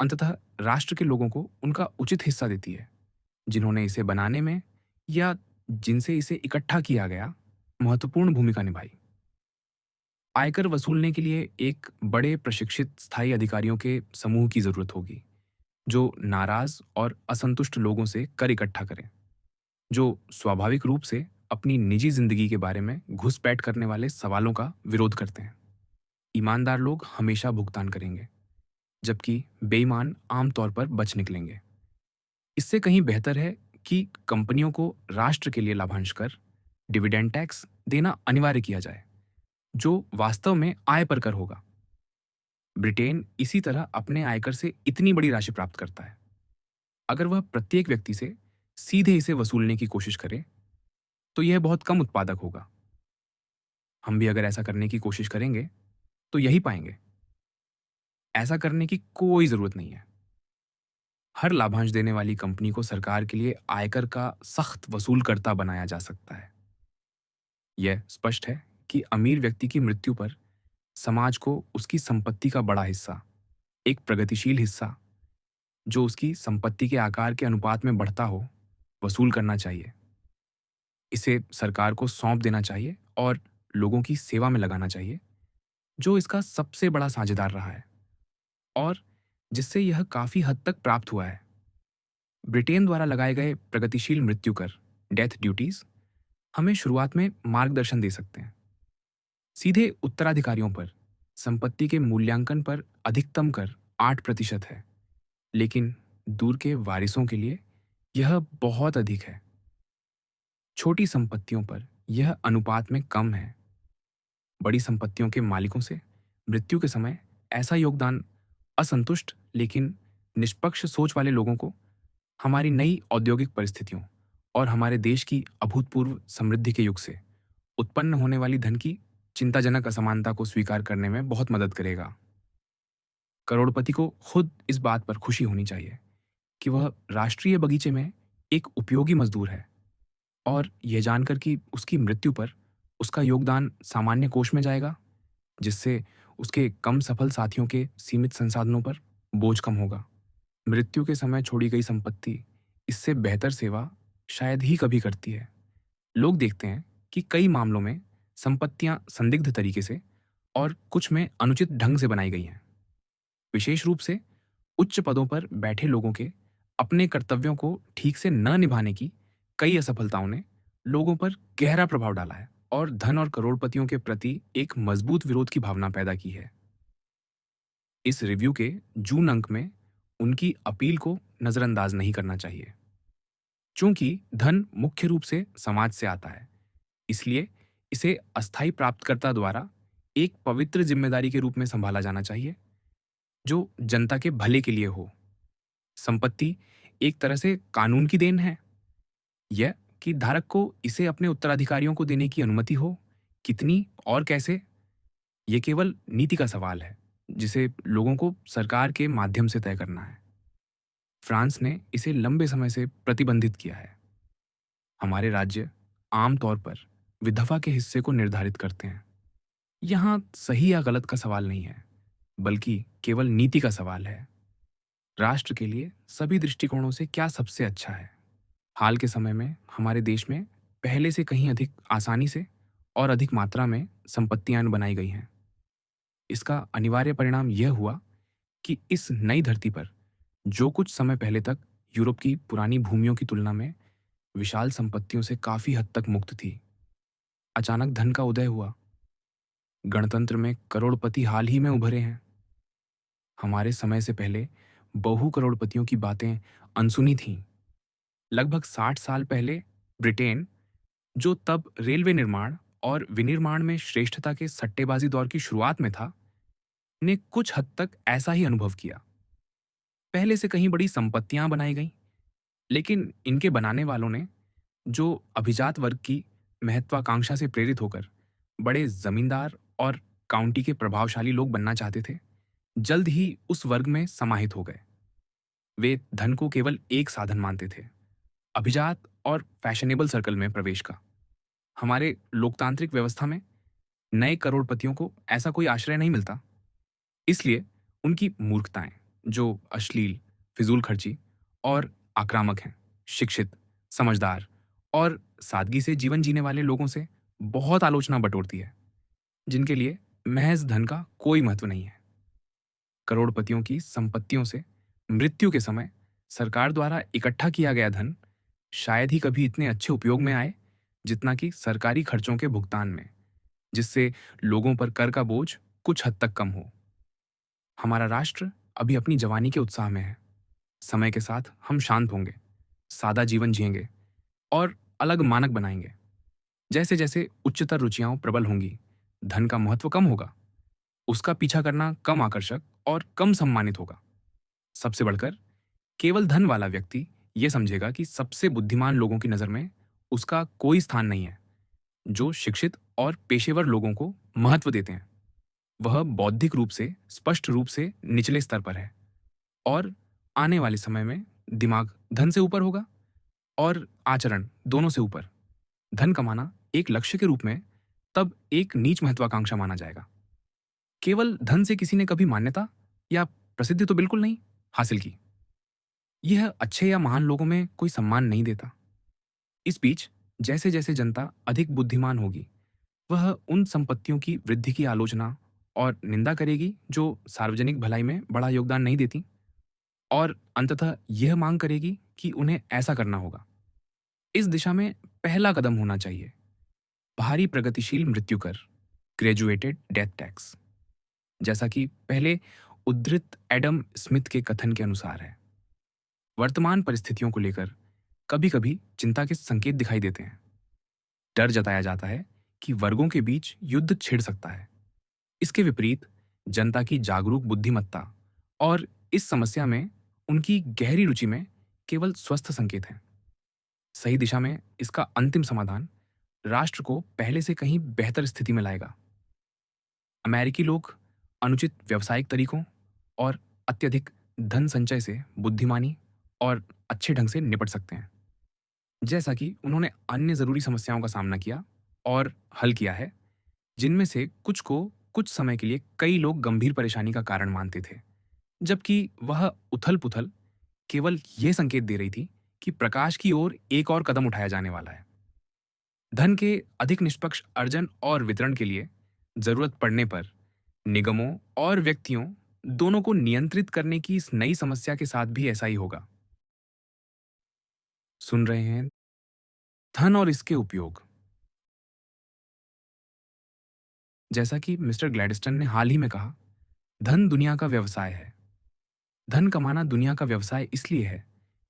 अंततः राष्ट्र के लोगों को उनका उचित हिस्सा देती है, जिन्होंने इसे बनाने में या जिनसे इसे इकट्ठा किया गया महत्वपूर्ण भूमिका निभाई। आयकर वसूलने के लिए एक बड़े प्रशिक्षित स्थायी अधिकारियों के समूह की जरूरत होगी, जो नाराज और असंतुष्ट लोगों से कर इकट्ठा करें, जो स्वाभाविक रूप से अपनी निजी जिंदगी के बारे में घुसपैठ करने वाले सवालों का विरोध करते हैं। ईमानदार लोग हमेशा भुगतान करेंगे, जबकि बेईमान आमतौर पर बच निकलेंगे। इससे कहीं बेहतर है कि कंपनियों को राष्ट्र के लिए लाभांश कर, डिविडेंड टैक्स देना अनिवार्य किया जाए, जो वास्तव में आय पर कर होगा। ब्रिटेन इसी तरह अपने आयकर से इतनी बड़ी राशि प्राप्त करता है। अगर वह प्रत्येक व्यक्ति से सीधे इसे वसूलने की कोशिश करे, तो यह बहुत कम उत्पादक होगा। हम भी अगर ऐसा करने की कोशिश करेंगे, तो यही पाएंगे। ऐसा करने की कोई जरूरत नहीं है। हर लाभांश देने वाली कंपनी को सरकार के लिए आयकर का सख्त वसूलकर्ता बनाया जा सकता है। यह स्पष्ट है कि अमीर व्यक्ति की मृत्यु पर समाज को उसकी संपत्ति का बड़ा हिस्सा, एक प्रगतिशील हिस्सा जो उसकी संपत्ति के आकार के अनुपात में बढ़ता हो, वसूल करना चाहिए। इसे सरकार को सौंप देना चाहिए और लोगों की सेवा में लगाना चाहिए, जो इसका सबसे बड़ा साझेदार रहा है और जिससे यह काफी हद तक प्राप्त हुआ है। ब्रिटेन द्वारा लगाए गए प्रगतिशील मृत्यु कर, डेथ ड्यूटीज, हमें शुरुआत में मार्गदर्शन दे सकते हैं। सीधे उत्तराधिकारियों पर संपत्ति के मूल्यांकन पर अधिकतम कर 8% है, लेकिन दूर के वारिसों के लिए यह बहुत अधिक है। छोटी संपत्तियों पर यह अनुपात में कम है। बड़ी संपत्तियों के मालिकों से मृत्यु के समय ऐसा योगदान असंतुष्ट लेकिन निष्पक्ष सोच वाले लोगों को हमारी नई औद्योगिक परिस्थितियों और हमारे देश की अभूतपूर्व समृद्धि के युग से उत्पन्न होने वाली धन की चिंताजनक असमानता को स्वीकार करने में बहुत मदद करेगा। करोड़पति को खुद इस बात पर खुशी होनी चाहिए कि वह राष्ट्रीय बगीचे में एक उपयोगी मजदूर है और यह जानकर कि उसकी मृत्यु पर उसका योगदान सामान्य कोष में जाएगा, जिससे उसके कम सफल साथियों के सीमित संसाधनों पर बोझ कम होगा। मृत्यु के समय छोड़ी गई संपत्ति इससे बेहतर सेवा शायद ही कभी करती है। लोग देखते हैं कि कई मामलों में संपत्तियां संदिग्ध तरीके से और कुछ में अनुचित ढंग से बनाई गई हैं। विशेष रूप से उच्च पदों पर बैठे लोगों के अपने कर्तव्यों को ठीक से न निभाने की कई असफलताओं ने लोगों पर गहरा प्रभाव डाला है और धन और करोड़पतियों के प्रति एक मजबूत विरोध की भावना पैदा की है। इस रिव्यू के जून अंक में उनकी अपील को नजरअंदाज नहीं करना चाहिए। चूंकि धन मुख्य रूप से समाज से आता है, इसलिए इसे अस्थायी प्राप्तकर्ता द्वारा एक पवित्र जिम्मेदारी के रूप में संभाला जाना चाहिए, जो जनता के भले के लिए हो। संपत्ति एक तरह से कानून की देन है। यह कि धारक को इसे अपने उत्तराधिकारियों को देने की अनुमति हो, कितनी और कैसे, ये केवल नीति का सवाल है, जिसे लोगों को सरकार के माध्यम से तय करना है। फ्रांस ने इसे लंबे समय से प्रतिबंधित किया है। हमारे राज्य आमतौर पर विधवा के हिस्से को निर्धारित करते हैं। यहाँ सही या गलत का सवाल नहीं है, बल्कि केवल नीति का सवाल है। राष्ट्र के लिए सभी दृष्टिकोणों से क्या सबसे अच्छा है। हाल के समय में हमारे देश में पहले से कहीं अधिक आसानी से और अधिक मात्रा में संपत्तियां बनाई गई हैं। इसका अनिवार्य परिणाम यह हुआ कि इस नई धरती पर जो कुछ समय पहले तक यूरोप की पुरानी भूमियों की तुलना में विशाल संपत्तियों से काफी हद तक मुक्त थी, अचानक धन का उदय हुआ। गणतंत्र में करोड़पति हाल ही में उभरे हैं। हमारे समय से पहले बहु करोड़पतियों की बातें अनसुनी थीं। लगभग 60 साल पहले ब्रिटेन, जो तब रेलवे निर्माण और विनिर्माण में श्रेष्ठता के सट्टेबाजी दौर की शुरुआत में था, ने कुछ हद तक ऐसा ही अनुभव किया। पहले से कहीं बड़ी संपत्तियां बनाई गईं, लेकिन इनके बनाने वालों ने, जो अभिजात वर्ग की महत्वाकांक्षा से प्रेरित होकर बड़े जमींदार और काउंटी के प्रभावशाली लोग बनना चाहते थे, जल्द ही उस वर्ग में समाहित हो गए। वे धन को केवल एक साधन मानते थे, अभिजात और फैशनेबल सर्कल में प्रवेश का। हमारे लोकतांत्रिक व्यवस्था में नए करोड़पतियों को ऐसा कोई आश्रय नहीं मिलता। इसलिए उनकी मूर्खताएं, जो अश्लील, फिजूल खर्ची और आक्रामक हैं, शिक्षित, समझदार और सादगी से जीवन जीने वाले लोगों से बहुत आलोचना बटोरती है, जिनके लिए महज धन का कोई महत्व नहीं है। करोड़पतियों की संपत्तियों से मृत्यु के समय सरकार द्वारा इकट्ठा किया गया धन शायद ही कभी इतने अच्छे उपयोग में आए जितना कि सरकारी खर्चों के भुगतान में, जिससे लोगों पर कर का बोझ कुछ हद तक कम हो। हमारा राष्ट्र अभी अपनी जवानी के उत्साह में है। समय के साथ हम शांत होंगे, सादा जीवन जिएंगे और अलग मानक बनाएंगे। जैसे जैसे उच्चतर रुचियां प्रबल होंगी, धन का महत्व कम होगा, उसका पीछा करना कम आकर्षक और कम सम्मानित होगा। सबसे बढ़कर केवल धन वाला व्यक्ति यह समझेगा कि सबसे बुद्धिमान लोगों की नजर में उसका कोई स्थान नहीं है। जो शिक्षित और पेशेवर लोगों को महत्व देते हैं, वह बौद्धिक रूप से स्पष्ट रूप से निचले स्तर पर है, और आने वाले समय में दिमाग धन से ऊपर होगा और आचरण दोनों से ऊपर। धन कमाना एक लक्ष्य के रूप में तब एक नीच महत्वाकांक्षा माना जाएगा। केवल धन से किसी ने कभी मान्यता या प्रसिद्धि तो बिल्कुल नहीं हासिल की। यह अच्छे या महान लोगों में कोई सम्मान नहीं देता। इस बीच जैसे जैसे जनता अधिक बुद्धिमान होगी, वह उन संपत्तियों की वृद्धि की आलोचना और निंदा करेगी जो सार्वजनिक भलाई में बड़ा योगदान नहीं देती, और अंततः यह मांग करेगी कि उन्हें ऐसा करना होगा। इस दिशा में पहला कदम होना चाहिए भारी प्रगतिशील मृत्यु कर, ग्रेजुएटेड डेथ टैक्स, जैसा कि पहले उद्धृत एडम स्मिथ के कथन के अनुसार है। वर्तमान परिस्थितियों को लेकर कभी कभी चिंता के संकेत दिखाई देते हैं। डर जताया जाता है कि वर्गों के बीच युद्ध छिड़ सकता है। इसके विपरीत जनता की जागरूक बुद्धिमत्ता और इस समस्या में उनकी गहरी रुचि में केवल स्वस्थ संकेत हैं। सही दिशा में इसका अंतिम समाधान राष्ट्र को पहले से कहीं बेहतर स्थिति में लाएगा। अमेरिकी लोग अनुचित व्यावसायिक तरीकों और अत्यधिक धन संचय से बुद्धिमानी और अच्छे ढंग से निपट सकते हैं, जैसा कि उन्होंने अन्य जरूरी समस्याओं का सामना किया और हल किया है, जिनमें से कुछ को कुछ समय के लिए कई लोग गंभीर परेशानी का कारण मानते थे, जबकि वह उथल पुथल केवल यह संकेत दे रही थी कि प्रकाश की ओर एक और कदम उठाया जाने वाला है। धन के अधिक निष्पक्ष अर्जन और वितरण के लिए जरूरत पड़ने पर निगमों और व्यक्तियों दोनों को नियंत्रित करने की इस नई समस्या के साथ भी ऐसा ही होगा। सुन रहे हैं धन और इसके उपयोग। जैसा कि मिस्टर ग्लैडस्टन ने हाल ही में कहा, धन दुनिया का व्यवसाय है। धन कमाना दुनिया का व्यवसाय इसलिए है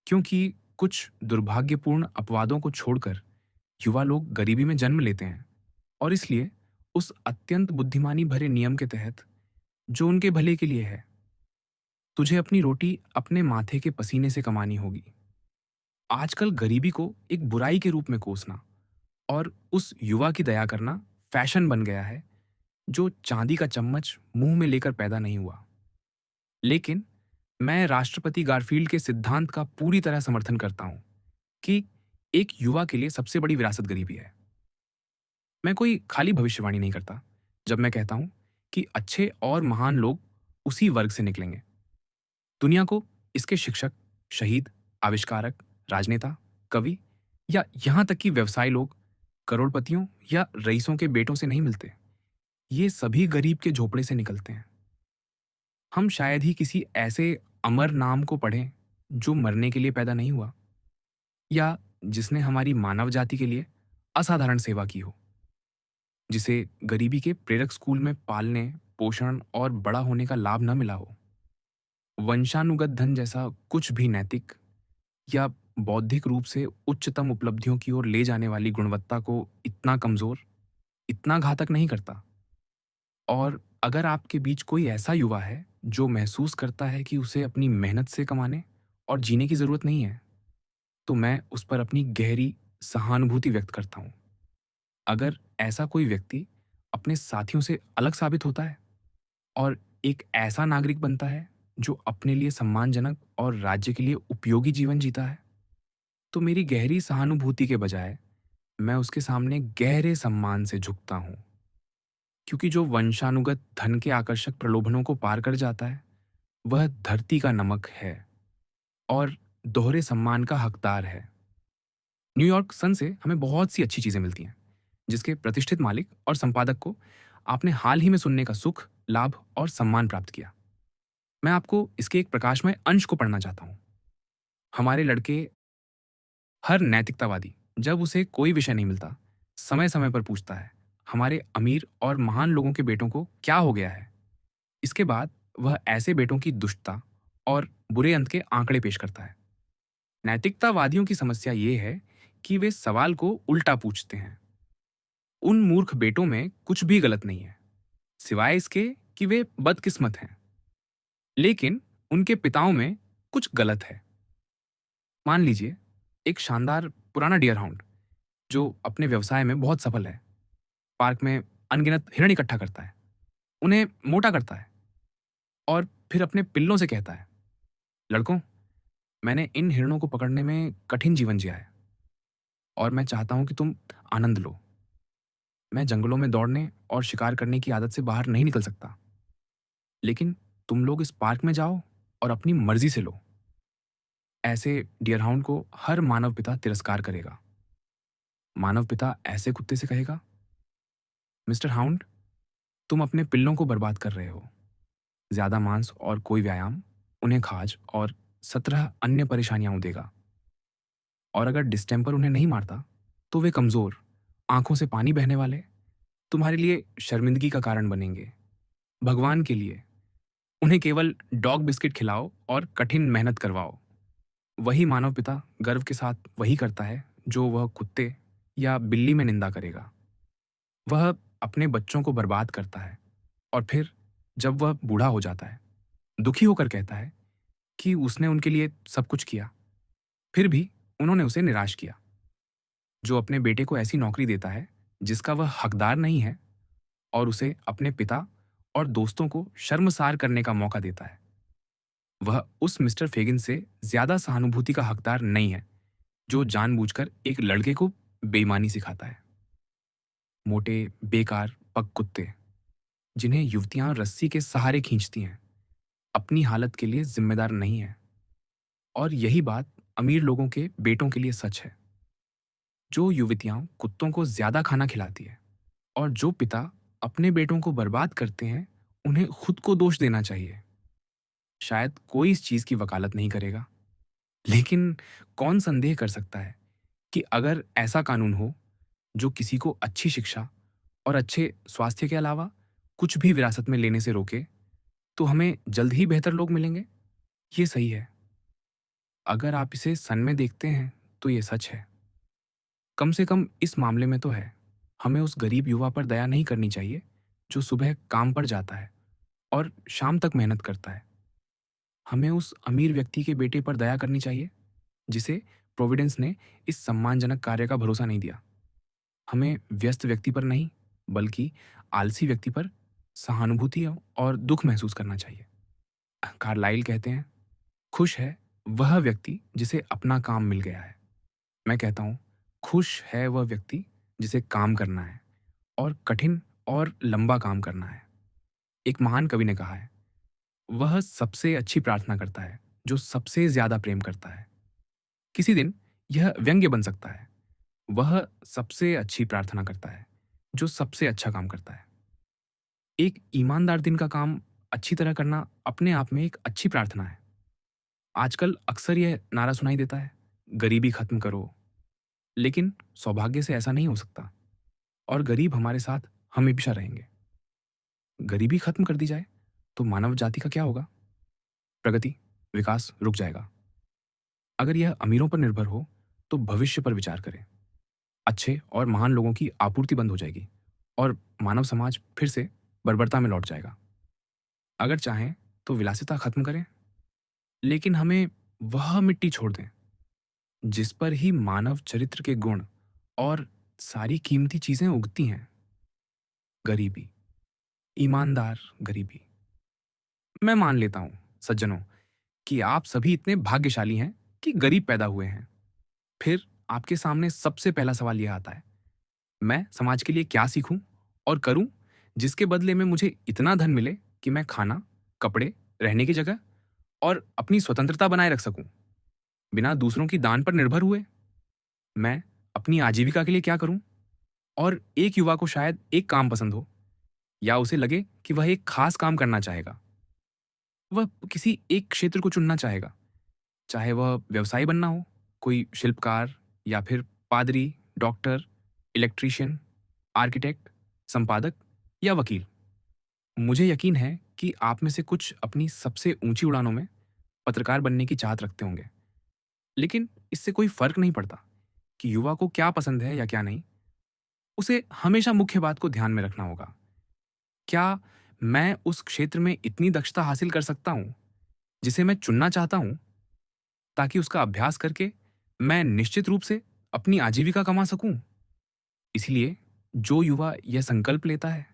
क्योंकि कुछ दुर्भाग्यपूर्ण अपवादों को छोड़कर युवा लोग गरीबी में जन्म लेते हैं, और इसलिए उस अत्यंत बुद्धिमानी भरे नियम के तहत जो उनके भले के लिए है, तुझे अपनी रोटी अपने माथे के पसीने से कमानी होगी। आजकल गरीबी को एक बुराई के रूप में कोसना और उस युवा की दया करना फैशन बन गया है जो चांदी का चम्मच मुंह में लेकर पैदा नहीं हुआ। लेकिन मैं राष्ट्रपति गारफील्ड के सिद्धांत का पूरी तरह समर्थन करता हूं कि एक युवा के लिए सबसे बड़ी विरासत गरीबी है। मैं कोई खाली भविष्यवाणी नहीं करता जब मैं कहता हूं कि अच्छे और महान लोग उसी वर्ग से निकलेंगे। दुनिया को इसके शिक्षक, शहीद, आविष्कारक, राजनेता, कवि या यहां तक कि व्यवसाय लोग करोड़पतियों या रईसों के बेटों से नहीं मिलते। ये सभी गरीब के झोपड़े से निकलते हैं। हम शायद ही किसी ऐसे अमर नाम को पढ़ें जो मरने के लिए पैदा नहीं हुआ, या जिसने हमारी मानव जाति के लिए असाधारण सेवा की हो, जिसे गरीबी के प्रेरक स्कूल में पालने, पोषण और बड़ा होने का लाभ न मिला हो। वंशानुगत धन जैसा कुछ भी नैतिक या बौद्धिक रूप से उच्चतम उपलब्धियों की ओर ले जाने वाली गुणवत्ता को इतना कमजोर, इतना घातक नहीं करता। और अगर आपके बीच कोई ऐसा युवा है जो महसूस करता है कि उसे अपनी मेहनत से कमाने और जीने की जरूरत नहीं है, तो मैं उस पर अपनी गहरी सहानुभूति व्यक्त करता हूँ। अगर ऐसा कोई व्यक्ति अपने साथियों से अलग साबित होता है और एक ऐसा नागरिक बनता है जो अपने लिए सम्मानजनक और राज्य के लिए उपयोगी जीवन जीता है, तो मेरी गहरी सहानुभूति के बजाय मैं उसके सामने गहरे सम्मान से झुकता हूँ। क्योंकि जो वंशानुगत धन के आकर्षक प्रलोभनों को पार कर जाता है, वह धरती का नमक है और दोहरे सम्मान का हकदार है। न्यूयॉर्क सन से हमें बहुत सी अच्छी चीजें मिलती हैं, जिसके प्रतिष्ठित मालिक और संपादक को आपने हाल ही में सुनने का सुख, लाभ और सम्मान प्राप्त किया। मैं आपको इसके एक प्रकाशमय अंश को पढ़ना चाहता हूँ। हमारे लड़के, हर नैतिकतावादी जब उसे कोई विषय नहीं मिलता, समय समय पर पूछता है, हमारे अमीर और महान लोगों के बेटों को क्या हो गया है। इसके बाद वह ऐसे बेटों की दुष्टता और बुरे अंत के आंकड़े पेश करता है। नैतिकतावादियों की समस्या ये है कि वे सवाल को उल्टा पूछते हैं। उन मूर्ख बेटों में कुछ भी गलत नहीं है, सिवाय इसके कि वे बदकिस्मत हैं। लेकिन उनके पिताओं में कुछ गलत है। मान लीजिए, एक शानदार पुराना डियर हाउंड जो अपने व्यवसाय में बहुत सफल है, पार्क में अनगिनत हिरण इकट्ठा करता है, उन्हें मोटा करता है और फिर अपने पिल्लों से कहता है, लड़कों, मैंने इन हिरणों को पकड़ने में कठिन जीवन जिया है और मैं चाहता हूं कि तुम आनंद लो। मैं जंगलों में दौड़ने और शिकार करने की आदत से बाहर नहीं निकल सकता, लेकिन तुम लोग इस पार्क में जाओ और अपनी मर्जी से लो। ऐसे डियर हाउंड को हर मानव पिता तिरस्कार करेगा। मानव पिता ऐसे कुत्ते से कहेगा, मिस्टर हाउंड, तुम अपने पिल्लों को बर्बाद कर रहे हो। ज्यादा मांस और कोई व्यायाम उन्हें खाज और 17 अन्य परेशानियां देगा। और अगर डिस्टेम्पर उन्हें नहीं मारता, तो वे कमजोर, आंखों से पानी बहने वाले, तुम्हारे लिए शर्मिंदगी का कारण बनेंगे। भगवान के लिए उन्हें केवल डॉग बिस्किट खिलाओ और कठिन मेहनत करवाओ। वही मानव पिता गर्व के साथ वही करता है जो वह कुत्ते या बिल्ली में निंदा करेगा। वह अपने बच्चों को बर्बाद करता है और फिर जब वह बूढ़ा हो जाता है, दुखी होकर कहता है कि उसने उनके लिए सब कुछ किया, फिर भी उन्होंने उसे निराश किया। जो अपने बेटे को ऐसी नौकरी देता है जिसका वह हकदार नहीं है और उसे अपने पिता और दोस्तों को शर्मसार करने का मौका देता है, वह उस मिस्टर फेगिन से ज्यादा सहानुभूति का हकदार नहीं है जो जानबूझकर एक लड़के को बेईमानी सिखाता है। मोटे, बेकार पग कुत्ते जिन्हें युवतियां रस्सी के सहारे खींचती हैं, अपनी हालत के लिए जिम्मेदार नहीं है। और यही बात अमीर लोगों के बेटों के लिए सच है। जो युवतियां कुत्तों को ज्यादा खाना खिलाती है और जो पिता अपने बेटों को बर्बाद करते हैं, उन्हें खुद को दोष देना चाहिए। शायद कोई इस चीज की वकालत नहीं करेगा, लेकिन कौन संदेह कर सकता है कि अगर ऐसा कानून हो जो किसी को अच्छी शिक्षा और अच्छे स्वास्थ्य के अलावा कुछ भी विरासत में लेने से रोके, तो हमें जल्द ही बेहतर लोग मिलेंगे। ये सही है। अगर आप इसे सन में देखते हैं तो ये सच है। कम से कम इस मामले में तो है। हमें उस गरीब युवा पर दया नहीं करनी चाहिए जो सुबह काम पर जाता है और शाम तक मेहनत करता है। हमें उस अमीर व्यक्ति के बेटे पर दया करनी चाहिए जिसे प्रोविडेंस ने इस सम्मानजनक कार्य का भरोसा नहीं दिया। हमें व्यस्त व्यक्ति पर नहीं, बल्कि आलसी व्यक्ति पर सहानुभूति और दुख महसूस करना चाहिए। कार्लाइल कहते हैं, खुश है वह व्यक्ति जिसे अपना काम मिल गया है। मैं कहता हूँ, खुश है वह व्यक्ति जिसे काम करना है, और कठिन और लंबा काम करना है। एक महान कवि ने कहा है, वह सबसे अच्छी प्रार्थना करता है जो सबसे ज्यादा प्रेम करता है। किसी दिन यह व्यंग्य बन सकता है, वह सबसे अच्छी प्रार्थना करता है जो सबसे अच्छा काम करता है। एक ईमानदार दिन का काम अच्छी तरह करना अपने आप में एक अच्छी प्रार्थना है। आजकल अक्सर यह नारा सुनाई देता है, गरीबी खत्म करो, लेकिन सौभाग्य से ऐसा नहीं हो सकता और गरीब हमारे साथ हमेशा रहेंगे। गरीबी खत्म कर दी जाए, तो मानव जाति का क्या होगा? प्रगति, विकास रुक जाएगा। अगर यह अमीरों पर निर्भर हो, तो भविष्य पर विचार करें। अच्छे और महान लोगों की आपूर्ति बंद हो जाएगी और मानव समाज फिर से बर्बरता में लौट जाएगा। अगर चाहें तो विलासिता खत्म करें, लेकिन हमें वह मिट्टी छोड़ दें जिस पर ही मानव चरित्र के गुण और सारी कीमती चीजें उगती हैं। गरीबी, ईमानदार गरीबी। मैं मान लेता हूं, सज्जनों, कि आप सभी इतने भाग्यशाली हैं कि गरीब पैदा हुए हैं। फिर आपके सामने सबसे पहला सवाल यह आता है, मैं समाज के लिए क्या सीखूं और करूं जिसके बदले में मुझे इतना धन मिले कि मैं खाना, कपड़े, रहने की जगह और अपनी स्वतंत्रता बनाए रख सकूं, बिना दूसरों की दान पर निर्भर हुए। मैं अपनी आजीविका के लिए क्या करूं? और एक युवा को शायद एक काम पसंद हो या उसे लगे कि वह एक खास काम करना चाहेगा। वह किसी एक क्षेत्र को चुनना चाहेगा, चाहे वह व्यवसायी बनना हो, कोई शिल्पकार या फिर पादरी, डॉक्टर, इलेक्ट्रीशियन, आर्किटेक्ट, संपादक या वकील। मुझे यकीन है कि आप में से कुछ अपनी सबसे ऊंची उड़ानों में पत्रकार बनने की चाहत रखते होंगे। लेकिन इससे कोई फर्क नहीं पड़ता कि युवा को क्या पसंद है या क्या नहीं। उसे हमेशा मुख्य बात को ध्यान में रखना होगा। क्या मैं उस क्षेत्र में इतनी दक्षता हासिल कर सकता हूं जिसे मैं चुनना चाहता हूं, ताकि उसका अभ्यास करके मैं निश्चित रूप से अपनी आजीविका कमा सकूं? इसलिए जो युवा यह संकल्प लेता है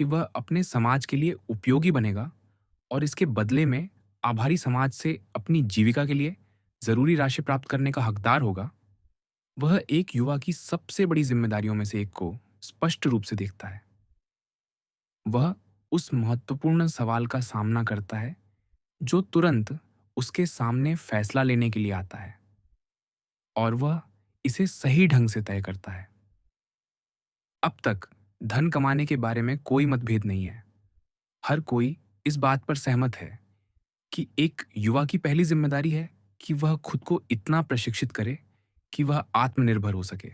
कि वह अपने समाज के लिए उपयोगी बनेगा और इसके बदले में आभारी समाज से अपनी जीविका के लिए जरूरी राशि प्राप्त करने का हकदार होगा, वह एक युवा की सबसे बड़ी जिम्मेदारियों में से एक को स्पष्ट रूप से देखता है। वह उस महत्वपूर्ण सवाल का सामना करता है जो तुरंत उसके सामने फैसला लेने के लिए आता है, और वह इसे सही ढंग से तय करता है। अब तक धन कमाने के बारे में कोई मतभेद नहीं है। हर कोई इस बात पर सहमत है कि एक युवा की पहली जिम्मेदारी है कि वह खुद को इतना प्रशिक्षित करे कि वह आत्मनिर्भर हो सके।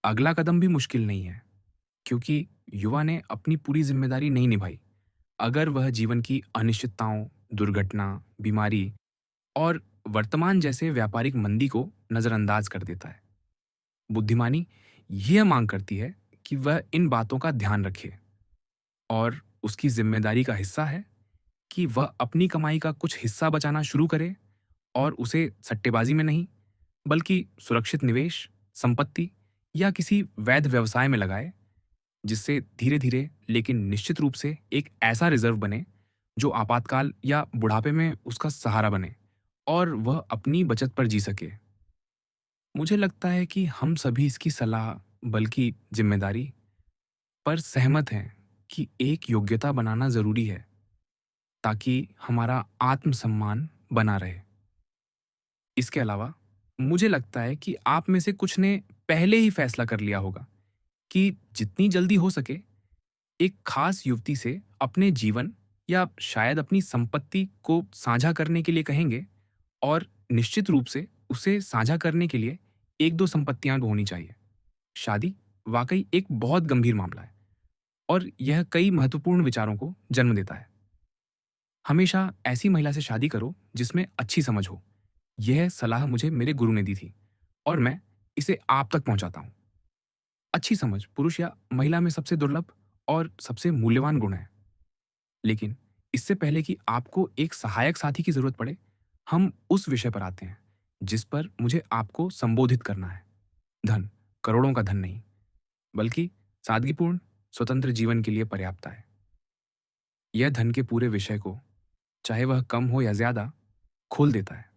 अगला कदम भी मुश्किल नहीं है, क्योंकि युवा ने अपनी पूरी जिम्मेदारी नहीं निभाई अगर वह जीवन की अनिश्चितताओं, दुर्घटना, बीमारी और वर्तमान जैसे व्यापारिक मंदी को नजरअंदाज कर देता है। बुद्धिमानी यह मांग करती है कि वह इन बातों का ध्यान रखे, और उसकी जिम्मेदारी का हिस्सा है कि वह अपनी कमाई का कुछ हिस्सा बचाना शुरू करे और उसे सट्टेबाजी में नहीं, बल्कि सुरक्षित निवेश, संपत्ति या किसी वैध व्यवसाय में लगाए, जिससे धीरे धीरे लेकिन निश्चित रूप से एक ऐसा रिजर्व बने जो आपातकाल या बुढ़ापे में उसका सहारा बने और वह अपनी बचत पर जी सके। मुझे लगता है कि हम सभी इसकी सलाह, बल्कि जिम्मेदारी, पर सहमत हैं कि एक योग्यता बनाना जरूरी है ताकि हमारा आत्मसम्मान बना रहे। इसके अलावा मुझे लगता है कि आप में से कुछ ने पहले ही फैसला कर लिया होगा कि जितनी जल्दी हो सके एक खास युवती से अपने जीवन या शायद अपनी संपत्ति को साझा करने के लिए कहेंगे, और निश्चित रूप से उसे साझा करने के लिए एक दो संपत्तियां होनी चाहिए। शादी वाकई एक बहुत गंभीर मामला है और यह कई महत्वपूर्ण विचारों को जन्म देता है। हमेशा ऐसी महिला से शादी करो जिसमें अच्छी समझ हो। यह सलाह मुझे मेरे गुरु ने दी थी और मैं इसे आप तक पहुंचाता हूं। अच्छी समझ पुरुष या महिला में सबसे दुर्लभ और सबसे मूल्यवान गुण है। लेकिन इससे पहले कि आपको एक सहायक साथी की जरूरत पड़े, हम उस विषय पर आते हैं जिस पर मुझे आपको संबोधित करना है। धन, करोड़ों का धन नहीं, बल्कि सादगीपूर्ण स्वतंत्र जीवन के लिए पर्याप्त है। यह धन के पूरे विषय को, चाहे वह कम हो या ज्यादा, खोल देता है।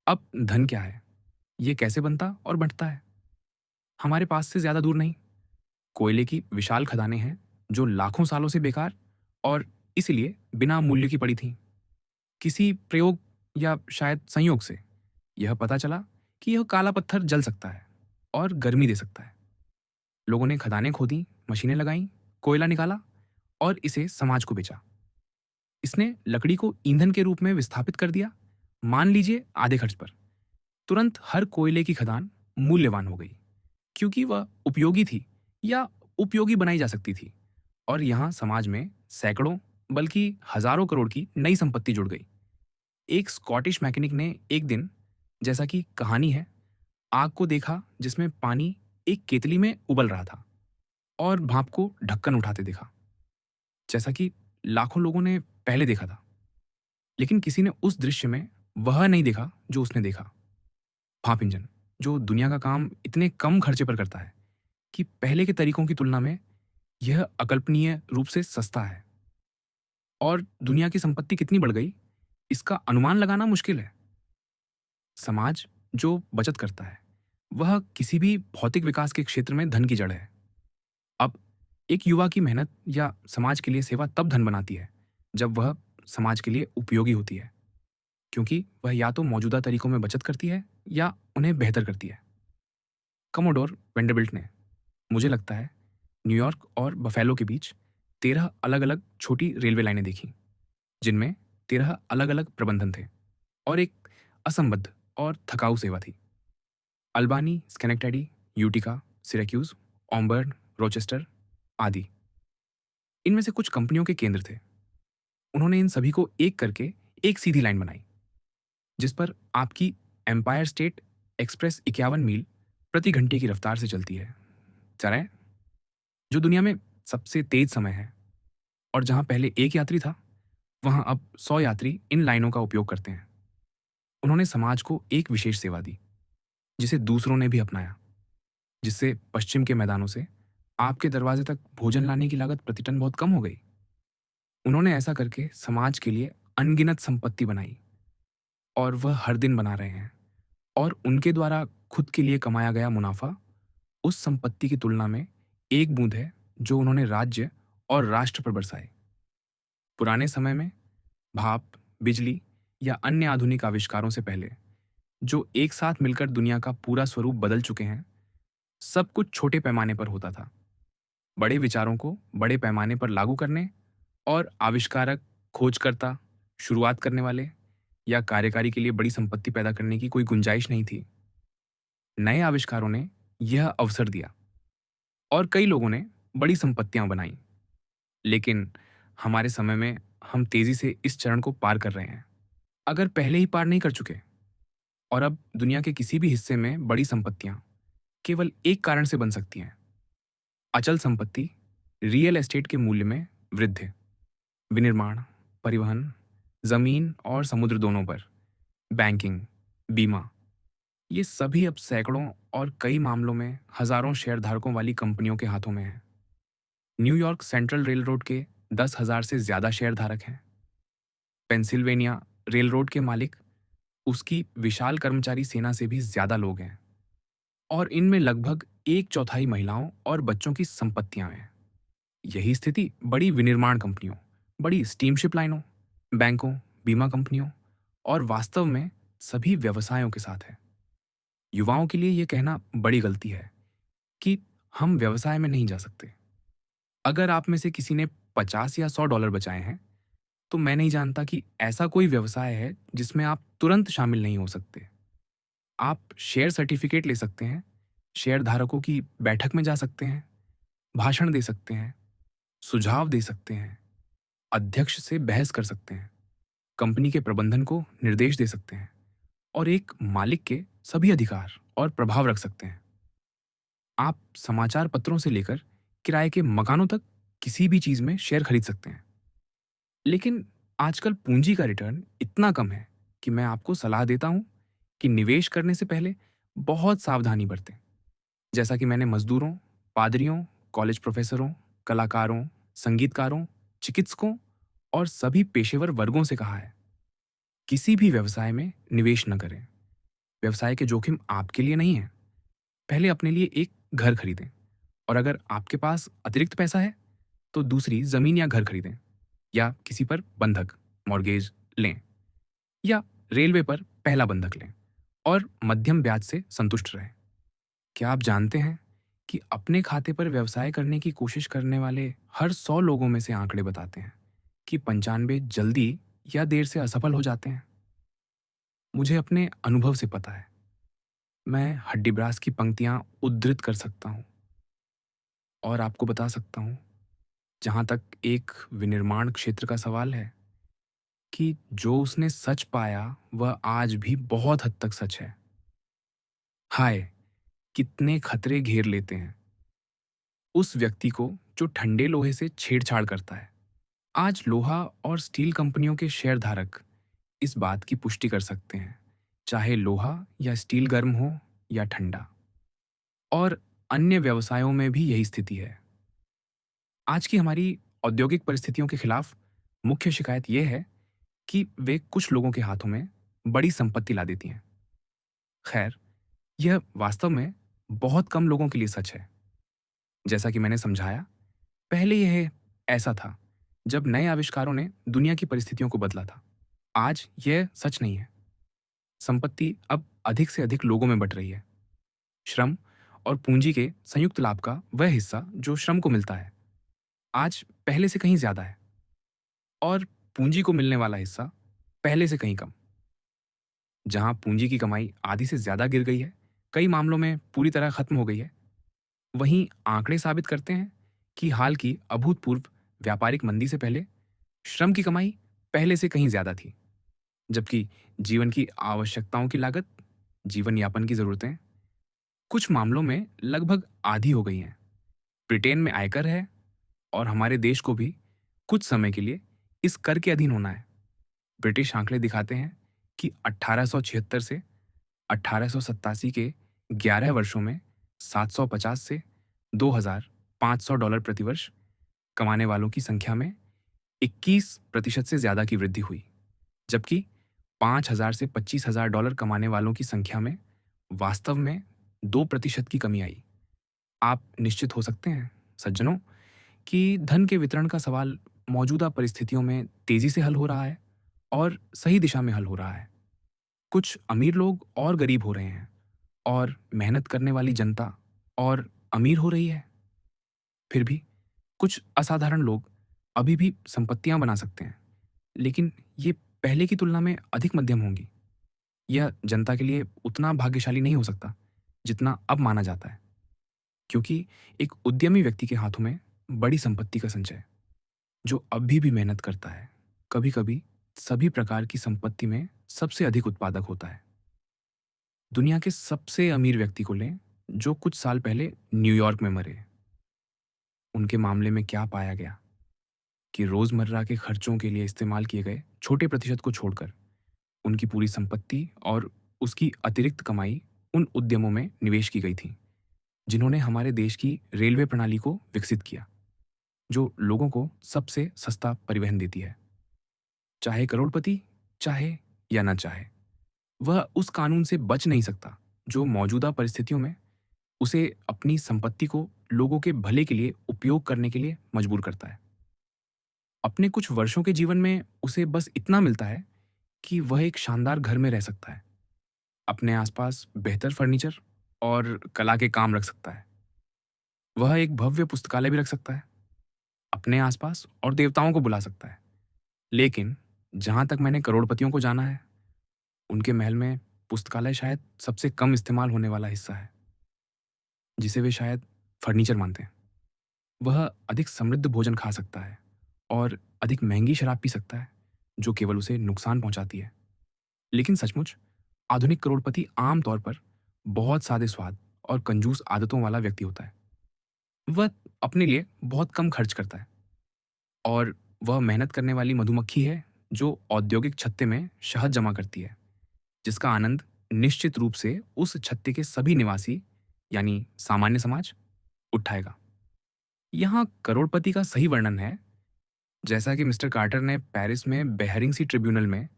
अब धन क्या है, यह कैसे बनता और बढ़ता है? हमारे पास से ज्यादा दूर नहीं, कोयले की विशाल खदानें हैं जो लाखों सालों से बेकार और इसलिए बिना मूल्य की पड़ी थीं। किसी प्रयोग या शायद संयोग से यह पता चला कि यह काला पत्थर जल सकता है और गर्मी दे सकता है। लोगों ने खदानें खोदी, मशीनें लगाईं, कोयला निकाला, और इसे समाज को बेचा। इसने लकड़ी को ईंधन के रूप में विस्थापित कर दिया, मान लीजिए आधे खर्च पर। तुरंत हर कोयले की खदान मूल्यवान हो गई, क्योंकि वह उपयोगी थी या उपयोगी बनाई जा सकती थी। और यहाँ समाज में सैकड़ों, बल्कि हजारों करोड़ की नई संपत्ति जुड़ गई। एक स्कॉटिश मैकेनिक ने एक दिन, जैसा कि कहानी है, आग को देखा जिसमें पानी एक केतली में उबल रहा था, और भाप को ढक्कन उठाते देखा, जैसा कि लाखों लोगों ने पहले देखा था। लेकिन किसी ने उस दृश्य में वह नहीं देखा जो उसने देखा, भाप इंजन, जो दुनिया का काम इतने कम खर्चे पर करता है कि पहले के तरीकों की तुलना में यह अकल्पनीय रूप से सस्ता है। और दुनिया की संपत्ति कितनी बढ़ गई, इसका अनुमान लगाना मुश्किल है। समाज जो बचत करता है, वह किसी भी भौतिक विकास के क्षेत्र में धन की जड़ है। अब एक युवा की मेहनत या समाज के लिए सेवा तब धन बनाती है जब वह समाज के लिए उपयोगी होती है, क्योंकि वह या तो मौजूदा तरीकों में बचत करती है या उन्हें बेहतर करती है। कमोडोर वेंडरबिल्ट ने, मुझे लगता है, न्यूयॉर्क और बफेलो के बीच 13 अलग अलग छोटी रेलवे लाइनें देखी, जिनमें 13 अलग अलग प्रबंधन थे और एक असंबद्ध और थकाऊ सेवा थी। अल्बानी, स्केनेक्टेडी, यूटिका, सिरेक्यूज, ऑम्बर्न, रोचेस्टर आदि इनमें से कुछ कंपनियों के केंद्र थे। उन्होंने इन सभी को एक करके एक सीधी लाइन बनाई, जिस पर आपकी एम्पायर स्टेट एक्सप्रेस 51 मील प्रति घंटे की रफ्तार से चलती है। चलें, जो दुनिया में सबसे तेज समय है, और जहां पहले एक यात्री था, वहां अब 100 यात्री इन लाइनों का उपयोग करते हैं। उन्होंने समाज को एक विशेष सेवा दी, जिसे दूसरों ने भी अपनाया, जिससे पश्चिम के मैदानों से आपके दरवाजे तक भोजन लाने की लागत प्रति टन बहुत कम हो गई। उन्होंने ऐसा करके समाज के लिए अनगिनत संपत्ति बनाई, और वह हर दिन बना रहे हैं। और उनके द्वारा खुद के लिए कमाया गया मुनाफा उस संपत्ति की तुलना में एक बूंद है जो उन्होंने राज्य और राष्ट्र पर बरसाए। पुराने समय में भाप, बिजली या अन्य आधुनिक आविष्कारों से पहले, जो एक साथ मिलकर दुनिया का पूरा स्वरूप बदल चुके हैं, सब कुछ छोटे पैमाने पर होता था। बड़े विचारों को बड़े पैमाने पर लागू करने और आविष्कारक, खोजकर्ता, शुरुआत करने वाले या कार्यकारी के लिए बड़ी संपत्ति पैदा करने की कोई गुंजाइश नहीं थी। नए आविष्कारों ने यह अवसर दिया, और कई लोगों ने बड़ी संपत्तियां बनाई। लेकिन हमारे समय में हम तेजी से इस चरण को पार कर रहे हैं, अगर पहले ही पार नहीं कर चुके। और अब दुनिया के किसी भी हिस्से में बड़ी संपत्तियां केवल एक कारण से बन सकती हैं: अचल संपत्ति, रियल एस्टेट के मूल्य में वृद्धि, विनिर्माण, परिवहन, जमीन और समुद्र दोनों पर, बैंकिंग, बीमा, ये सभी अब सैकड़ों और कई मामलों में हजारों शेयरधारकों वाली कंपनियों के हाथों में है। न्यूयॉर्क सेंट्रल रेल रोड के 10,000 से ज्यादा शेयरधारक हैं। पेंसिल्वेनिया रेल रोड के मालिक उसकी विशाल कर्मचारी सेना से भी ज्यादा लोग हैं, और इनमें लगभग एक चौथाई महिलाओं और बच्चों की संपत्तियां हैं। यही स्थिति बड़ी विनिर्माण कंपनियों, बड़ी स्टीमशिप लाइनों, बैंकों, बीमा कंपनियों और वास्तव में सभी व्यवसायों के साथ है। युवाओं के लिए यह कहना बड़ी गलती है कि हम व्यवसाय में नहीं जा सकते। अगर आप में से किसी ने 50 या $100 बचाए हैं, तो मैं नहीं जानता कि ऐसा कोई व्यवसाय है जिसमें आप तुरंत शामिल नहीं हो सकते। आप शेयर सर्टिफिकेट ले सकते हैं, शेयर धारकों की बैठक में जा सकते हैं, भाषण दे सकते हैं, सुझाव दे सकते हैं, अध्यक्ष से बहस कर सकते हैं, कंपनी के प्रबंधन को निर्देश दे सकते हैं, और एक मालिक के सभी अधिकार और प्रभाव रख सकते हैं। आप समाचार पत्रों से लेकर किराए के मकानों तक किसी भी चीज में शेयर खरीद सकते हैं। लेकिन आजकल पूंजी का रिटर्न इतना कम है कि मैं आपको सलाह देता हूं कि निवेश करने से पहले बहुत सावधानी बरतें। जैसा कि मैंने मजदूरों, पादरियों, कॉलेज प्रोफेसरों, कलाकारों, संगीतकारों, चिकित्सकों और सभी पेशेवर वर्गों से कहा है, किसी भी व्यवसाय में निवेश न करें। व्यवसाय के जोखिम आपके लिए नहीं है। पहले अपने लिए एक घर खरीदें, और अगर आपके पास अतिरिक्त पैसा है तो दूसरी जमीन या घर खरीदें, या किसी पर बंधक, मॉर्गेज लें, या रेलवे पर पहला बंधक लें और मध्यम ब्याज से संतुष्ट रहें। क्या आप जानते हैं कि अपने खाते पर व्यवसाय करने की कोशिश करने वाले हर 100 लोगों में से आंकड़े बताते हैं कि 95 जल्दी या देर से असफल हो जाते हैं। मुझे अपने अनुभव से पता है। मैं हड्डीब्रास की पंक्तियां उद्धृत कर सकता हूं और आपको बता सकता हूं, जहां तक एक विनिर्माण क्षेत्र का सवाल है, कि जो उसने सच पाया वह आज भी बहुत हद तक सच है। हाय, कितने खतरे घेर लेते हैं उस व्यक्ति को जो ठंडे लोहे से छेड़छाड़ करता है। आज लोहा और स्टील कंपनियों के शेयरधारक इस बात की पुष्टि कर सकते हैं, चाहे लोहा या स्टील गर्म हो या ठंडा। और अन्य व्यवसायों में भी यही स्थिति है। आज की हमारी औद्योगिक परिस्थितियों के खिलाफ मुख्य शिकायत यह है कि वे कुछ लोगों के हाथों में बड़ी संपत्ति ला देती हैं। खैर, यह वास्तव में बहुत कम लोगों के लिए सच है। जैसा कि मैंने समझाया, पहले यह ऐसा था जब नए आविष्कारों ने दुनिया की परिस्थितियों को बदला था। आज यह सच नहीं है। संपत्ति अब अधिक से अधिक लोगों में बट रही है। श्रम और पूंजी के संयुक्त लाभ का वह हिस्सा जो श्रम को मिलता है, आज पहले से कहीं ज्यादा है, और पूंजी को मिलने वाला हिस्सा पहले से कहीं कम। जहां पूंजी की कमाई आधी से ज्यादा गिर गई है, कई मामलों में पूरी तरह खत्म हो गई है, वहीं आंकड़े साबित करते हैं कि हाल की अभूतपूर्व व्यापारिक मंदी से पहले श्रम की कमाई पहले से कहीं ज्यादा थी, जबकि जीवन की आवश्यकताओं की लागत, जीवन यापन की जरूरतें कुछ मामलों में लगभग आधी हो गई हैं। ब्रिटेन में आयकर है, और हमारे देश को भी कुछ समय के लिए इस कर के अधीन होना है। ब्रिटिश आंकड़े दिखाते हैं कि 1876 से 1887 के 11 वर्षों में 750 से 2,500 डॉलर प्रति वर्ष कमाने वालों की संख्या में 21% से ज्यादा की वृद्धि हुई, जबकि 5,000 से 25,000 डॉलर कमाने वालों की संख्या में वास्तव में 2% की कमी आई। आप निश्चित हो सकते हैं, सज्जनों, कि धन के वितरण का सवाल मौजूदा परिस्थितियों में तेजी से हल हो रहा है और सही दिशा में हल हो रहा है। कुछ अमीर लोग और गरीब हो रहे हैं, और मेहनत करने वाली जनता और अमीर हो रही है। फिर भी कुछ असाधारण लोग अभी भी संपत्तियां बना सकते हैं, लेकिन ये पहले की तुलना में अधिक मध्यम होंगी। यह जनता के लिए उतना भाग्यशाली नहीं हो सकता जितना अब माना जाता है, क्योंकि एक उद्यमी व्यक्ति के हाथों में बड़ी संपत्ति का संचय, जो अभी भी मेहनत करता है, कभी कभी सभी प्रकार की संपत्ति में सबसे अधिक उत्पादक होता है। दुनिया के सबसे अमीर व्यक्ति को लें, जो कुछ साल पहले न्यूयॉर्क में मरे। उनके मामले में क्या पाया गया कि रोजमर्रा के खर्चों के लिए इस्तेमाल किए गए छोटे प्रतिशत को छोड़कर उनकी पूरी संपत्ति और उसकी अतिरिक्त कमाई उन उद्यमों में निवेश की गई थी जिन्होंने हमारे देश की रेलवे प्रणाली को विकसित किया, जो लोगों को सबसे सस्ता परिवहन देती है। चाहे करोड़पति चाहे या ना चाहे, वह उस कानून से बच नहीं सकता जो मौजूदा परिस्थितियों में उसे अपनी संपत्ति को लोगों के भले के लिए उपयोग करने के लिए मजबूर करता है। अपने कुछ वर्षों के जीवन में उसे बस इतना मिलता है कि वह एक शानदार घर में रह सकता है, अपने आसपास बेहतर फर्नीचर और कला के काम रख सकता है। वह एक भव्य पुस्तकालय भी रख सकता है अपने आसपास, और देवताओं को बुला सकता है। लेकिन जहां तक मैंने करोड़पतियों को जाना है, उनके महल में पुस्तकालय शायद सबसे कम इस्तेमाल होने वाला हिस्सा है, जिसे वे शायद फर्नीचर मानते हैं। वह अधिक समृद्ध भोजन खा सकता है और अधिक महंगी शराब पी सकता है, जो केवल उसे नुकसान पहुंचाती है। लेकिन सचमुच आधुनिक करोड़पति आम तौर पर बहुत सादे स्वाद और कंजूस आदतों वाला व्यक्ति होता है। वह अपने लिए बहुत कम खर्च करता है, और वह मेहनत करने वाली मधुमक्खी है जो औद्योगिक छत्ते में शहद जमा करती है, जिसका आनंद निश्चित रूप से उस छत्ते के सभी निवासी, यानी सामान्य समाज, उठाएगा। यहाँ करोड़पति का सही वर्णन है, जैसा कि मिस्टर कार्टर ने पेरिस में बेहरिंग सी ट्रिब्यूनल में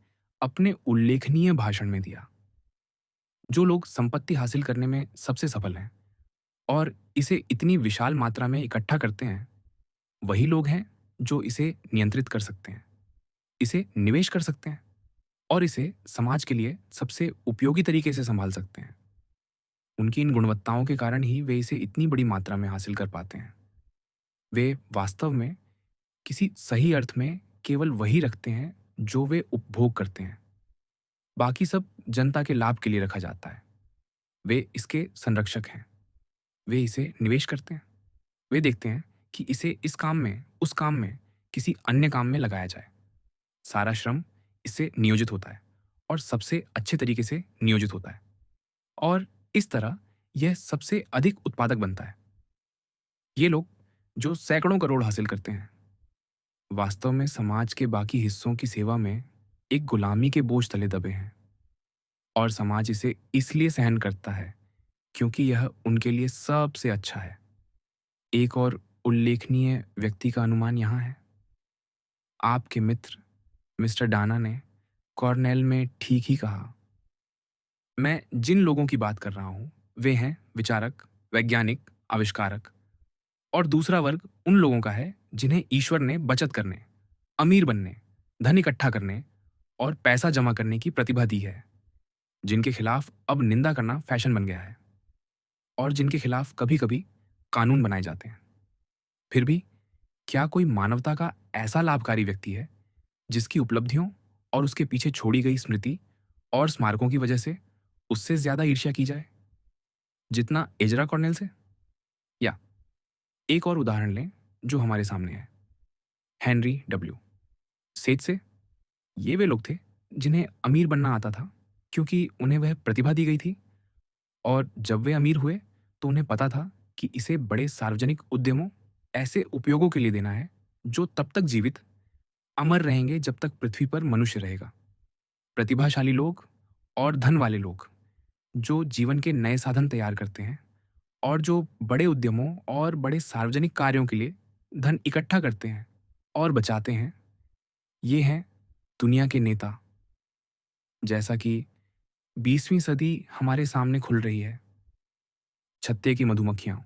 अपने उल्लेखनीय भाषण में दिया। जो लोग संपत्ति हासिल करने में सबसे सफल हैं और इसे इतनी विशाल मात्रा में इकट्ठा करते हैं, वही लोग हैं जो इसे नियंत्रित कर सकते हैं, इसे निवेश कर सकते हैं और इसे समाज के लिए सबसे उपयोगी तरीके से संभाल सकते हैं। उनकी इन गुणवत्ताओं के कारण ही वे इसे इतनी बड़ी मात्रा में हासिल कर पाते हैं। वे वास्तव में किसी सही अर्थ में केवल वही रखते हैं जो वे उपभोग करते हैं। बाकी सब जनता के लाभ के लिए रखा जाता है। वे इसके संरक्षक हैं। वे इसे निवेश करते हैं। वे देखते हैं कि इसे इस काम में, उस काम में, किसी अन्य काम में लगाया जाए। सारा श्रम इससे नियोजित होता है और सबसे अच्छे तरीके से नियोजित होता है और इस तरह यह सबसे अधिक उत्पादक बनता है। ये लोग जो सैकड़ों करोड़ हासिल करते हैं, वास्तव में समाज के बाकी हिस्सों की सेवा में एक गुलामी के बोझ तले दबे हैं और समाज इसे इसलिए सहन करता है क्योंकि यह उनके लिए सबसे अच्छा है। एक और उल्लेखनीय व्यक्ति का अनुमान यहाँ है। आपके मित्र मिस्टर डाना ने कॉर्नेल में ठीक ही कहा। मैं जिन लोगों की बात कर रहा हूँ वे हैं विचारक, वैज्ञानिक, आविष्कारक और दूसरा वर्ग उन लोगों का है जिन्हें ईश्वर ने बचत करने, अमीर बनने, धन इकट्ठा करने और पैसा जमा करने की प्रतिभा दी है, जिनके खिलाफ अब निंदा करना फैशन बन गया है और जिनके खिलाफ कभी-कभी कानून बनाए जाते हैं। फिर भी क्या कोई मानवता का ऐसा लाभकारी व्यक्ति है जिसकी उपलब्धियों और उसके पीछे छोड़ी गई स्मृति और स्मारकों की वजह से उससे ज्यादा ईर्ष्या की जाए जितना एजरा कॉर्नेल से? या एक और उदाहरण लें जो हमारे सामने है, हेनरी डब्ल्यू सेज से। ये वे लोग थे जिन्हें अमीर बनना आता था क्योंकि उन्हें वह प्रतिभा दी गई थी और जब वे अमीर हुए तो उन्हें पता था कि इसे बड़े सार्वजनिक उद्यमों, ऐसे उपयोगों के लिए देना है जो तब तक जीवित, अमर रहेंगे जब तक पृथ्वी पर मनुष्य रहेगा। प्रतिभाशाली लोग और धन वाले लोग जो जीवन के नए साधन तैयार करते हैं और जो बड़े उद्यमों और बड़े सार्वजनिक कार्यों के लिए धन इकट्ठा करते हैं और बचाते हैं, ये हैं दुनिया के नेता। जैसा कि 20वीं सदी हमारे सामने खुल रही है, छत्ते की मधुमक्खियां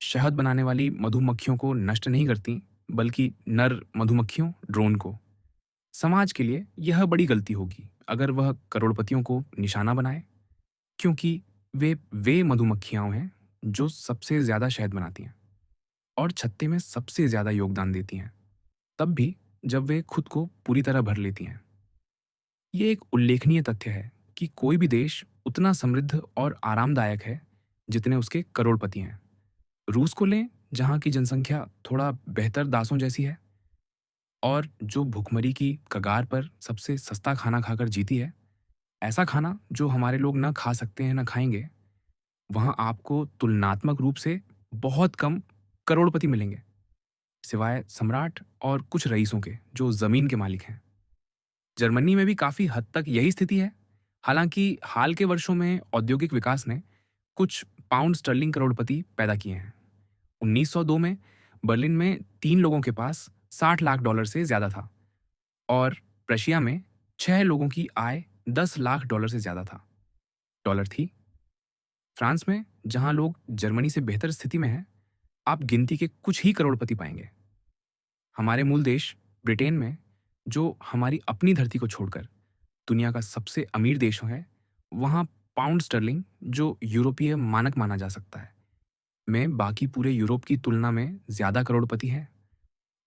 शहद बनाने वाली मधुमक्खियों को नष्ट नहीं करती, बल्कि नर मधुमक्खियों, ड्रोन को। समाज के लिए यह बड़ी गलती होगी अगर वह करोड़पतियों को निशाना बनाए, क्योंकि वे मधुमक्खियां हैं जो सबसे ज्यादा शहद बनाती हैं और छत्ते में सबसे ज्यादा योगदान देती हैं, तब भी जब वे खुद को पूरी तरह भर लेती हैं। ये एक उल्लेखनीय तथ्य है कि कोई भी देश उतना समृद्ध और आरामदायक है जितने उसके करोड़पति हैं। रूस को लें, जहाँ की जनसंख्या थोड़ा बेहतर दासों जैसी है और जो भुखमरी की कगार पर सबसे सस्ता खाना खाकर जीती है, ऐसा खाना जो हमारे लोग न खा सकते हैं न खाएंगे, वहाँ आपको तुलनात्मक रूप से बहुत कम करोड़पति मिलेंगे, सिवाय सम्राट और कुछ रईसों के जो जमीन के मालिक हैं। जर्मनी में भी काफी हद तक यही स्थिति है। हालांकि हाल के वर्षों में औद्योगिक विकास ने कुछ पाउंड स्टर्लिंग करोड़पति पैदा किए हैं। 1902 में बर्लिन में 3 लोगों के पास $60 लाख से ज्यादा था और प्रशिया में 6 लोगों की आय $10 लाख से ज्यादा था डॉलर थी। फ्रांस में, जहां लोग जर्मनी से बेहतर स्थिति में हैं, आप गिनती के कुछ ही करोड़पति पाएंगे। हमारे मूल देश ब्रिटेन में, जो हमारी अपनी धरती को छोड़कर दुनिया का सबसे अमीर देश है, वहाँ पाउंड स्टर्लिंग, जो यूरोपीय मानक माना जा सकता है, में बाकी पूरे यूरोप की तुलना में ज्यादा करोड़पति हैं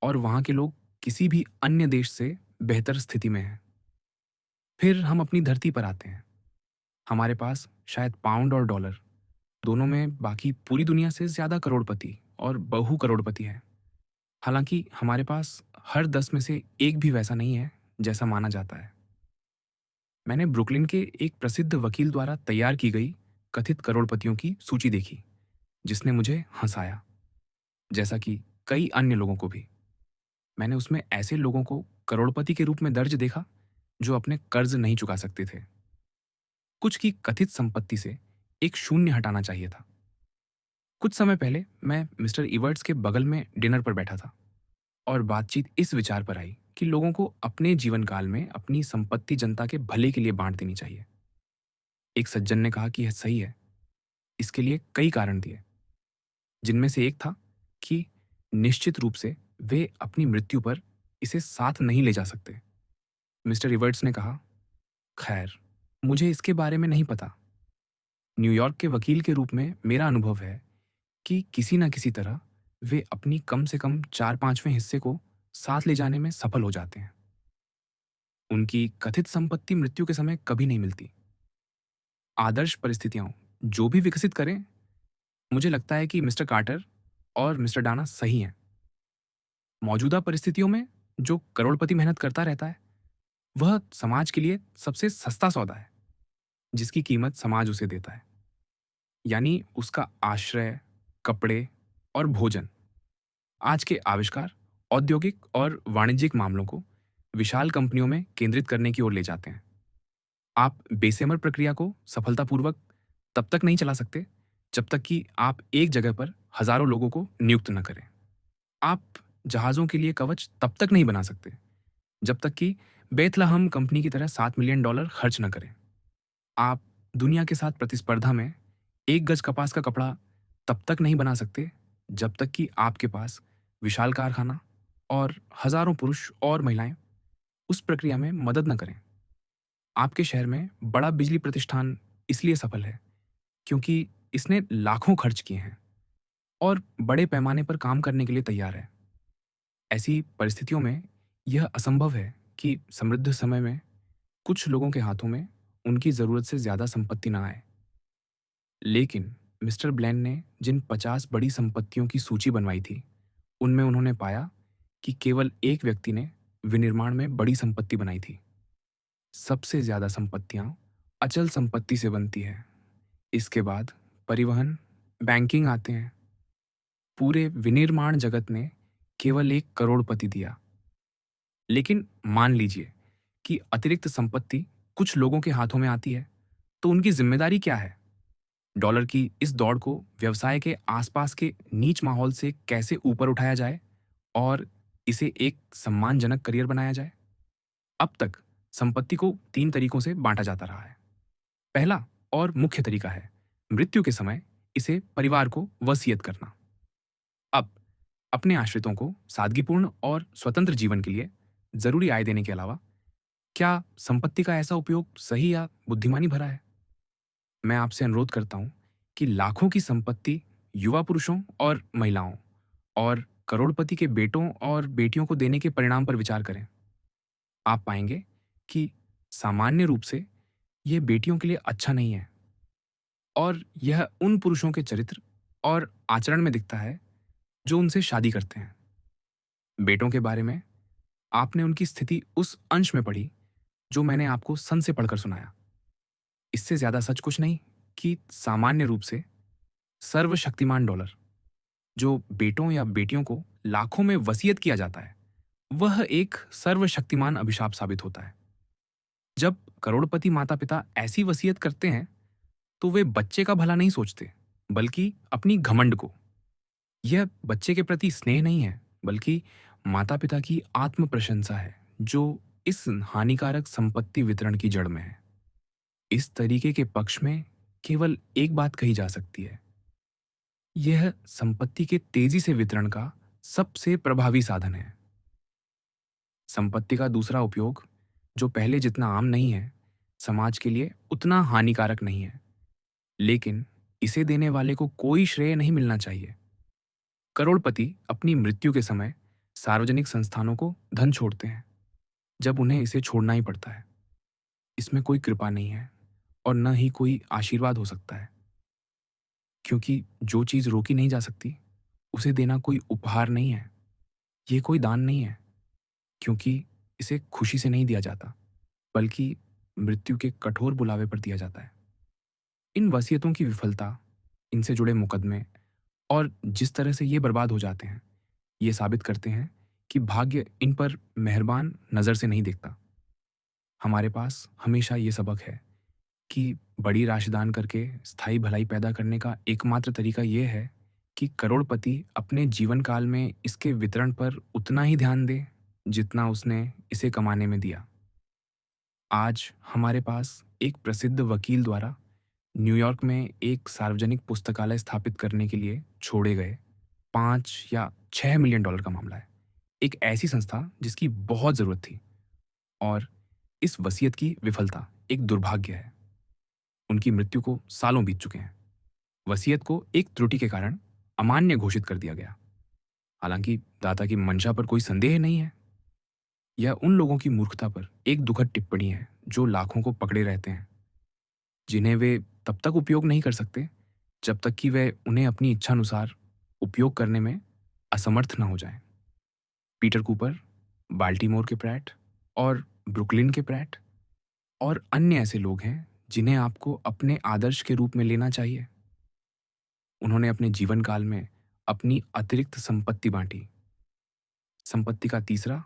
और वहाँ के लोग किसी भी अन्य देश से बेहतर स्थिति में हैं। फिर हम अपनी धरती पर आते हैं। हमारे पास शायद पाउंड और डॉलर दोनों में बाकी पूरी दुनिया से ज्यादा करोड़पति और बहु करोड़पति हैं। हालांकि हमारे पास हर 10 में से एक भी वैसा नहीं है जैसा माना जाता है। मैंने ब्रुकलिन के एक प्रसिद्ध वकील द्वारा तैयार की गई कथित करोड़पतियों की सूची देखी, जिसने मुझे हंसाया, जैसा कि कई अन्य लोगों को भी। मैंने उसमें ऐसे लोगों को करोड़पति के रूप में दर्ज देखा जो अपने कर्ज नहीं चुका सकते थे। कुछ की कथित संपत्ति से एक शून्य हटाना चाहिए था। कुछ समय पहले मैं मिस्टर इवर्ट्स के बगल में डिनर पर बैठा था और बातचीत इस विचार पर आई कि लोगों को अपने जीवन काल में अपनी संपत्ति जनता के भले के लिए बांट देनी चाहिए। एक सज्जन ने कहा कि यह सही है। इसके लिए कई कारण दिए, जिनमें से एक था कि निश्चित रूप से वे अपनी मृत्यु पर इसे साथ नहीं ले जा सकते। मिस्टर इवर्ट्स ने कहा, खैर, मुझे इसके बारे में नहीं पता। न्यूयॉर्क के वकील के रूप में मेरा अनुभव है कि किसी न किसी तरह वे अपनी कम से कम 4/5वें हिस्से को साथ ले जाने में सफल हो जाते हैं। उनकी कथित संपत्ति मृत्यु के समय कभी नहीं मिलती। आदर्श परिस्थितियाँ जो भी विकसित करें, मुझे लगता है कि मिस्टर कार्टर और मिस्टर डाना सही हैं। मौजूदा परिस्थितियों में जो करोड़पति मेहनत करता रहता है, वह समाज के लिए सबसे सस्ता सौदा है, जिसकी कीमत समाज उसे देता है। यानी उसका आश्रय, कपड़े और भोजन। आज के आविष्कार औद्योगिक और वाणिज्यिक मामलों को विशाल कंपनियों में केंद्रित करने की ओर ले जाते हैं। आप बेसेमर प्रक्रिया को सफलतापूर्वक तब तक नहीं चला सकते, जब तक कि आप एक जगह पर हजारों लोगों को नियुक्त न करें। आप जहाज़ों के लिए कवच तब तक नहीं बना सकते, जब तक कि बेथलहम कंपनी की तरह $7 मिलियन खर्च न करें। आप दुनिया के साथ प्रतिस्पर्धा में 1 गज कपास का कपड़ा तब तक नहीं बना सकते, जब तक कि आपके पास विशाल कारखाना और हजारों पुरुष और महिलाएं उस प्रक्रिया में मदद न करें। आपके शहर में बड़ा बिजली प्रतिष्ठान इसलिए सफल है क्योंकि इसने लाखों खर्च किए हैं और बड़े पैमाने पर काम करने के लिए तैयार है। ऐसी परिस्थितियों में यह असंभव है कि समृद्ध समय में कुछ लोगों के हाथों में उनकी ज़रूरत से ज़्यादा संपत्ति ना आए। लेकिन मिस्टर ब्लेन ने जिन 50 बड़ी संपत्तियों की सूची बनवाई थी, उनमें उन्होंने पाया कि केवल एक व्यक्ति ने विनिर्माण में बड़ी संपत्ति बनाई थी। सबसे ज़्यादा संपत्तियां अचल संपत्ति से बनती है। इसके बाद परिवहन, बैंकिंग आते हैं। पूरे विनिर्माण जगत ने केवल एक करोड़पति दिया। लेकिन मान लीजिए कि अतिरिक्त संपत्ति कुछ लोगों के हाथों में आती है, तो उनकी जिम्मेदारी क्या है? डॉलर की इस दौड़ को व्यवसाय के आसपास के नीच माहौल से कैसे ऊपर उठाया जाए और इसे एक सम्मानजनक करियर बनाया जाए? अब तक संपत्ति को 3 तरीकों से बांटा जाता रहा है। पहला और मुख्य तरीका है मृत्यु के समय इसे परिवार को वसीयत करना। अब अपने आश्रितों को सादगीपूर्ण और स्वतंत्र जीवन के लिए जरूरी आय देने के अलावा क्या संपत्ति का ऐसा उपयोग सही या बुद्धिमानी भरा है? मैं आपसे अनुरोध करता हूं कि लाखों की संपत्ति युवा पुरुषों और महिलाओं और करोड़पति के बेटों और बेटियों को देने के परिणाम पर विचार करें। आप पाएंगे कि सामान्य रूप से यह बेटियों के लिए अच्छा नहीं है और यह उन पुरुषों के चरित्र और आचरण में दिखता है जो उनसे शादी करते हैं। बेटों के बारे में आपने उनकी स्थिति उस अंश में पढ़ी जो मैंने आपको सन से पढ़कर सुनाया। इससे ज्यादा सच कुछ नहीं कि सामान्य रूप से सर्वशक्तिमान डॉलर जो बेटों या बेटियों को लाखों में वसीयत किया जाता है, वह एक सर्वशक्तिमान अभिशाप साबित होता है। जब करोड़पति माता पिता ऐसी वसीयत करते हैं, तो वे बच्चे का भला नहीं सोचते, बल्कि अपनी घमंड को। यह बच्चे के प्रति स्नेह नहीं है, बल्कि माता पिता की आत्म प्रशंसा है, जो इस हानिकारक संपत्ति वितरण की जड़ में है। इस तरीके के पक्ष में केवल एक बात कही जा सकती है, यह संपत्ति के तेजी से वितरण का सबसे प्रभावी साधन है। संपत्ति का दूसरा उपयोग, जो पहले जितना आम नहीं है, समाज के लिए उतना हानिकारक नहीं है, लेकिन इसे देने वाले को कोई श्रेय नहीं मिलना चाहिए। करोड़पति अपनी मृत्यु के समय सार्वजनिक संस्थानों को धन छोड़ते हैं, जब उन्हें इसे छोड़ना ही पड़ता है। इसमें कोई कृपा नहीं है और न ही कोई आशीर्वाद हो सकता है, क्योंकि जो चीज़ रोकी नहीं जा सकती, उसे देना कोई उपहार नहीं है। ये कोई दान नहीं है, क्योंकि इसे खुशी से नहीं दिया जाता, बल्कि मृत्यु के कठोर बुलावे पर दिया जाता है। इन वसीयतों की विफलता, इनसे जुड़े मुकदमे और जिस तरह से ये बर्बाद हो जाते हैं, ये साबित करते हैं कि भाग्य इन पर मेहरबान नज़र से नहीं देखता। हमारे पास हमेशा ये सबक है कि बड़ी राशिदान करके स्थायी भलाई पैदा करने का एकमात्र तरीका ये है कि करोड़पति अपने जीवन काल में इसके वितरण पर उतना ही ध्यान दे जितना उसने इसे कमाने में दिया। आज हमारे पास एक प्रसिद्ध वकील द्वारा न्यूयॉर्क में एक सार्वजनिक पुस्तकालय स्थापित करने के लिए छोड़े गए 5 या 6 मिलियन डॉलर का मामला है। एक ऐसी संस्था जिसकी बहुत ज़रूरत थी, और इस वसीयत की विफलता एक दुर्भाग्य है। उनकी मृत्यु को सालों बीत चुके हैं। वसीयत को एक त्रुटि के कारण अमान्य घोषित कर दिया गया। हालांकि दाता की मंशा पर कोई संदेह नहीं है। यह उन लोगों की मूर्खता पर एक दुखद टिप्पणी है जो लाखों को पकड़े रहते हैं, जिन्हें वे तब तक उपयोग नहीं कर सकते जब तक कि वे उन्हें अपनी इच्छानुसार उपयोग करने में असमर्थ न हो जाएं। पीटर कूपर, बाल्टीमोर के प्रैट और ब्रुकलिन के प्रैट और अन्य ऐसे लोग हैं जिन्हें आपको अपने आदर्श के रूप में लेना चाहिए। उन्होंने अपने जीवन काल में अपनी अतिरिक्त संपत्ति बांटी। संपत्ति का तीसरा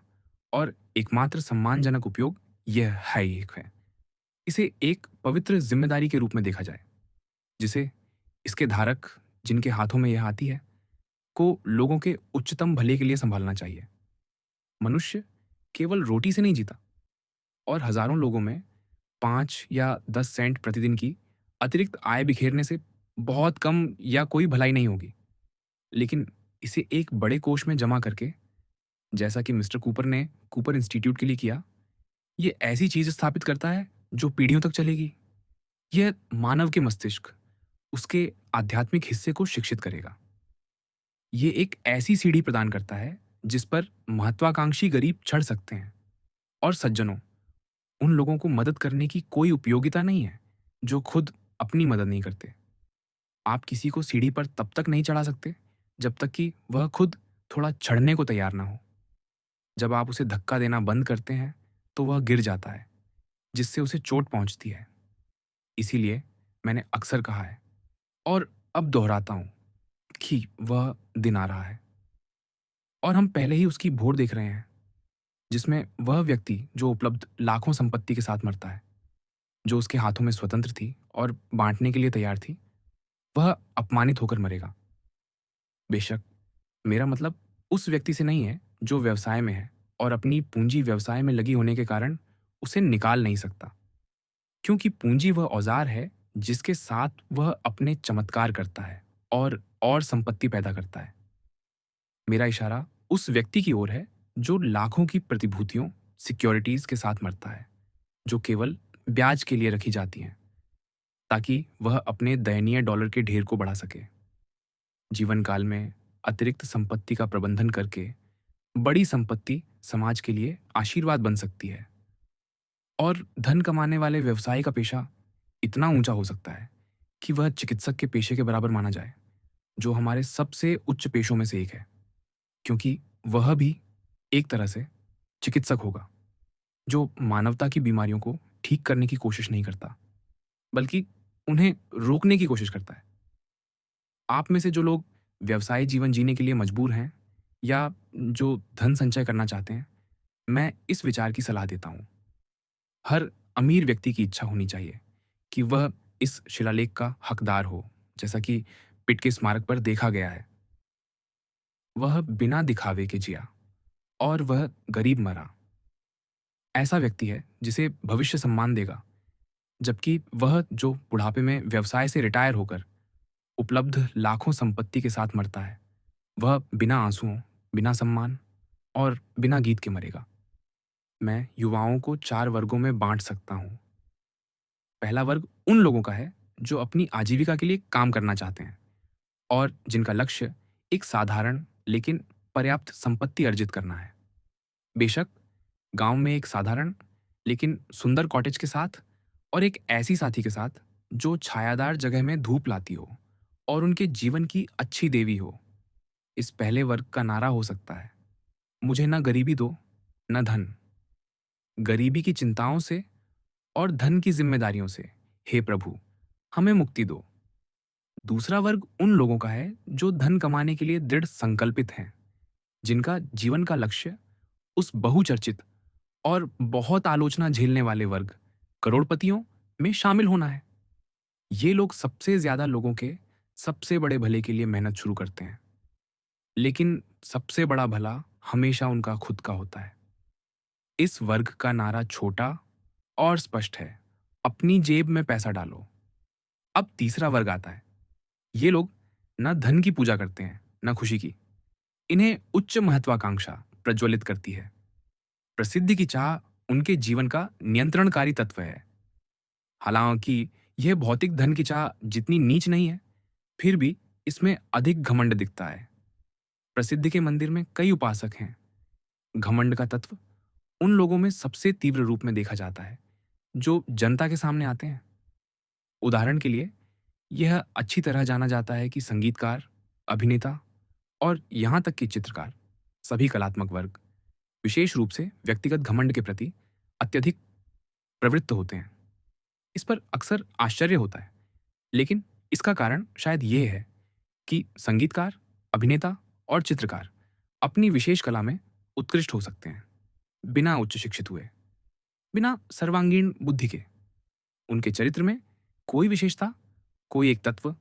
और एकमात्र सम्मानजनक उपयोग यह है एक है। इसे एक पवित्र जिम्मेदारी के रूप में देखा जाए, जिसे इसके धारक, जिनके हाथों में यह आती है, को लोगों के उच्चतम भले के लिए संभालना चाहिए। मनुष्य केवल रोटी से नहीं जीता, और हजारों लोगों में 5 या 10 सेंट प्रतिदिन की अतिरिक्त आय बिखेरने से बहुत कम या कोई भलाई नहीं होगी। लेकिन इसे एक बड़े कोष में जमा करके, जैसा कि मिस्टर कूपर ने कूपर इंस्टीट्यूट के लिए किया, ये ऐसी चीज स्थापित करता है जो पीढ़ियों तक चलेगी। यह मानव के मस्तिष्क, उसके आध्यात्मिक हिस्से को शिक्षित करेगा। ये एक ऐसी सीढ़ी प्रदान करता है जिस पर महत्वाकांक्षी गरीब चढ़ सकते हैं। और सज्जनों, उन लोगों को मदद करने की कोई उपयोगिता नहीं है जो खुद अपनी मदद नहीं करते। आप किसी को सीढ़ी पर तब तक नहीं चढ़ा सकते जब तक कि वह खुद थोड़ा चढ़ने को तैयार ना हो। जब आप उसे धक्का देना बंद करते हैं तो वह गिर जाता है, जिससे उसे चोट पहुंचती है। इसीलिए मैंने अक्सर कहा है, और अब दोहराता हूं, कि वह दिन आ रहा है और हम पहले ही उसकी भोर देख रहे हैं, जिसमें वह व्यक्ति जो उपलब्ध लाखों संपत्ति के साथ मरता है, जो उसके हाथों में स्वतंत्र थी और बांटने के लिए तैयार थी, वह अपमानित होकर मरेगा। बेशक मेरा मतलब उस व्यक्ति से नहीं है जो व्यवसाय में है और अपनी पूंजी व्यवसाय में लगी होने के कारण उसे निकाल नहीं सकता, क्योंकि पूंजी वह औजार है जिसके साथ वह अपने चमत्कार करता है और संपत्ति पैदा करता है। मेरा इशारा उस व्यक्ति की ओर है जो लाखों की प्रतिभूतियों, सिक्योरिटीज के साथ मरता है, जो केवल ब्याज के लिए रखी जाती हैं, ताकि वह अपने दयनीय डॉलर के ढेर को बढ़ा सके। जीवन काल में अतिरिक्त संपत्ति का प्रबंधन करके बड़ी संपत्ति समाज के लिए आशीर्वाद बन सकती है। और धन कमाने वाले व्यवसायी का पेशा इतना ऊंचा हो सकता है कि वह चिकित्सक के पेशे के बराबर माना जाए, जो हमारे सबसे उच्च पेशों में से एक है, क्योंकि वह भी एक तरह से चिकित्सक होगा जो मानवता की बीमारियों को ठीक करने की कोशिश नहीं करता, बल्कि उन्हें रोकने की कोशिश करता है। आप में से जो लोग व्यवसाय जीवन जीने के लिए मजबूर हैं या जो धन संचय करना चाहते हैं, मैं इस विचार की सलाह देता हूं। हर अमीर व्यक्ति की इच्छा होनी चाहिए कि वह इस शिलालेख का हकदार हो, जैसा कि पिट के स्मारक पर देखा गया है। वह बिना दिखावे के जिया और वह गरीब मरा। ऐसा व्यक्ति है जिसे भविष्य सम्मान देगा, जबकि वह जो बुढ़ापे में व्यवसाय से रिटायर होकर उपलब्ध लाखों संपत्ति के साथ मरता है, वह बिना आंसुओं, बिना सम्मान और बिना गीत के मरेगा। मैं युवाओं को 4 वर्गों में बांट सकता हूं। पहला वर्ग उन लोगों का है जो अपनी आजीविका के लिए काम करना चाहते हैं और जिनका लक्ष्य एक साधारण लेकिन पर्याप्त संपत्ति अर्जित करना है। बेशक गांव में एक साधारण लेकिन सुंदर कॉटेज के साथ और एक ऐसी साथी के साथ जो छायादार जगह में धूप लाती हो और उनके जीवन की अच्छी देवी हो। इस पहले वर्ग का नारा हो सकता है, मुझे न गरीबी दो, न धन। गरीबी की चिंताओं से और धन की जिम्मेदारियों से, हे प्रभु, हमें मुक्ति दो। दूसरा वर्ग उन लोगों का है जो धन कमाने के लिए दृढ़ संकल्पित हैं, जिनका जीवन का लक्ष्य उस बहुचर्चित और बहुत आलोचना झेलने वाले वर्ग करोड़पतियों में शामिल होना है। ये लोग सबसे ज्यादा लोगों के सबसे बड़े भले के लिए मेहनत शुरू करते हैं, लेकिन सबसे बड़ा भला हमेशा उनका खुद का होता है। इस वर्ग का नारा छोटा और स्पष्ट है, अपनी जेब में पैसा डालो। अब तीसरा वर्ग आता है। ये लोग न धन की पूजा करते हैं, न खुशी की। इन्हें उच्च महत्वाकांक्षा प्रज्वलित करती है। प्रसिद्धि की चाह उनके जीवन का नियंत्रणकारी तत्व है। हालांकि यह भौतिक धन की चाह जितनी नीच नहीं है, फिर भी इसमें अधिक घमंड दिखता है। प्रसिद्धि के मंदिर में कई उपासक हैं। घमंड का तत्व उन लोगों में सबसे तीव्र रूप में देखा जाता है, जो जनता के सामने आते हैं। उदाहरण के लिए, यह अच्छी तरह जाना जाता है कि संगीतकार, अभिनेता और यहाँ तक कि चित्रकार, सभी कलात्मक वर्ग, विशेष रूप से व्यक्तिगत घमंड के प्रति अत्यधिक प्रवृत्त होते हैं। इस पर अक्सर आश्चर्य होता है, लेकिन इसका कारण शायद ये है कि संगीतकार, अभिनेता और चित्रकार अपनी विशेष कला में उत्कृष्ट हो सकते हैं, बिना उच्च शिक्षित हुए, बिना सर्वांगीण बुद्धि के। उनके चरित्र में कोई विशेषता, कोई एक तत्व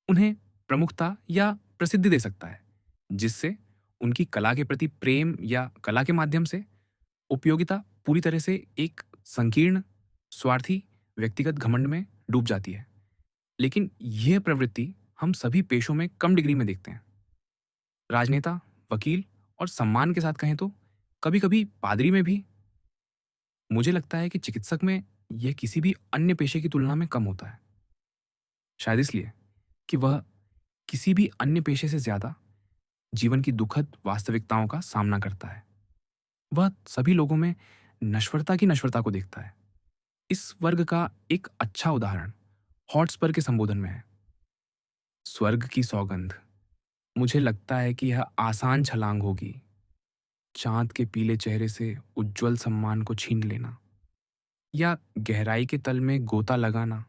उन्हें प्रमुखता या प्रसिद्धि दे सकता है, जिससे उनकी कला के प्रति प्रेम या कला के माध्यम से उपयोगिता पूरी तरह से एक संकीर्ण, स्वार्थी, व्यक्तिगत घमंड में डूब जाती है। लेकिन यह प्रवृत्ति हम सभी पेशों में कम डिग्री में देखते हैं। राजनेता, वकील और सम्मान के साथ कहें तो कभी-कभी पादरी में भी। मुझे लगता है कि चिकित्सक में यह किसी भी अन्य पेशे की तुलना में कम होता है। शायद इसलिए कि वह किसी भी अन्य पेशे से ज्यादा जीवन की दुखद वास्तविकताओं का सामना करता है। वह सभी लोगों में नश्वरता की नश्वरता को देखता है। इस वर्ग का एक अच्छा उदाहरण हॉटस्पर के संबोधन में है। स्वर्ग की सौगंध, मुझे लगता है कि यह आसान छलांग होगी, चांद के पीले चेहरे से उज्जवल सम्मान को छीन लेना, या गहराई के तल में गोता लगाना,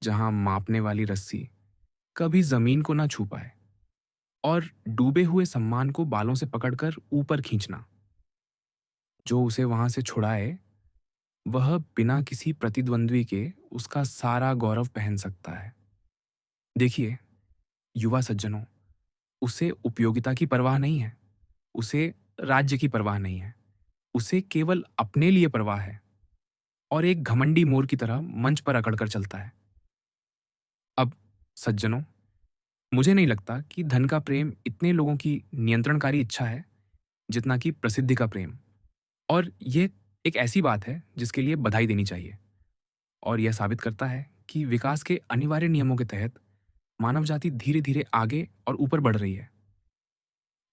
जहां मापने वाली रस्सी कभी जमीन को ना छू पाए, और डूबे हुए सम्मान को बालों से पकड़कर ऊपर खींचना। जो उसे वहां से छुड़ाए, वह बिना किसी प्रतिद्वंद्वी के उसका सारा गौरव पहन सकता है। देखिए, युवा सज्जनों, उसे उपयोगिता की परवाह नहीं है, उसे राज्य की परवाह नहीं है, उसे केवल अपने लिए परवाह है, और एक घमंडी मोर की तरह मंच पर अकड़कर चलता है। अब सज्जनों, मुझे नहीं लगता कि धन का प्रेम इतने लोगों की नियंत्रणकारी इच्छा है जितना कि प्रसिद्धि का प्रेम। और ये एक ऐसी बात है जिसके लिए बधाई देनी चाहिए, और यह साबित करता है कि विकास के अनिवार्य नियमों के तहत मानव जाति धीरे धीरे आगे और ऊपर बढ़ रही है।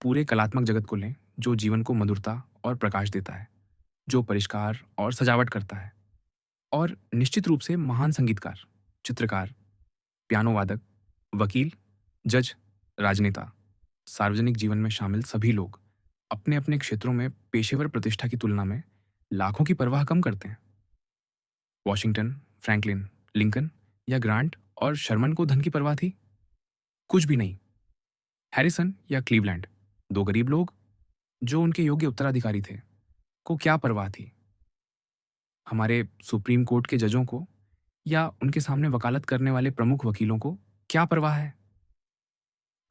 पूरे कलात्मक जगत को लें, जो जीवन को मधुरता और प्रकाश देता है, जो परिष्कार और सजावट करता है, और निश्चित रूप से महान संगीतकार, चित्रकार, पियानो वादक, वकील, जज, राजनेता, सार्वजनिक जीवन में शामिल सभी लोग अपने अपने क्षेत्रों में पेशेवर प्रतिष्ठा की तुलना में लाखों की परवाह कम करते हैं। वॉशिंगटन, फ्रैंकलिन, लिंकन या ग्रांट और शर्मन को धन की परवाह थी? कुछ भी नहीं। हैरिसन या क्लीवलैंड, दो गरीब लोग जो उनके योग्य उत्तराधिकारी थे, को क्या परवाह थी? हमारे सुप्रीम कोर्ट के जजों को या उनके सामने वकालत करने वाले प्रमुख वकीलों को क्या परवाह है?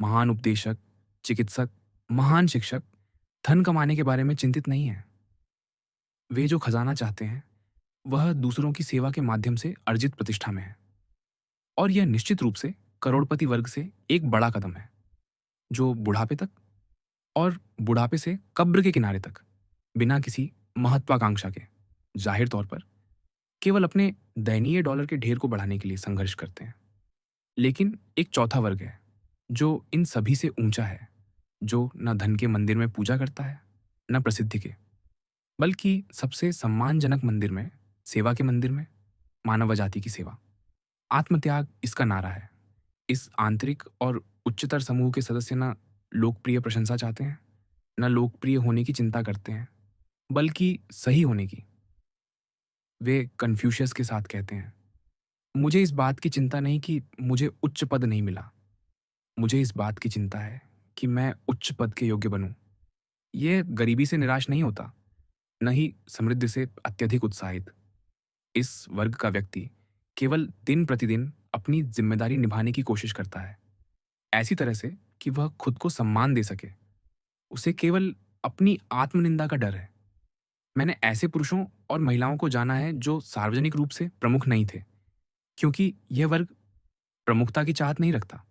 महान उपदेशक, चिकित्सक, महान शिक्षक धन कमाने के बारे में चिंतित नहीं है। वे जो खजाना चाहते हैं, वह दूसरों की सेवा के माध्यम से अर्जित प्रतिष्ठा में है। और यह निश्चित रूप से करोड़पति वर्ग से एक बड़ा कदम है, जो बुढ़ापे तक, और बुढ़ापे से कब्र के किनारे तक, बिना किसी महत्वाकांक्षा के, जाहिर तौर पर केवल अपने दयनीय डॉलर के ढेर को बढ़ाने के लिए संघर्ष करते हैं। लेकिन एक चौथा वर्ग है, जो इन सभी से ऊंचा है, जो न धन के मंदिर में पूजा करता है, न प्रसिद्धि के, बल्कि सबसे सम्मानजनक मंदिर में, सेवा के मंदिर में, मानव जाति की सेवा। आत्मत्याग इसका नारा है। इस आंतरिक और उच्चतर समूह के सदस्य न लोकप्रिय प्रशंसा चाहते हैं, न लोकप्रिय होने की चिंता करते हैं, बल्कि सही होने की। वे कन्फ्यूशियस के साथ कहते हैं, मुझे इस बात की चिंता नहीं कि मुझे उच्च पद नहीं मिला, मुझे इस बात की चिंता है कि मैं उच्च पद के योग्य बनूं। यह गरीबी से निराश नहीं होता, न ही समृद्धि से अत्यधिक उत्साहित। इस वर्ग का व्यक्ति केवल दिन प्रतिदिन अपनी जिम्मेदारी निभाने की कोशिश करता है, ऐसी तरह से कि वह खुद को सम्मान दे सके। उसे केवल अपनी आत्मनिंदा का डर है। मैंने ऐसे पुरुषों और महिलाओं को जाना है जो सार्वजनिक रूप से प्रमुख नहीं थे, क्योंकि यह वर्ग प्रमुखता की चाहत नहीं रखता,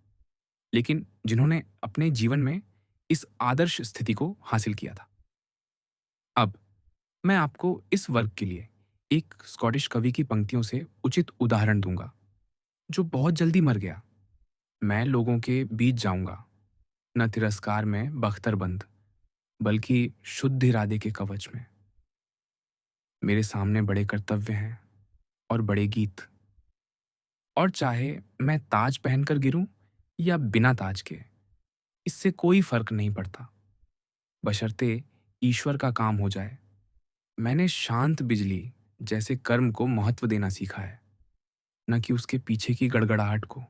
लेकिन जिन्होंने अपने जीवन में इस आदर्श स्थिति को हासिल किया था। अब मैं आपको इस वर्ग के लिए एक स्कॉटिश कवि की पंक्तियों से उचित उदाहरण दूंगा, जो बहुत जल्दी मर गया। मैं लोगों के बीच जाऊंगा, न तिरस्कार में बख्तरबंद, बल्कि शुद्ध इरादे के कवच में। मेरे सामने बड़े कर्तव्य हैं और बड़े गीत, और चाहे मैं ताज पहनकर गिरूं या बिना ताज के, इससे कोई फर्क नहीं पड़ता, बशर्ते ईश्वर का काम हो जाए। मैंने शांत बिजली जैसे कर्म को महत्व देना सीखा है, न कि उसके पीछे की गड़गड़ाहट को,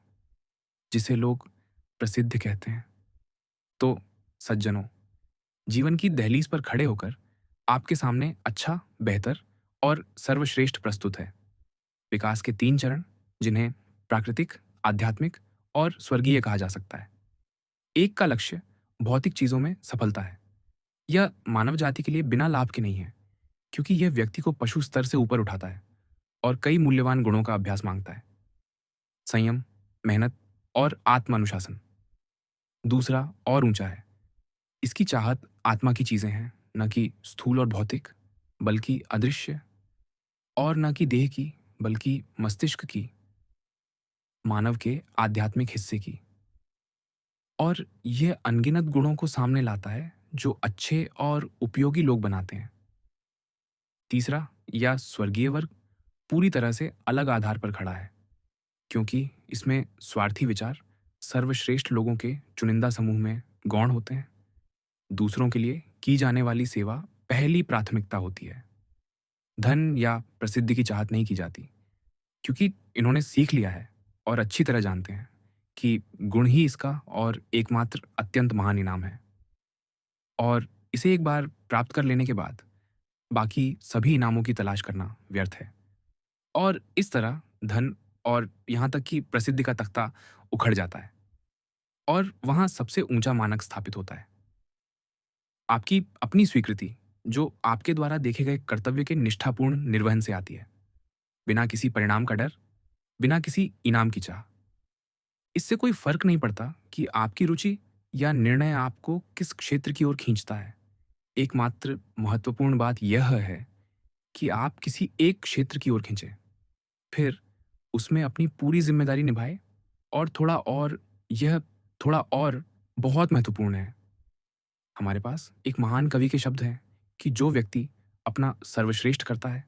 जिसे लोग प्रसिद्ध कहते हैं। तो सज्जनों, जीवन की दहलीज पर खड़े होकर आपके सामने अच्छा, बेहतर और सर्वश्रेष्ठ प्रस्तुत है। विकास के 3 चरण, जिन्हें प्राकृतिक, आध्यात्मिक और स्वर्गीय कहा जा सकता है। एक का लक्ष्य भौतिक चीजों में सफलता है। यह मानव जाति के लिए बिना लाभ के नहीं है, क्योंकि यह व्यक्ति को पशु स्तर से ऊपर उठाता है और कई मूल्यवान गुणों का अभ्यास मांगता है। संयम, मेहनत और आत्मानुशासन। दूसरा और ऊंचा है। इसकी चाहत आत्मा की चीजें हैं, न कि स्थूल और भौतिक, बल्कि अदृश्य, और न कि देह की, बल्कि मस्तिष्क की, मानव के आध्यात्मिक हिस्से की। और यह अनगिनत गुणों को सामने लाता है जो अच्छे और उपयोगी लोग बनाते हैं। तीसरा या स्वर्गीय वर्ग पूरी तरह से अलग आधार पर खड़ा है, क्योंकि इसमें स्वार्थी विचार सर्वश्रेष्ठ लोगों के चुनिंदा समूह में गौण होते हैं। दूसरों के लिए की जाने वाली सेवा पहली प्राथमिकता होती है। धन या प्रसिद्धि की चाहत नहीं की जाती, क्योंकि इन्होंने सीख लिया है और अच्छी तरह जानते हैं कि गुण ही इसका और एकमात्र अत्यंत महान इनाम है। और इसे एक बार प्राप्त कर लेने के बाद बाकी सभी इनामों की तलाश करना व्यर्थ है। और इस तरह धन और यहाँ तक कि प्रसिद्धि का तख्ता उखड़ जाता है और वहाँ सबसे ऊंचा मानक स्थापित होता है, आपकी अपनी स्वीकृति, जो आपके द्वारा देखे गए कर्तव्य के निष्ठापूर्ण निर्वहन से आती है, बिना किसी परिणाम का डर, बिना किसी इनाम की चाह। इससे कोई फर्क नहीं पड़ता कि आपकी रुचि या निर्णय आपको किस क्षेत्र की ओर खींचता है। एकमात्र महत्वपूर्ण बात यह है कि आप किसी एक क्षेत्र की ओर खींचे, फिर उसमें अपनी पूरी जिम्मेदारी निभाए। और यह थोड़ा और बहुत महत्वपूर्ण है। हमारे पास एक महान कवि के शब्द हैं कि जो व्यक्ति अपना सर्वश्रेष्ठ करता है,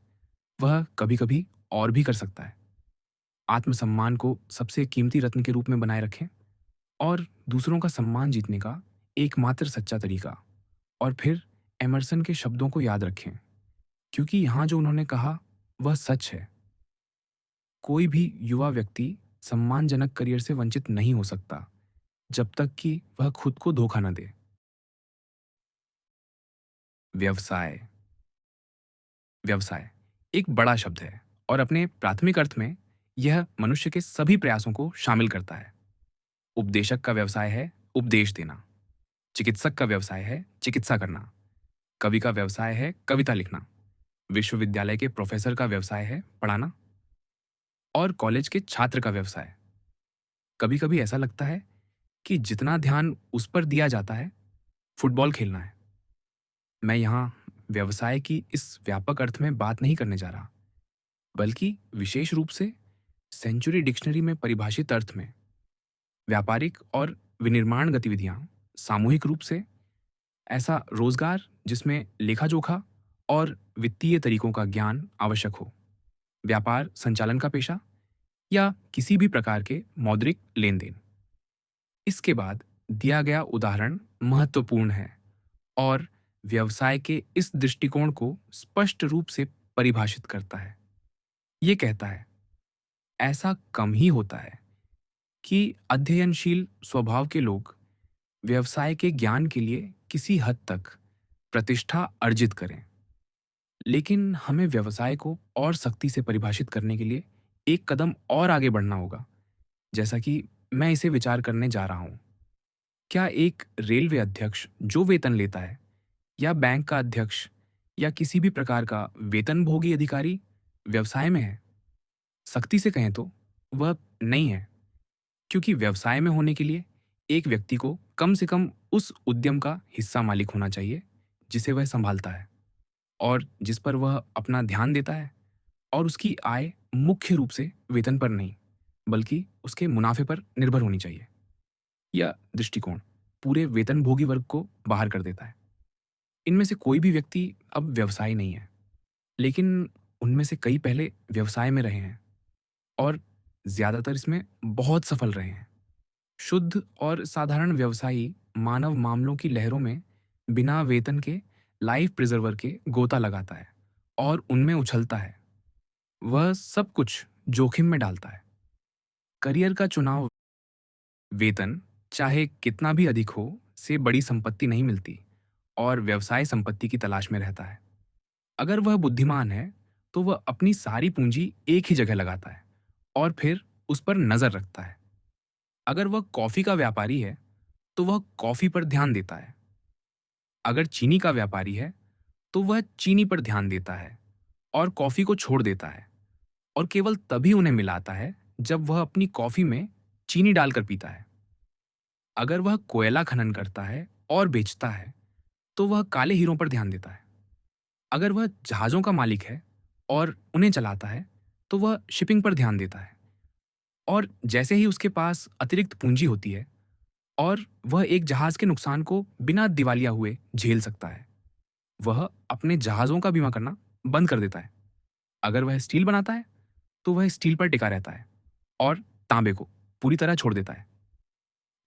वह कभी-कभी और भी कर सकता है। आत्मसम्मान को सबसे कीमती रत्न के रूप में बनाए रखें और दूसरों का सम्मान जीतने का एकमात्र सच्चा तरीका। और फिर एमर्सन के शब्दों को याद रखें, क्योंकि यहाँ जो उन्होंने कहा वह सच है। कोई भी युवा व्यक्ति सम्मानजनक करियर से वंचित नहीं हो सकता, जब तक कि वह खुद को धोखा न दे। व्यवसाय। व्यवसाय एक बड़ा शब्द है और अपने प्राथमिक अर्थ में यह मनुष्य के सभी प्रयासों को शामिल करता है। उपदेशक का व्यवसाय है उपदेश देना, चिकित्सक का व्यवसाय है चिकित्सा करना, कवि का व्यवसाय है कविता लिखना, विश्वविद्यालय के प्रोफेसर का व्यवसाय है पढ़ाना, और कॉलेज के छात्र का व्यवसाय। कभी-कभी ऐसा लगता है कि जितना ध्यान उस पर दिया जाता है, फुटबॉल खेलना है। मैं यहाँ व्यवसाय की इस व्यापक अर्थ में बात नहीं करने जा रहा, बल्कि विशेष रूप से सेंचुरी डिक्शनरी में परिभाषित अर्थ में व्यापारिक और विनिर्माण गतिविधियां सामूहिक रूप से ऐसा रोजगार जिसमें लेखा-जोखा और वित्तीय तरीकों का ज्ञान आवश्यक हो, व्यापार संचालन का पेशा या किसी भी प्रकार के मौद्रिक लेन-देन। इसके बाद दिया गया उदाहरण महत्वपूर्ण है और व्यवसाय के इस दृष्टिकोण को स्पष्ट रूप से परिभाषित करता है। ये कहता है, ऐसा कम ही होता है कि अध्ययनशील स्वभाव के लोग व्यवसाय के ज्ञान के लिए किसी हद तक प्रतिष्ठा अर्जित करें। लेकिन हमें व्यवसाय को और सख्ती से परिभाषित करने के लिए एक कदम और आगे बढ़ना होगा, जैसा कि मैं इसे विचार करने जा रहा हूं। क्या एक रेलवे अध्यक्ष जो वेतन लेता है, या बैंक का अध्यक्ष, या किसी भी प्रकार का वेतनभोगी अधिकारी व्यवसाय में है? सख्ती से कहें तो वह नहीं है, क्योंकि व्यवसाय में होने के लिए एक व्यक्ति को कम से कम उस उद्यम का हिस्सा मालिक होना चाहिए जिसे वह संभालता है और जिस पर वह अपना ध्यान देता है, और उसकी आय मुख्य रूप से वेतन पर नहीं, बल्कि उसके मुनाफे पर निर्भर होनी चाहिए। यह दृष्टिकोण पूरे वेतनभोगी वर्ग को बाहर कर देता है। इनमें से कोई भी व्यक्ति अब व्यवसायी नहीं है, लेकिन उनमें से कई पहले व्यवसाय में रहे हैं और ज़्यादातर इसमें बहुत सफल रहे हैं। शुद्ध और साधारण व्यवसायी मानव मामलों की लहरों में बिना वेतन के लाइफ प्रिजर्वर के गोता लगाता है और उनमें उछलता है। वह सब कुछ जोखिम में डालता है। करियर का चुनाव वेतन चाहे कितना भी अधिक हो से बड़ी संपत्ति नहीं मिलती और व्यवसाय संपत्ति की तलाश में रहता है। अगर वह बुद्धिमान है तो वह अपनी सारी पूंजी एक ही जगह लगाता है और फिर उस पर नजर रखता है। अगर वह कॉफी का व्यापारी है तो वह कॉफी पर ध्यान देता है। अगर चीनी का व्यापारी है तो वह चीनी पर ध्यान देता है और कॉफी को छोड़ देता है और केवल तभी उन्हें मिलाता है जब वह अपनी कॉफी में चीनी डालकर पीता है। अगर वह कोयला खनन करता है और बेचता है तो वह काले हीरों पर ध्यान देता है। अगर वह जहाज़ों का मालिक है और उन्हें चलाता है तो वह शिपिंग पर ध्यान देता है। और जैसे ही उसके पास अतिरिक्त पूंजी होती है और वह एक जहाज़ के नुकसान को बिना दिवालिया हुए झेल सकता है, वह अपने जहाज़ों का बीमा करना बंद कर देता है। अगर वह स्टील बनाता है तो वह स्टील पर टिका रहता है और तांबे को पूरी तरह छोड़ देता है।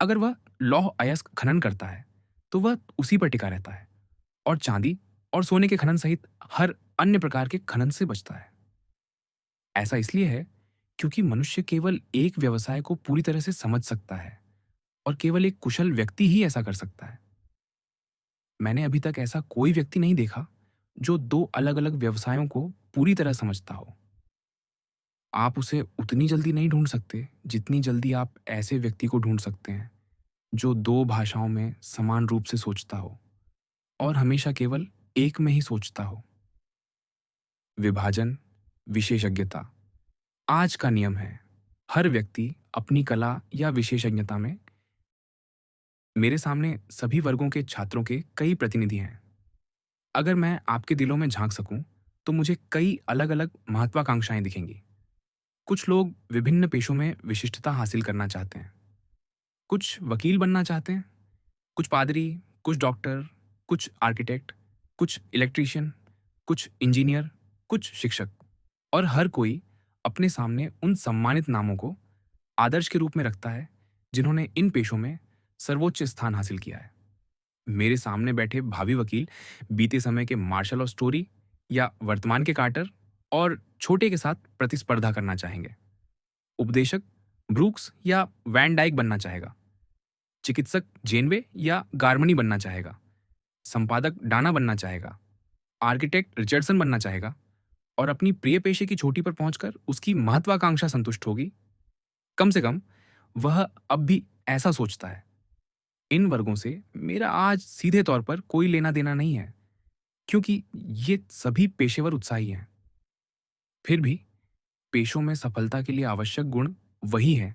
अगर वह लौह अयस्क खनन करता है तो वह उसी पर टिका रहता है और चांदी और सोने के खनन सहित हर अन्य प्रकार के खनन से बचता है। ऐसा इसलिए है क्योंकि मनुष्य केवल एक व्यवसाय को पूरी तरह से समझ सकता है और केवल एक कुशल व्यक्ति ही ऐसा कर सकता है। मैंने अभी तक ऐसा कोई व्यक्ति नहीं देखा जो दो अलग-अलग व्यवसायों को पूरी तरह समझता हो। आप उसे उतनी जल्दी नहीं ढूंढ सकते जितनी जल्दी आप ऐसे व्यक्ति को ढूंढ सकते हैं जो दो भाषाओं में समान रूप से सोचता हो और हमेशा केवल एक में ही सोचता हो। विभाजन, विशेषज्ञता आज का नियम है। हर व्यक्ति अपनी कला या विशेषज्ञता में मेरे सामने सभी वर्गों के छात्रों के कई प्रतिनिधि हैं। अगर मैं आपके दिलों में झांक सकूं, तो मुझे कई अलग-अलग महत्वाकांक्षाएं दिखेंगी। कुछ लोग विभिन्न पेशों में विशिष्टता हासिल करना चाहते हैं। कुछ वकील बनना चाहते हैं, कुछ पादरी, कुछ डॉक्टर, कुछ आर्किटेक्ट, कुछ इलेक्ट्रीशियन, कुछ इंजीनियर, कुछ शिक्षक। और हर कोई अपने सामने उन सम्मानित नामों को आदर्श के रूप में रखता है जिन्होंने इन पेशों में सर्वोच्च स्थान हासिल किया है। मेरे सामने बैठे भावी वकील बीते समय के मार्शल ऑफ स्टोरी या वर्तमान के कार्टर और छोटे के साथ प्रतिस्पर्धा करना चाहेंगे। उपदेशक ब्रूक्स या वैन डाइक बनना चाहेगा। चिकित्सक जेनवे या गार्मनी बनना चाहेगा। संपादक डाना बनना चाहेगा। आर्किटेक्ट रिचर्डसन बनना चाहेगा और अपनी प्रिय पेशे की चोटी पर पहुंचकर उसकी महत्वाकांक्षा संतुष्ट होगी। कम से कम वह अब भी ऐसा सोचता है। इन वर्गों से मेरा आज सीधे तौर पर कोई लेना देना नहीं है, क्योंकि ये सभी पेशेवर उत्साही हैं। फिर भी पेशों में सफलता के लिए आवश्यक गुण वही हैं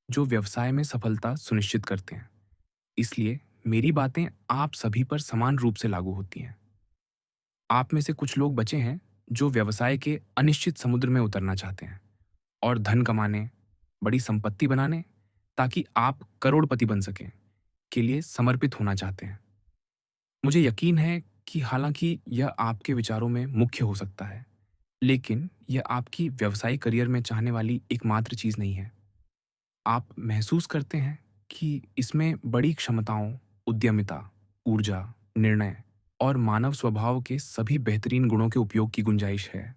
जो व्यवसाय में सफलता सुनिश्चित करते हैं। इसलिए मेरी बातें आप सभी पर समान रूप से लागू होती हैं। आप में से कुछ लोग बचे हैं जो व्यवसाय के अनिश्चित समुद्र में उतरना चाहते हैं और धन कमाने, बड़ी संपत्ति बनाने, ताकि आप करोड़पति बन सकें, के लिए समर्पित होना चाहते हैं। मुझे यकीन है कि हालांकि यह आपके विचारों में मुख्य हो सकता है, लेकिन यह आपकी व्यावसायिक करियर में चाहने वाली एकमात्र चीज़ नहीं है। आप महसूस करते हैं कि इसमें बड़ी क्षमताओं, उद्यमिता, ऊर्जा, निर्णय और मानव स्वभाव के सभी बेहतरीन गुणों के उपयोग की गुंजाइश है।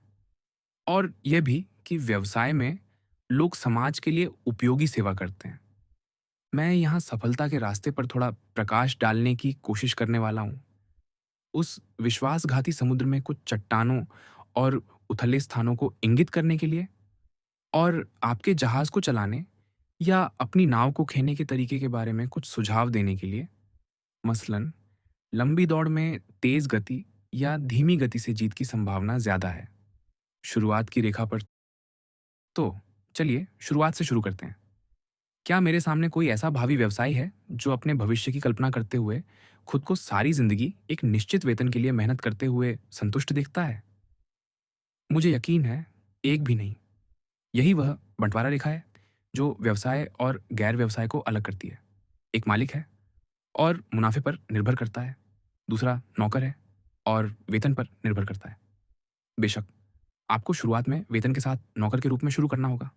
और यह भी कि व्यवसाय में लोग समाज के लिए उपयोगी सेवा करते हैं। मैं यहाँ सफलता के रास्ते पर थोड़ा प्रकाश डालने की कोशिश करने वाला हूँ। उस विश्वासघाती समुद्र में कुछ चट्टानों और उथले स्थानों को इंगित करने के लिए और आपके जहाज को चलाने या अपनी नाव को खेने के तरीके के बारे में कुछ सुझाव देने के लिए। मसलन लंबी दौड़ में तेज गति या धीमी गति से जीत की संभावना ज्यादा है। शुरुआत की रेखा पर। तो चलिए शुरुआत से शुरू करते हैं। क्या मेरे सामने कोई ऐसा भावी व्यवसायी है जो अपने भविष्य की कल्पना करते हुए खुद को सारी जिंदगी एक निश्चित वेतन के लिए मेहनत करते हुए संतुष्ट देखता है? मुझे यकीन है, एक भी नहीं। यही वह बंटवारा रेखा है जो व्यवसाय और गैर व्यवसाय को अलग करती है। एक मालिक है और मुनाफे पर निर्भर करता है, दूसरा नौकर है और वेतन पर निर्भर करता है। बेशक, आपको शुरुआत में वेतन के साथ नौकर के रूप में शुरू करना होगा,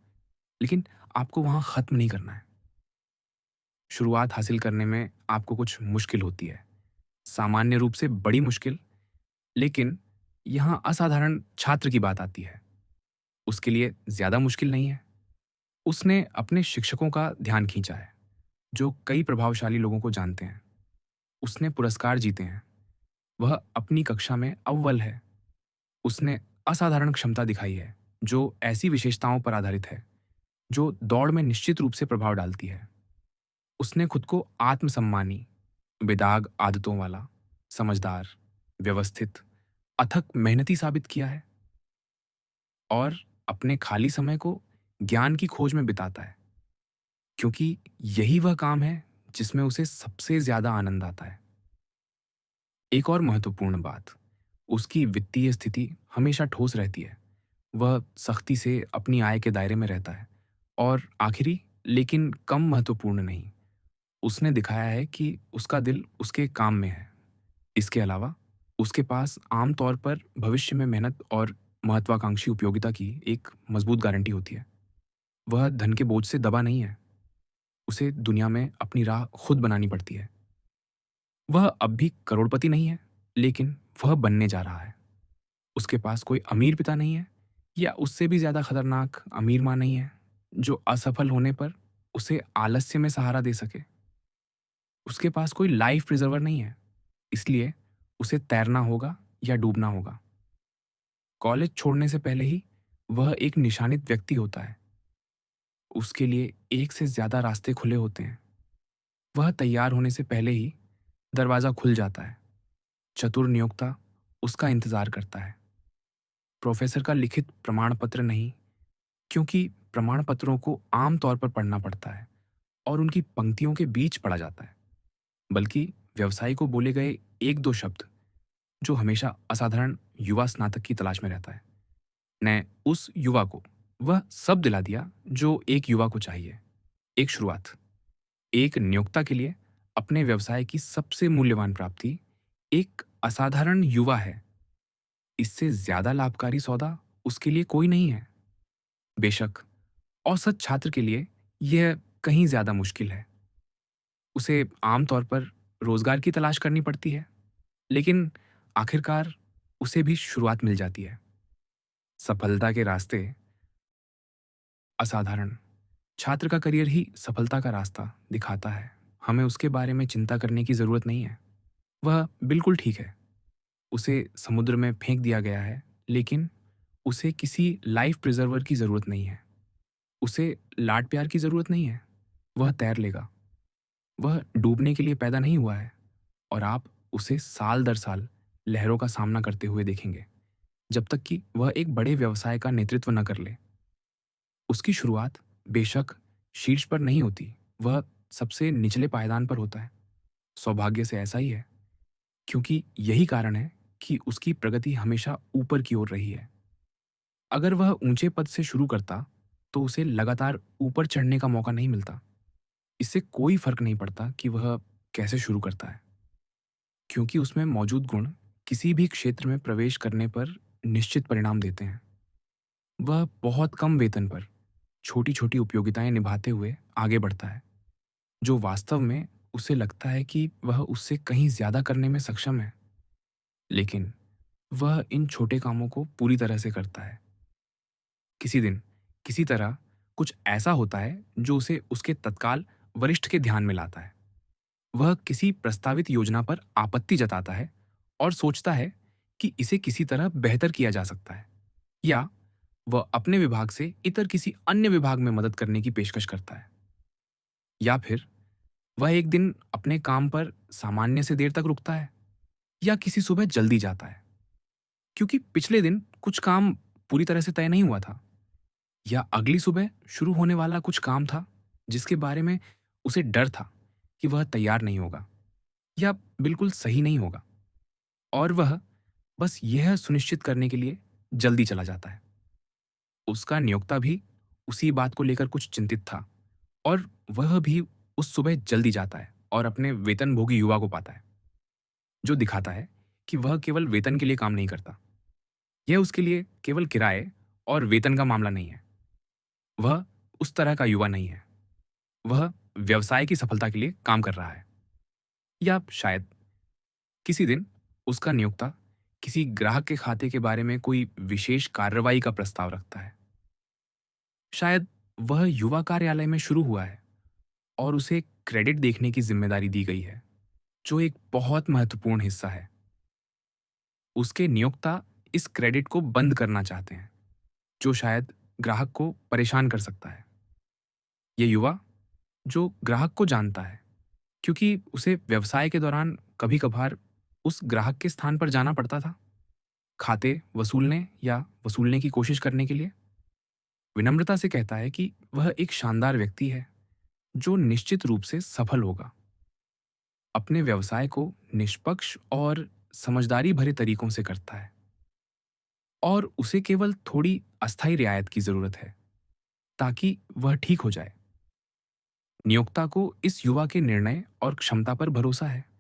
लेकिन आपको वहाँ खत्म नहीं करना है। शुरुआत हासिल करने में आपको कुछ मुश्किल होती है, सामान्य रूप से बड़ी मुश्किल, लेकिन यहाँ असाधारण छात्र की बात आती है। उसके लिए ज़्यादा मुश्किल नहीं है। उसने अपने शिक्षकों का ध्यान खींचा है, जो कई प्रभावशाली लोगों को जानते हैं। उसने पुरस्कार जीते हैं। वह अपनी कक्षा में अव्वल है। उसने असाधारण क्षमता दिखाई है, जो ऐसी विशेषताओं पर आधारित है, जो दौड़ में निश्चित रूप से प्रभाव डालती है। उसने खुद को आत्मसम्मानी, बेदाग आदतों वाला, समझदार, व्यवस्थित, अथक मेहनती साबित किया है और अपने खाली समय को ज्ञान की खोज में बिताता है, क्योंकि यही वह काम है जिसमें उसे सबसे ज़्यादा आनंद आता है। एक और महत्वपूर्ण बात, उसकी वित्तीय स्थिति हमेशा ठोस रहती है। वह सख्ती से अपनी आय के दायरे में रहता है और आखिरी, लेकिन कम महत्वपूर्ण नहीं, उसने दिखाया है कि उसका दिल उसके काम में है। इसके अलावा उसके पास आम तौर पर भविष्य में मेहनत और महत्वाकांक्षी उपयोगिता की एक मजबूत गारंटी होती है। वह धन के बोझ से दबा नहीं है। उसे दुनिया में अपनी राह खुद बनानी पड़ती है। वह अब भी करोड़पति नहीं है, लेकिन वह बनने जा रहा है। उसके पास कोई अमीर पिता नहीं है या उससे भी ज़्यादा खतरनाक अमीर माँ नहीं है, जो असफल होने पर उसे आलस्य में सहारा दे सके। उसके पास कोई लाइफ प्रिजर्वर नहीं है, इसलिए उसे तैरना होगा या डूबना होगा। कॉलेज छोड़ने से पहले ही वह एक निशानित व्यक्ति होता है। उसके लिए एक से ज़्यादा रास्ते खुले होते हैं। वह तैयार होने से पहले ही दरवाज़ा खुल जाता है। चतुर नियोक्ता उसका इंतज़ार करता है। प्रोफ़ेसर का लिखित प्रमाण पत्र नहीं, क्योंकि प्रमाण पत्रों को आम तौर पर पढ़ना पड़ता है और उनकी पंक्तियों के बीच पढ़ा जाता है, बल्कि व्यवसायी को बोले गए 1-2 शब्द, जो हमेशा असाधारण युवा स्नातक की तलाश में रहता है, ने उस युवा को वह सब दिला दिया जो एक युवा को चाहिए। एक शुरुआत। एक नियोक्ता के लिए अपने व्यवसाय की सबसे मूल्यवान प्राप्ति एक असाधारण युवा है। इससे ज़्यादा लाभकारी सौदा उसके लिए कोई नहीं है। बेशक, औसत छात्र के लिए यह कहीं ज़्यादा मुश्किल है। उसे आम तौर पर रोज़गार की तलाश करनी पड़ती है, लेकिन आखिरकार उसे भी शुरुआत मिल जाती है। सफलता के रास्ते असाधारण। छात्र का करियर ही सफलता का रास्ता दिखाता है। हमें उसके बारे में चिंता करने की ज़रूरत नहीं है। वह बिल्कुल ठीक है। उसे समुद्र में फेंक दिया गया है, लेकिन उसे किसी लाइफ प्रिजर्वर की ज़रूरत नहीं है। उसे लाड प्यार की ज़रूरत नहीं है। वह तैर लेगा। वह डूबने के लिए पैदा नहीं हुआ है और आप उसे साल दर साल लहरों का सामना करते हुए देखेंगे, जब तक कि वह एक बड़े व्यवसाय का नेतृत्व न कर ले। उसकी शुरुआत बेशक शीर्ष पर नहीं होती, वह सबसे निचले पायदान पर होता है। सौभाग्य से ऐसा ही है, क्योंकि यही कारण है कि उसकी प्रगति हमेशा ऊपर की ओर रही है। अगर वह ऊंचे पद से शुरू करता, तो उसे लगातार ऊपर चढ़ने का मौका नहीं मिलता। इससे कोई फर्क नहीं पड़ता कि वह कैसे शुरू करता है, क्योंकि उसमें मौजूद गुण किसी भी क्षेत्र में प्रवेश करने पर निश्चित परिणाम देते हैं। वह बहुत कम वेतन पर छोटी-छोटी उपयोगिताएं निभाते हुए आगे बढ़ता है, जो वास्तव में उसे लगता है कि वह उससे कहीं ज़्यादा करने में सक्षम है। लेकिन वह इन छोटे कामों को पूरी तरह से करता है। किसी दिन, किसी तरह कुछ ऐसा होता है जो उसे उसके तत्काल वरिष्ठ के ध्यान में लाता है। वह किसी प्रस्तावित योजना पर आपत्ति जताता है और सोचता है कि इसे किसी तरह बेहतर किया जा सकता है, या वह अपने विभाग से इतर किसी अन्य विभाग में मदद करने की पेशकश करता है, या फिर वह एक दिन अपने काम पर सामान्य से देर तक रुकता है या किसी सुबह जल्दी जाता है, क्योंकि पिछले दिन कुछ काम पूरी तरह से तय नहीं हुआ था, या अगली सुबह शुरू होने वाला कुछ काम था जिसके बारे में उसे डर था कि वह तैयार नहीं होगा या बिल्कुल सही नहीं होगा, और वह बस यह सुनिश्चित करने के लिए जल्दी चला जाता है। उसका नियोक्ता भी उसी बात को लेकर कुछ चिंतित था और वह भी उस सुबह जल्दी जाता है और अपने वेतनभोगी युवा को पाता है, जो दिखाता है कि वह केवल वेतन के लिए काम नहीं करता। यह उसके लिए केवल किराए और वेतन का मामला नहीं है। वह उस तरह का युवा नहीं है। वह व्यवसाय की सफलता के लिए काम कर रहा है। या शायद किसी दिन उसका नियोक्ता किसी ग्राहक के खाते के बारे में कोई विशेष कार्रवाई का प्रस्ताव रखता है। शायद वह युवा कार्यालय में शुरू हुआ है और उसे क्रेडिट देखने की जिम्मेदारी दी गई है, जो एक बहुत महत्वपूर्ण हिस्सा है। उसके नियोक्ता इस क्रेडिट को बंद करना चाहते हैं, जो शायद ग्राहक को परेशान कर सकता है। ये युवा जो ग्राहक को जानता है, क्योंकि उसे व्यवसाय के दौरान कभी कभार उस ग्राहक के स्थान पर जाना पड़ता था, खाते वसूलने या वसूलने की कोशिश करने के लिए, विनम्रता से कहता है कि वह एक शानदार व्यक्ति है जो निश्चित रूप से सफल होगा। अपने व्यवसाय को निष्पक्ष और समझदारी भरे तरीकों से करता है और उसे केवल थोड़ी अस्थायी रियायत की जरूरत है ताकि वह ठीक हो जाए। नियोक्ता को इस युवा के निर्णय और क्षमता पर भरोसा है।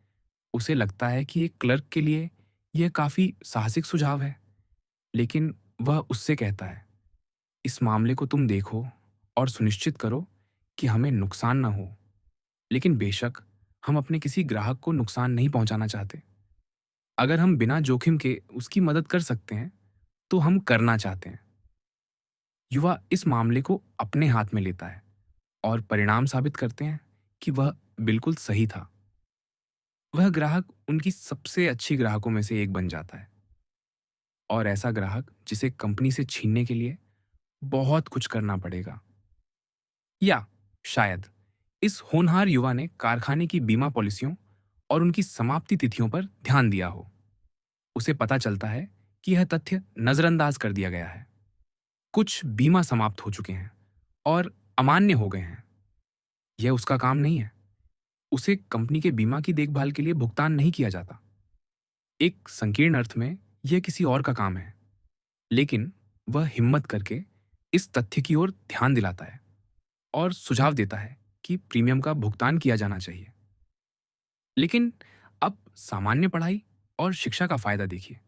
उसे लगता है कि एक क्लर्क के लिए यह काफी साहसिक सुझाव है, लेकिन वह उससे कहता है, इस मामले को तुम देखो और सुनिश्चित करो कि हमें नुकसान न हो। लेकिन बेशक हम अपने किसी ग्राहक को नुकसान नहीं पहुंचाना चाहते। अगर हम बिना जोखिम के उसकी मदद कर सकते हैं तो हम करना चाहते हैं। युवा इस मामले को अपने हाथ में लेता है और परिणाम साबित करते हैं कि वह बिल्कुल सही था। वह ग्राहक उनकी सबसे अच्छी ग्राहकों में से एक बन जाता है और ऐसा ग्राहक जिसे कंपनी से छीनने के लिए बहुत कुछ करना पड़ेगा। या शायद इस होनहार युवा ने कारखाने की बीमा पॉलिसियों और उनकी समाप्ति तिथियों पर ध्यान दिया हो। उसे पता चलता है कि यह तथ्य नजरअंदाज कर दिया गया है। कुछ बीमा समाप्त हो चुके हैं और अमान्य हो गए हैं। यह उसका काम नहीं है। उसे कंपनी के बीमा की देखभाल के लिए भुगतान नहीं किया जाता। एक संकीर्ण अर्थ में यह किसी और का काम है, लेकिन वह हिम्मत करके इस तथ्य की ओर ध्यान दिलाता है और सुझाव देता है कि प्रीमियम का भुगतान किया जाना चाहिए। लेकिन अब सामान्य पढ़ाई और शिक्षा का फायदा देखिए।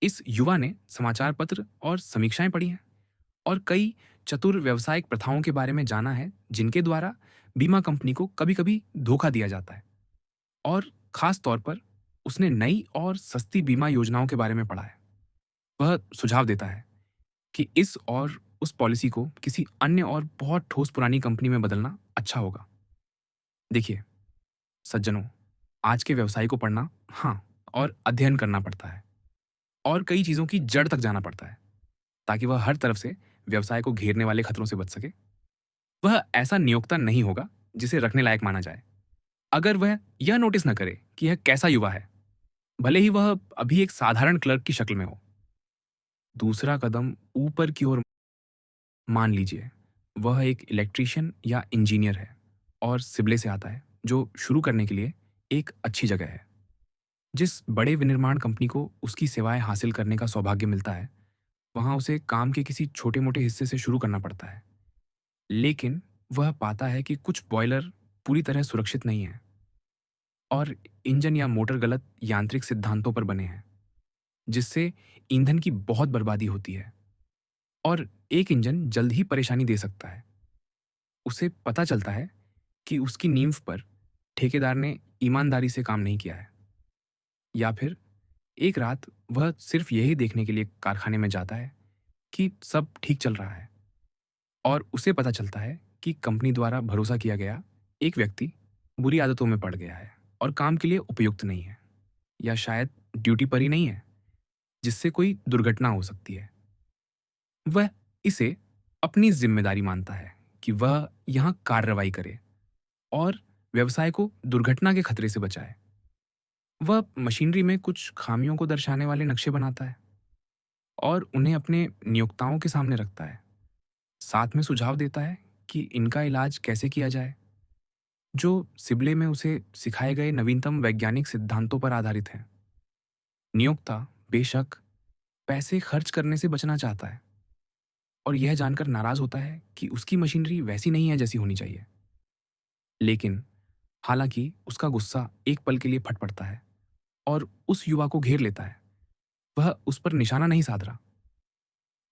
इस युवा ने समाचार पत्र और समीक्षाएं पढ़ी हैं और कई चतुर व्यावसायिक प्रथाओं के बारे में जाना है जिनके द्वारा बीमा कंपनी को कभी-कभी धोखा दिया जाता है। और खास तौर पर उसने नई और सस्ती बीमा योजनाओं के बारे में पढ़ा है। वह सुझाव देता है कि इस और उस पॉलिसी को किसी अन्य और बहुत ठोस पुरानी कंपनी में बदलना अच्छा होगा। देखिए सज्जनों, आज के व्यवसाय को पढ़ना, हाँ, और अध्ययन करना पड़ता है और कई चीजों की जड़ तक जाना पड़ता है ताकि वह हर तरफ से व्यवसाय को घेरने वाले खतरों से बच सके। वह ऐसा नियोक्ता नहीं होगा जिसे रखने लायक माना जाए अगर वह यह नोटिस न करे कि यह कैसा युवा है, भले ही वह अभी एक साधारण क्लर्क की शक्ल में हो। दूसरा कदम ऊपर की ओर, मान लीजिए वह एक इलेक्ट्रीशियन या इंजीनियर है और सिबले से आता है, जो शुरू करने के लिए एक अच्छी जगह है। जिस बड़े विनिर्माण कंपनी को उसकी सेवाएं हासिल करने का सौभाग्य मिलता है, वहां उसे काम के किसी छोटे मोटे हिस्से से शुरू करना पड़ता है। लेकिन वह पाता है कि कुछ बॉयलर पूरी तरह सुरक्षित नहीं है और इंजन या मोटर गलत यांत्रिक सिद्धांतों पर बने हैं, जिससे ईंधन की बहुत बर्बादी होती है और एक इंजन जल्द ही परेशानी दे सकता है। उसे पता चलता है कि उसकी नींव पर ठेकेदार ने ईमानदारी से काम नहीं किया है। या फिर एक रात वह सिर्फ यही देखने के लिए कारखाने में जाता है कि सब ठीक चल रहा है और उसे पता चलता है कि कंपनी द्वारा भरोसा किया गया एक व्यक्ति बुरी आदतों में पड़ गया है और काम के लिए उपयुक्त नहीं है, या शायद ड्यूटी पर ही नहीं है, जिससे कोई दुर्घटना हो सकती है। वह इसे अपनी जिम्मेदारी मानता है कि वह यहाँ कार्रवाई करे और व्यवसाय को दुर्घटना के खतरे से बचाए। वह मशीनरी में कुछ खामियों को दर्शाने वाले नक्शे बनाता है और उन्हें अपने नियोक्ताओं के सामने रखता है। साथ में सुझाव देता है कि इनका इलाज कैसे किया जाए, जो सिबले में उसे सिखाए गए नवीनतम वैज्ञानिक सिद्धांतों पर आधारित हैं। नियोक्ता बेशक पैसे खर्च करने से बचना चाहता है, और यह जानकर नाराज़ होता है कि उसकी मशीनरी वैसी नहीं है जैसी होनी चाहिए। लेकिन हालाँकि उसका गुस्सा एक पल के लिए फट पड़ता है और उस युवा को घेर लेता है। वह उस पर निशाना नहीं साध रहा।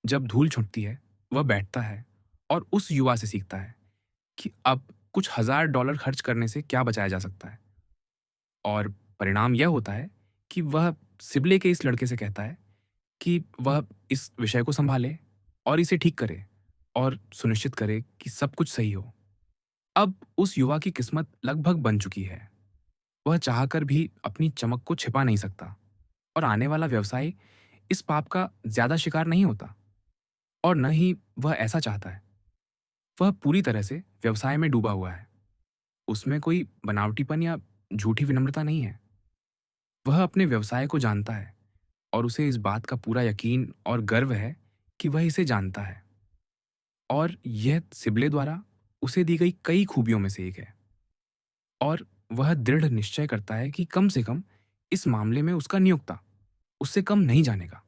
जब धूल छुटती है, वह बैठता है और उस युवा से सीखता है कि अब कुछ हज़ार डॉलर खर्च करने से क्या बचाया जा सकता है। और परिणाम यह होता है कि वह सिबले के इस लड़के से कहता है कि वह इस विषय को सँभाले और इसे ठीक करे और सुनिश्चित करे कि सब कुछ सही हो। अब उस युवा की किस्मत लगभग बन चुकी है। वह चाहकर भी अपनी चमक को छिपा नहीं सकता और आने वाला व्यवसाय इस पाप का ज़्यादा शिकार नहीं होता और न ही वह ऐसा चाहता है। वह पूरी तरह से व्यवसाय में डूबा हुआ है। उसमें कोई बनावटीपन या झूठी विनम्रता नहीं है। वह अपने व्यवसाय को जानता है और उसे इस बात का पूरा यकीन और गर्व है कि वह इसे जानता है और यह सिबले द्वारा उसे दी गई कई खूबियों में से एक है। और वह दृढ़ निश्चय करता है कि कम से कम इस मामले में उसका नियोक्ता उससे कम नहीं जानेगा।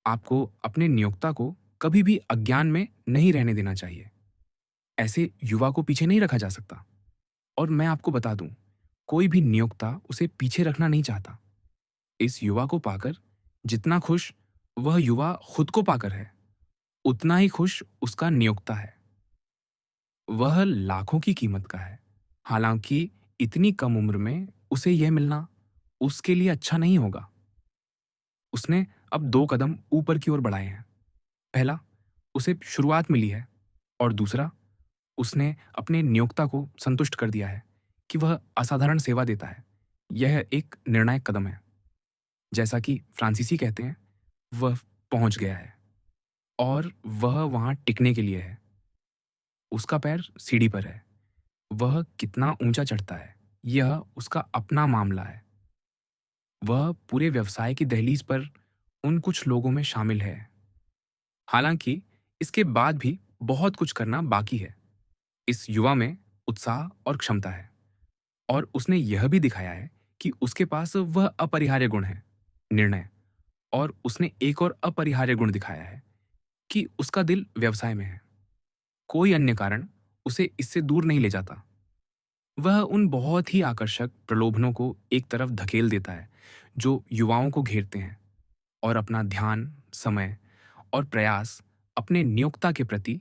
आपको अपने नियोक्ता को कभी भी अज्ञान में नहीं रहने देना चाहिए। ऐसे युवा को पीछे नहीं रखा जा सकता। और मैं आपको बता दूं, कोई भी नियोक्ता उसे पीछे रखना नहीं चाहता। इस युवा को पाकर जितना खुश वह युवा खुद को पाकर है, उतना ही खुश उसका नियोक्ता है। वह लाखों की कीमत का है। हालांकि इतनी कम उम्र में उसे यह मिलना उसके लिए अच्छा नहीं होगा। उसने अब 2 कदम ऊपर की ओर बढ़ाए हैं। पहला, उसे शुरुआत मिली है और दूसरा, उसने अपने नियोक्ता को संतुष्ट कर दिया है कि वह असाधारण सेवा देता है। यह एक निर्णायक कदम है। जैसा कि फ्रांसीसी कहते हैं, वह पहुंच गया है और वह वहां टिकने के लिए है। उसका पैर सीढ़ी पर है। वह कितना ऊंचा चढ़ता है, यह उसका अपना मामला है। वह पूरे व्यवसाय की दहलीज पर उन कुछ लोगों में शामिल है। हालांकि इसके बाद भी बहुत कुछ करना बाकी है। इस युवा में उत्साह और क्षमता है और उसने यह भी दिखाया है कि उसके पास वह अपरिहार्य गुण है, निर्णय। और उसने एक और अपरिहार्य गुण दिखाया है कि उसका दिल व्यवसाय में है। कोई अन्य कारण उसे इससे दूर नहीं ले जाता। वह उन बहुत ही आकर्षक प्रलोभनों को एक तरफ धकेल देता है जो युवाओं को घेरते हैं और अपना ध्यान, समय और प्रयास अपने नियोक्ता के प्रति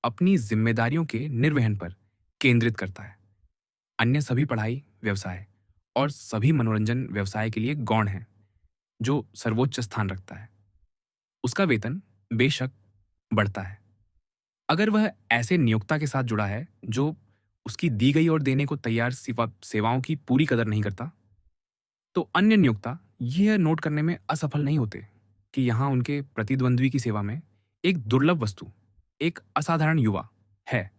अपनी जिम्मेदारियों के निर्वहन पर केंद्रित करता है। अन्य सभी पढ़ाई, व्यवसाय और सभी मनोरंजन व्यवसाय के लिए गौण है, जो सर्वोच्च स्थान रखता है। उसका वेतन बेशक बढ़ता है। अगर वह ऐसे नियोक्ता के साथ जुड़ा है जो उसकी दी गई और देने को तैयार सेवाओं की पूरी कदर नहीं करता, तो अन्य नियोक्ता यह नोट करने में असफल नहीं होते कि यहाँ उनके प्रतिद्वंद्वी की सेवा में एक दुर्लभ वस्तु, एक असाधारण युवा है।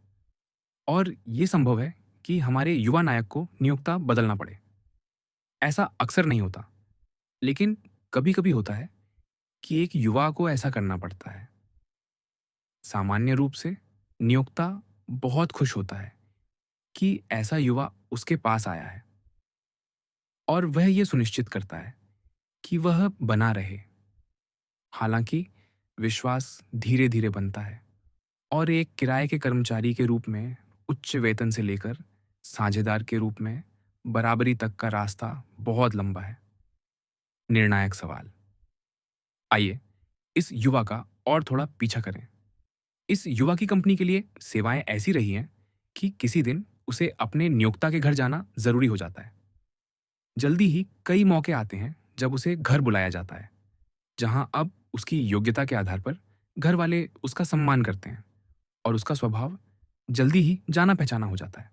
और ये संभव है कि हमारे युवा नायक को नियोक्ता बदलना पड़े। ऐसा अक्सर नहीं होता, लेकिन कभी-कभी होता है कि एक युवा को ऐसा करना पड़ता है। सामान्य रूप से नियोक्ता बहुत खुश होता है कि ऐसा युवा उसके पास आया है और वह ये सुनिश्चित करता है कि वह बना रहे। हालांकि विश्वास धीरे-धीरे बनता है और एक किराए के कर्मचारी के रूप में उच्च वेतन से लेकर साझेदार के रूप में बराबरी तक का रास्ता बहुत लंबा है। निर्णायक सवाल। आइए इस युवा का और थोड़ा पीछा करें। इस युवा की कंपनी के लिए सेवाएं ऐसी रही हैं कि किसी दिन उसे अपने नियोक्ता के घर जाना जरूरी हो जाता है। जल्दी ही कई मौके आते हैं जब उसे घर बुलाया जाता है, जहां अब उसकी योग्यता के आधार पर घर वाले उसका सम्मान करते हैं और उसका स्वभाव जल्दी ही जाना पहचाना हो जाता है।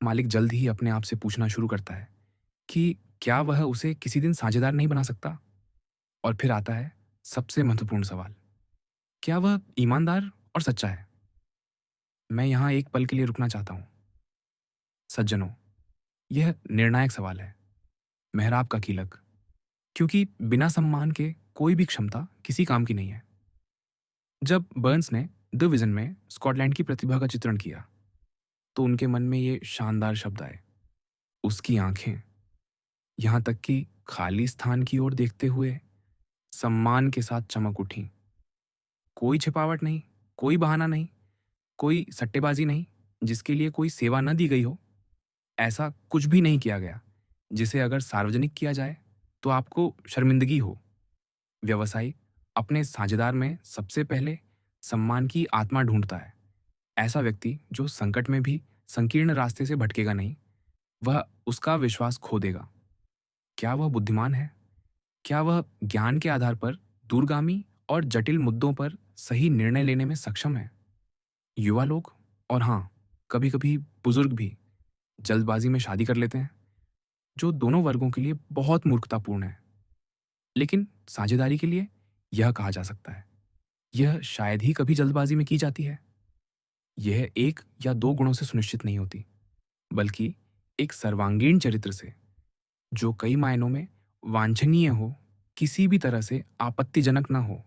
मालिक जल्द ही अपने आप से पूछना शुरू करता है कि क्या वह उसे किसी दिन साझेदार नहीं बना सकता। और फिर आता है सबसे महत्वपूर्ण सवाल, क्या वह ईमानदार और सच्चा है। मैं यहाँ एक पल के लिए रुकना चाहता हूँ। सज्जनों, यह निर्णायक सवाल है, मेहराब का कीलक। क्योंकि बिना सम्मान के कोई भी क्षमता किसी काम की नहीं है। जब बर्न्स ने द विजन में स्कॉटलैंड की प्रतिभा का चित्रण किया, तो उनके मन में ये शानदार शब्द आए, उसकी आंखें, यहाँ तक कि खाली स्थान की ओर देखते हुए सम्मान के साथ चमक उठी। कोई छिपावट नहीं, कोई बहाना नहीं, कोई सट्टेबाजी नहीं, जिसके लिए कोई सेवा न दी गई हो। ऐसा कुछ भी नहीं किया गया, जिसे अगर सार्वजनिक किया जाए, तो आपको शर्मिंदगी हो। व्यवसायी अपने साझेदार में सबसे पहले सम्मान की आत्मा ढूँढता है। ऐसा व्यक्ति जो संकट में भी संकीर्ण रास्ते से भटकेगा नहीं, वह उसका विश्वास खो देगा। क्या वह बुद्धिमान है? क्या वह ज्ञान के आधार पर दूरगामी और जटिल मुद्दों पर सही निर्णय लेने में सक्षम है? युवा लोग और हाँ, कभी-कभी बुजुर्ग भी जल्दबाजी में शादी कर लेते हैं, जो दोनों वर्गों के लिए बहुत मूर्खतापूर्ण है। लेकिन साझेदारी के लिए यह कहा जा सकता है, यह शायद ही कभी जल्दबाजी में की जाती है। यह एक या दो गुणों से सुनिश्चित नहीं होती, बल्कि एक सर्वांगीण चरित्र से, जो कई मायनों में वांछनीय हो, किसी भी तरह से आपत्तिजनक ना हो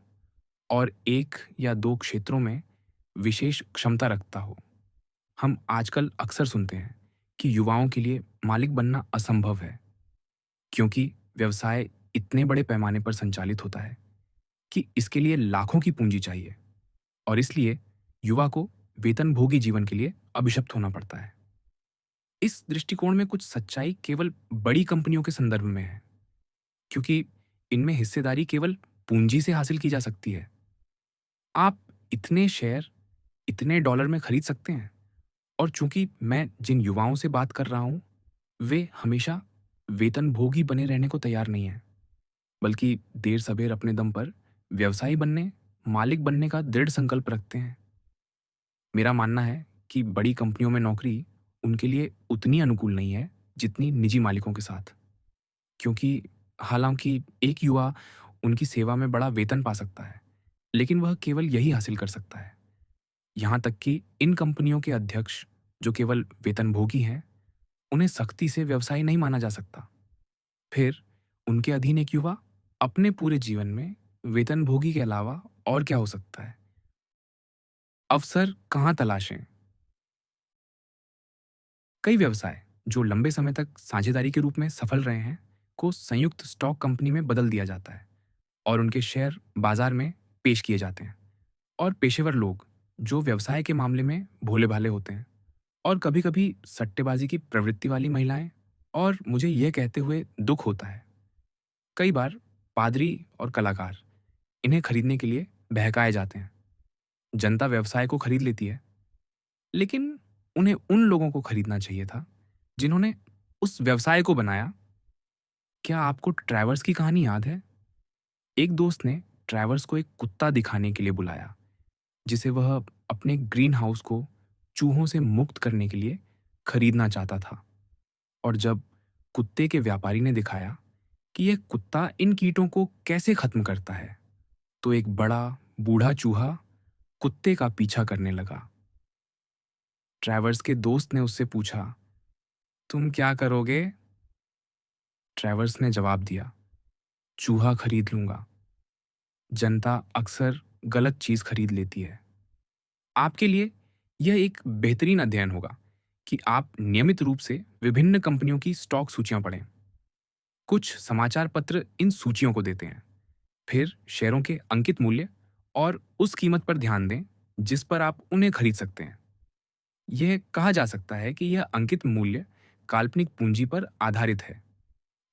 और एक या दो क्षेत्रों में विशेष क्षमता रखता हो। हम आजकल अक्सर सुनते हैं कि युवाओं के लिए मालिक बनना असंभव है, क्योंकि व्यवसाय इतने बड़े पैमाने पर संचालित होता है कि इसके लिए लाखों की पूंजी चाहिए और इसलिए युवा को वेतनभोगी जीवन के लिए अभिशप्त होना पड़ता है। इस दृष्टिकोण में कुछ सच्चाई केवल बड़ी कंपनियों के संदर्भ में है, क्योंकि इनमें हिस्सेदारी केवल पूंजी से हासिल की जा सकती है। आप इतने शेयर इतने डॉलर में खरीद सकते हैं, और चूंकि मैं जिन युवाओं से बात कर रहा हूं, वे हमेशा वेतनभोगी बने रहने को तैयार नहीं हैं, बल्कि देर सबेर अपने दम पर व्यवसायी बनने, मालिक बनने का दृढ़ संकल्प रखते हैं। मेरा मानना है कि बड़ी कंपनियों में नौकरी उनके लिए उतनी अनुकूल नहीं है जितनी निजी मालिकों के साथ, क्योंकि हालांकि एक युवा उनकी सेवा में बड़ा वेतन पा सकता है, लेकिन वह केवल यही हासिल कर सकता है। यहाँ तक कि इन कंपनियों के अध्यक्ष, जो केवल वेतनभोगी हैं, उन्हें सख्ती से व्यवसायी नहीं माना जा सकता। फिर उनके अधीन एक युवा अपने पूरे जीवन में वेतनभोगी के अलावा और क्या हो सकता है? अवसर कहाँ तलाशें? कई व्यवसाय जो लंबे समय तक साझेदारी के रूप में सफल रहे हैं, को संयुक्त स्टॉक कंपनी में बदल दिया जाता है और उनके शेयर बाजार में पेश किए जाते हैं। और पेशेवर लोग जो व्यवसाय के मामले में भोले भाले होते हैं, और कभी-कभी सट्टेबाजी की प्रवृत्ति वाली महिलाएं, और मुझे यह कहते हुए दुख होता है, कई बार पादरी और कलाकार इन्हें खरीदने के लिए बहकाए जाते हैं। जनता व्यवसाय को खरीद लेती है, लेकिन उन्हें उन लोगों को खरीदना चाहिए था जिन्होंने उस व्यवसाय को बनाया। क्या आपको ट्रैवर्स की कहानी याद है? एक दोस्त ने ट्रैवर्स को एक कुत्ता दिखाने के लिए बुलाया, जिसे वह अपने ग्रीन हाउस को चूहों से मुक्त करने के लिए खरीदना चाहता था। और जब कुत्ते के व्यापारी ने दिखाया कि यह कुत्ता इन कीटों को कैसे खत्म करता है, तो एक बड़ा बूढ़ा चूहा कुत्ते का पीछा करने लगा। ट्रैवर्स के दोस्त ने उससे पूछा, तुम क्या करोगे? ट्रैवर्स ने जवाब दिया, चूहा खरीद लूंगा। जनता अक्सर गलत चीज खरीद लेती है। आपके लिए यह एक बेहतरीन अध्ययन होगा कि आप नियमित रूप से विभिन्न कंपनियों की स्टॉक सूचियां पढ़ें। कुछ समाचार पत्र इन सूचियों को देते हैं। फिर शेयरों के अंकित मूल्य और उस कीमत पर ध्यान दें जिस पर आप उन्हें खरीद सकते हैं। यह कहा जा सकता है कि यह अंकित मूल्य काल्पनिक पूंजी पर आधारित है।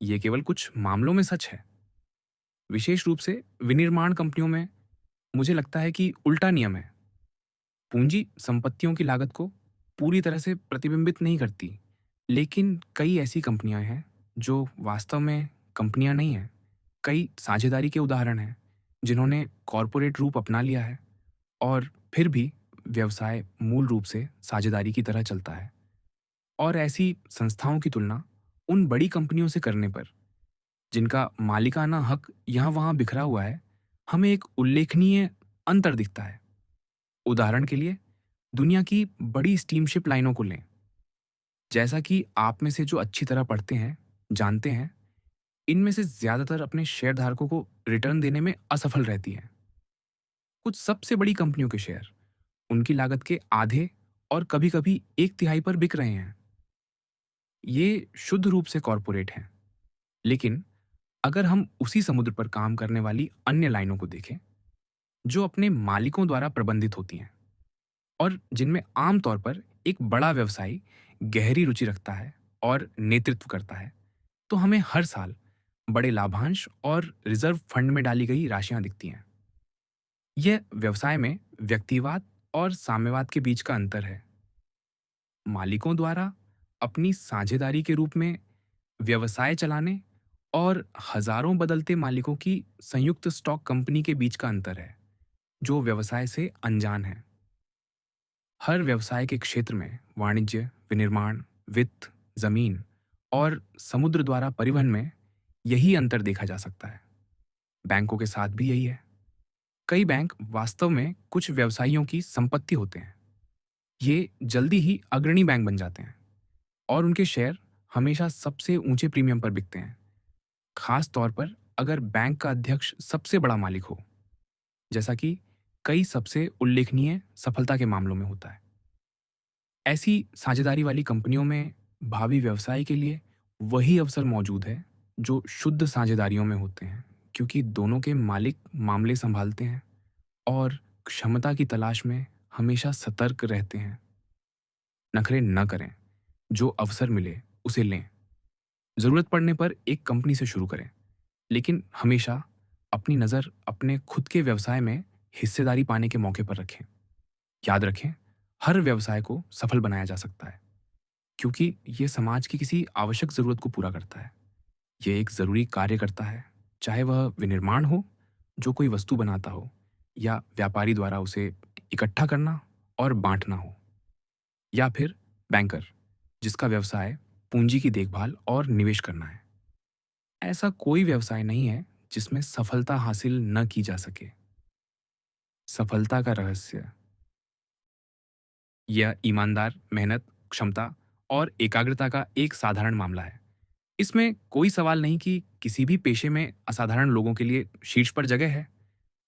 यह केवल कुछ मामलों में सच है। विशेष रूप से विनिर्माण कंपनियों में मुझे लगता है कि उल्टा नियम है। पूंजी संपत्तियों की लागत को पूरी तरह से प्रतिबिंबित नहीं करती, लेकिन कई ऐसी कंपनियां हैं जो वास्तव में कंपनियां नहीं हैं। कई साझेदारी के उदाहरण हैं जिन्होंने कॉरपोरेट रूप अपना लिया है, और फिर भी व्यवसाय मूल रूप से साझेदारी की तरह चलता है। और ऐसी संस्थाओं की तुलना उन बड़ी कंपनियों से करने पर, जिनका मालिकाना हक यहाँ वहाँ बिखरा हुआ है, हमें एक उल्लेखनीय अंतर दिखता है। उदाहरण के लिए, दुनिया की बड़ी स्टीमशिप लाइनों को लें। जैसा कि आप में से जो अच्छी तरह पढ़ते हैं, जानते हैं, इनमें से ज्यादातर अपने शेयरधारकों को रिटर्न देने में असफल रहती हैं। कुछ सबसे बड़ी कंपनियों के शेयर उनकी लागत के आधे और कभी-कभी एक तिहाई पर बिक रहे हैं। ये शुद्ध रूप से कॉरपोरेट हैं। लेकिन अगर हम उसी समुद्र पर काम करने वाली अन्य लाइनों को देखें, जो अपने मालिकों द्वारा प्रबंधित होती हैं और जिनमें आमतौर पर एक बड़ा व्यवसायी गहरी रुचि रखता है और नेतृत्व करता है, तो हमें हर साल बड़े लाभांश और रिजर्व फंड में डाली गई राशियां दिखती हैं। यह व्यवसाय में व्यक्तिवाद और साम्यवाद के बीच का अंतर है। मालिकों द्वारा अपनी साझेदारी के रूप में व्यवसाय चलाने और हजारों बदलते मालिकों की संयुक्त स्टॉक कंपनी के बीच का अंतर है, जो व्यवसाय से अनजान है। हर व्यवसाय के क्षेत्र में वाणिज्य, विनिर्माण, वित्त, जमीन और समुद्र द्वारा परिवहन में यही अंतर देखा जा सकता है। बैंकों के साथ भी यही है। कई बैंक वास्तव में कुछ व्यवसायियों की संपत्ति होते हैं। ये जल्दी ही अग्रणी बैंक बन जाते हैं और उनके शेयर हमेशा सबसे ऊंचे प्रीमियम पर बिकते हैं, खास तौर पर अगर बैंक का अध्यक्ष सबसे बड़ा मालिक हो, जैसा कि कई सबसे उल्लेखनीय सफलता के मामलों में होता है। ऐसी साझेदारी वाली कंपनियों में भावी व्यवसाय के लिए वही अवसर मौजूद है जो शुद्ध साझेदारियों में होते हैं, क्योंकि दोनों के मालिक मामले संभालते हैं और क्षमता की तलाश में हमेशा सतर्क रहते हैं। नखरे न करें, जो अवसर मिले उसे लें। जरूरत पड़ने पर एक कंपनी से शुरू करें, लेकिन हमेशा अपनी नज़र अपने खुद के व्यवसाय में हिस्सेदारी पाने के मौके पर रखें। याद रखें, हर व्यवसाय को सफल बनाया जा सकता है, क्योंकि ये समाज की किसी आवश्यक ज़रूरत को पूरा करता है। ये एक ज़रूरी कार्य करता है, चाहे वह विनिर्माण हो, जो कोई वस्तु बनाता हो, या व्यापारी द्वारा उसे इकट्ठा करना और बांटना हो, या फिर बैंकर, जिसका व्यवसाय पूंजी की देखभाल और निवेश करना है। ऐसा कोई व्यवसाय नहीं है जिसमें सफलता हासिल न की जा सके। सफलता का रहस्य यह ईमानदार मेहनत, क्षमता और एकाग्रता का एक साधारण मामला है। इसमें कोई सवाल नहीं कि किसी भी पेशे में असाधारण लोगों के लिए शीर्ष पर जगह है।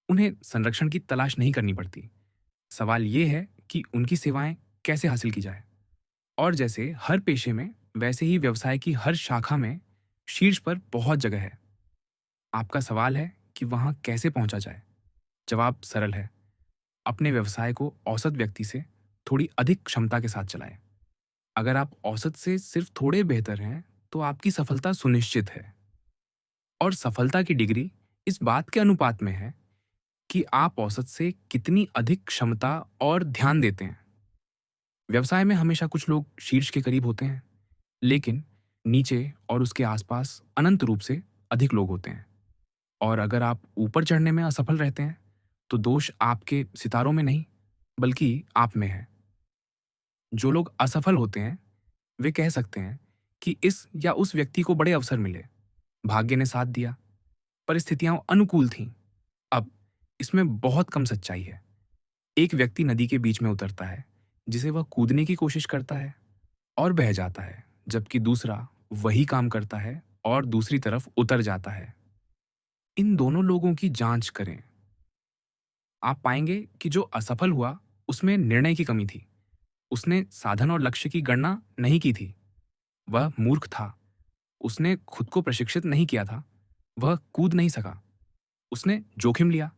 उन्हें संरक्षण की तलाश नहीं करनी पड़ती। सवाल ये है कि उनकी सेवाएं कैसे हासिल की जाए। और जैसे हर पेशे में, वैसे ही व्यवसाय की हर शाखा में शीर्ष पर बहुत जगह है। आपका सवाल है कि वहां कैसे पहुंचा जाए। जवाब सरल है, अपने व्यवसाय को औसत व्यक्ति से थोड़ी अधिक क्षमता के साथ चलाएं। अगर आप औसत से सिर्फ थोड़े बेहतर हैं, तो आपकी सफलता सुनिश्चित है। और सफलता की डिग्री इस बात के अनुपात में है कि आप औसत से कितनी अधिक क्षमता और ध्यान देते हैं। व्यवसाय में हमेशा कुछ लोग शीर्ष के करीब होते हैं, लेकिन नीचे और उसके आसपास अनंत रूप से अधिक लोग होते हैं। और अगर आप ऊपर चढ़ने में असफल रहते हैं, तो दोष आपके सितारों में नहीं, बल्कि आप में है। जो लोग असफल होते हैं, वे कह सकते हैं कि इस या उस व्यक्ति को बड़े अवसर मिले, भाग्य ने साथ दिया, परिस्थितियां अनुकूल थीं। अब इसमें बहुत कम सच्चाई है। एक व्यक्ति नदी के बीच में उतरता है, जिसे वह कूदने की कोशिश करता है और बह जाता है, जबकि दूसरा वही काम करता है और दूसरी तरफ उतर जाता है। इन दोनों लोगों की जांच करें। आप पाएंगे कि जो असफल हुआ, उसमें निर्णय की कमी थी। उसने साधन और लक्ष्य की गणना नहीं की थी। वह मूर्ख था। उसने खुद को प्रशिक्षित नहीं किया था। वह कूद नहीं सका। उसने जोखिम लिया।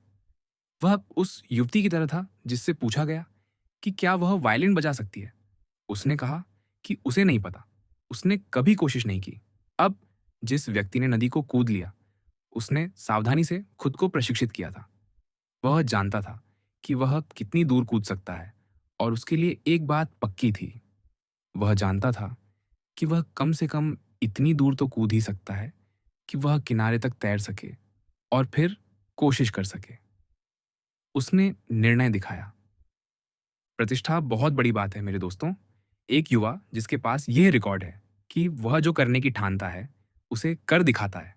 वह उस युवती की तरह था जिससे पूछा गया कि क्या वह वायलिन बजा सकती है। उसने कहा कि उसे नहीं पता। उसने कभी कोशिश नहीं की। अब जिस व्यक्ति ने नदी को कूद लिया, उसने सावधानी से खुद को प्रशिक्षित किया था। वह जानता था कि वह कितनी दूर कूद सकता है और उसके लिए एक बात पक्की थी। वह जानता था कि वह कम से कम इतनी दूर तो कूद ही सकता है कि वह किनारे तक तैर सके और फिर कोशिश कर सके। उसने निर्णय दिखाया। प्रतिष्ठा बहुत बड़ी बात है मेरे दोस्तों। एक युवा जिसके पास यह रिकॉर्ड है कि वह जो करने की ठानता है, उसे कर दिखाता है,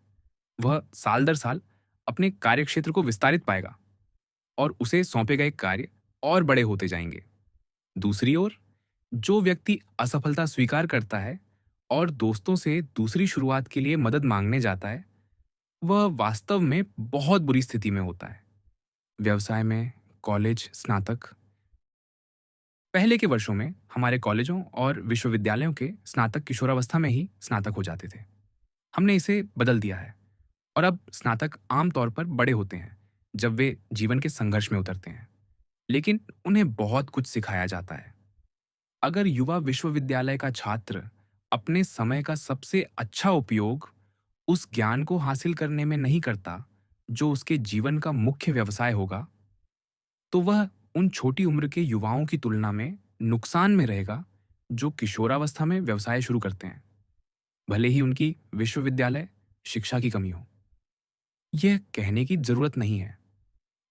वह साल दर साल अपने कार्यक्षेत्र को विस्तारित पाएगा और उसे सौंपे गए कार्य और बड़े होते जाएंगे। दूसरी ओर, जो व्यक्ति असफलता स्वीकार करता है और दोस्तों से दूसरी शुरुआत के लिए मदद मांगने जाता है, वह वास्तव में बहुत बुरी स्थिति में होता है। व्यवसाय में कॉलेज स्नातक, पहले के वर्षों में हमारे कॉलेजों और विश्वविद्यालयों के स्नातक किशोरावस्था में ही स्नातक हो जाते थे। हमने इसे बदल दिया है और अब स्नातक आमतौर पर बड़े होते हैं, जब वे जीवन के संघर्ष में उतरते हैं, लेकिन उन्हें बहुत कुछ सिखाया जाता है। अगर युवा विश्वविद्यालय का छात्र अपने समय का सबसे अच्छा उपयोग उस ज्ञान को हासिल करने में नहीं करता, जो उसके जीवन का मुख्य व्यवसाय होगा, तो वह उन छोटी उम्र के युवाओं की तुलना में नुकसान में रहेगा, जो किशोरावस्था में व्यवसाय शुरू करते हैं, भले ही उनकी विश्वविद्यालय शिक्षा की कमी हो। यह कहने की जरूरत नहीं है।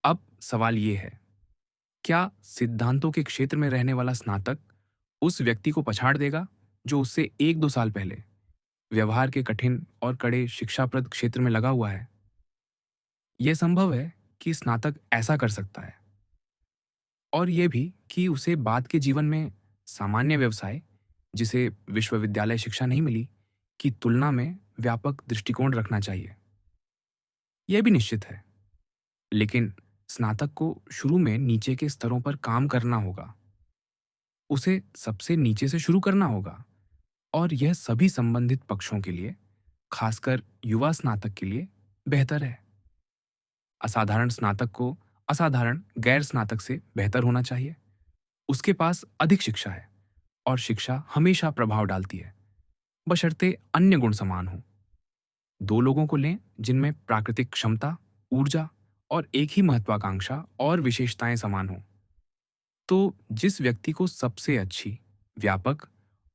अब सवाल ये है, क्या सिद्धांतों के क्षेत्र में रहने वाला स्नातक उस व्यक्ति को पछाड़ देगा, जो उससे 1-2 साल पहले व्यवहार के कठिन और कड़े शिक्षाप्रद क्षेत्र में लगा हुआ है? यह संभव है कि स्नातक ऐसा कर सकता है, और यह भी कि उसे बाद के जीवन में सामान्य व्यवसाय, जिसे विश्वविद्यालय शिक्षा नहीं मिली, की तुलना में व्यापक दृष्टिकोण रखना चाहिए। यह भी निश्चित है, लेकिन स्नातक को शुरू में नीचे के स्तरों पर काम करना होगा। उसे सबसे नीचे से शुरू करना होगा, और यह सभी संबंधित पक्षों के लिए, खासकर युवा स्नातक के लिए, बेहतर है। असाधारण स्नातक को असाधारण गैर स्नातक से बेहतर होना चाहिए। उसके पास अधिक शिक्षा है, और शिक्षा हमेशा प्रभाव डालती है, बशर्ते अन्य गुण समान हों। दो लोगों को लें जिनमें प्राकृतिक क्षमता, ऊर्जा और एक ही महत्वाकांक्षा और विशेषताएं समान हों। तो जिस व्यक्ति को सबसे अच्छी, व्यापक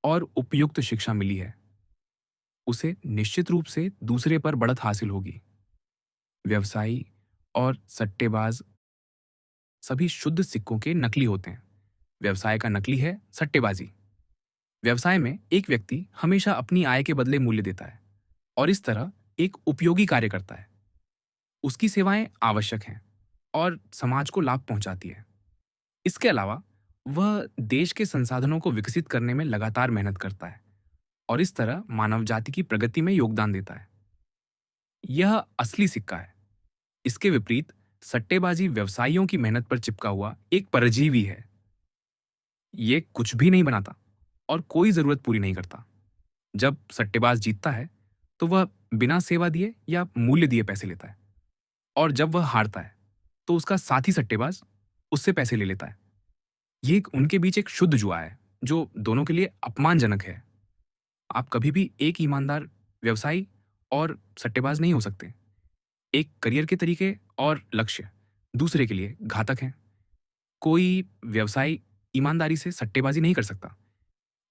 और उपयुक्त शिक्षा मिली है, उसे निश्चित रूप से दूसरे पर बढ़त हासिल होगी। व्यवसायी और सट्टेबाज सभी शुद्ध सिक्कों के नकली होते हैं। व्यवसाय का नकली है सट्टेबाजी। व्यवसाय में एक व्यक्ति हमेशा अपनी आय के बदले मूल्य देता है, और इस तरह एक उपयोगी कार्य करता है। उसकी सेवाएं आवश्यक हैं और समाज को लाभ पहुंचाती है। इसके अलावा वह देश के संसाधनों को विकसित करने में लगातार मेहनत करता है, और इस तरह मानव जाति की प्रगति में योगदान देता है। यह असली सिक्का है। इसके विपरीत सट्टेबाजी व्यवसायियों की मेहनत पर चिपका हुआ एक परजीवी है। ये कुछ भी नहीं बनाता और कोई जरूरत पूरी नहीं करता। जब सट्टेबाज जीतता है, तो वह बिना सेवा दिए या मूल्य दिए पैसे लेता है, और जब वह हारता है, तो उसका साथी सट्टेबाज उससे पैसे ले लेता है। उनके बीच एक शुद्ध जुआ है, जो दोनों के लिए अपमानजनक है। आप कभी भी एक ईमानदार व्यवसायी और सट्टेबाज नहीं हो सकते। एक करियर के तरीके और लक्ष्य दूसरे के लिए घातक हैं। कोई व्यवसायी ईमानदारी से सट्टेबाजी नहीं कर सकता,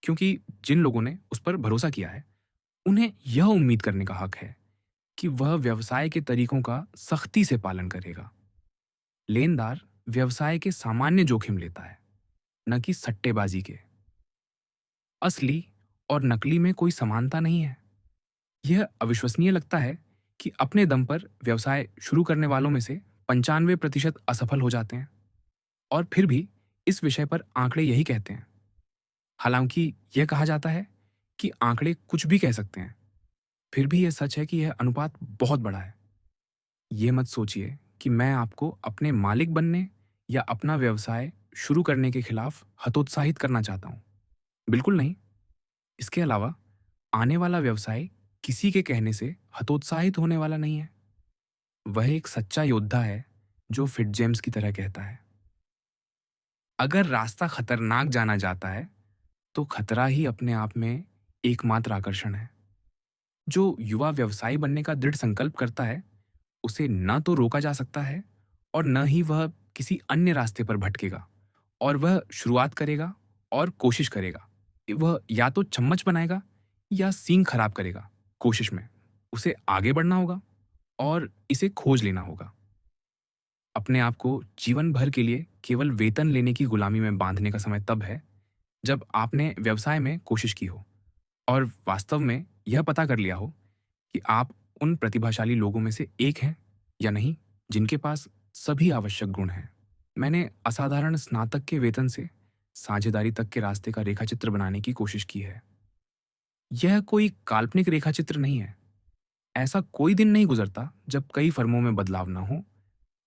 क्योंकि जिन लोगों ने उस पर भरोसा किया है, उन्हें यह उम्मीद करने का हक है कि वह व्यवसाय के तरीकों का सख्ती से पालन करेगा। लेनदार व्यवसाय के सामान्य जोखिम लेता है, न कि सट्टेबाजी के। असली और नकली में कोई समानता नहीं है। यह अविश्वसनीय लगता है कि अपने दम पर व्यवसाय शुरू करने वालों में से 95% असफल हो जाते हैं, और फिर भी इस विषय पर आंकड़े यही कहते हैं। हालांकि यह कहा जाता है कि आंकड़े कुछ भी कह सकते हैं, फिर भी यह सच है कि यह अनुपात बहुत बड़ा है। ये मत सोचिए कि मैं आपको अपने मालिक बनने या अपना व्यवसाय शुरू करने के खिलाफ हतोत्साहित करना चाहता हूँ। बिल्कुल नहीं। इसके अलावा आने वाला व्यवसाय किसी के कहने से हतोत्साहित होने वाला नहीं है। वह एक सच्चा योद्धा है, जो फिटजेम्स की तरह कहता है, अगर रास्ता खतरनाक जाना जाता है, तो खतरा ही अपने आप में एकमात्र आकर्षण है। जो युवा व्यवसायी बनने का दृढ़ संकल्प करता है, उसे न तो रोका जा सकता है, और न ही वह किसी अन्य रास्ते पर भटकेगा। और वह शुरुआत करेगा और कोशिश करेगा। वह या तो चम्मच बनाएगा या सींग खराब करेगा। कोशिश में उसे आगे बढ़ना होगा और इसे खोज लेना होगा। अपने आप को जीवन भर के लिए केवल वेतन लेने की गुलामी में बांधने का समय तब है, जब आपने व्यवसाय में कोशिश की हो और वास्तव में यह पता कर लिया हो कि आप उन प्रतिभाशाली लोगों में से एक हैं या नहीं, जिनके पास सभी आवश्यक गुण हैं। मैंने असाधारण स्नातक के वेतन से साझेदारी तक के रास्ते का रेखाचित्र बनाने की कोशिश की है। यह कोई काल्पनिक रेखाचित्र नहीं है। ऐसा कोई दिन नहीं गुजरता जब कई फर्मों में बदलाव ना हो,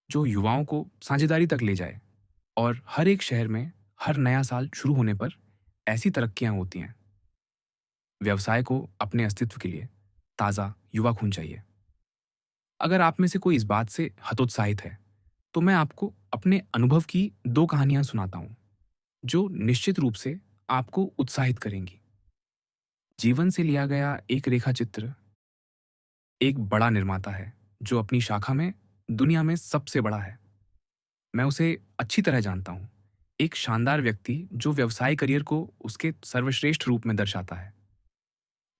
जो युवाओं को साझेदारी तक ले जाए, और हर एक शहर में हर नया साल शुरू होने पर ऐसी तरक्कियां होती हैं। व्यवसाय को अपने अस्तित्व के लिए ताज़ा युवा खून चाहिए। अगर आप में से कोई इस बात से हतोत्साहित है, तो मैं आपको अपने अनुभव की 2 कहानियाँ सुनाता हूँ, जो निश्चित रूप से आपको उत्साहित करेंगी। जीवन से लिया गया एक रेखाचित्र एक बड़ा निर्माता है, जो अपनी शाखा में दुनिया में सबसे बड़ा है। मैं उसे अच्छी तरह जानता हूँ। एक शानदार व्यक्ति जो व्यवसाय करियर को उसके सर्वश्रेष्ठ रूप में दर्शाता है।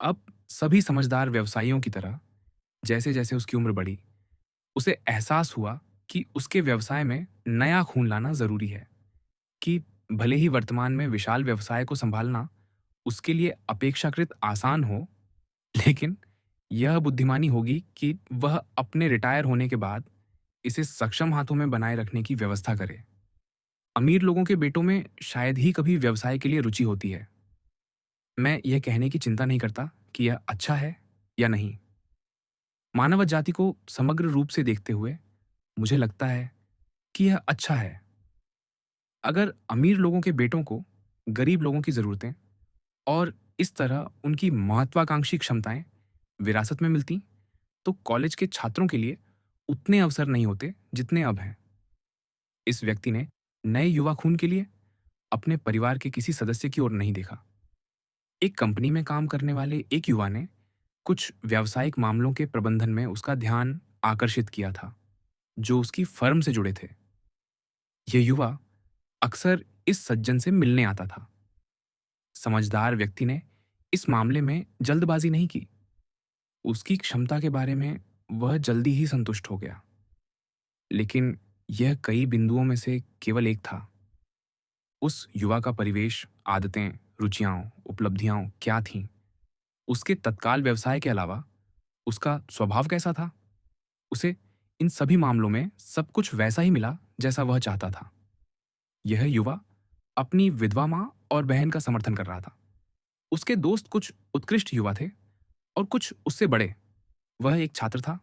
अब सभी समझदार व्यवसायियों की तरह जैसे-जैसे उसकी उम्र बढ़ी, उसे एहसास हुआ कि उसके व्यवसाय में नया खून लाना ज़रूरी है, कि भले ही वर्तमान में विशाल व्यवसाय को सँभालना उसके लिए अपेक्षाकृत आसान हो, लेकिन यह बुद्धिमानी होगी कि वह अपने रिटायर होने के बाद इसे सक्षम हाथों में बनाए रखने की व्यवस्था करे। अमीर लोगों के बेटों में शायद ही कभी व्यवसाय के लिए रुचि होती है। मैं यह कहने की चिंता नहीं करता कि यह अच्छा है या नहीं। मानव जाति को समग्र रूप से देखते हुए मुझे लगता है कि यह अच्छा है। अगर अमीर लोगों के बेटों को गरीब लोगों की ज़रूरतें और इस तरह उनकी महत्वाकांक्षी क्षमताएं विरासत में मिलती, तो कॉलेज के छात्रों के लिए उतने अवसर नहीं होते जितने अब हैं। इस व्यक्ति ने नए युवा खून के लिए अपने परिवार के किसी सदस्य की ओर नहीं देखा। एक कंपनी में काम करने वाले एक युवा ने कुछ व्यावसायिक मामलों के प्रबंधन में उसका ध्यान आकर्षित किया था, जो उसकी फर्म से जुड़े थे। यह युवा अक्सर इस सज्जन से मिलने आता था। समझदार व्यक्ति ने इस मामले में जल्दबाजी नहीं की। उसकी क्षमता के बारे में वह जल्दी ही संतुष्ट हो गया। लेकिन यह कई बिंदुओं में से केवल एक था। उस युवा का परिवेश, आदतें, रुचियाँ, उपलब्धियाँ क्या थीं? उसके तत्काल व्यवसाय के अलावा उसका स्वभाव कैसा था? उसे इन सभी मामलों में सब कुछ वैसा ही मिला जैसा वह चाहता था। यह युवा अपनी विधवा माँ और बहन का समर्थन कर रहा था। उसके दोस्त कुछ उत्कृष्ट युवा थे और कुछ उससे बड़े। वह एक छात्र था,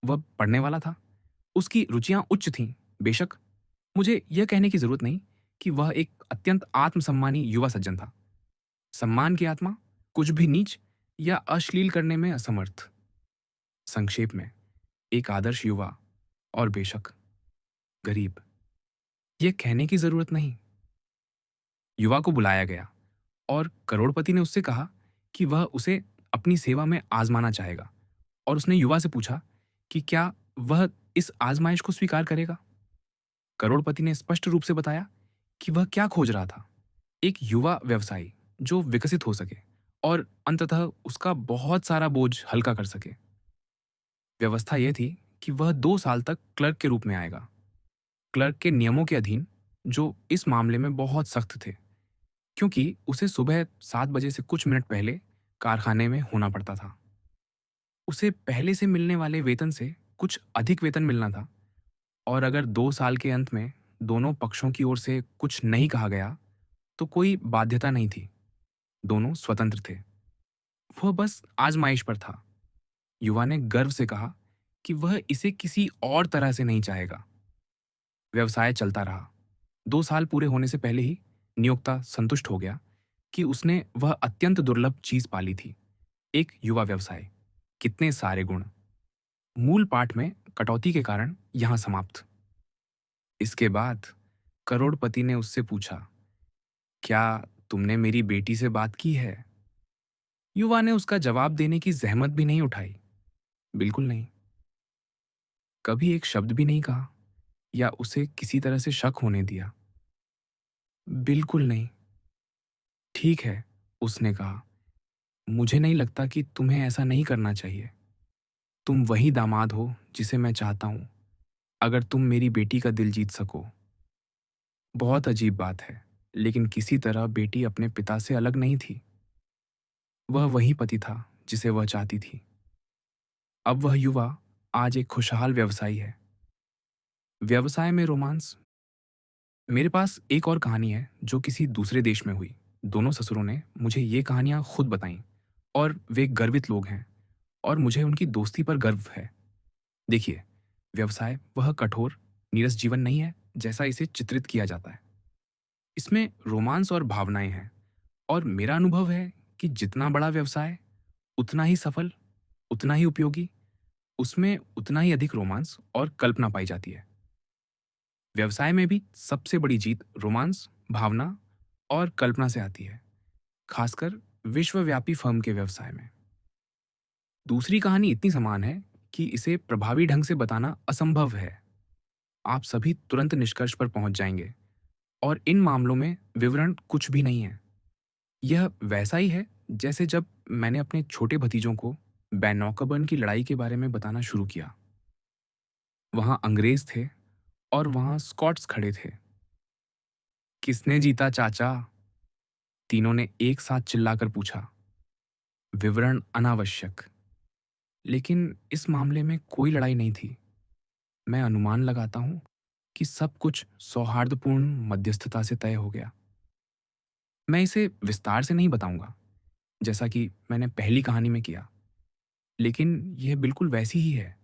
वह पढ़ने वाला था। उसकी रुचियाँ उच्च थीं, बेशक। मुझे यह कहने की ज़रूरत नहीं कि वह एक अत्यंत आत्मसम्मानी युवा सज्जन था। सम्मान की आत्मा, कुछ भी नीच या अश्लील करने में असमर्थ। संक्षेप में, एक आदर्श युवा और बेशक गरीब। यह कहने की ज़रूरत नहीं। युवा को बुलाया गया और करोड़पति ने उससे कहा कि वह उसे अपनी सेवा में आज़माना चाहेगा और उसने युवा से पूछा कि क्या वह इस आज़माइश को स्वीकार करेगा? करोड़पति ने स्पष्ट रूप से बताया कि वह क्या खोज रहा था। एक युवा व्यवसायी जो विकसित हो सके और अंततः उसका बहुत सारा बोझ हल्का कर सके। व्यवस्था यह थी कि वह 2 साल तक क्लर्क के रूप में आएगा। क्लर्क के नियमों के अधीन, जो इस मामले में बहुत सख्त थे, क्योंकि उसे सुबह 7 बजे से कुछ मिनट पहले कारखाने में होना पड़ता था। उसे पहले से मिलने वाले वेतन से कुछ अधिक वेतन मिलना था और अगर 2 साल के अंत में दोनों पक्षों की ओर से कुछ नहीं कहा गया, तो कोई बाध्यता नहीं थी। दोनों स्वतंत्र थे। वह बस आजमाइश पर था। युवा ने गर्व से कहा कि वह इसे किसी और तरह से नहीं चाहेगा। व्यवसाय चलता रहा। 2 साल पूरे होने से पहले ही नियोक्ता संतुष्ट हो गया कि उसने वह अत्यंत दुर्लभ चीज पाली थी, एक युवा व्यवसाय। कितने सारे गुण। मूल पाठ में कटौती के कारण यहां समाप्त। इसके बाद करोड़पति ने उससे पूछा, क्या तुमने मेरी बेटी से बात की है? युवा ने उसका जवाब देने की जहमत भी नहीं उठाई। बिल्कुल नहीं। कभी एक शब्द भी नहीं कहा या उसे किसी तरह से शक होने दिया। बिल्कुल नहीं। ठीक है, उसने कहा। मुझे नहीं लगता कि तुम्हें ऐसा नहीं करना चाहिए। तुम वही दामाद हो जिसे मैं चाहता हूं, अगर तुम मेरी बेटी का दिल जीत सको। बहुत अजीब बात है, लेकिन किसी तरह बेटी अपने पिता से अलग नहीं थी। वह वही पति था जिसे वह चाहती थी। अब वह युवा आज एक खुशहाल व्यवसायी है। व्यवसाय में रोमांस। मेरे पास एक और कहानी है जो किसी दूसरे देश में हुई। दोनों ससुरों ने मुझे ये कहानियां खुद बताईं और वे गर्वित लोग हैं और मुझे उनकी दोस्ती पर गर्व है। देखिए, व्यवसाय वह कठोर, नीरस जीवन नहीं है जैसा इसे चित्रित किया जाता है। इसमें रोमांस और भावनाएं हैं और मेरा अनुभव है कि जितना बड़ा व्यवसाय, उतना ही सफल, उतना ही उपयोगी, उसमें उतना ही अधिक रोमांस और कल्पना पाई जाती है। व्यवसाय में भी सबसे बड़ी जीत रोमांस, भावना और कल्पना से आती है, खासकर विश्वव्यापी फर्म के व्यवसाय में। दूसरी कहानी इतनी समान है कि इसे प्रभावी ढंग से बताना असंभव है। आप सभी तुरंत निष्कर्ष पर पहुंच जाएंगे और इन मामलों में विवरण कुछ भी नहीं है। यह वैसा ही है जैसे जब मैंने अपने छोटे भतीजों को बैनॉकबर्न की लड़ाई के बारे में बताना शुरू किया। वहां अंग्रेज थे और वहां स्कॉट्स खड़े थे। किसने जीता चाचा? तीनों ने एक साथ चिल्लाकर पूछा। विवरण अनावश्यक। लेकिन इस मामले में कोई लड़ाई नहीं थी। मैं अनुमान लगाता हूं कि सब कुछ सौहार्दपूर्ण मध्यस्थता से तय हो गया। मैं इसे विस्तार से नहीं बताऊंगा, जैसा कि मैंने पहली कहानी में किया, लेकिन यह बिल्कुल वैसी ही है,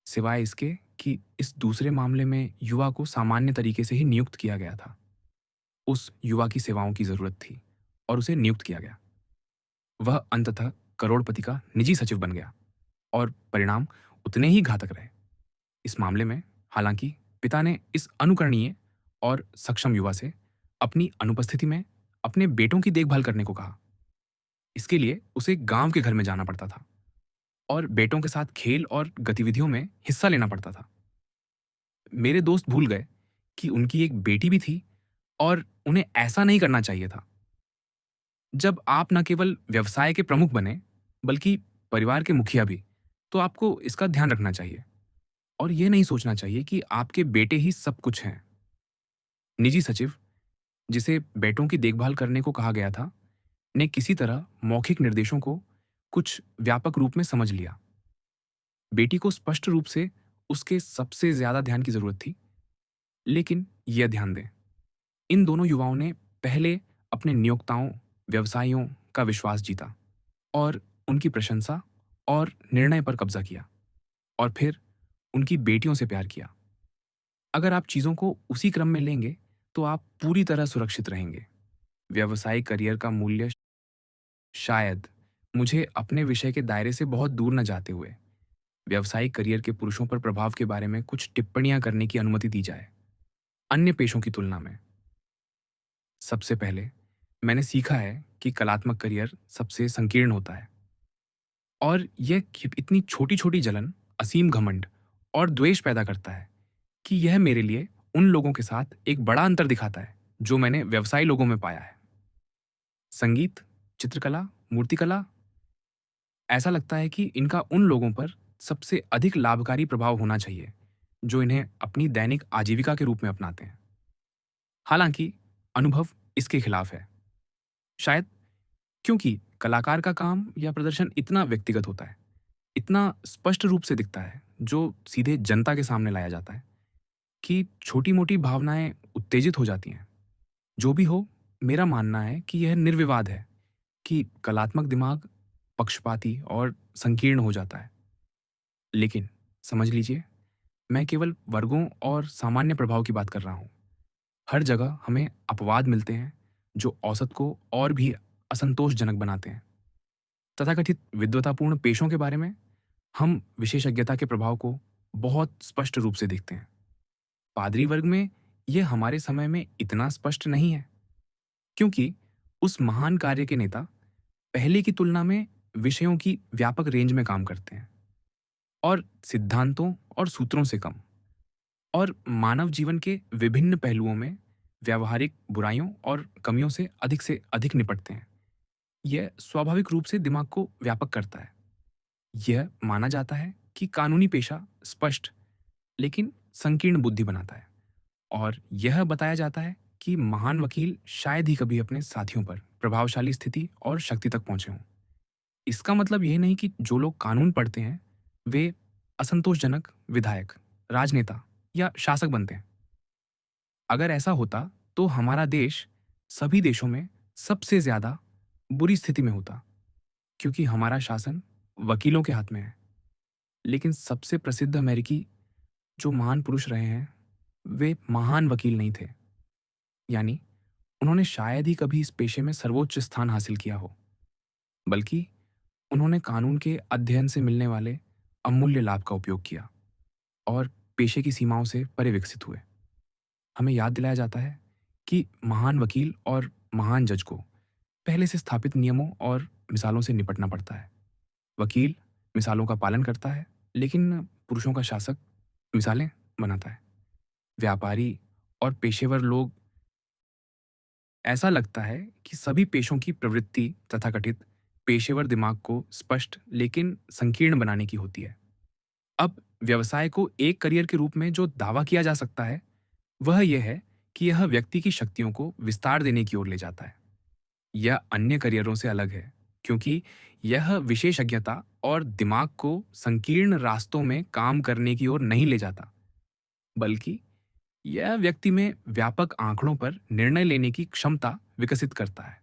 सिवाय इसके कि इस दूसरे मामले में युवा को सामान्य तरीके से ही नियुक्त किया गया था। उस युवा की सेवाओं की जरूरत थी और उसे नियुक्त किया गया। वह अंततः करोड़पति का निजी सचिव बन गया और परिणाम उतने ही घातक रहे। इस मामले में हालांकि पिता ने इस अनुकरणीय और सक्षम युवा से अपनी अनुपस्थिति में अपने बेटों की देखभाल करने को कहा। इसके लिए उसे गांव के घर में जाना पड़ता था और बेटों के साथ खेल और गतिविधियों में हिस्सा लेना पड़ता था। मेरे दोस्त भूल गए कि उनकी एक बेटी भी थी और उन्हें ऐसा नहीं करना चाहिए था। जब आप न केवल व्यवसाय के प्रमुख बने, बल्कि परिवार के मुखिया भी, तो आपको इसका ध्यान रखना चाहिए और यह नहीं सोचना चाहिए कि आपके बेटे ही सब कुछ हैं। निजी सचिव, जिसे बेटों की देखभाल करने को कहा गया था, ने किसी तरह मौखिक निर्देशों को कुछ व्यापक रूप में समझ लिया। बेटी को स्पष्ट रूप से उसके सबसे ज्यादा ध्यान की जरूरत थी, लेकिन यह ध्यान दें, इन दोनों युवाओं ने पहले अपने नियोक्ताओं, व्यवसायियों का विश्वास जीता और उनकी प्रशंसा और निर्णय पर कब्जा किया और फिर उनकी बेटियों से प्यार किया। अगर आप चीजों को उसी क्रम में लेंगे तो आप पूरी तरह सुरक्षित रहेंगे। व्यावसायिक करियर का मूल्य शायद, मुझे अपने विषय के दायरे से बहुत दूर न जाते हुए, व्यावसायिक करियर के पुरुषों पर प्रभाव के बारे में कुछ टिप्पणियां करने की अनुमति दी जाए अन्य पेशों की तुलना में। सबसे पहले मैंने सीखा है कि कलात्मक करियर सबसे संकीर्ण होता है और यह इतनी छोटी छोटी जलन, असीम घमंड और द्वेष पैदा करता है कि यह मेरे लिए उन लोगों के साथ एक बड़ा अंतर दिखाता है जो मैंने व्यवसायी लोगों में पाया है। संगीत, चित्रकला, मूर्तिकला, ऐसा लगता है कि इनका उन लोगों पर सबसे अधिक लाभकारी प्रभाव होना चाहिए जो इन्हें अपनी दैनिक आजीविका के रूप में अपनाते हैं। हालांकि अनुभव इसके खिलाफ है, शायद क्योंकि कलाकार का काम या प्रदर्शन इतना व्यक्तिगत होता है, इतना स्पष्ट रूप से दिखता है, जो सीधे जनता के सामने लाया जाता है, कि छोटी-मोटी भावनाएं उत्तेजित हो जाती हैं। जो भी हो, मेरा मानना है कि यह निर्विवाद है कि कलात्मक दिमाग पक्षपाती और संकीर्ण हो जाता है। लेकिन समझ लीजिए, मैं केवल वर्गों और सामान्य प्रभाव की बात कर रहा हूँ। हर जगह हमें अपवाद मिलते हैं जो औसत को और भी असंतोषजनक बनाते हैं। तथाकथित विद्वतापूर्ण पेशों के बारे में हम विशेषज्ञता के प्रभाव को बहुत स्पष्ट रूप से देखते हैं। पादरी वर्ग में यह हमारे समय में इतना स्पष्ट नहीं है, क्योंकि उस महान कार्य के नेता पहले की तुलना में विषयों की व्यापक रेंज में काम करते हैं और सिद्धांतों और सूत्रों से कम, और मानव जीवन के विभिन्न पहलुओं में व्यावहारिक बुराइयों और कमियों से अधिक निपटते हैं। यह स्वाभाविक रूप से दिमाग को व्यापक करता है। यह माना जाता है कि कानूनी पेशा स्पष्ट लेकिन संकीर्ण बुद्धि बनाता है और यह बताया जाता है कि महान वकील शायद ही कभी अपने साथियों पर प्रभावशाली स्थिति और शक्ति तक पहुंचे हों। इसका मतलब यह नहीं कि जो लोग कानून पढ़ते हैं वे असंतोषजनक विधायक, राजनेता या शासक बनते हैं। अगर ऐसा होता तो हमारा देश सभी देशों में सबसे ज्यादा बुरी स्थिति में होता, क्योंकि हमारा शासन वकीलों के हाथ में है। लेकिन सबसे प्रसिद्ध अमेरिकी जो महान पुरुष रहे हैं, वे महान वकील नहीं थे। यानी उन्होंने शायद ही कभी इस पेशे में सर्वोच्च स्थान हासिल किया हो, बल्कि उन्होंने कानून के अध्ययन से मिलने वाले अमूल्य लाभ का उपयोग किया और पेशे की सीमाओं से परे विकसित हुए। हमें याद दिलाया जाता है कि महान वकील और महान जज को पहले से स्थापित नियमों और मिसालों से निपटना पड़ता है। वकील मिसालों का पालन करता है, लेकिन पुरुषों का शासक मिसालें बनाता है। व्यापारी और पेशेवर लोग, ऐसा लगता है कि सभी पेशों की प्रवृत्ति तथाकथित पेशेवर दिमाग को स्पष्ट लेकिन संकीर्ण बनाने की होती है। अब व्यवसाय को एक करियर के रूप में जो दावा किया जा सकता है, वह यह है कि यह व्यक्ति की शक्तियों को विस्तार देने की ओर ले जाता है। यह अन्य करियरों से अलग है, क्योंकि यह विशेषज्ञता और दिमाग को संकीर्ण रास्तों में काम करने की ओर नहीं ले जाता, बल्कि यह व्यक्ति में व्यापक आंकड़ों पर निर्णय लेने की क्षमता विकसित करता है।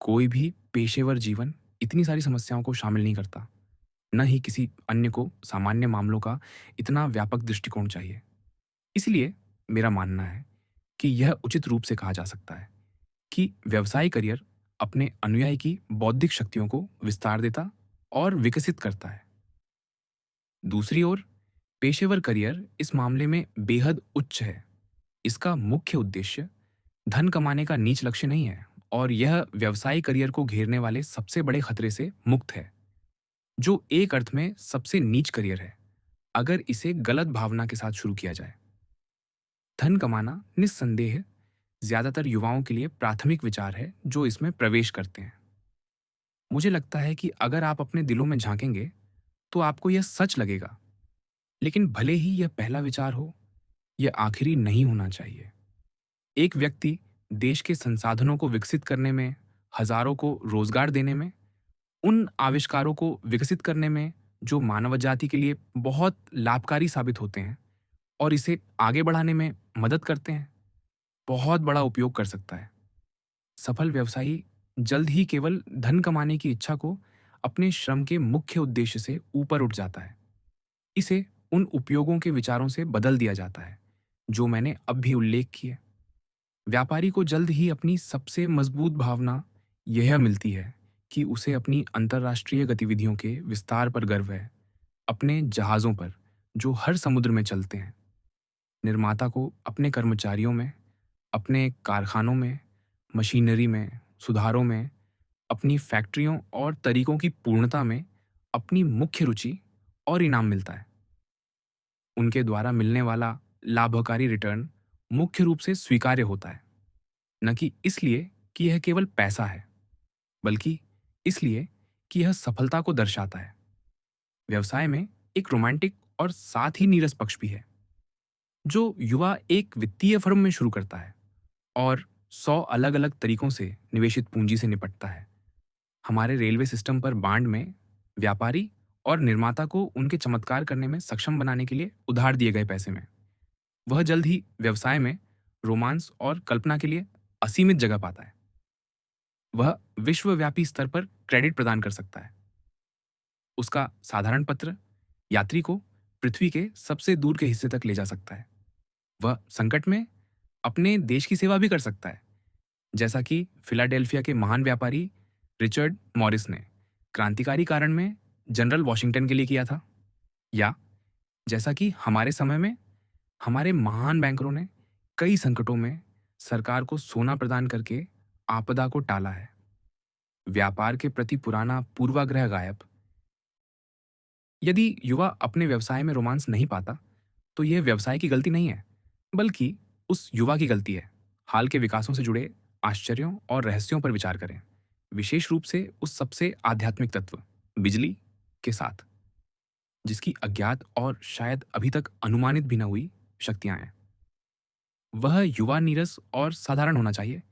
कोई भी पेशेवर जीवन इतनी सारी समस्याओं को शामिल नहीं करता, न ही किसी अन्य को सामान्य मामलों का इतना व्यापक दृष्टिकोण चाहिए। इसलिए मेरा मानना है कि यह उचित रूप से कहा जा सकता है कि व्यवसाय करियर अपने अनुयायी की बौद्धिक शक्तियों को विस्तार देता और विकसित करता है। दूसरी ओर पेशेवर करियर इस मामले में बेहद उच्च है। इसका मुख्य उद्देश्य धन कमाने का नीच लक्ष्य नहीं है, और यह व्यवसाय करियर को घेरने वाले सबसे बड़े खतरे से मुक्त है, जो एक अर्थ में सबसे नीच करियर है अगर इसे गलत भावना के साथ शुरू किया जाए। धन कमाना निस्संदेह ज्यादातर युवाओं के लिए प्राथमिक विचार है जो इसमें प्रवेश करते हैं। मुझे लगता है कि अगर आप अपने दिलों में झांकेंगे तो आपको यह सच लगेगा, लेकिन भले ही यह पहला विचार हो, यह आखिरी नहीं होना चाहिए। एक व्यक्ति देश के संसाधनों को विकसित करने में, हजारों को रोजगार देने में, उन आविष्कारों को विकसित करने में जो मानव जाति के लिए बहुत लाभकारी साबित होते हैं और इसे आगे बढ़ाने में मदद करते हैं, बहुत बड़ा उपयोग कर सकता है। सफल व्यवसायी जल्द ही केवल धन कमाने की इच्छा को अपने श्रम के मुख्य उद्देश्य से ऊपर उठ जाता है। इसे उन उपयोगों के विचारों से बदल दिया जाता है जो मैंने अब भी उल्लेख किए। व्यापारी को जल्द ही अपनी सबसे मजबूत भावना यह मिलती है कि उसे अपनी अंतर्राष्ट्रीय गतिविधियों के विस्तार पर गर्व है, अपने जहाज़ों पर जो हर समुद्र में चलते हैं। निर्माता को अपने कर्मचारियों में, अपने कारखानों में, मशीनरी में, सुधारों में, अपनी फैक्ट्रियों और तरीकों की पूर्णता में अपनी मुख्य रुचि और इनाम मिलता है। उनके द्वारा मिलने वाला लाभकारी रिटर्न मुख्य रूप से स्वीकार्य होता है, न कि इसलिए कि यह केवल पैसा है, बल्कि इसलिए कि यह सफलता को दर्शाता है। व्यवसाय में एक रोमांटिक और साथ ही नीरस पक्ष भी है। जो युवा एक वित्तीय फर्म में शुरू करता है और 100 अलग अलग तरीकों से निवेशित पूंजी से निपटता है। हमारे रेलवे सिस्टम पर बांड में व्यापारी और निर्माता को उनके चमत्कार करने में सक्षम बनाने के लिए उधार दिए गए पैसे में वह जल्द ही व्यवसाय में रोमांस और कल्पना के लिए असीमित जगह पाता है। वह विश्वव्यापी स्तर पर क्रेडिट प्रदान कर सकता है। उसका साधारण पत्र यात्री को पृथ्वी के सबसे दूर के हिस्से तक ले जा सकता है। वह संकट में अपने देश की सेवा भी कर सकता है, जैसा कि फिलाडेल्फिया के महान व्यापारी रिचर्ड मॉरिस ने क्रांतिकारी कारण में जनरल वॉशिंगटन के लिए किया था, या जैसा कि हमारे समय में हमारे महान बैंकरों ने कई संकटों में सरकार को सोना प्रदान करके आपदा को टाला है। व्यापार के प्रति पुराना पूर्वाग्रह गायब। यदि युवा अपने व्यवसाय में रोमांस नहीं पाता, तो यह व्यवसाय की गलती नहीं है, बल्कि उस युवा की गलती है। हाल के विकासों से जुड़े आश्चर्यों और रहस्यों पर विचार करें, विशेष रूप से उस सबसे आध्यात्मिक तत्व बिजली के साथ, जिसकी अज्ञात और शायद अभी तक अनुमानित भी न हुई शक्तियां हैं। वह युवा नीरस और साधारण होना चाहिए,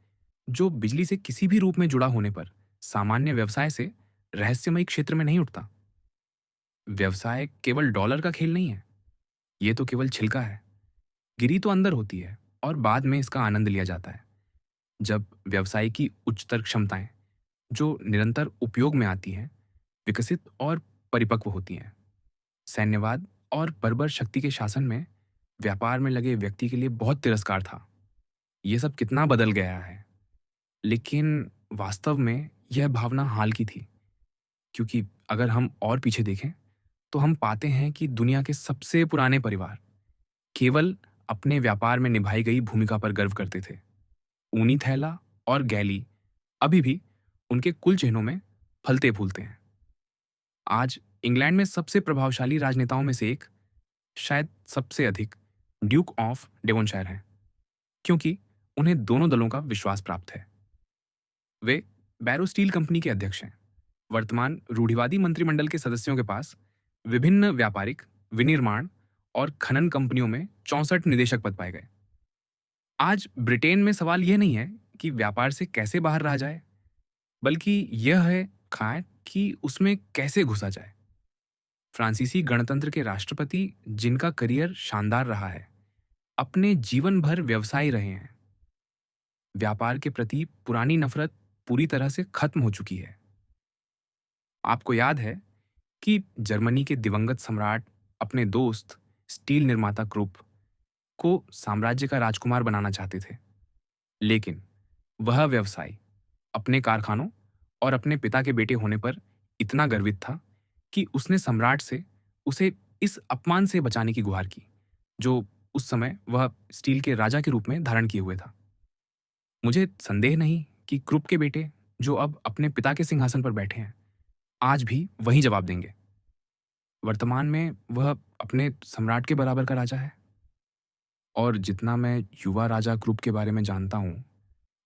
जो बिजली से किसी भी रूप में जुड़ा होने पर सामान्य व्यवसाय से रहस्यमयी क्षेत्र में नहीं उठता। व्यवसाय केवल डॉलर का खेल नहीं है, ये तो केवल छिलका है। गिरी तो अंदर होती है और बाद में इसका आनंद लिया जाता है। जब व्यवसाय की उच्चतर क्षमताएं, जो निरंतर उपयोग में आती हैं, विकसित और परिपक्व होती हैं। सैन्यवाद और बर्बर शक्ति के शासन में व्यापार में लगे व्यक्ति के लिए बहुत तिरस्कार था। ये सब कितना बदल गया है, लेकिन वास्तव में यह भावना हाल की थी, क्योंकि अगर हम और पीछे देखें तो हम पाते हैं कि दुनिया के सबसे पुराने परिवार केवल अपने व्यापार में निभाई गई भूमिका पर गर्व करते थे। ऊनी थैला और गैली अभी भी उनके कुल चिन्हों में फलते फूलते हैं। आज इंग्लैंड में सबसे प्रभावशाली राजनेताओं में से एक, शायद सबसे अधिक, ड्यूक ऑफ डेवोनशायर हैं, क्योंकि उन्हें दोनों दलों का विश्वास प्राप्त है। वे बैरो स्टील कंपनी के अध्यक्ष हैं। वर्तमान रूढ़िवादी मंत्रिमंडल के सदस्यों के पास विभिन्न व्यापारिक, विनिर्माण और खनन कंपनियों में 64 निदेशक पद पाए गए। आज ब्रिटेन में सवाल यह नहीं है कि व्यापार से कैसे बाहर रहा जाए, बल्कि यह है खाए कि उसमें कैसे घुसा जाए। फ्रांसीसी गणतंत्र के राष्ट्रपति, जिनका करियर शानदार रहा है, अपने जीवन भर व्यवसायी रहे हैं। व्यापार के प्रति पुरानी नफरत पूरी तरह से खत्म हो चुकी है। आपको याद है कि जर्मनी के दिवंगत सम्राट अपने दोस्त स्टील निर्माता क्रुप को साम्राज्य का राजकुमार बनाना चाहते थे, लेकिन वह व्यवसायी अपने कारखानों और अपने पिता के बेटे होने पर इतना गर्वित था कि उसने सम्राट से उसे इस अपमान से बचाने की गुहार की, जो उस समय वह स्टील के राजा के रूप में धारण किए हुए था। मुझे संदेह नहीं कि क्रुप के बेटे, जो अब अपने पिता के सिंहासन पर बैठे हैं, आज भी वही जवाब देंगे। वर्तमान में वह अपने सम्राट के बराबर का राजा है, और जितना मैं युवा राजा क्रुप के बारे में जानता हूँ,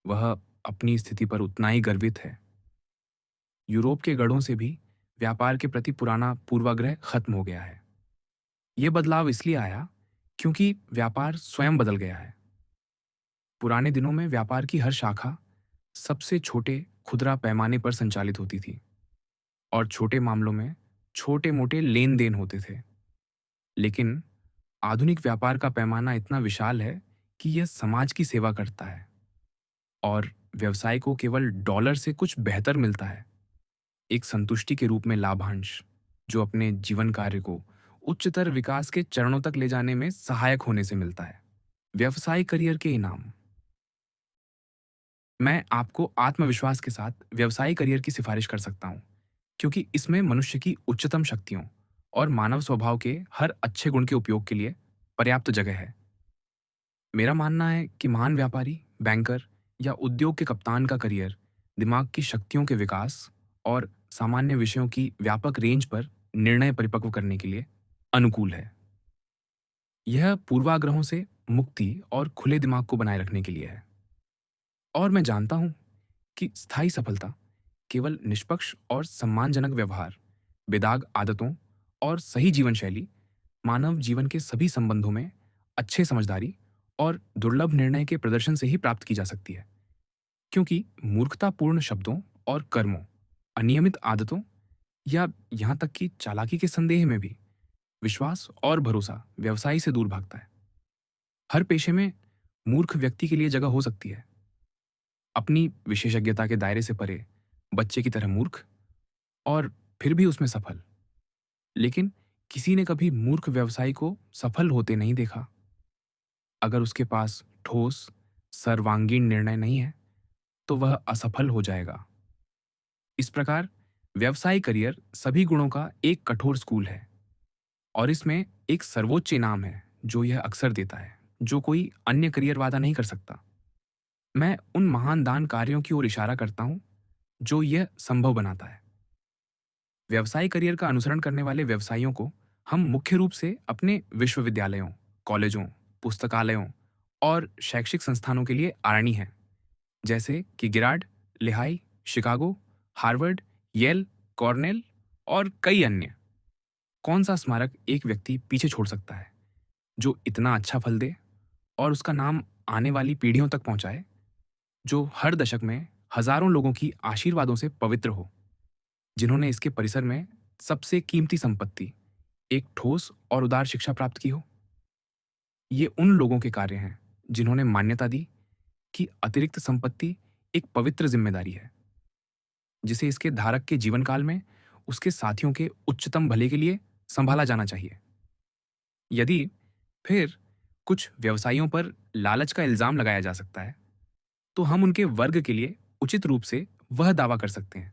वह अपनी स्थिति पर उतना ही गर्वित है। यूरोप के गढ़ों से भी व्यापार के प्रति पुराना पूर्वाग्रह खत्म हो गया है। ये बदलाव इसलिए आया क्योंकि व्यापार स्वयं बदल गया है। पुराने दिनों में व्यापार की हर शाखा सबसे छोटे खुदरा पैमाने पर संचालित होती थी, और छोटे मामलों में छोटे मोटे लेन देन होते थे। लेकिन आधुनिक व्यापार का पैमाना इतना विशाल है कि यह समाज की सेवा करता है, और व्यवसाय को केवल डॉलर से कुछ बेहतर मिलता है, एक संतुष्टि के रूप में लाभांश, जो अपने जीवन कार्य को उच्चतर विकास के चरणों तक ले जाने में सहायक होने से मिलता है। व्यवसाय करियर के इनाम। मैं आपको आत्मविश्वास के साथ व्यवसायिक करियर की सिफारिश कर सकता हूं, क्योंकि इसमें मनुष्य की उच्चतम शक्तियों और मानव स्वभाव के हर अच्छे गुण के उपयोग के लिए पर्याप्त जगह है। मेरा मानना है कि महान व्यापारी, बैंकर या उद्योग के कप्तान का करियर दिमाग की शक्तियों के विकास और सामान्य विषयों की व्यापक रेंज पर निर्णय परिपक्व करने के लिए अनुकूल है। यह पूर्वाग्रहों से मुक्ति और खुले दिमाग को बनाए रखने के लिए है। और मैं जानता हूं कि स्थायी सफलता केवल निष्पक्ष और सम्मानजनक व्यवहार, बेदाग आदतों और सही जीवन शैली, मानव जीवन के सभी संबंधों में अच्छे समझदारी और दुर्लभ निर्णय के प्रदर्शन से ही प्राप्त की जा सकती है। क्योंकि मूर्खतापूर्ण शब्दों और कर्मों, अनियमित आदतों या यहाँ तक कि चालाकी के संदेह में भी विश्वास और भरोसा व्यवसायी से दूर भागता है। हर पेशे में मूर्ख व्यक्ति के लिए जगह हो सकती है, अपनी विशेषज्ञता के दायरे से परे, बच्चे की तरह मूर्ख, और फिर भी उसमें सफल। लेकिन किसी ने कभी मूर्ख व्यवसायी को सफल होते नहीं देखा। अगर उसके पास ठोस, सर्वांगीण निर्णय नहीं है, तो वह असफल हो जाएगा। इस प्रकार व्यवसाय करियर सभी गुणों का एक कठोर स्कूल है, और इसमें एक सर्वोच्च इनाम है जो यह अक्सर देता है, जो कोई अन्य करियर वादा नहीं कर सकता। मैं उन महान दान कार्यों की ओर इशारा करता हूं जो यह संभव बनाता है। व्यवसाय करियर का अनुसरण करने वाले व्यवसायियों को हम मुख्य रूप से अपने विश्वविद्यालयों, कॉलेजों, पुस्तकालयों और शैक्षिक संस्थानों के लिए आरणी हैं, जैसे कि Girard, Lehigh, Chicago, Harvard, Yale, Cornell और कई अन्य। कौन सा स्मारक एक व्यक्ति पीछे छोड़ सकता है जो इतना अच्छा फल दे और उसका नाम आने वाली पीढ़ियों तक पहुंचाए, जो हर दशक में हजारों लोगों की आशीर्वादों से पवित्र हो, जिन्होंने इसके परिसर में सबसे कीमती संपत्ति, एक ठोस और उदार शिक्षा प्राप्त की हो। ये उन लोगों के कार्य हैं जिन्होंने मान्यता दी कि अतिरिक्त संपत्ति एक पवित्र जिम्मेदारी है, जिसे इसके धारक के जीवन काल में उसके साथियों के उच्चतम भले के लिए संभाला जाना चाहिए। यदि फिर कुछ व्यवसायियों पर लालच का इल्जाम लगाया जा सकता है, तो हम उनके वर्ग के लिए उचित रूप से वह दावा कर सकते हैं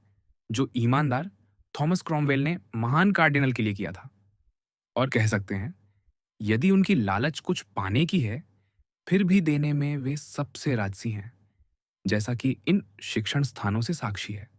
जो ईमानदार थॉमस क्रॉमवेल ने महान कार्डिनल के लिए किया था, और कह सकते हैं, यदि उनकी लालच कुछ पाने की है, फिर भी देने में वे सबसे राजसी हैं, जैसा कि इन शिक्षण स्थानों से साक्षी है।